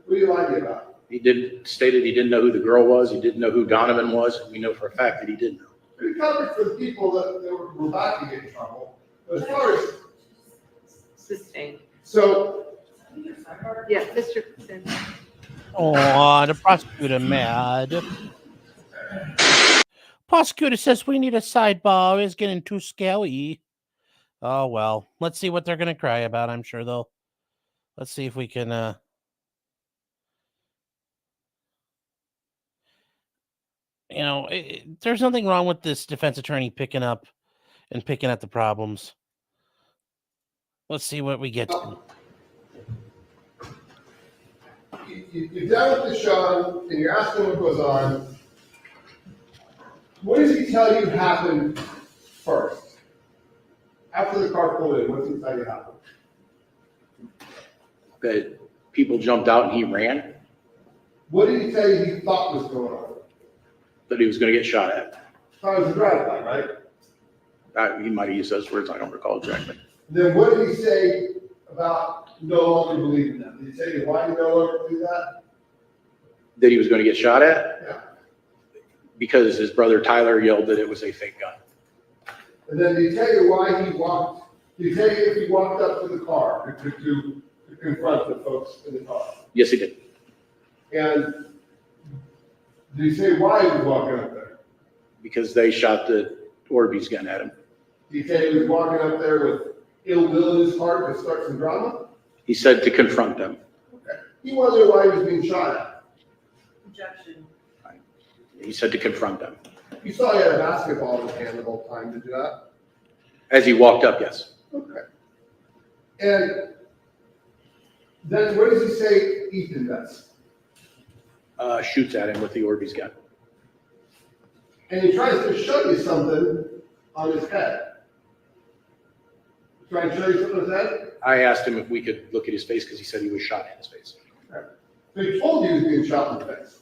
What are you lying about? He stated he didn't know who the girl was. He didn't know who Donovan was. We know for a fact that he didn't know. We covered for the people that were about to get in trouble. But as far as, Sustained. so, Yeah, Mr. Sin. Oh, the prosecutor mad. Prosecutor says we need a sidebar. It's getting too scary. Oh, well. Let's see what they're going to cry about. I'm sure they'll. Let's see if we can. You know, there's nothing wrong with this defense attorney picking up and picking at the problems. Let's see what we get to. you're down with Deshawn, and you're asking what goes on. What does he tell you happened first? After the car pulled in, what does he tell you happened? That people jumped out and he ran. What did he tell you he thought was going on? That he was going to get shot at. Thought it was a drive-by, right? He might have used those words. I don't recall exactly. Then what did he say about no longer believing them? Did he tell you why he no longer do that? That he was going to get shot at? Yeah. Because his brother Tyler yelled that it was a fake gun. And then did he tell you why he walked? Did he tell you if he walked up to the car to confront the folks in the car? Yes, he did. And did he say why he was walking up there? Because they shot the Orbeez gun at him. Did he tell you he was walking up there with ill will in his heart to start some drama? He said to confront them. Okay. He wanted to know why he was being shot at. Objection. He said to confront them. You saw he had a basketball in his hand the whole time, did you not? As he walked up, yes. Okay. And then what does he say Ethan does? Shoots at him with the Orbeez gun. and he tries to show you something on his head. Try and show you something on his head? I asked him if we could look at his face because he said he was shot in his face. So he told you he was being shot in the face.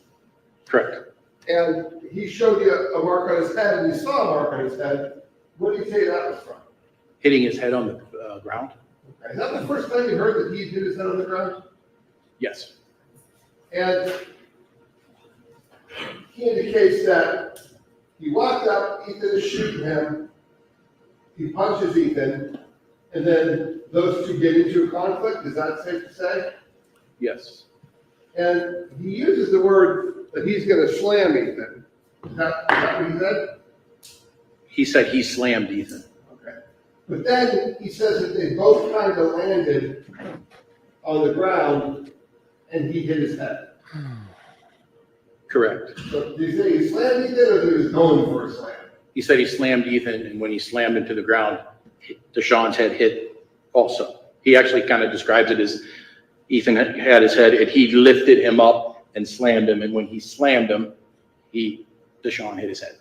Correct. And he showed you a mark on his head, and you saw a mark on his head. What did he say that was from? Hitting his head on the ground? Okay. Is that the first time you heard that he hit his head on the ground? Yes. And he indicates that he walked up, Ethan is shooting him, he punches Ethan, and then those two get into a conflict. Is that safe to say? Yes. And he uses the word that he's going to slam Ethan. Is that what he said? He said he slammed Ethan. Okay. But then he says that they both kind of landed on the ground and he hit his head. Correct. So did he say he slammed Ethan or he was going for a slam? He said he slammed Ethan, and when he slammed him to the ground, Deshawn's head hit also. He actually kind of describes it as Ethan had his head, and he lifted him up and slammed him, and when he slammed him, Deshawn hit his head.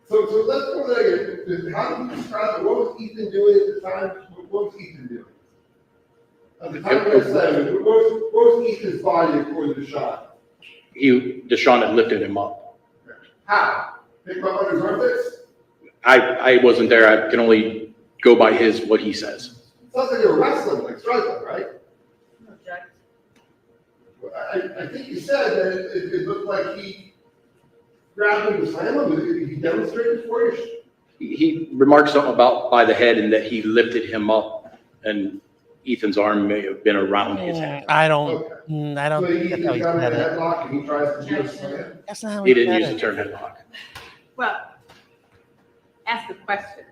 So let's go there again. How do you describe it? What was Ethan doing at the time? What was Ethan doing? At the time of the slam, what was Ethan's body according to Deshawn? Deshawn had lifted him up. How? Pick him up on his armpits? I wasn't there. I can only go by what he says. Sounds like you're wrestling, like striking, right? Object. I think you said that it looked like he grabbed him to slam him. Did he demonstrated for you? He remarked something about by the head and that he lifted him up, and Ethan's arm may have been around his head. I don't So he get how he got in said a it. headlock and he tries to do a slam. That's not how He he didn't said use the it. term headlock. Well, ask the question.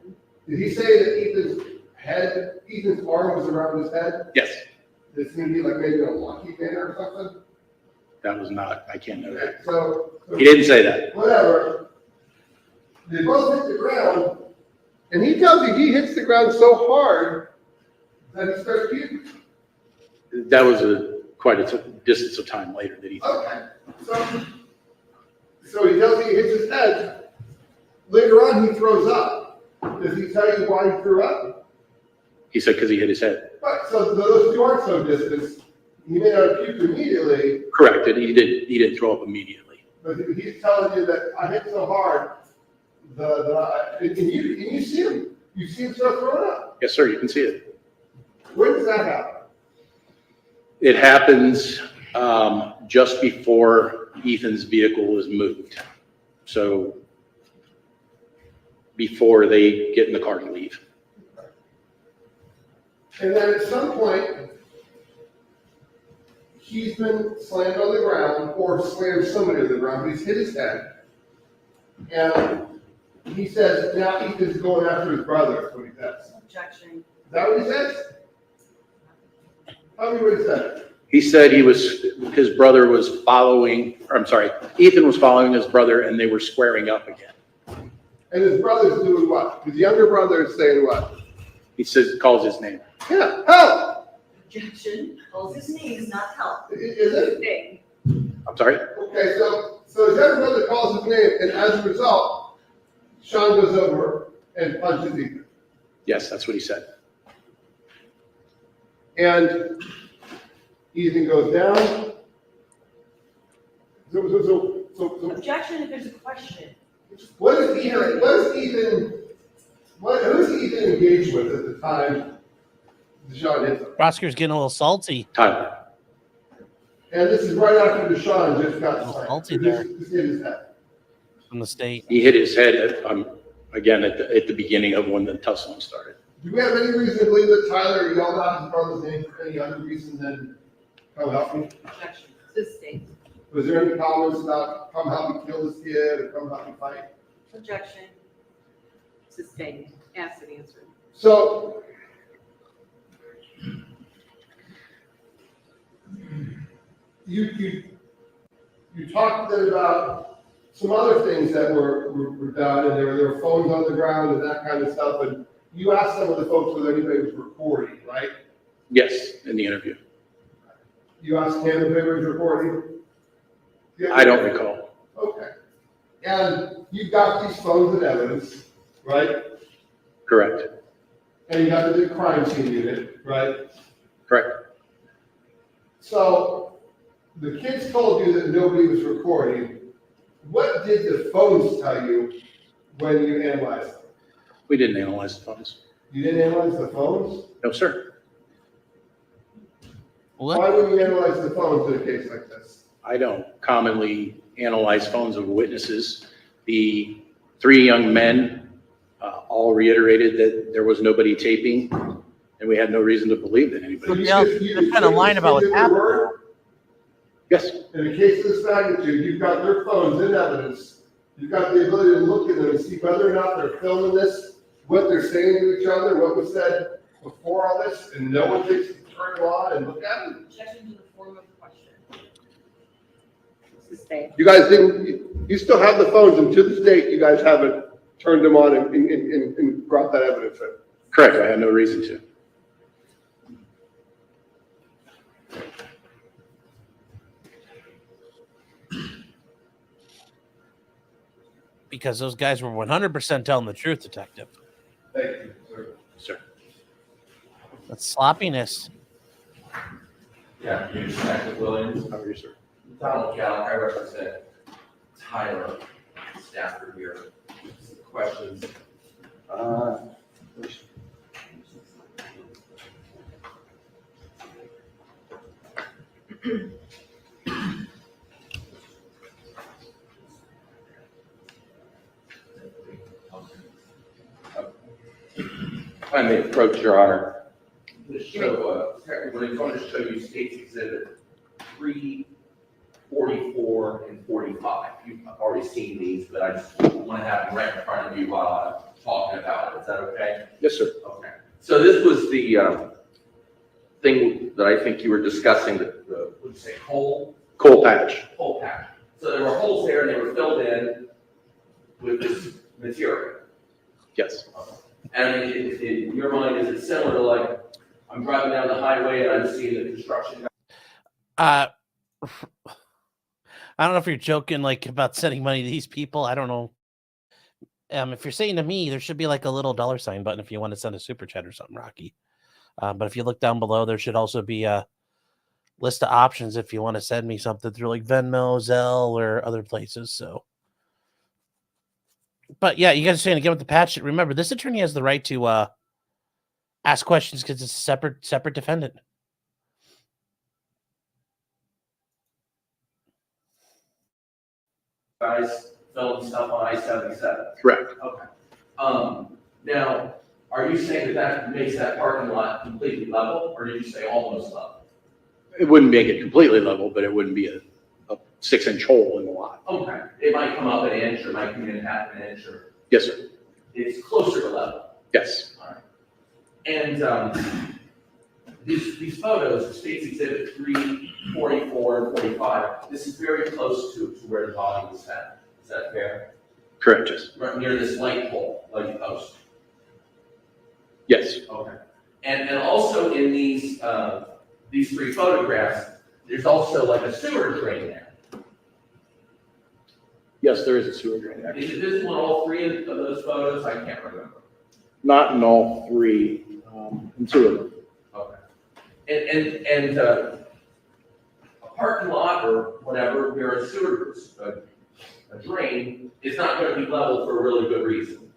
Did he say that Ethan's arm was around his head? Yes. This seemed to be like maybe a lucky manner or something? That was not, I can't know that. So He didn't say that. whatever. They both hit the ground, and he tells you he hits the ground so hard that he starts puking. That was quite a distance of time later that he. Okay, so he tells you he hits his head. Later on, he throws up. Does he tell you why he threw up? He said because he hit his head. Right, so those two aren't so distant. He may not have puked immediately, Correct. And he didn't throw up immediately. but he's telling you that I hit so hard, and you see him. You see him start throwing up. Yes, sir. You can see it. When does that happen? It happens just before Ethan's vehicle was moved. So before they get in the car to leave. And then at some point, he's been slammed on the ground or slammed somebody on the ground. He's hit his head. And he says, now Ethan's going after his brother. That's what he says. Objection. Is that what he says? Tell me what he said. He said his brother was following, or I'm sorry, Ethan was following his brother and they were squaring up again. And his brother's doing what? His younger brother is saying what? He calls his name. Yeah, help! Objection. Calls his name, not help. Is it? Thing. I'm sorry? Okay, so his younger brother calls his name, and as a result, Sean goes over and punches Ethan. Yes, that's what he said. And Ethan goes down. So Objection if there's a question. who's Ethan engaged with at the time Deshawn hits him? Prosecutor's getting a little salty. Tyler. And this is right after Deshawn just got Little slammed. salty there. Just hit his head. From the state. He hit his head again at the beginning of when the tussling started. Do we have any reason to believe that Tyler yelled out his brother's name for any other reason than come help me? Objection. Sustained. Was there any comments about come help me kill this kid or come help me fight? Objection. Sustained. Asked and answered. So you talked then about some other things that were done, and there were phones on the ground and that kind of stuff, and you asked some of the folks whether anybody was recording, right? Yes, in the interview. You asked him if they were recording? I don't recall. Okay. And you've got these phones and evidence, right? Correct. And you got the crime scene unit, right? Correct. So the kids told you that nobody was recording. What did the phones tell you when you analyzed them? We didn't analyze the phones. You didn't analyze the phones? No, sir. Why would you analyze the phones in a case like this? I don't commonly analyze phones of witnesses. The three young men all reiterated that there was nobody taping, and we had no reason to believe that anybody. They're kind of lying about what's happening. Yes. In a case of this magnitude, you've got their phones in evidence. You've got the ability to look at them and see whether or not they're filming this, what they're saying to each other, what was said before all this, and no one takes the turn on and look at it. Objection to the form of the question. You guys didn't, you still have the phones, and to this date, you guys haven't turned them on and brought that evidence in. Correct. I had no reason to. Because those guys were 100% telling the truth, detective. Thank you, sir. Sir. That's sloppiness. Yeah, you Detective Williams. How are you, sir? Donald Gallick, I represent Tyler Stafford here. Some questions. I may approach, Your Honor. The show, technically, I'm going to show you State's Exhibit 3, 44, and 45. You've already seen these, but I just want to have them right in front of you while I'm talking about it. Is that okay? Yes, sir. Okay. So this was the thing that I think you were discussing, the Would you say hole? Coal patch. Hole patch. So there were holes there and they were filled in with this material. Yes. And I mean, in your mind, is it similar to like, I'm driving down the highway and I'm seeing the construction? I don't know if you're joking like about sending money to these people. I don't know. If you're saying to me, there should be like a little $sign button if you want to send a super chat or something, Rocky. But if you look down below, there should also be a list of options if you want to send me something through like Venmo, Zelle, or other places. So, but yeah, you guys are saying again with the patch. Remember, this attorney has the right to ask questions because it's a separate defendant. Guys filling stuff on I-77. Correct. Okay. Now, are you saying that that makes that parking lot completely level, or did you say almost level? It wouldn't make it completely level, but it wouldn't be a 6-inch hole in the lot. Okay. It might come up an inch, or might come in half an inch, or Yes, sir. it's closer to level. Yes. All right. And these photos, State's Exhibit 3, 44, and 45, this is very close to where the body was found. Is that fair? Correct, yes. Right near this light pole, light post. Yes. Okay. And also in these three photographs, there's also like a sewer drain there. Yes, there is a sewer drain there. Is it visible in all three of those photos? I can't remember. Not in all three, in 2 of them. Okay. And a parking lot or whatever, where a sewer, a drain, is not going to be level for a really good reason,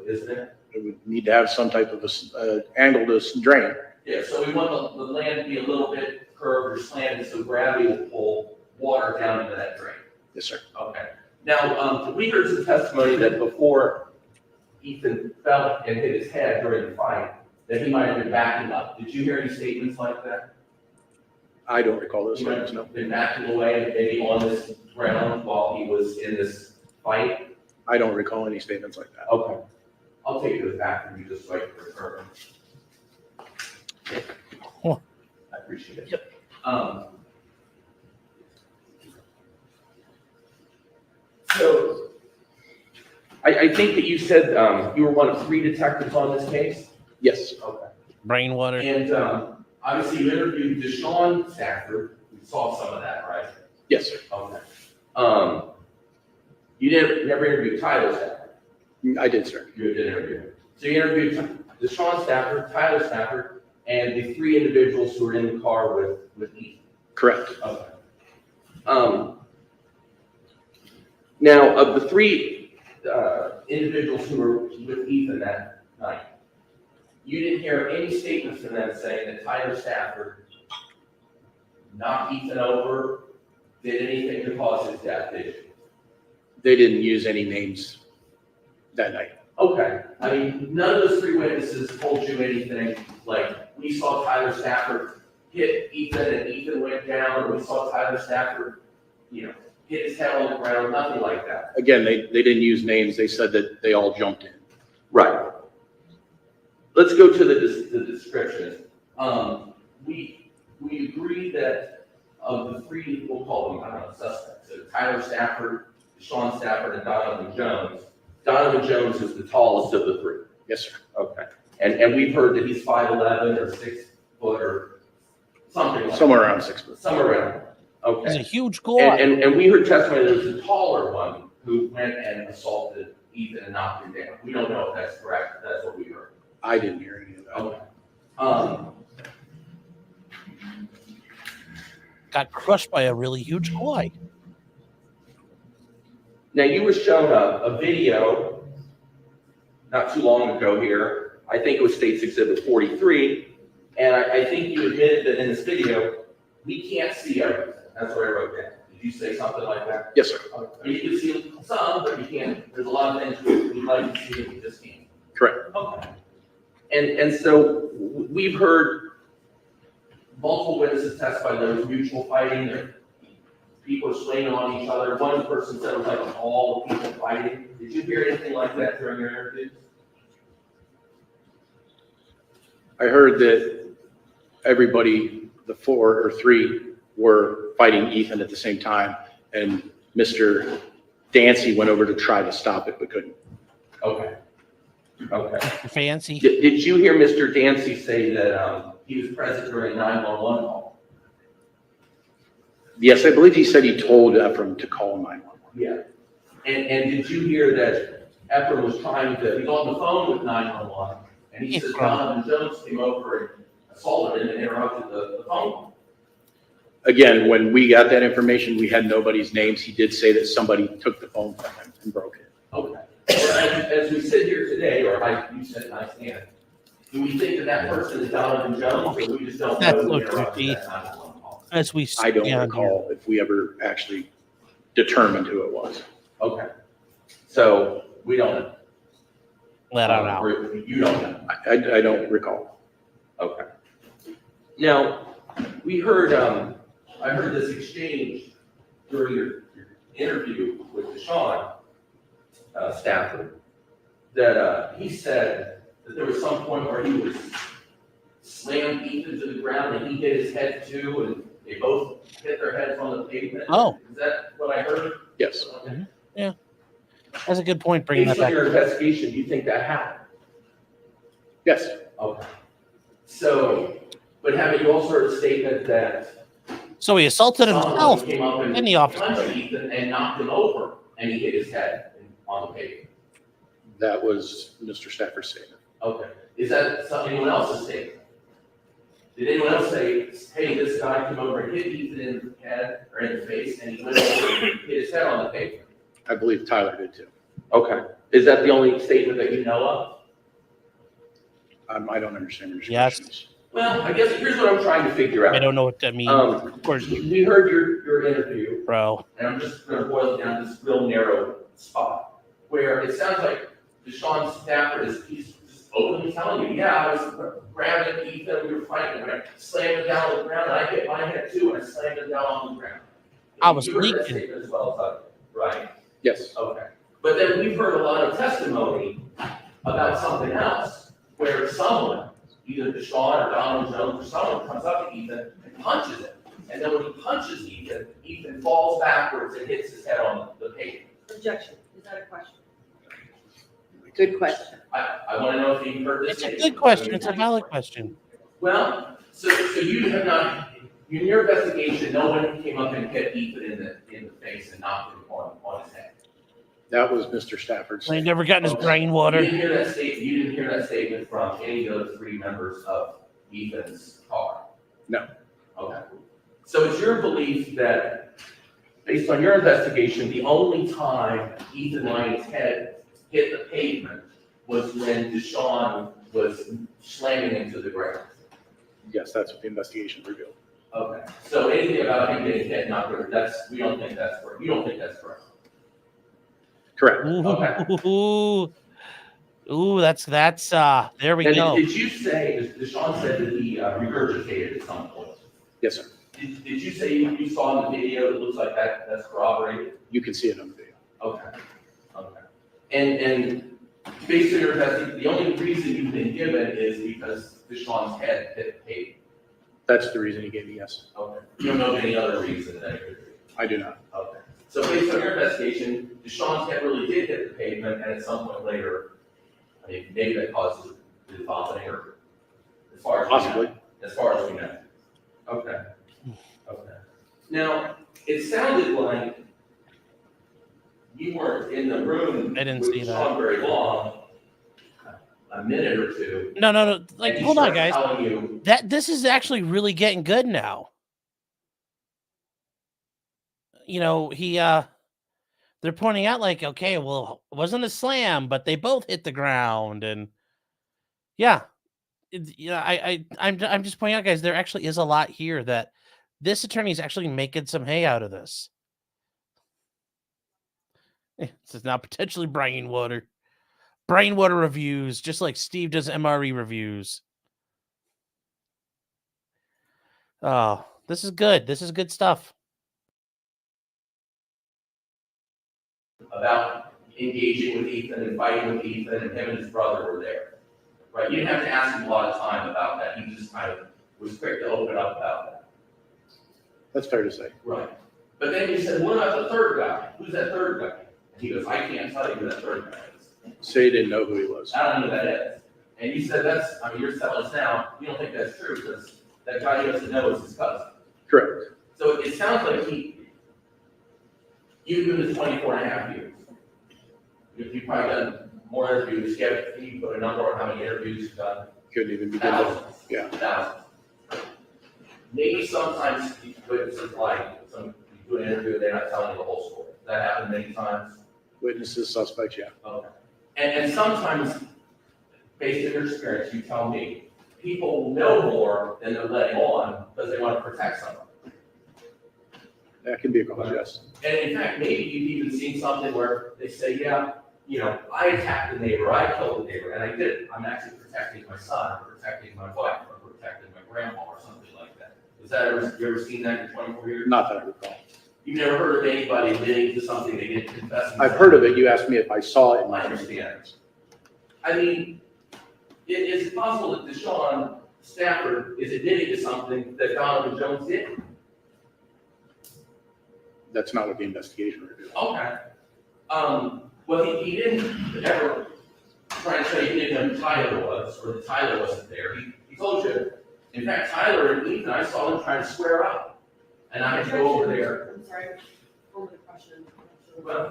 isn't it? It would need to have some type of angle to drain. Yeah, so we want the land to be a little bit curved or slanted so gravity will pull water down into that drain. Yes, sir. Okay. Now, we heard some testimony that before Ethan fell and hit his head during the fight, that he might have been backing up. Did you hear any statements like that? I don't recall those He might things, no. have been backing away, maybe on this ground while he was in this fight? I don't recall any statements like that. Okay. I'll take it back from you just so I can confirm. Cool. I appreciate it. Yep. So, I think that you said you were one of 3 detectives on this case? Yes. Okay. Brainwater. And obviously you interviewed Deshawn Stafford. We saw some of that, right? Yes, sir. Okay. You never interviewed Tyler Stafford? I did, sir. You did interview him. So you interviewed Deshawn Stafford, Tyler Stafford, and the three individuals who were in the car with Ethan? Correct. Okay. Now, of the three individuals who were with Ethan that night, you didn't hear any statements from them saying that Tyler Stafford knocked Ethan over, did anything to cause his death, did you? They didn't use any names that night. Okay, I mean, none of those three witnesses told you anything like, we saw Tyler Stafford hit Ethan and Ethan went down, or we saw Tyler Stafford, hit his head on the ground, nothing like that. Again, they didn't use names. They said that they all jumped in. Right. Let's go to the description. We agree that of the three, we'll call them, suspects, so Tyler Stafford, Deshawn Stafford, and Donovan Jones. Donovan Jones is the tallest of the three. Yes, sir. Okay. And we've heard that he's 5'11" or 6 foot or something like Somewhere that. around 6 foot. Somewhere around. Okay. He's a huge guy. And we heard testimony that there was a taller one who went and assaulted Ethan and knocked him down. We don't know if that's correct. That's what we heard. I didn't hear any of that. Okay. Got crushed by a really huge guy. Now, you were shown a video not too long ago here. I think it was State's Exhibit 43. And I think you admitted that in this video, we can't see everything. That's what I wrote down. Did you say something like that? Yes, sir. I mean, you can see some, but you can't. There's a lot of things we'd like to see that we just can't. Correct. Okay. And so we've heard multiple witnesses testify there was mutual fighting. People are swinging on each other. One person said it was like all the people fighting. Did you hear anything like that during your interviews? I heard that everybody, the 4 or 3, were fighting Ethan at the same time, and Mr. Dancy went over to try to stop it, but couldn't. Okay. Okay. Fancy. Did you hear Mr. Dancy say that he was present during a 911 call? Yes, I believe he said he told Ephraim to call 911. Yeah. And did you hear that Akron was trying to, he's on the phone with 911, and he says Donovan Jones came over and assaulted him and interrupted the phone call? Again, when we got that information, we had nobody's names. He did say that somebody took the phone from him and broke it. Okay. Well, as we sit here today, or you said I stand, do we think that that person is Donovan Jones, or we just don't know who interrupted that 911 call? As we I don't recall if we ever actually determined who it was. Okay. So we don't know. Let out out. You don't know. I don't recall. Okay. Now, we heard, I heard this exchange during your interview with Deshawn Stafford, that he said that there was some point where he was slammed Ethan to the ground and he hit his head too, and they both hit their heads on the pavement. Oh. Is that what I heard? Yes. Okay. Yeah. That's a good point, bringing that Based on back. your investigation, do you think that happened? Yes. Okay. So, but haven't you also heard a statement that So he assaulted himself someone came up and in the office. punched Ethan and knocked him over, and he hit his head on the pavement? That was Mr. Stafford's statement. Okay. Is that anyone else's statement? Did anyone else say, hey, this guy came over and hit Ethan in the head or in the face, and he went over and hit his head on the pavement? I believe Tyler did too. Okay. Is that the only statement that you know of? I don't understand your Yes. questions. Well, I guess here's what I'm trying to figure out. I don't know what that means. Of course, We heard your interview, bro. and I'm just going to boil it down to this real narrow spot where it sounds like Deshawn Stafford he's just openly telling you, yeah, I was grabbing Ethan, we were fighting, and I slammed him down on the ground, and I hit my head too, and I slammed him down on the ground. I was You heard that leaking. statement as well, right? Yes. Okay. But then we've heard a lot of testimony about something else, where someone, either Deshawn or Donald Jones or someone, comes up to Ethan and punches him. And then when he punches Ethan, Ethan falls backwards and hits his head on the pavement. Objection. Is that a question? Good question. I want to know if you heard this. It's a statement. good question. It's a valid question. Well, so you have not, in your investigation, no one came up and hit Ethan in the face and knocked him on his head. That was Mr. Stafford's. He never gotten his Okay. brain water. You didn't hear that statement from any of the three members of Ethan's car? No. Okay. So it's your belief that, based on your investigation, the only time Ethan Lyon's head hit the pavement was when Deshawn was slamming into the ground? Yes, that's what the investigation revealed. Okay. So anything about him getting hit, not good, we don't think that's correct. You don't think that's correct? Correct. Ooh, that's there we And go. did you say, Deshawn said that he regurgitated at some point? Yes, sir. Did you say you saw in the video, it looks like that's corroborated? You can see it on the video. Okay, okay. And based on your investigation, the only reason you've been given is because Deshawn's head hit the pavement? That's the reason he gave me yes. Okay. You don't know of any other reason that it could be? I do not. Okay. So based on your investigation, Deshawn's head really did hit the pavement, and at some point later, I mean, maybe that caused his vomiting, or as far as Possibly. As far as we know. Okay. Okay. Now, it sounded like you weren't in the room I didn't with see that. Deshawn very long, a minute or two. No. Like, and he hold on, starts guys. telling you, This is actually really getting good now. You know, they're pointing out like, okay, well, it wasn't a slam, but they both hit the ground, and yeah, I'm just pointing out, guys, there actually is a lot here that this attorney is actually making some hay out of this. This is now potentially brain water reviews, just like Steve does MRE reviews. Oh, this is good. This is good stuff. about engaging with Ethan and fighting with Ethan, and him and his brother were there, right? You didn't have to ask him a lot of time about that. He just kind of was quick to open up about that. That's fair to say. Right. But then you said, what about the third guy? Who's that third guy? And he goes, I can't tell you who that third guy is. So you didn't know who he was. I don't know who that is. And you said you're telling us now, you don't think that's true because that guy he doesn't know is his cousin. Correct. So it sounds like you've been this 24 and a half years. You've probably done more interviews. Can you put a number on how many interviews you've done? Couldn't even begin. Thousands. Yeah. Thousands. Maybe sometimes witnesses lie. You do an interview and they're not telling you the whole story. That happened many times. Witnesses, suspects, yeah. Okay. And sometimes, based on your experience, you tell me, people know more than they're letting on because they want to protect someone. That can be a cause, yes. And in fact, maybe you've even seen something where they say, yeah, I attacked the neighbor, I killed the neighbor, and I didn't. I'm actually protecting my son, or protecting my wife, or protecting my grandma, or something like that. You ever seen that in 24 years? Not that I recall. You've never heard of anybody admitting to something they didn't confess? I've heard of it. You asked me if I saw it in I my understand. I mean, is it possible that Deshawn Stafford is admitting to something that Donovan Jones did? That's not what the investigation revealed. Okay. Well, he didn't ever try to say he didn't know who Tyler was, or that Tyler wasn't there. He told you. In fact, Tyler and Ethan, I saw them trying to square up. And I had to go over there. I'm sorry, over the question. Well,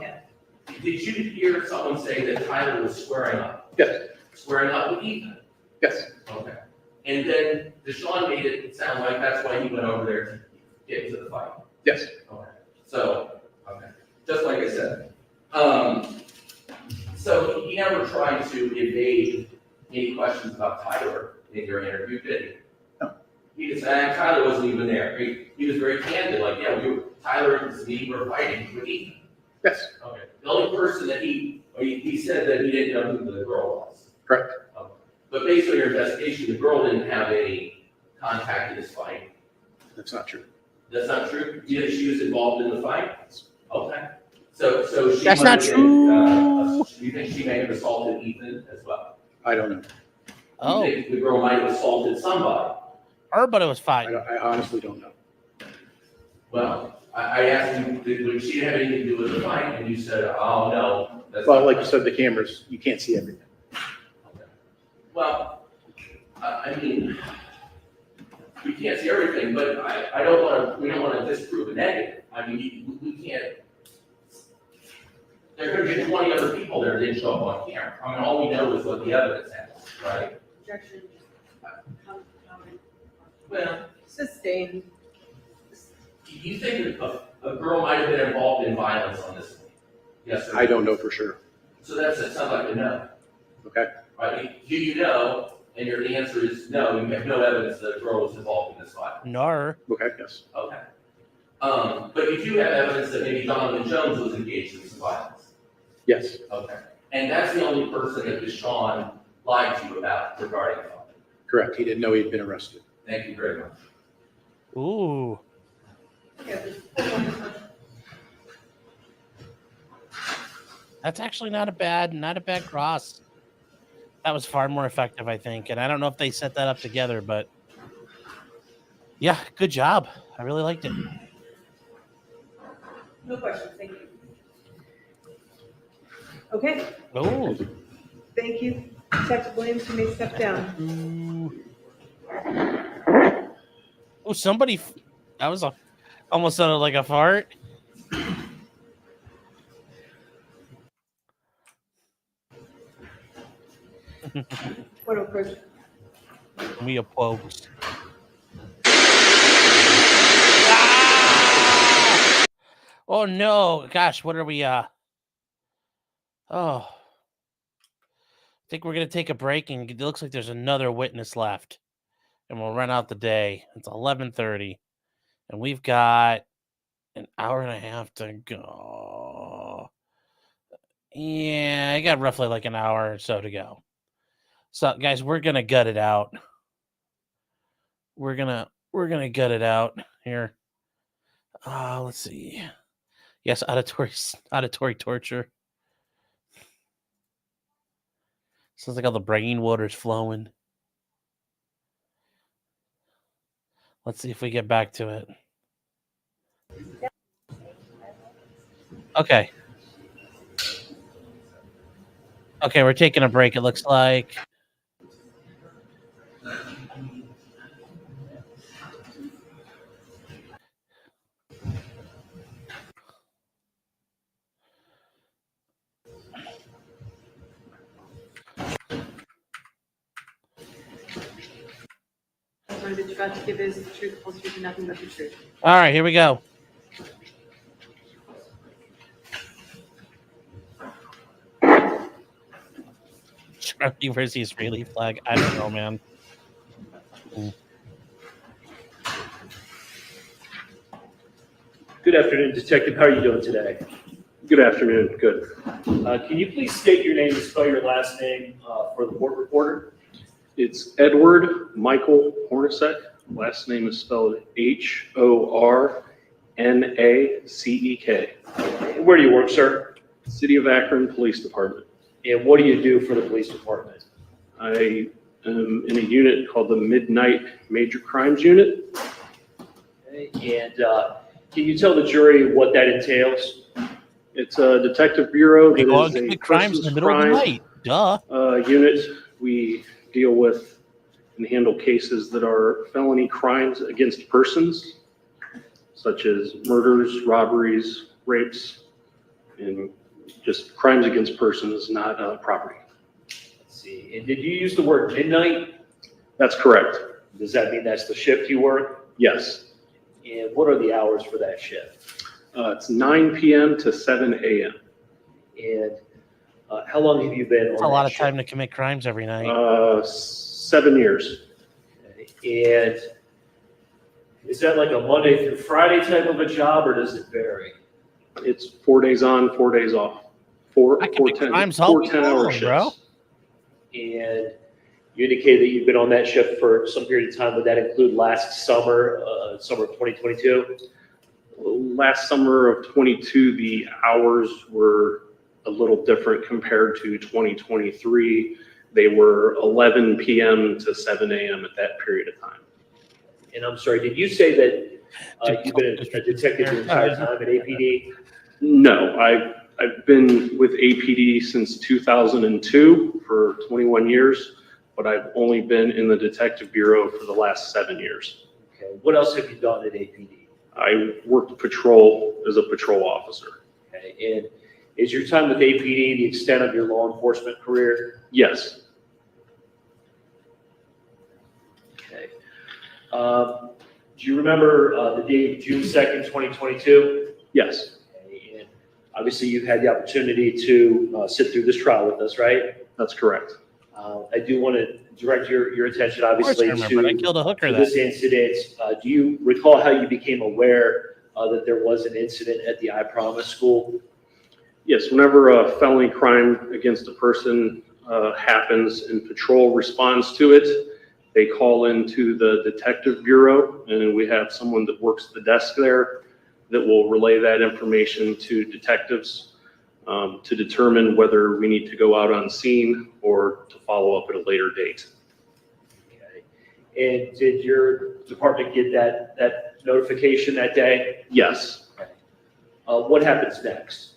did you hear someone say that Tyler was squaring up? Yes. Squaring up with Ethan? Yes. Okay. And then Deshawn made it sound like that's why he went over there to get into the fight. Yes. Okay. So, okay. Just like I said. So he never tried to evade any questions about Tyler in your interview, did he? No. He just said, Tyler wasn't even there. He was very candid, like, yeah, Tyler and me were fighting with Ethan. Yes. Okay. The only person that he said that he didn't know who the girl was. Correct. Okay. But based on your investigation, the girl didn't have any contact in this fight. That's not true. That's not true? You think she was involved in the fight? Okay. So she That's might not have true. been, you think she may have assaulted Ethan as well? I don't know. Oh, You think the girl might have assaulted somebody? her, but it was fine. I honestly don't know. Well, I asked you, would she have anything to do with the fight? And you said, oh, no. That's Well, not like you right. said, the cameras, you can't see everything. Okay. Well, I mean, we can't see everything, but we don't want to disprove a negative. I mean, we can't, There could have been 20 other people there that didn't show up on camera. I mean, all we know is what the evidence has, right? Objection. Well, Sustained. do you think a girl might have been involved in violence on this one? Yes or no? I don't know for sure. So that sounds like a no. Okay. Right? Do you know? And your answer is no, you have no evidence that a girl was involved in this violence. Nar. Okay, yes. Okay. But you do have evidence that maybe Donovan Jones was engaged in some violence. Yes. Okay. And that's the only person that Deshawn lied to you about regarding the father. Correct. He didn't know he'd been arrested. Thank you very much. Ooh. That's actually not a bad cross. That was far more effective, I think. And I don't know if they set that up together, but yeah, good job. I really liked it. No questions, thank you. Okay, Oh. thank you. Detective Williams, you may step down. Oh, somebody. That was almost sounded like a fart. What approach? We oppose. Oh no, gosh, what are we oh. I think we're gonna take a break, and it looks like there's another witness left. And we'll run out the day. It's 11:30. And we've got an hour and a half to go. Yeah, I got roughly like an hour or so to go. So guys, we're gonna gut it out. We're gonna gut it out here. Let's see. Yes, auditory torture. Sounds like all the brain water's flowing. Let's see if we get back to it. Okay. Okay, we're taking a break, it looks like. That you're about to give is the truth, whole truth, and nothing but the truth. All right, here we go. Charlie, where's the Israeli flag? I don't know, man. Good afternoon, Detective. How are you doing today? Good afternoon. Good. Can you please state your name and spell your last name for the court reporter? It's Edward Michael Hornacek. Last name is spelled Hornaceek. Where do you work, sir? City of Akron Police Department. And what do you do for the police department? I am in a unit called the Midnight Major Crimes Unit. Okay. And can you tell the jury what that entails? It's a detective bureau that is a crimes in the middle of the night. Duh. Unit. We deal with and handle cases that are felony crimes against persons, such as murders, robberies, rapes, and just crimes against persons, not property. Let's see. And did you use the word midnight? That's correct. Does that mean that's the shift you work? Yes. And what are the hours for that shift? It's 9 p.m. to 7 a.m. And how long have you been That's on a lot that of time to commit crimes every night. 7 years. Okay. And is that like a Monday through Friday type of a job, or does it vary? It's 4 days on, 4 days off. Four 10-hour shifts. Bro. And you indicated that you've been on that shift for some period of time. Would that include last summer, summer of 2022? Last summer of 22, the hours were a little different compared to 2023. They were 11 p.m. to 7 a.m. at that period of time. And I'm sorry, did you say that you've been a detective your entire time at APD? No, I've been with APD since 2002 for 21 years, but I've only been in the detective bureau for the last 7 years. Okay. What else have you done at APD? I worked patrol as a patrol officer. Okay. And Is your time with APD the extent of your law enforcement career? Yes. Okay. Do you remember the date of June 2nd, 2022? Yes. Okay. And obviously, you've had the opportunity to sit through this trial with us, right? That's correct. I do want to direct your attention, obviously, I killed a hooker to that this incident. Do you recall how you became aware that there was an incident at the I Promise school? Yes, whenever a felony crime against a person happens and patrol responds to it, they call into the detective bureau, and we have someone that works the desk there that will relay that information to detectives to determine whether we need to go out on scene or to follow up at a later date. Okay. And did your department get that notification that day? Yes. Okay. What happens next?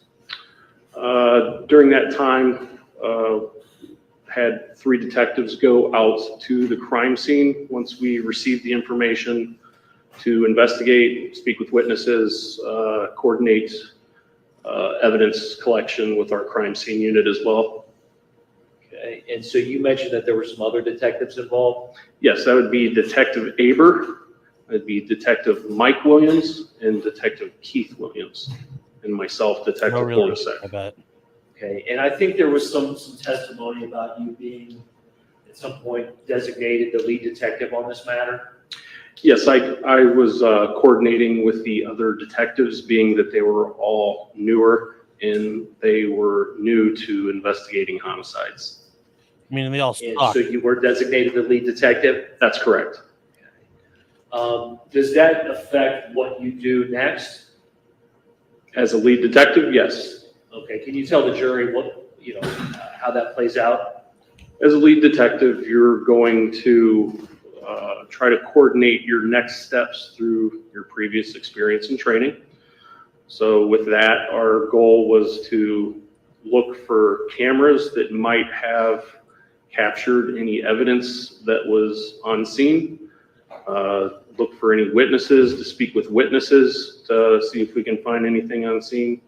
During that time, had 3 detectives go out to the crime scene once we received the information to investigate, speak with witnesses, coordinate evidence collection with our crime scene unit as well. Okay. And so you mentioned that there were some other detectives involved? Yes, that would be Detective Aber, that'd be Detective Mike Williams, and Detective Keith Williams, and myself, Detective Hornacek. I bet. Okay, and I think there was some testimony about you being at some point designated the lead detective on this matter. Yes, I was coordinating with the other detectives, being that they were all newer and they were new to investigating homicides. I mean, they all And suck. so you were designated the lead detective? That's correct. Does that affect what you do next? As a lead detective, yes. Okay, can you tell the jury how that plays out? As a lead detective, you're going to try to coordinate your next steps through your previous experience and training. So with that, our goal was to look for cameras that might have captured any evidence that was on scene, look for any witnesses, to speak with witnesses to see if we can find anything on scene,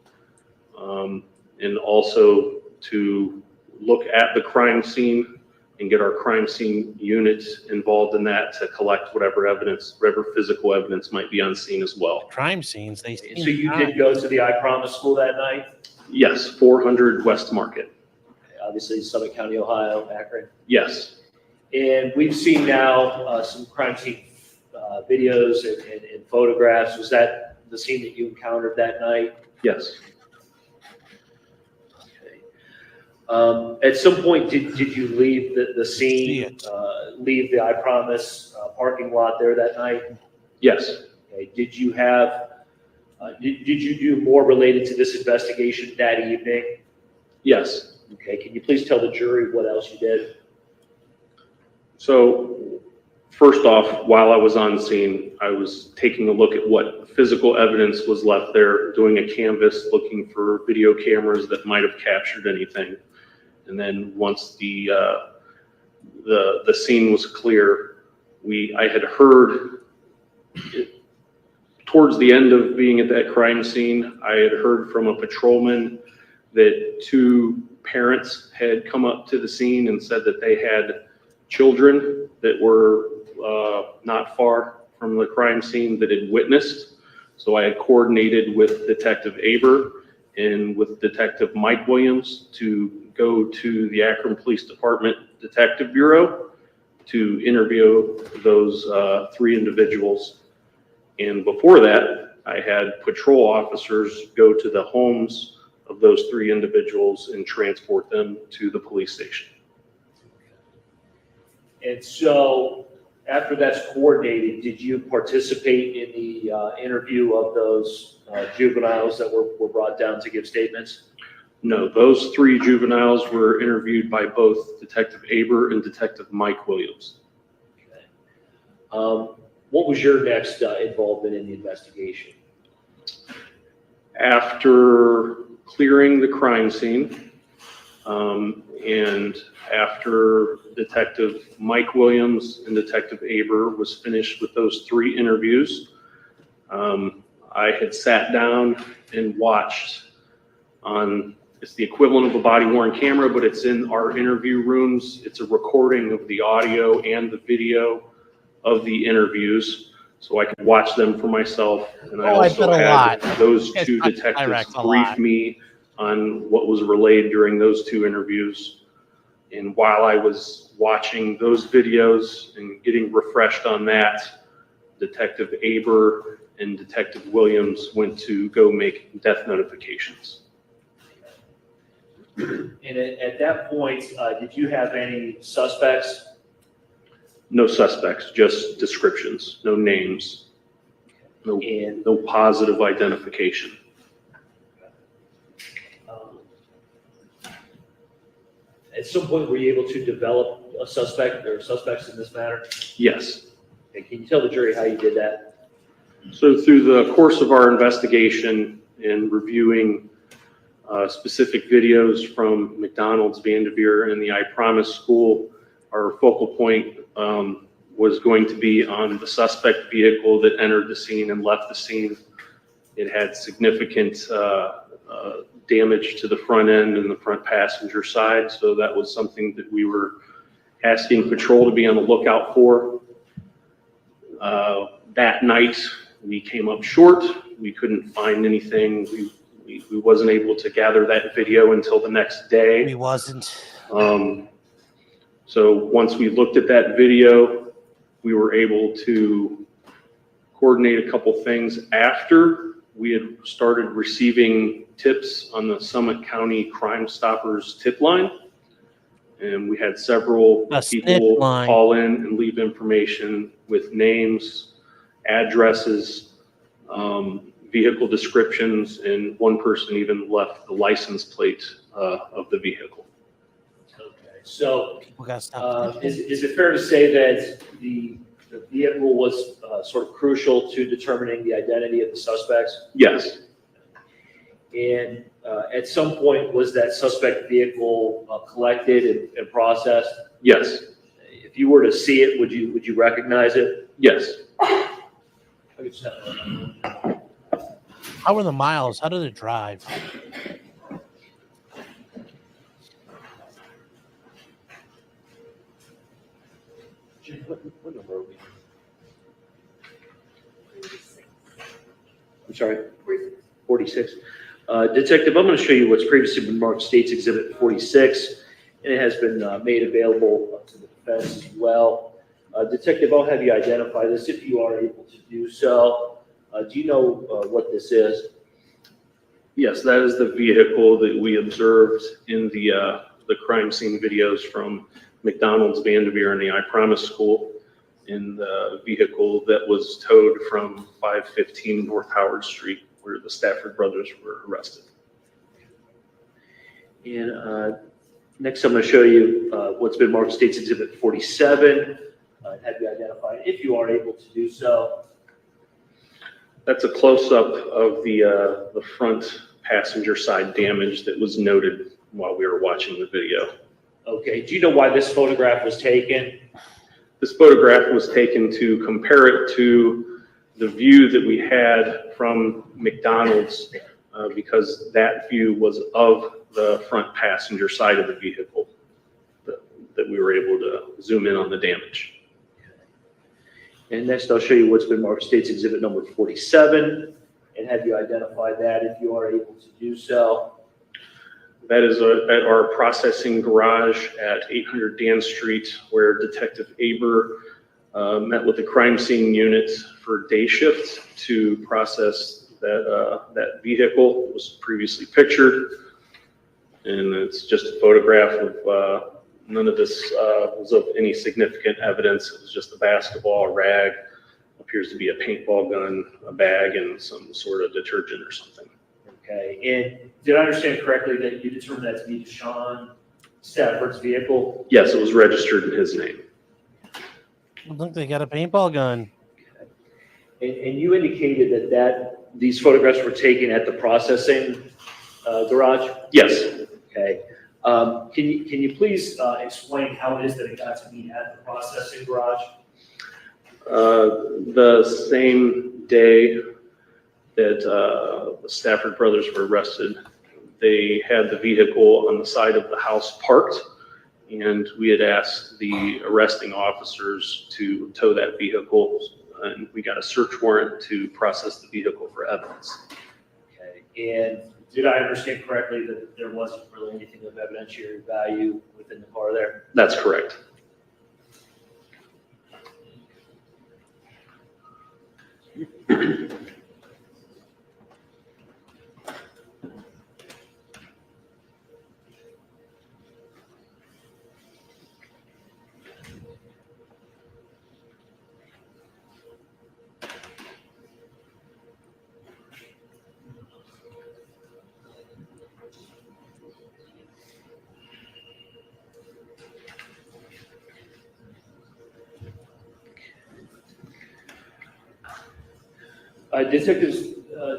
and also to look at the crime scene and get our crime scene unit involved in that to collect whatever evidence, whatever physical evidence might be on scene as well. Crime scenes, they So you did go to the I Promise school that night? Yes, 400 West Market. Obviously, Summit County, Ohio, Akron. Yes. And we've seen now some crime scene videos and photographs. Was that the scene that you encountered that night? Yes. At some point, did you leave the scene, leave the I Promise parking lot there that night? Yes. Okay. Did you have, did you do more related to this investigation that evening? Yes. Okay. Can you please tell the jury what else you did? So first off, while I was on scene, I was taking a look at what physical evidence was left there, doing a canvass, looking for video cameras that might have captured anything. And then once the scene was clear, I had heard towards the end of being at that crime scene, I had heard from a patrolman that 2 parents had come up to the scene and said that they had children that were not far from the crime scene that had witnessed. So I had coordinated with Detective Aber and with Detective Mike Williams to go to the Akron Police Department Detective Bureau to interview those 3 individuals. And before that, I had patrol officers go to the homes of those 3 individuals and transport them to the police station. And so after that's coordinated, did you participate in the interview of those juveniles that were brought down to give statements? No, those 3 juveniles were interviewed by both Detective Aber and Detective Mike Williams. Okay. What was your next involvement in the investigation? After clearing the crime scene, and after Detective Mike Williams and Detective Aber was finished with those 3 interviews, I had sat down and watched it's the equivalent of a body worn camera, but it's in our interview rooms. It's a recording of the audio and the video of the interviews, so I can watch them for myself. And I also had those two detectives brief me on what was relayed during those two interviews. And while I was watching those videos and getting refreshed on that, Detective Aber and Detective Williams went to go make death notifications. And at that point, did you have any suspects? No suspects, just descriptions, no names, no positive identification. At some point, were you able to develop a suspect or suspects in this matter? Yes. And can you tell the jury how you did that? So through the course of our investigation and reviewing specific videos from McDonald's, Vanderveer, and the I Promise School, our focal point was going to be on the suspect vehicle that entered the scene and left the scene. It had significant damage to the front end and the front passenger side, so that was something that we were asking patrol to be on the lookout for. That night, we came up short. We couldn't find anything. We wasn't able to gather that video until the next day. We wasn't. So once we looked at that video, we were able to coordinate a couple things after we had started receiving tips on the Summit County Crime Stoppers tip line. And we had several people call in and leave information with names, addresses, vehicle descriptions, and one person even left the license plate of the vehicle. Okay, so is it fair to say that the vehicle was sort of crucial to determining the identity of the suspects? Yes. And at some point, was that suspect vehicle collected and processed? Yes. If you were to see it, would you recognize it? Yes. How were the miles? How did it drive? What number are we? I'm sorry? 46. Detective, I'm going to show you what's previously been marked State's Exhibit 46, and it has been made available to the defense as well. Detective, I'll have you identify this if you are able to do so. Do you know what this is? Yes, that is the vehicle that we observed in the crime scene videos from McDonald's, Vanderveer, and the I Promise School, in the vehicle that was towed from 515 North Howard Street, where the Stafford brothers were arrested. And next, I'm going to show you what's been marked State's Exhibit 47. Have you identified if you are able to do so? That's a close-up of the front passenger side damage that was noted while we were watching the video. Okay. Do you know why this photograph was taken? This photograph was taken to compare it to the view that we had from McDonald's because that view was of the front passenger side of the vehicle that we were able to zoom in on the damage. And next, I'll show you what's been marked State's Exhibit number 47, and have you identify that if you are able to do so. That is at our processing garage at 800 Dan Street, where Detective Aber met with the crime scene unit for day shift to process that vehicle that was previously pictured. And it's just a photograph of none of this was of any significant evidence. It was just a basketball, a rag, appears to be a paintball gun, a bag, and some sort of detergent or something. Okay. And did I understand correctly that you determined that to be Deshawn Stafford's vehicle? Yes, it was registered in his name. Look, they got a paintball gun. Okay. And you indicated that these photographs were taken at the processing garage? Yes. Okay. Can you please explain how it is that it got to be at the processing garage? The same day that the Stafford brothers were arrested, they had the vehicle on the side of the house parked, and we had asked the arresting officers to tow that vehicle, and we got a search warrant to process the vehicle for evidence. Okay, and did I understand correctly that there wasn't really anything of evidentiary value within the car there? That's correct.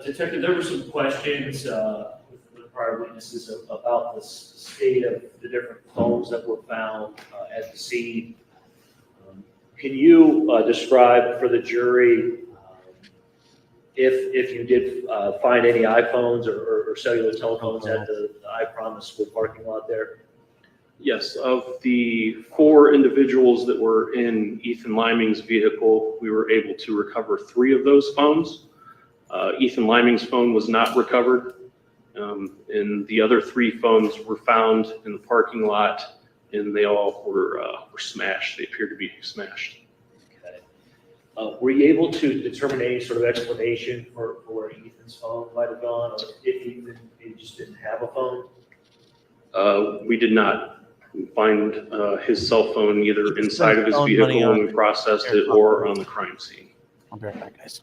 Detective, there were some questions with prior witnesses about the state of the different phones that were found at the scene. Can you describe for the jury if you did find any iPhones or cellular telephones at the I Promise School parking lot there? Yes, of the 4 individuals that were in Ethan Liming's vehicle, we were able to recover 3 of those phones. Ethan Liming's phone was not recovered, and the other 3 phones were found in the parking lot, and they all were smashed. They appeared to be smashed. Okay. Were you able to determine any sort of explanation for where Ethan's phone might have gone, or if he just didn't have a phone? We did not find his cell phone either inside of his vehicle when we processed it or on the crime scene. I'll be right back, guys.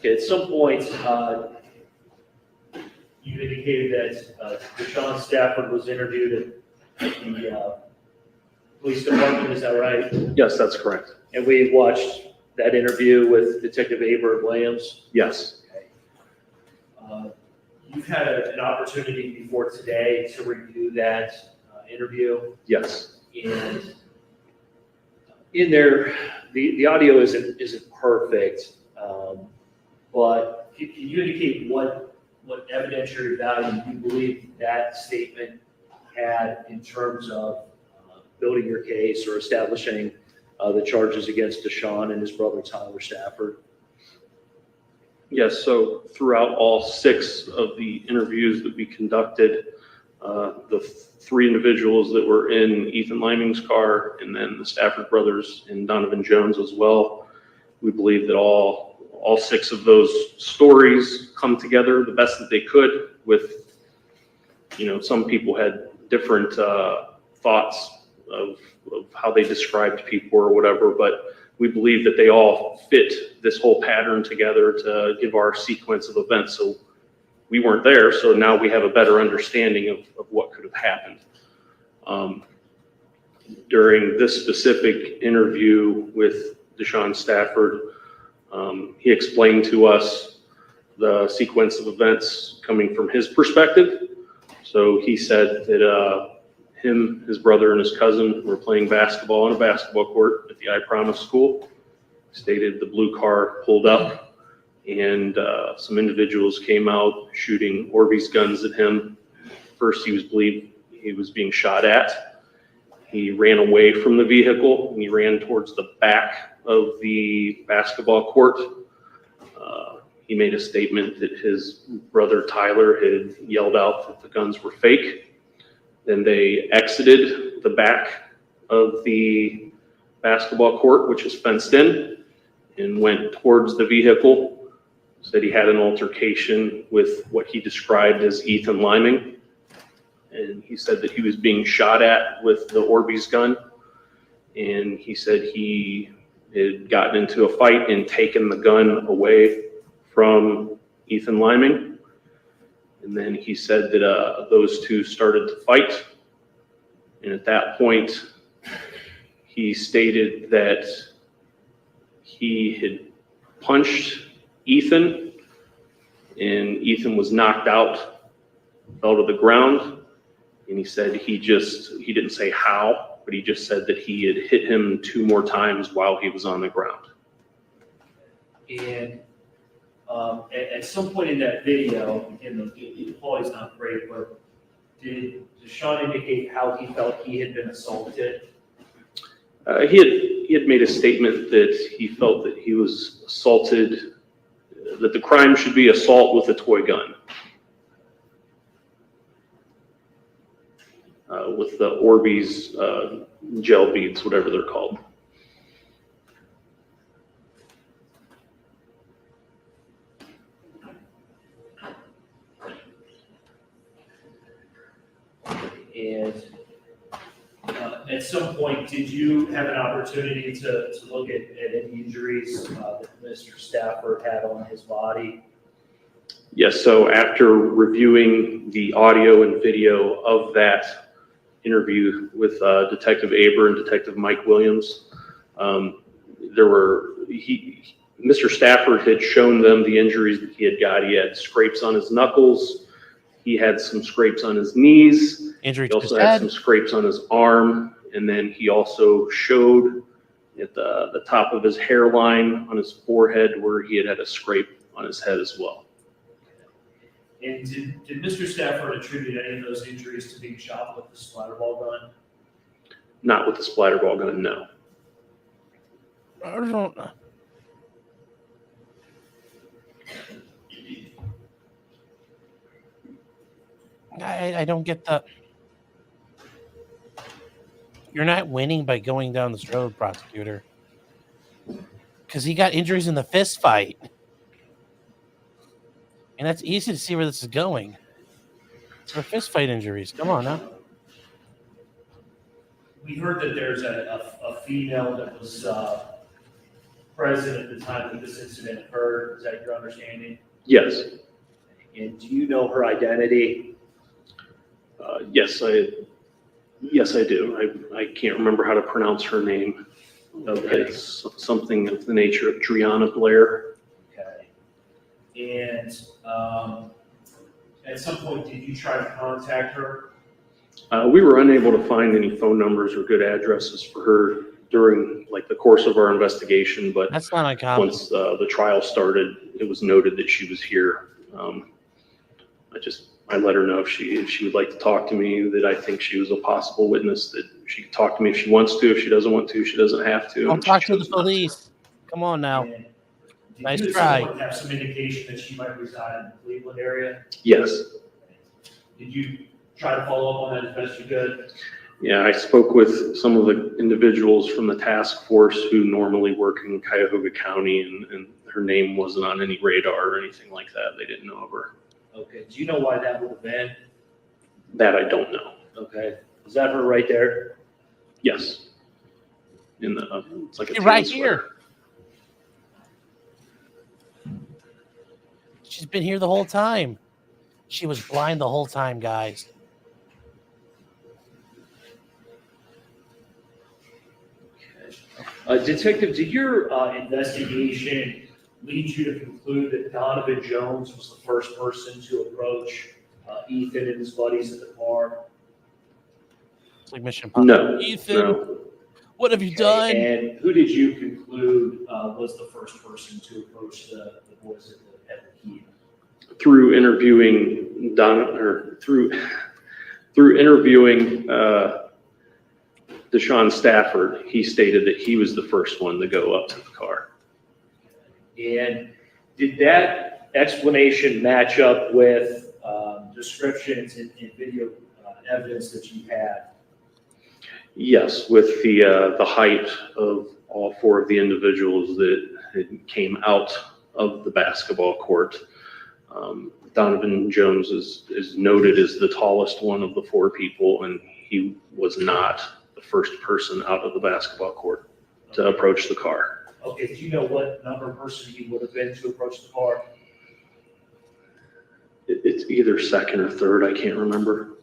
Okay, at some point, you indicated that Deshawn Stafford was interviewed at the police department, is that right? Yes, that's correct. And we watched that interview with Detective Aber Williams? Yes. Okay. You've had an opportunity before today to review that interview. Yes. And in there, the audio isn't perfect, but can you indicate what evidentiary value you believe that statement had in terms of building your case or establishing the charges against Deshawn and his brother Tyler Stafford? Yes, so throughout all 6 of the interviews that we conducted, the 3 individuals that were in Ethan Liming's car, and then the Stafford brothers and Donovan Jones as well, we believe that all 6 of those stories come together the best that they could with, some people had different thoughts of how they described people or whatever, but we believe that they all fit this whole pattern together to give our sequence of events. So we weren't there, so now we have a better understanding of what could have happened. During this specific interview with Deshawn Stafford, he explained to us the sequence of events coming from his perspective. So he said that him, his brother, and his cousin were playing basketball on a basketball court at the I Promise School. He stated the blue car pulled up, and some individuals came out shooting Orbeez guns at him. First, he was believed he was being shot at. He ran away from the vehicle, and he ran towards the back of the basketball court. He made a statement that his brother Tyler had yelled out that the guns were fake. Then they exited the back of the basketball court, which is fenced in, and went towards the vehicle. Said he had an altercation with what he described as Ethan Liming. And he said that he was being shot at with the Orbeez gun. And he said he had gotten into a fight and taken the gun away from Ethan Liming. And then he said that those 2 started to fight. And at that point, he stated that he had punched Ethan, and Ethan was knocked out, fell to the ground, and he said he didn't say how, but he just said that he had hit him 2 more times while he was on the ground. And at some point in that video, and the quality's not great, but did Deshawn indicate how he felt he had been assaulted? He had made a statement that he felt that he was assaulted, that the crime should be assault with a toy gun. With the Orbeez gel beads, whatever they're called. And at some point, did you have an opportunity to look at any injuries that Mr. Stafford had on his body? Yes, so after reviewing the audio and video of that interview with Detective Aber and Detective Mike Williams, Mr. Stafford had shown them the injuries that he had got. He had scrapes on his knuckles. He had some scrapes on his knees. Injury He to also his had head. some scrapes on his arm. And then he also showed at the top of his hairline on his forehead where he had a scrape on his head as well. And did Mr. Stafford attribute any of those injuries to being shot with the splatterball gun? Not with the splatterball gun, no. I don't get the. You're not winning by going down this road, prosecutor. Because he got injuries in the fist fight. And that's easy to see where this is going. For fist fight injuries. Come on now. We heard that there's a female that was present at the time that this incident occurred. Is that your understanding? Yes. And do you know her identity? Yes, I do. I can't remember how to pronounce her name. It's something of the nature of Driana Blair. Okay. And at some point, did you try to contact her? We were unable to find any phone numbers or good addresses for her during the course of our investigation, but that's not uncommon. Once the trial started, it was noted that she was here. I let her know if she would like to talk to me, that I think she was a possible witness, that she could talk to me if she wants to. If she doesn't want to, she doesn't have to. Don't talk to the police. Come on now. Did Nice you at try. some point have some indication that she might reside in the Cleveland area? Yes. Did you try to follow up on that as best you could? Yeah, I spoke with some of the individuals from the task force who normally work in Cuyahoga County, and her name wasn't on any radar or anything like that. They didn't know of her. Okay, do you know why that would have been? That I don't know. Okay, is that her right there? Yes. In the it's like a Hey, right tan here. sweater. She's been here the whole time. She was blind the whole time, guys. Detective, did your investigation lead you to conclude that Donovan Jones was the first person to approach Ethan and his buddies at the bar? It's like Mission No. Ethan, No. what have you done? And who did you conclude was the first person to approach the boys at the key? Through interviewing through interviewing Deshawn Stafford, he stated that he was the first one to go up to the car. And did that explanation match up with descriptions and video evidence that you had? Yes, with the height of all 4 of the individuals that came out of the basketball court. Donovan Jones is noted as the tallest one of the 4 people, and he was not the first person out of the basketball court to approach the car. Okay, do you know what number person he would have been to approach the car? It's either second or third, I can't remember.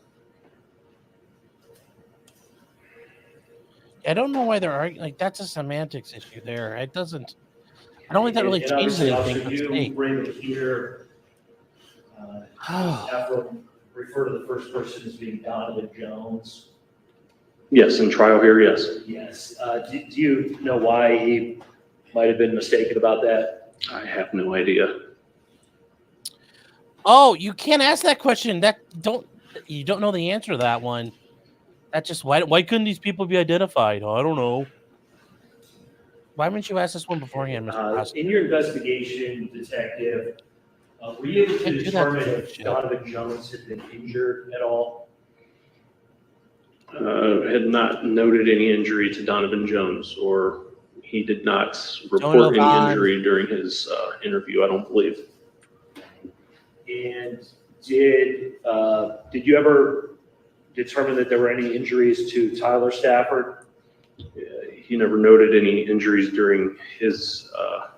I don't know why they're arguing. Like, that's a semantics issue there. It doesn't. I don't think that really And changes obviously, anything for the you state. bring it here. Akron refer to the first person as being Donovan Jones. Yes, in trial here, yes. Yes. Do you know why he might have been mistaken about that? I have no idea. Oh, you can't ask that question. You don't know the answer to that one. That's just why couldn't these people be identified? Oh, I don't know. Why haven't you asked this one beforehand, Mr. Prosecutor? In your investigation, detective, were you able to Can't do that determine to if shit. Donovan Jones had been injured at all? Had not noted any injury to Donovan Jones, or he did not know report any Vaughn. injury during his interview, I don't believe. And did you ever determine that there were any injuries to Tyler Stafford? He never noted any injuries during his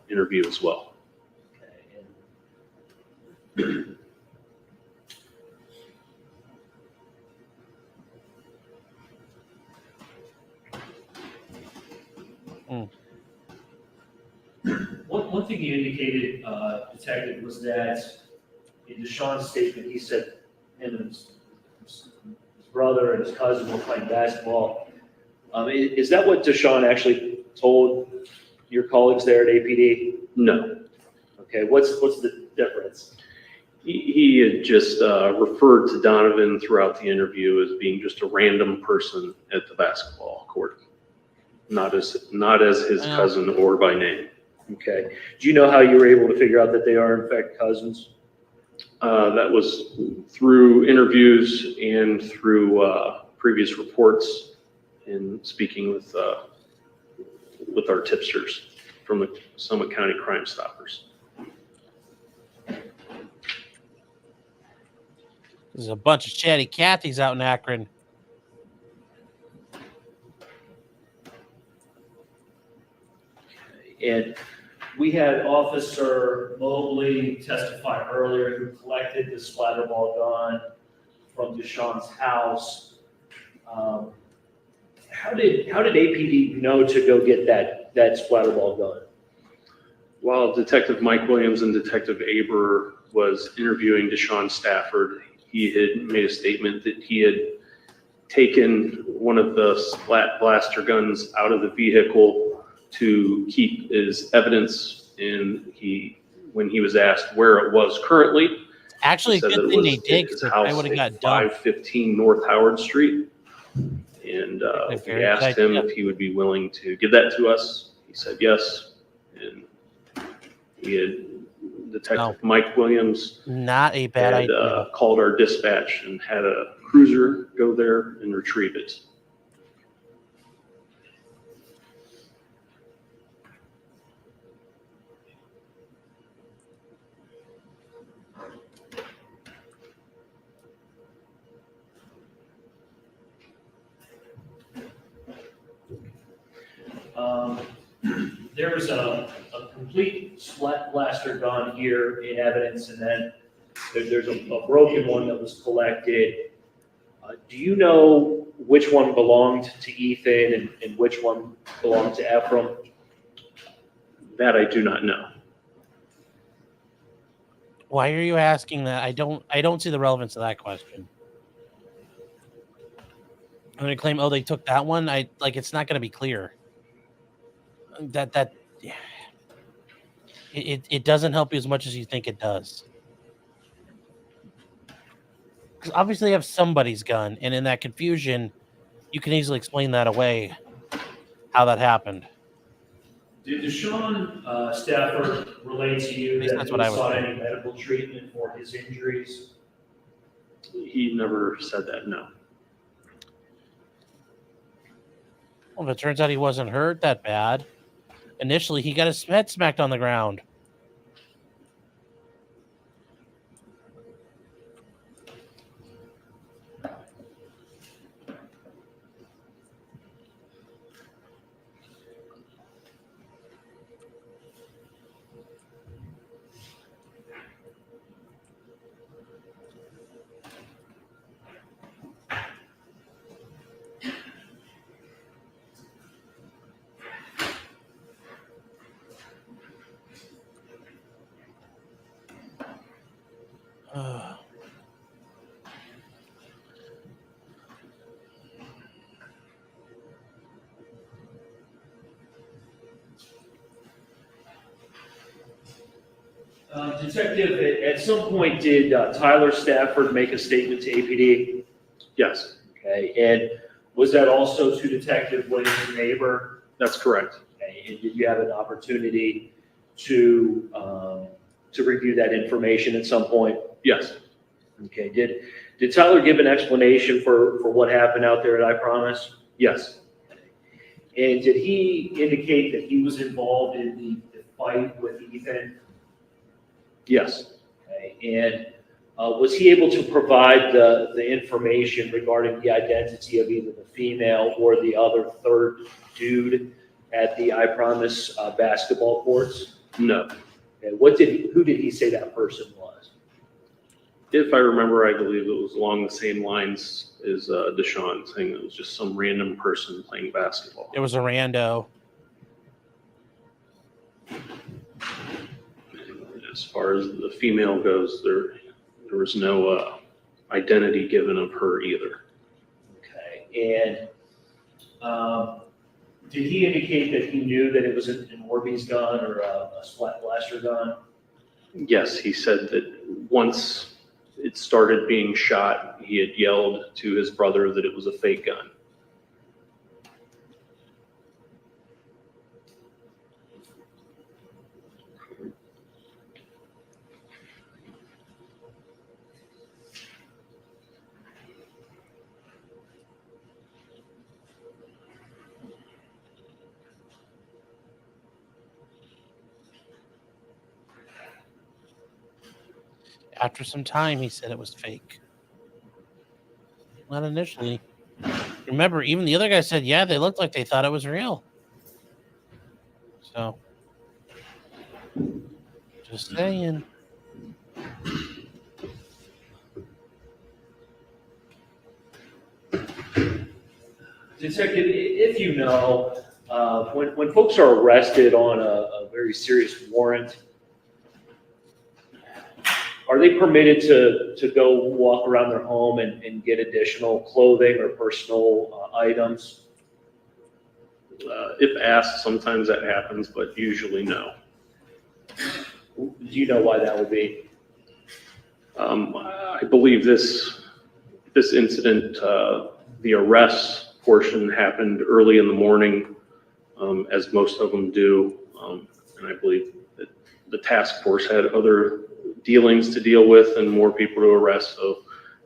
interview as well. One thing you indicated, detective, was that in Deshawn's statement, he said him and his brother and his cousin were playing basketball. Is that what Deshawn actually told your colleagues there at APD? No. Okay, what's the difference? He had just referred to Donovan throughout the interview as being just a random person at the basketball court, not as his cousin or by name. Okay. Do you know how you were able to figure out that they are in fact cousins? That was through interviews and through previous reports and speaking with our tipsters from the Summit County Crime Stoppers. There's a bunch of chatty Cathys out in Akron. And we had Officer Mobley testify earlier who collected the splatterball gun from Deshawn's house. How did APD know to go get that splatterball gun? While Detective Mike Williams and Detective Aber was interviewing Deshawn Stafford, he had made a statement that he had taken one of the splat blaster guns out of the vehicle to keep as evidence, and when he was asked where it was currently, Actually, he said good that it thing was they did, at his 'cause I house would've at got dumped. 515 North Howard Street. And we very asked good him idea. if he would be willing to give that to us. He said yes. And he had Detective Mike Williams Not a bad had idea. called our dispatch and had a cruiser go there and retrieve it. There's a complete splat blaster gun here in evidence, and then there's a broken one that was collected. Do you know which one belonged to Ethan and which one belonged to Ephraim? That I do not know. Why are you asking that? I don't see the relevance of that question. I'm gonna claim, they took that one. It's not gonna be clear. It doesn't help you as much as you think it does. Because obviously you have somebody's gun, and in that confusion, you can easily explain that away, how that happened. Did Deshawn Stafford relate to you least that that's he what I was sought told. any medical treatment for his injuries? He never said that, no. Well, if it turns out he wasn't hurt that bad, initially he got his head smacked on the ground. Detective, at some point, did Tyler Stafford make a statement to APD? Yes, Okay, and was that also to Detective Williams' neighbor? that's correct. Okay, and did you have an opportunity to review that information at some point? Yes, Okay, did Tyler give an explanation for what happened out there at I Promise? yes, And did he indicate that he was involved in the fight with Ethan? yes, Okay, and was he able to provide the information regarding the identity of either the female or the other third dude at the I Promise basketball courts? no. Okay, who did he say that person was? If I remember, I believe it was along the same lines as Deshawn, saying it was just some random person playing basketball. It was a rando. As far as the female goes, there was no identity given of her either. Okay, and did he indicate that he knew that it was an Orbeez gun or a Splat Blaster gun? Yes, he said that once it started being shot, he had yelled to his brother that it was a fake gun. After some time, he said it was fake. Not initially. Remember, even the other guy said, yeah, they looked like they thought it was real. So, just saying. Detective, if you know, when folks are arrested on a very serious warrant, are they permitted to go walk around their home and get additional clothing or personal items? If asked, sometimes that happens, but usually no. Do you know why that would be? I believe this incident, the arrest portion happened early in the morning, as most of them do. And I believe that the task force had other dealings to deal with and more people to arrest, so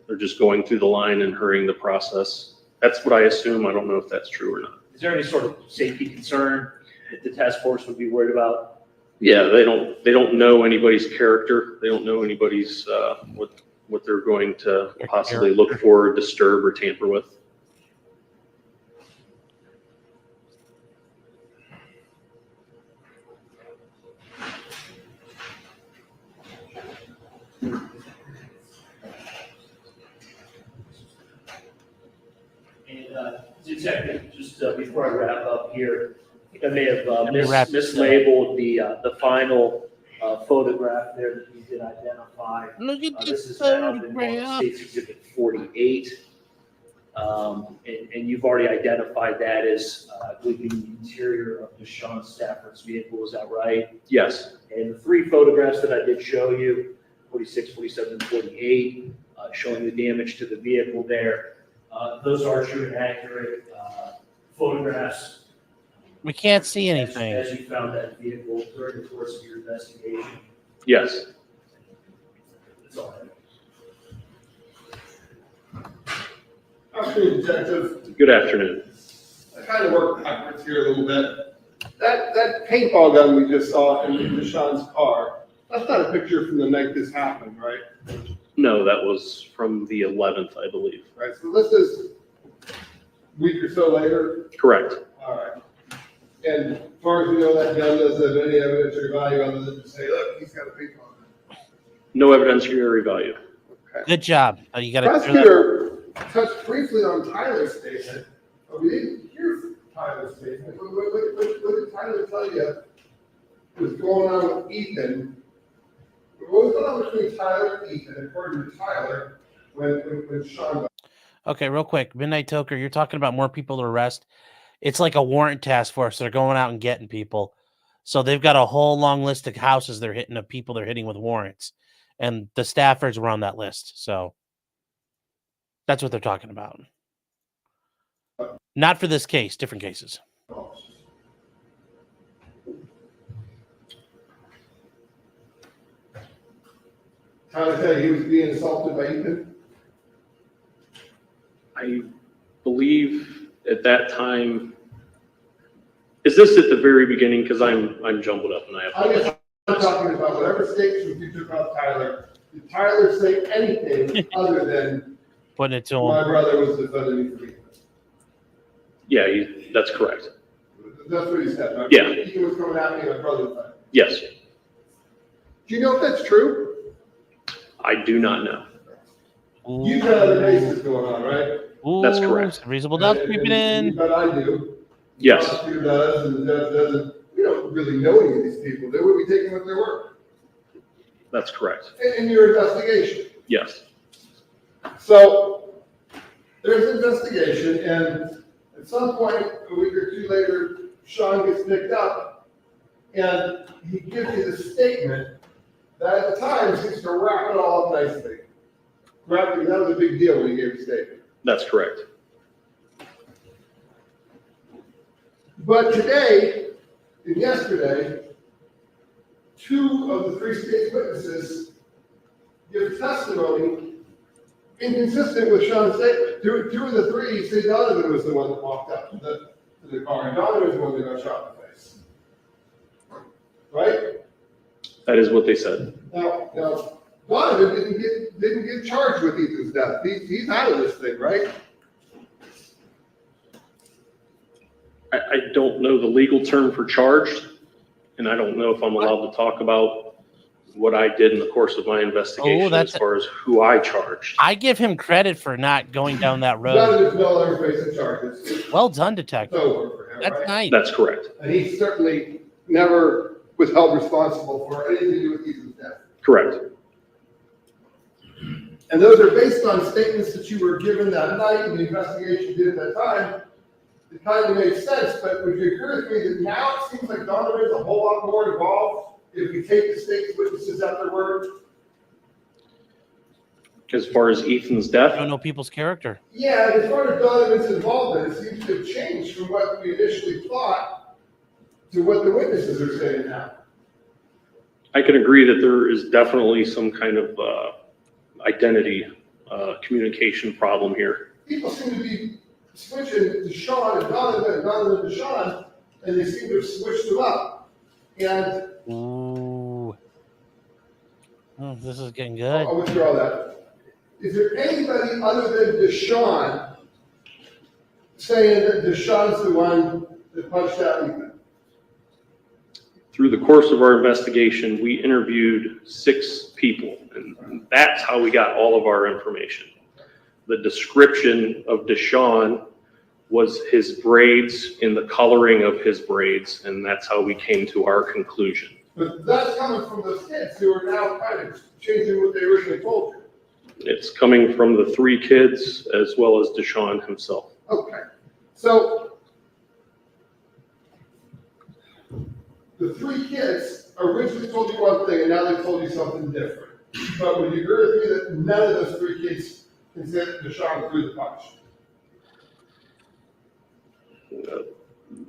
they're just going through the line and hurrying the process. That's what I assume. I don't know if that's true or not. Is there any sort of safety concern that the task force would be worried about? Yeah, they don't know anybody's character. They don't know anybody's what they're going to possibly look for, disturb, or tamper with. And Detective, just before I wrap up here, I think I may have mislabeled the final photograph there that you did identify. Look at This this is found in photograph. State's Exhibit 48. And you've already identified that as, I believe, the interior of Deshawn Stafford's vehicle, is that right? Yes. And the three photographs that I did show you, 46, 47, and 48, showing the damage to the vehicle there, those are true and accurate photographs. We can't see anything. As you found that vehicle during the course of your investigation. Yes. That's all I have. Afternoon, Detective. Good afternoon. I kind of worked backwards here a little bit. That paintball gun we just saw in Deshawn's car, that's not a picture from the night this happened, right? No, that was from the 11th, I believe. Right, so this is a week or so later? Correct. All right. And as far as you know, that gun doesn't have any evidence or value other than to say, look, he's got a paintball gun. No evidentiary value. Okay. Good job. You got to. Prosecutor touched briefly on Tyler's statement, but we didn't hear Tyler's statement. What did Tyler tell you was going on with Ethan what was going on between Tyler and Ethan, according to Tyler, when Sean. Okay, real quick, Midnight Toker, you're talking about more people to arrest. It's like a warrant task force. They're going out and getting people. So they've got a whole long list of houses they're hitting, of people they're hitting with warrants. And the Staffords were on that list. So that's what they're talking about. Not for this case, different cases. Tyler said he was being assaulted by Ethan. I believe at that time, is this at the very beginning? Because I'm jumbled up and I I apologize. guess I'm talking about whatever statements you took off Tyler. Did Tyler say anything other than Putting it to my him. brother was defending me for Ethan? Yeah, that's correct. That's what he said. My Yeah. Ethan was coming at me and my brother was fighting. Yes, Do you know if that's true? I do not know. You've got other cases going on, right? That's correct. Reasonable doubt creeping in. But I do. Yes, The prosecutor does, and the judge doesn't. We don't really know any of these people. They would be taking what their word that's correct. in your investigation. Yes. So there's an investigation, and at some point, a week or two later, Sean gets picked up, and he gives you the statement that at the time seems to wrap it all up nicely. That was a big deal when he gave the statement. That's correct. But today, and yesterday, 2 of the 3 state witnesses give testimony inconsistent with Sean's statement. 2 of the 3 say Donovan was the one that walked up to the car, and Donovan was the one that got shot in the face. Right? That is what they said. Now, Donovan didn't get charged with Ethan's death. He's out of this thing, right? I don't know the legal term for charged, and I don't know if I'm allowed to talk about what I did in the course of my investigation as far as who I charged. I give him credit for not going down that road. Donovan's no longer facing charges. Well done, detective. It's over for him, That's right? nice. That's correct. And he certainly never was held responsible for anything to do with Ethan's death. Correct. And those are based on statements that you were given that night and the investigation you did at that time. It kind of makes sense, but would you agree with me that now it seems like Donovan's a whole lot more involved if we take the state's witnesses at their word? As far as Ethan's death? I don't know people's character. Yeah, as far as Donovan's involvement, it seems to have changed from what we initially thought to what the witnesses are saying now. I can agree that there is definitely some kind of identity communication problem here. People seem to be switching Deshawn and Donovan to Deshawn, and they seem to have switched them up. And Ooh. Oh, this is getting good. I'll withdraw that. Is there anybody other than Deshawn saying that Deshawn's the one that punched out Ethan? Through the course of our investigation, we interviewed 6 people, and that's how we got all of our information. The description of Deshawn was his braids in the coloring of his braids, and that's how we came to our conclusion. But that's coming from those kids who are now kind of changing what they originally told you. It's coming from the 3 kids as well as Deshawn himself. Okay. So the 3 kids originally told you one thing and now they told you something different. But would you agree with me that none of those 3 kids can say that Deshawn threw the punch?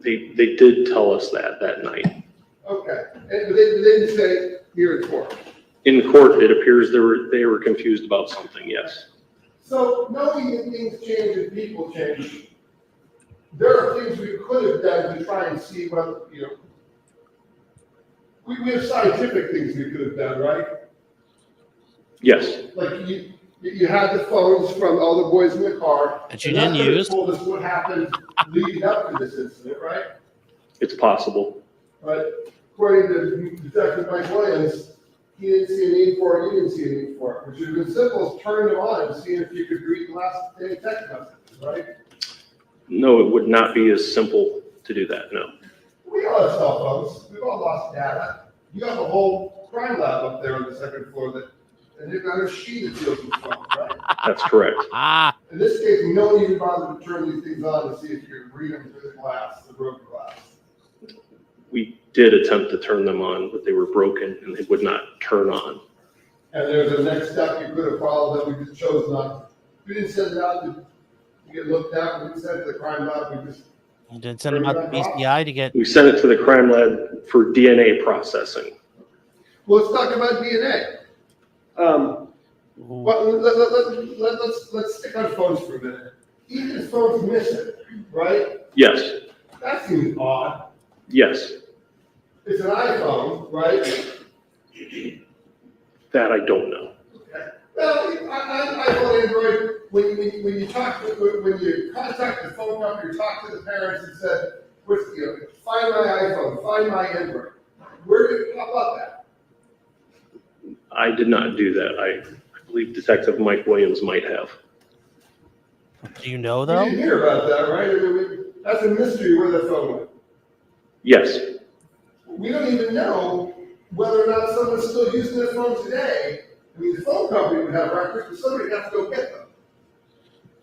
They did tell us that night. Okay. But they didn't say here in court. In court, it appears they were confused about something, yes. So knowing that things change and people change, there are things we could have done to try and see what, we have scientific things we could have done, right? Yes. Like you had the phones from all the boys in the car. That you didn't use. Told us what happened leading up to this incident, right? It's possible. But according to Detective Mike Williams, he didn't see a need for it, you didn't see a need for it, which would have been simple as turning them on and seeing if you could read the last day text messages, right? No, it would not be as simple to do that, no. We all have cell phones. We've all lost data. You have a whole whole crime lab up there on the second floor and they've got a sheet that deals with phones, right? That's correct. In this case, no one even bothered to turn these things on to see if you can read them through the glass, the broken glass. We did attempt to turn them on, but they were broken and they would not turn on. And there's a next step you could have followed that we just chose not. We didn't send it out to get looked at. We didn't send it to the crime lab. We just. You did send them out to BCI to get. We sent it to the crime lab for DNA processing. Well, let's talk about DNA. Well, let's stick on phones for a minute. Even if phone's missing, right? Yes. That seems odd. Yes. It's an iPhone, right? That I don't know. Okay. Well, iPhone, Android. When you contact the phone company, or talk to the parents and said, find my iPhone, find my Android. Where did it pop up at? I did not do that. I believe Detective Mike Williams might have. Do you know though? You didn't hear about that, right? I mean, that's a mystery where the phone went. Yes. We don't even know whether or not someone's still using their phone today. I mean, the phone company would have records, but somebody has to go get them.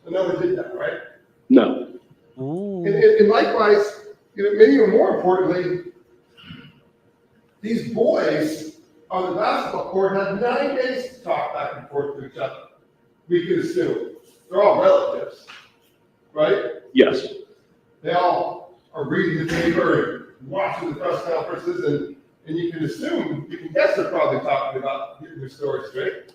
And no one did that, right? No. And likewise, maybe even more importantly, these boys on the basketball court had 9 days to talk back and forth to each other. We could assume. They're all relatives, right? Yes. They all are reading the paper and watching the press conferences, and you can assume, you can guess they're probably talking about getting their story straight.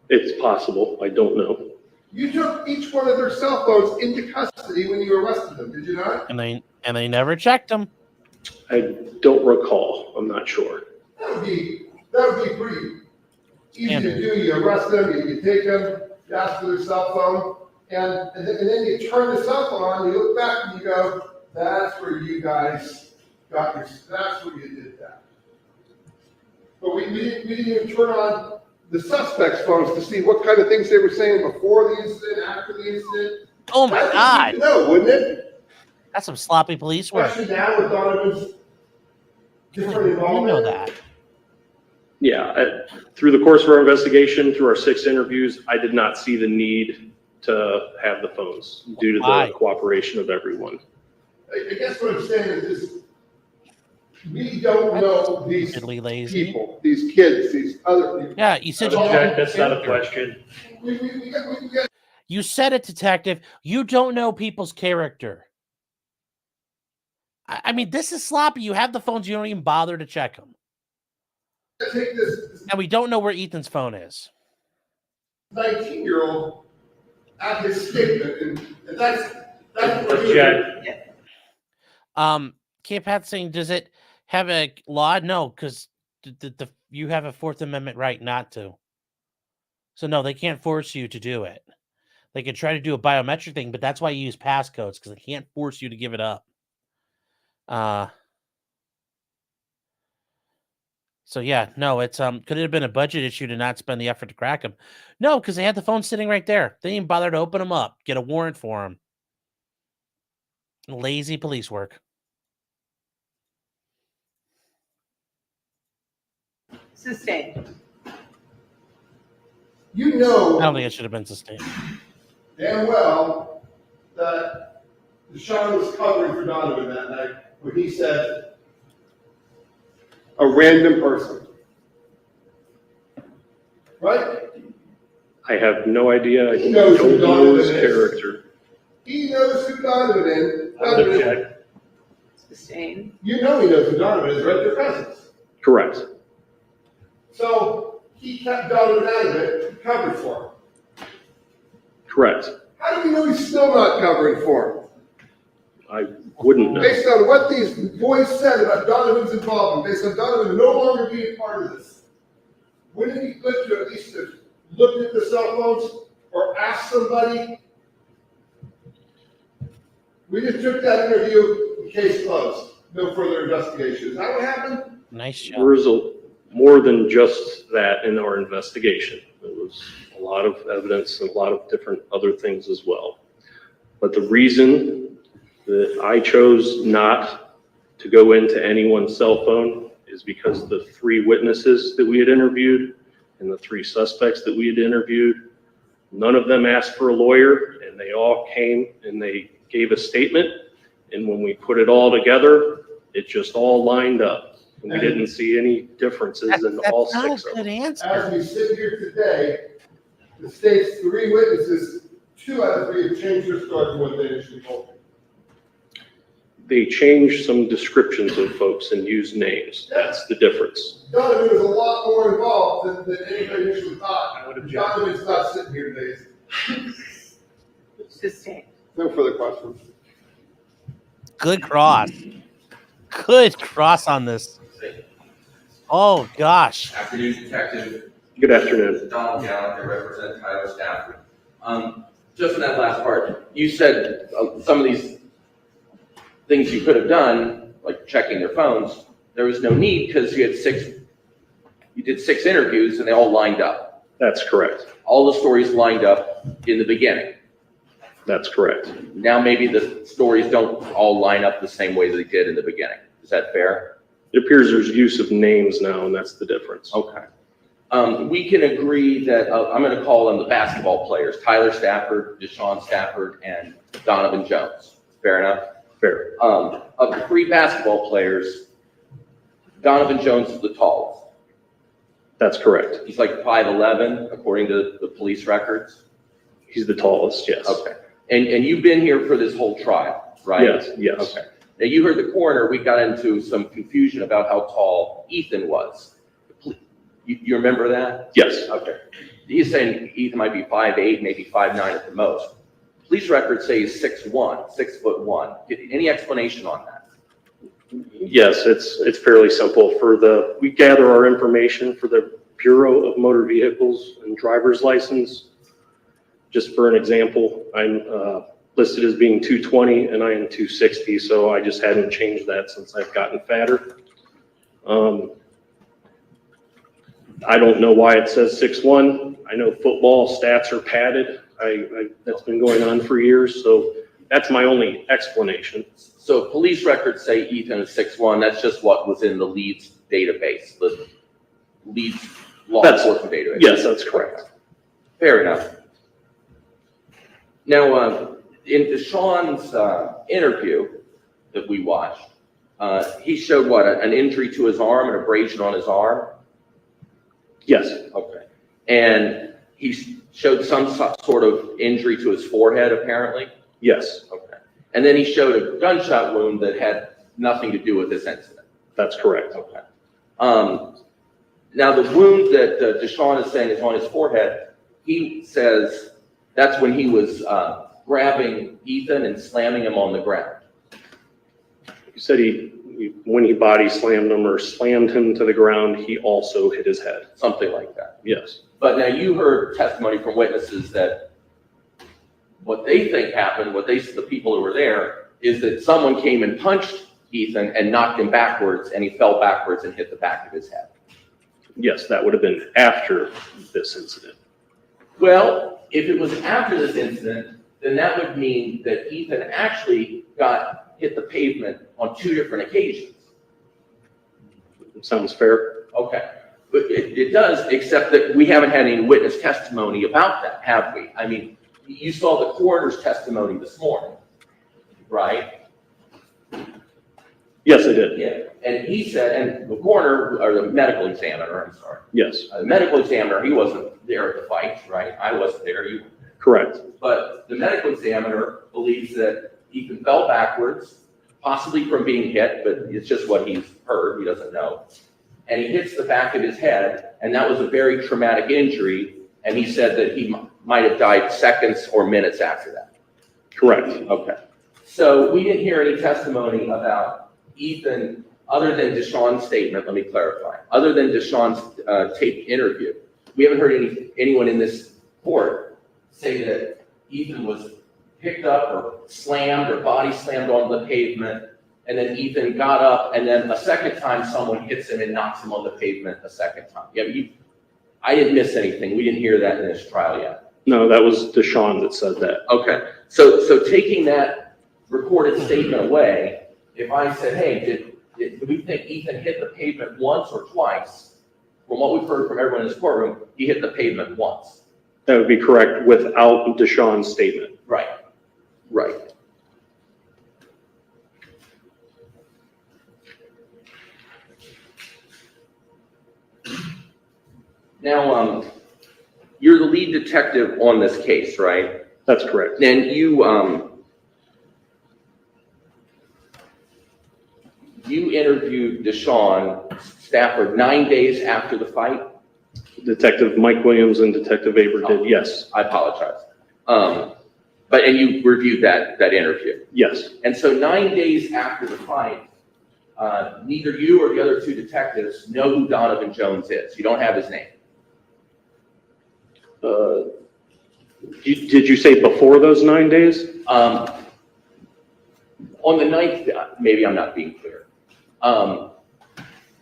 It's possible. I don't know. You took each one of their cell phones into custody when you arrested them, did you not? And they never checked them. I don't recall. I'm not sure. That would be pretty easy to do. You arrest them, you take them, you ask for their cell phone, and then you turn the cell phone on, you look back and you go, that's where you guys got that's where you did that. But we didn't even turn on the suspects' phones to see what kind of things they were saying before the incident, after the incident. Oh my God. No, wouldn't it? That's some sloppy police work. Especially now with Donovan's different involvement. You know that. Yeah. Through the course of our investigation, through our 6 interviews, I did not see the need to have the phones due to the cooperation of everyone. I guess what I'm saying is we don't know these people, these kids, these other people. Yeah, you said that's not a question. You said it, detective. You don't know people's character. I mean, this is sloppy. You have the phones. You don't even bother to check them. And we don't know where Ethan's phone is. 19-year-old at his statement, and that's what we're doing. Cape Pat saying, does it have a law? No, because you have a 4th Amendment right not to. So no, they can't force you to do it. They can try to do a biometric thing, but that's why you use passcodes, because they can't force you to give it up. So yeah, no, it's could it have been a budget issue to not spend the effort to crack them? No, because they had the phone sitting right there. They didn't bother to open them up, get a warrant for them. Lazy police work. Sustained. You know, I don't think it should have been sustained. damn well that Deshawn was covering for Donovan that night when he said, a random person. Right? I have no idea. I He knows who don't know his Donovan is. character. He knows who Donovan is. Sustained. You know he knows who Donovan is, right? They're cousins. Correct. So he kept Donovan out of it, and covered for him. Correct. How do we know he's still not covering for him? I wouldn't know. Based on what these boys said about Donovan's involvement, based on Donovan no longer being part of this, wouldn't it be good to at least have looked at the cell phones or asked somebody? We just took that interview, case closed. No further investigation. Is that what happened? Nice job. There was more than just that in our investigation. There was a lot of evidence and a lot of different other things as well. But the reason that I chose not to go into anyone's cell phone is is because the 3 witnesses that we had interviewed and the 3 suspects that we had interviewed, none of them asked for a lawyer, and they all came and they gave a statement. And when we put it all together, it just all lined up. And we didn't see any differences in all 6 not of a good them. answer. As we sit here today, the state's 3 witnesses, 2 out of 3 have changed their story from what they initially told me. They changed some descriptions of folks and used names. That's the difference. Donovan was a lot more involved than anybody initially thought. Donovan's not sitting here today. Sustained. No further questions. Good cross. Good cross on this. Oh, gosh. Afternoon, Detective. Good afternoon. Donald Gallant, I represent Tyler Stafford. Just in that last part, you said some of these things you could have done, like checking their phones, there was no need because you did 6 interviews and they all lined up. That's correct. All the stories lined up in the beginning. That's correct. Now maybe the stories don't all line up the same way they did in the beginning. Is that fair? It appears there's use of names now, and that's the difference. Okay. We can agree that, I'm going to call them the basketball players, Tyler Stafford, Deshawn Stafford, and Donovan Jones. Fair enough? Fair. Of the 3 basketball players, Donovan Jones is the tallest. That's correct. He's like 5'11", according to the police records. He's the tallest, yes. Okay. And you've been here for this whole trial, right? Yes, yes. Okay. Now, you heard the coroner, we got into some confusion about how tall Ethan was. You remember that? Yes. Okay. He's saying Ethan might be 5'8", maybe 5'9" at the most. Police records say he's 6'1", 6'1". Any explanation on that? Yes, it's fairly simple. We gather our information for the Bureau of Motor Vehicles and Driver's License. Just for an example, I'm listed as being 220 and I am 260, so I just hadn't changed that since I've gotten fatter. I don't know why it says 6'1". I know football stats are padded. That's been going on for years, so that's my only explanation. So police records say Ethan is 6'1". That's just what was in the Leeds database, the Leeds law enforcement database. Yes, that's correct. Fair enough. Now, in Deshawn's interview that we watched, he showed what, an injury to his arm, an abrasion on his arm? Yes. Okay. And he showed some sort of injury to his forehead, apparently? Yes. Okay. And then he showed a gunshot wound that had nothing to do with this incident? That's correct. Okay. Now, the wound that Deshawn is saying is on his forehead, he says that's when he was grabbing Ethan and slamming him on the ground. He said when he body slammed him or slammed him to the ground, he also hit his head. Something like that. Yes. But now you heard testimony from witnesses that what they think happened, the people who were there, is that someone came and punched Ethan and knocked him backwards, and he fell backwards and hit the back of his head. Yes, that would have been after this incident. Well, if it was after this incident, then that would mean that Ethan actually hit the pavement on 2 different occasions. Sounds fair. Okay. But it does, except that we haven't had any witness testimony about that, have we? I mean, you saw the coroner's testimony this morning, right? Yes, I did. Yeah. And he said, and the coroner, or the medical examiner, I'm sorry. Yes. The medical examiner, he wasn't there at the fight, right? I wasn't there. Correct. But the medical examiner believes that Ethan fell backwards, possibly from being hit, but it's just what he's heard. He doesn't know. And he hits the back of his head, and that was a very traumatic injury. And he said that he might have died seconds or minutes after that. Correct. Okay. So we didn't hear any testimony about Ethan, other than Deshawn's statement. Let me clarify. Other than Deshawn's taped interview, we haven't heard anyone in this court say that Ethan was picked up or slammed or body slammed on the pavement, and then Ethan got up, and then a second time someone hits him and knocks him on the pavement a second time. Yeah, I didn't miss anything. We didn't hear that in this trial yet. No, that was Deshawn that said that. Okay. So taking that recorded statement away, if I said, hey, did do we think Ethan hit the pavement once or twice? From what we've heard from everyone in this courtroom, he hit the pavement once. That would be correct without Deshawn's statement. Right, right. Now, you're the lead detective on this case, right? That's correct. Then you interviewed Deshawn Stafford 9 days after the fight? Detective Mike Williams and Detective Aber did, yes. I apologize. And you reviewed that interview? Yes. And so 9 days after the fight, neither you or the other two detectives know who Donovan Jones is. You don't have his name. Did you say before those 9 days? On the 9th, maybe I'm not being clear.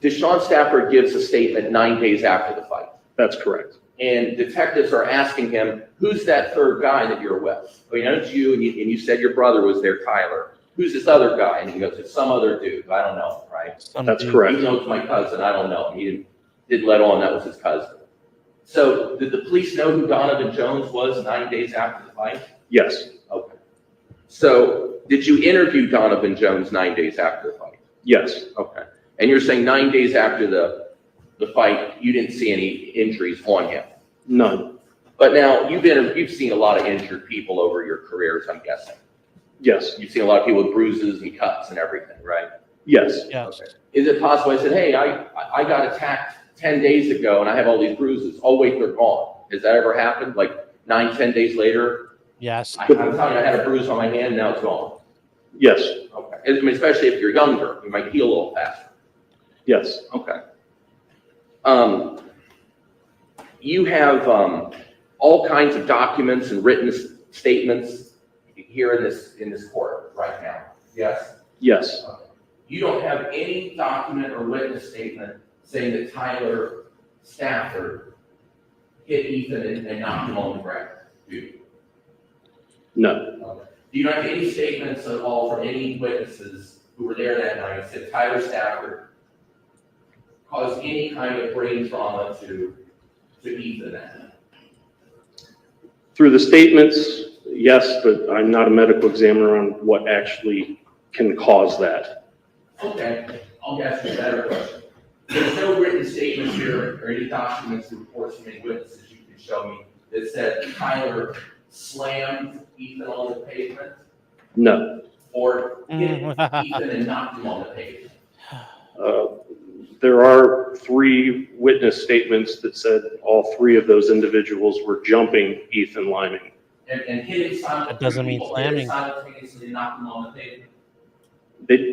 Deshawn Stafford gives a statement 9 days after the fight. That's correct. And detectives are asking him, who's that third guy that you're with? Well, you know, it's you, and you said your brother was there, Tyler. Who's this other guy? And he goes, it's some other dude. I don't know, right? That's correct. Even though it's my cousin, I don't know him. He didn't let on that was his cousin. So did the police know who Donovan Jones was 9 days after the fight? Yes. Okay. So did you interview Donovan Jones 9 days after the fight? Yes. Okay. And you're saying 9 days after the fight, you didn't see any injuries on him? None. But now you've seen a lot of injured people over your careers, I'm guessing. Yes. You've seen a lot of people with bruises and cuts and everything, right? Yes. Yes. Okay. Is it possible? I said, hey, I got attacked 10 days ago and I have all these bruises. Oh, wait, they're gone. Has that ever happened? Like 9-10 days later? Yes. I'm telling you, I had a bruise on my hand, now it's gone. Yes. Okay. I mean, especially if you're younger, you might heal a little faster. Yes. Okay. You have all kinds of documents and written statements here in this court right now. Yes? Yes. Okay. You don't have any document or witness statement saying that Tyler Stafford hit Ethan and knocked him on the ground, do you? No. Okay. Do you not have any statements at all from any witnesses who were there that night that said Tyler Stafford caused any kind of brain trauma to Ethan that night? Through the statements, yes, but I'm not a medical examiner on what actually can cause that. Okay, I'll ask you a better question. There's no written statements here or any documents, reports from any witnesses you can show me that said Tyler slammed Ethan on the pavement No. or hit Ethan and knocked him on the pavement? There are 3 witness statements that said all 3 of those individuals were jumping Ethan Liming. And hitting That doesn't mean slamming. simultaneously knocked him on the pavement?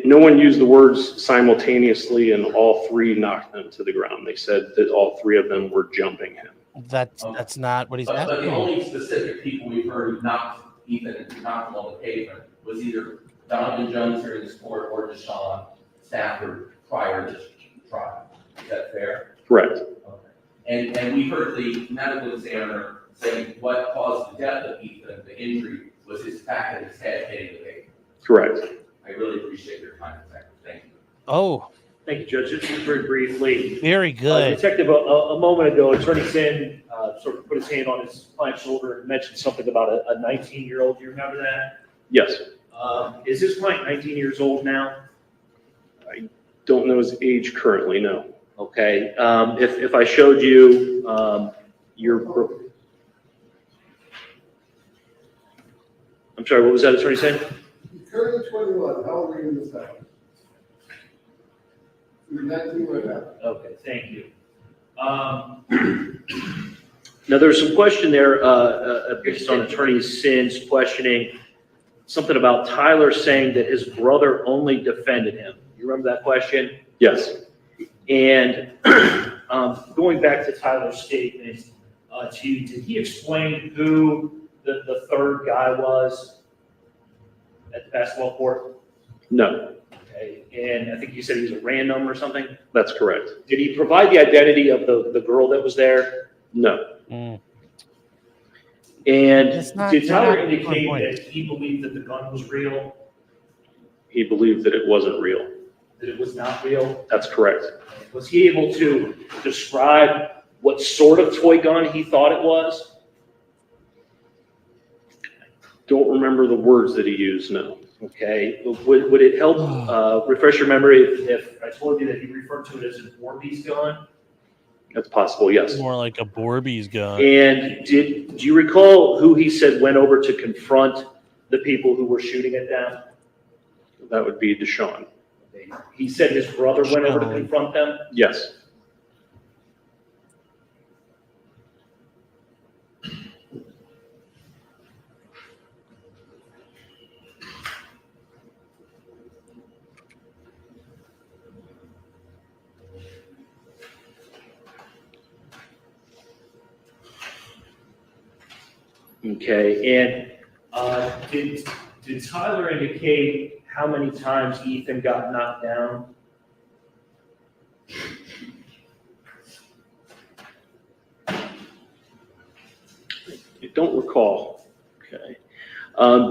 No one used the words simultaneously, and all 3 knocked them to the ground. They said that all 3 of them were jumping him. That's not what he's But the asking. only specific people we've heard who knocked Ethan and knocked him on the pavement was either Donovan Jones here in this court or Deshawn Stafford prior to this trial. Is that fair? Correct. Okay. And we heard the medical examiner saying what caused the death of Ethan, the injury, was his back of his head hitting the pavement. Correct. I really appreciate your time, thank you. Oh, Thank you, Judge. Just very briefly. very good. Detective, a moment ago, Attorney Sin sort of put his hand on his client's shoulder and mentioned something about a 19-year-old. Do you remember that? Yes. Is this client 19 years old now? I don't know his age currently, no. Okay. If I showed you your... I'm sorry, what was that, Attorney Sin? He's currently 21. How old are you in this time? He's 19 right now. Okay, thank you. Now, there's some question there based on Attorney Sin's questioning, something about Tyler saying that his brother only defended him. You remember that question? Yes. And going back to Tyler's statement to you, did he explain who the third guy was at the basketball court? No. Okay. And I think you said he was a random or something? That's correct. Did he provide the identity of the girl that was there? No. Mm. And It's not- did Tyler not- indicate point. that he believed that the gun was real? He believed that it wasn't real. that it was not real? That's correct. Was he able to describe what sort of toy gun he thought it was? Don't remember the words that he used, no. Okay, would it help refresh your memory if I told you that he referred to it as an Orbeez gun? That's possible, yes. More like a Borby's gun. And do you recall who he said went over to confront the people who were shooting at them? That would be Deshawn. He said his brother went over to confront them? Yes. Okay, and did Tyler indicate how many times Ethan got knocked down? I don't recall. Okay.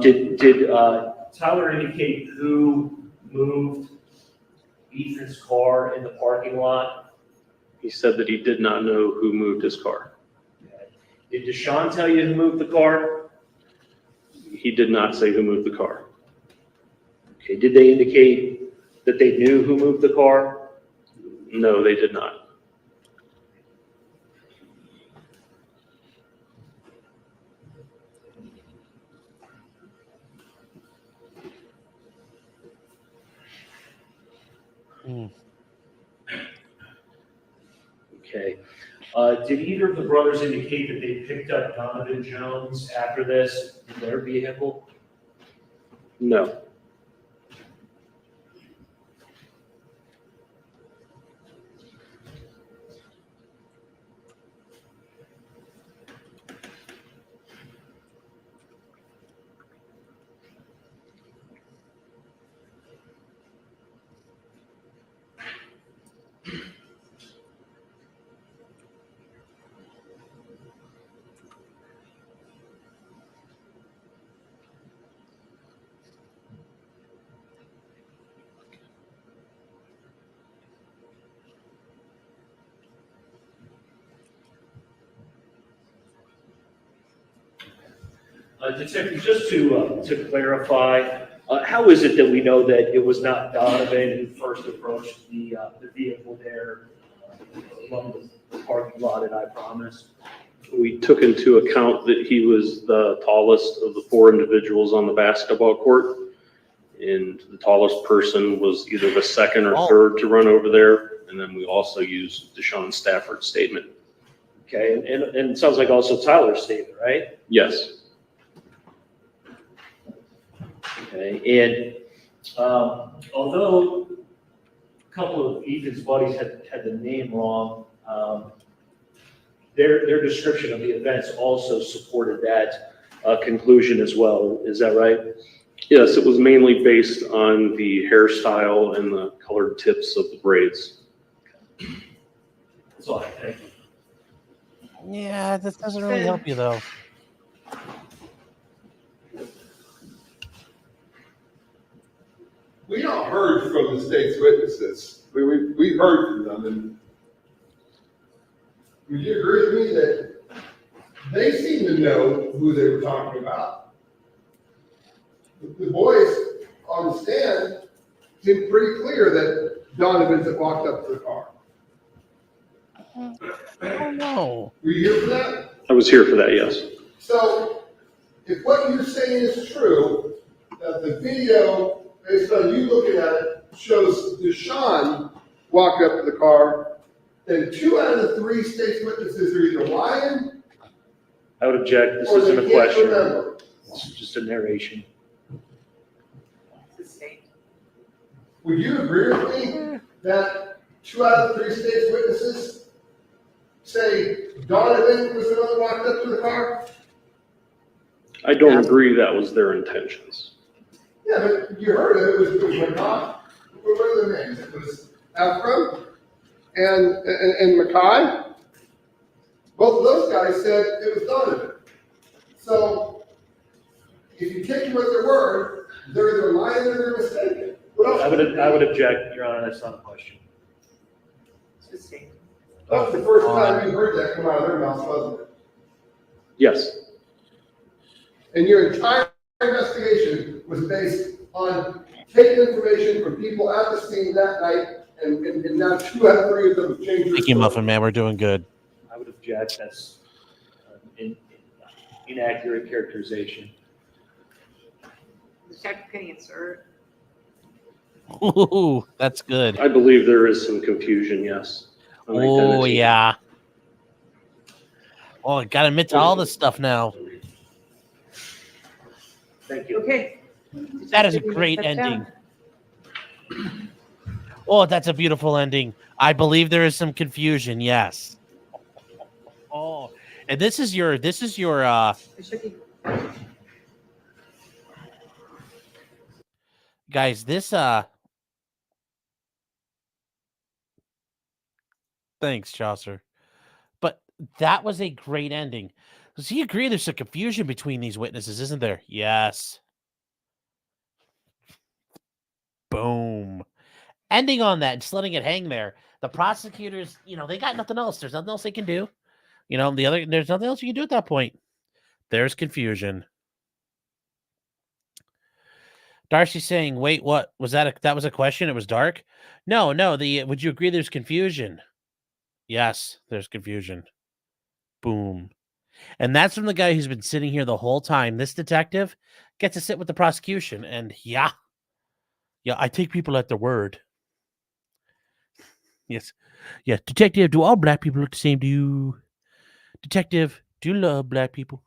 Did Tyler indicate who moved Ethan's car in the parking lot? He said that he did not know who moved his car. Did Deshawn tell you who moved the car? He did not say who moved the car. Okay, did they indicate that they knew who moved the car? No, they did not. Okay. Did either of the brothers indicate that they picked up Donovan Jones after this in their vehicle? No. Detective, just to clarify, how is it that we know that it was not Donovan who first approached the vehicle there along the parking lot at I Promise? We took into account that he was the tallest of the four individuals on the basketball court. And the tallest person was either the second or third to run over there. And then we also used Deshawn Stafford's statement. Okay, and it sounds like also Tyler's statement, right? Yes. Okay, and although a couple of Ethan's buddies had the name wrong, their description of the events also supported that conclusion as well. Is that right? Yes, it was mainly based on the hairstyle and the colored tips of the braids. That's all. Thank you. Yeah, this doesn't really help you though. We all heard from the state's witnesses. We heard from them, and would you agree with me that they seem to know who they were talking about? The boys on the stand seemed pretty clear that Donovan's had walked up to the car. Oh no. Were you here for that? I was here for that, yes. So, if what you're saying is true, that the video, based on you looking at it, shows Deshawn walk up to the car, then 2 out of the 3 state's witnesses are either lying I would object. This or isn't they a can't question. remember. This is just a narration. Would you agree with me that 2 out of the 3 state's witnesses say Donovan was the one that walked up to the car? I don't agree that was their intentions. Yeah, but you heard it. It was McCoy. What were their names? It was Akron and Mackay. Both of those guys said it was Donovan. So if you take them at their word, they're either lying or they're mistaken. I would object, Your Honor, that's not a question. Sustained. That was the first time you heard that come out of their mouth, wasn't it? Yes, And your entire investigation was based on taking information from people at the scene that night, and now 2 out of 3 of them have changed their Thank you, story. Muffin Man. We're doing good. I would object, that's inaccurate characterization. The check can answer. Ooh, that's good. I believe there is some confusion, yes. on Oh, identity. yeah. Oh, I got to admit to all this stuff now. Thank you. Okay. That is a Detective, great step down. ending. Oh, that's a beautiful ending. I believe there is some confusion. Yes. Oh, and this is your guys, this thanks, Chaucer. But that was a great ending. Does he agree there's some confusion between these witnesses, isn't there? Yes. Boom. Ending on that, just letting it hang there. The prosecutors, they got nothing else. There's nothing else they can do. There's nothing else you can do at that point. There's confusion. Darcy's saying, wait, what? Was that that was a question? It was dark? No, would you agree there's confusion? Yes, there's confusion. Boom. And that's from the guy who's been sitting here the whole time. This detective gets to sit with the prosecution. And yeah, I take people at their word. Yes. Yeah, detective, do all black people look the same to you? Detective, do you love black people?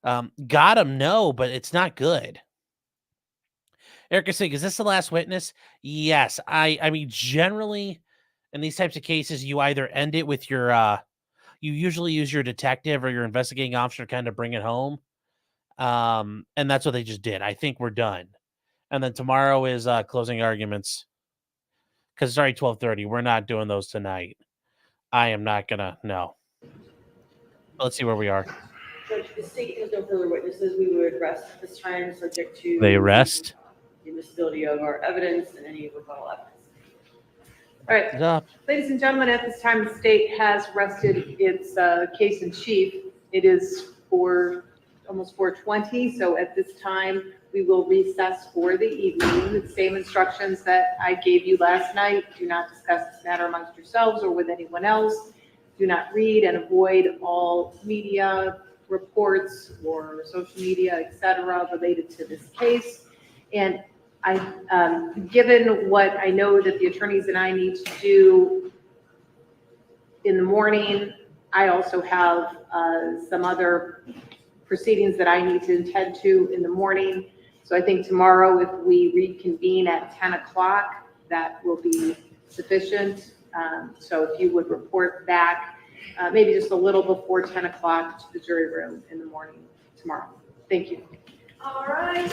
Got him, no, but it's not good. Erica saying, is this the last witness? Yes. I mean, generally, in these types of cases, you either end it with your, you usually use your detective or your investigating officer to kind of bring it home. And that's what they just did. I think we're done. And then tomorrow is closing arguments. Because it's already 12:30. We're not doing those tonight. I am not going to, no. Let's see where we are. Judge, the state has no further witnesses. We would rest at this time, subject to They rest. the admissibility of our evidence and any rebuttal evidence. All right, ladies and gentlemen, at this time, the state has rested its case in chief. It is almost 4:20, so at this time, we will recess for the evening. The same instructions that I gave you last night. Do not discuss this matter amongst yourselves or with anyone else. Do not read and avoid all media reports or social media, etc., related to this case. And given what I know that the attorneys and I need to do in the morning, I also have some other proceedings that I need to attend to in the morning. So I think tomorrow, if we reconvene at 10 o'clock, that will be sufficient. So if you would report back, maybe just a little before 10 o'clock to the jury room in the morning tomorrow. Thank you. All right.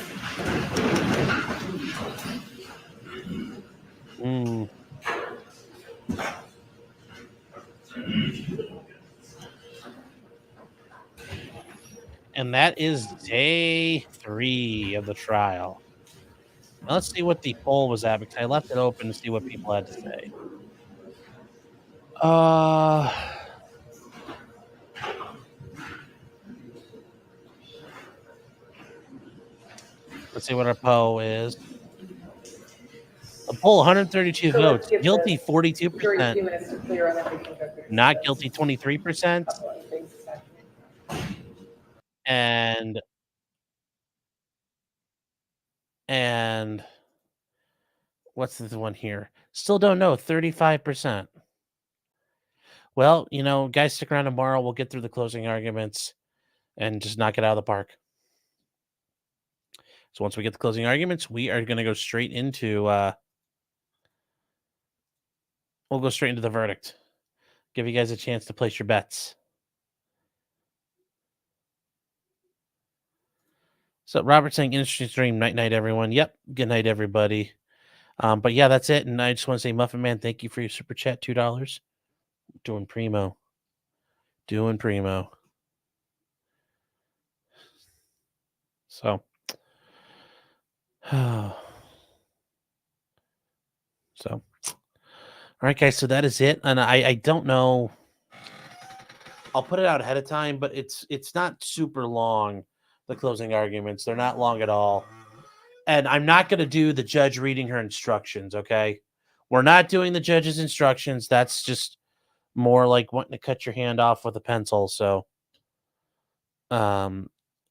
And that is day 3 of the trial. Now let's see what the poll was at, because I left it open to see what people had to say. Let's see what our poll is. A poll, 132 So let's votes. give Guilty, the jury a few 42%. minutes to clear on everything that they're Not discussing. guilty, 23%. Couple other things this afternoon. And what's the one here? Still don't know, 35%. Well, guys, stick around tomorrow. We'll get through the closing arguments and just knock it out of the park. So once we get the closing arguments, we are going to go straight into we'll go straight into the verdict. Give you guys a chance to place your bets. So Robert saying interesting stream. Night night, everyone. Yep. Good night, everybody. But yeah, that's it. And I just want to say, Muffin Man, thank you for your super chat, $2. Doing primo. So So, all right, guys. So that is it, and I don't know. I'll put it out ahead of time, but it's not super long. The closing arguments, they're not long at all. And I'm not going to do the judge reading her instructions. Okay, we're not doing the judge's instructions. That's just more like wanting to cut your hand off with a pencil. So,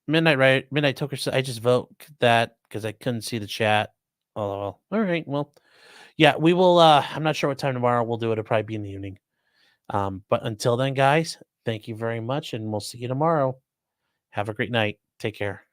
Midnight Toker said, I just vote that because I couldn't see the chat. Oh, well. All right. Well, yeah, we will. I'm not sure what time tomorrow we'll do it. It'll probably be in the evening. But until then, guys, thank you very much, and we'll see you tomorrow. Have a great night. Take care.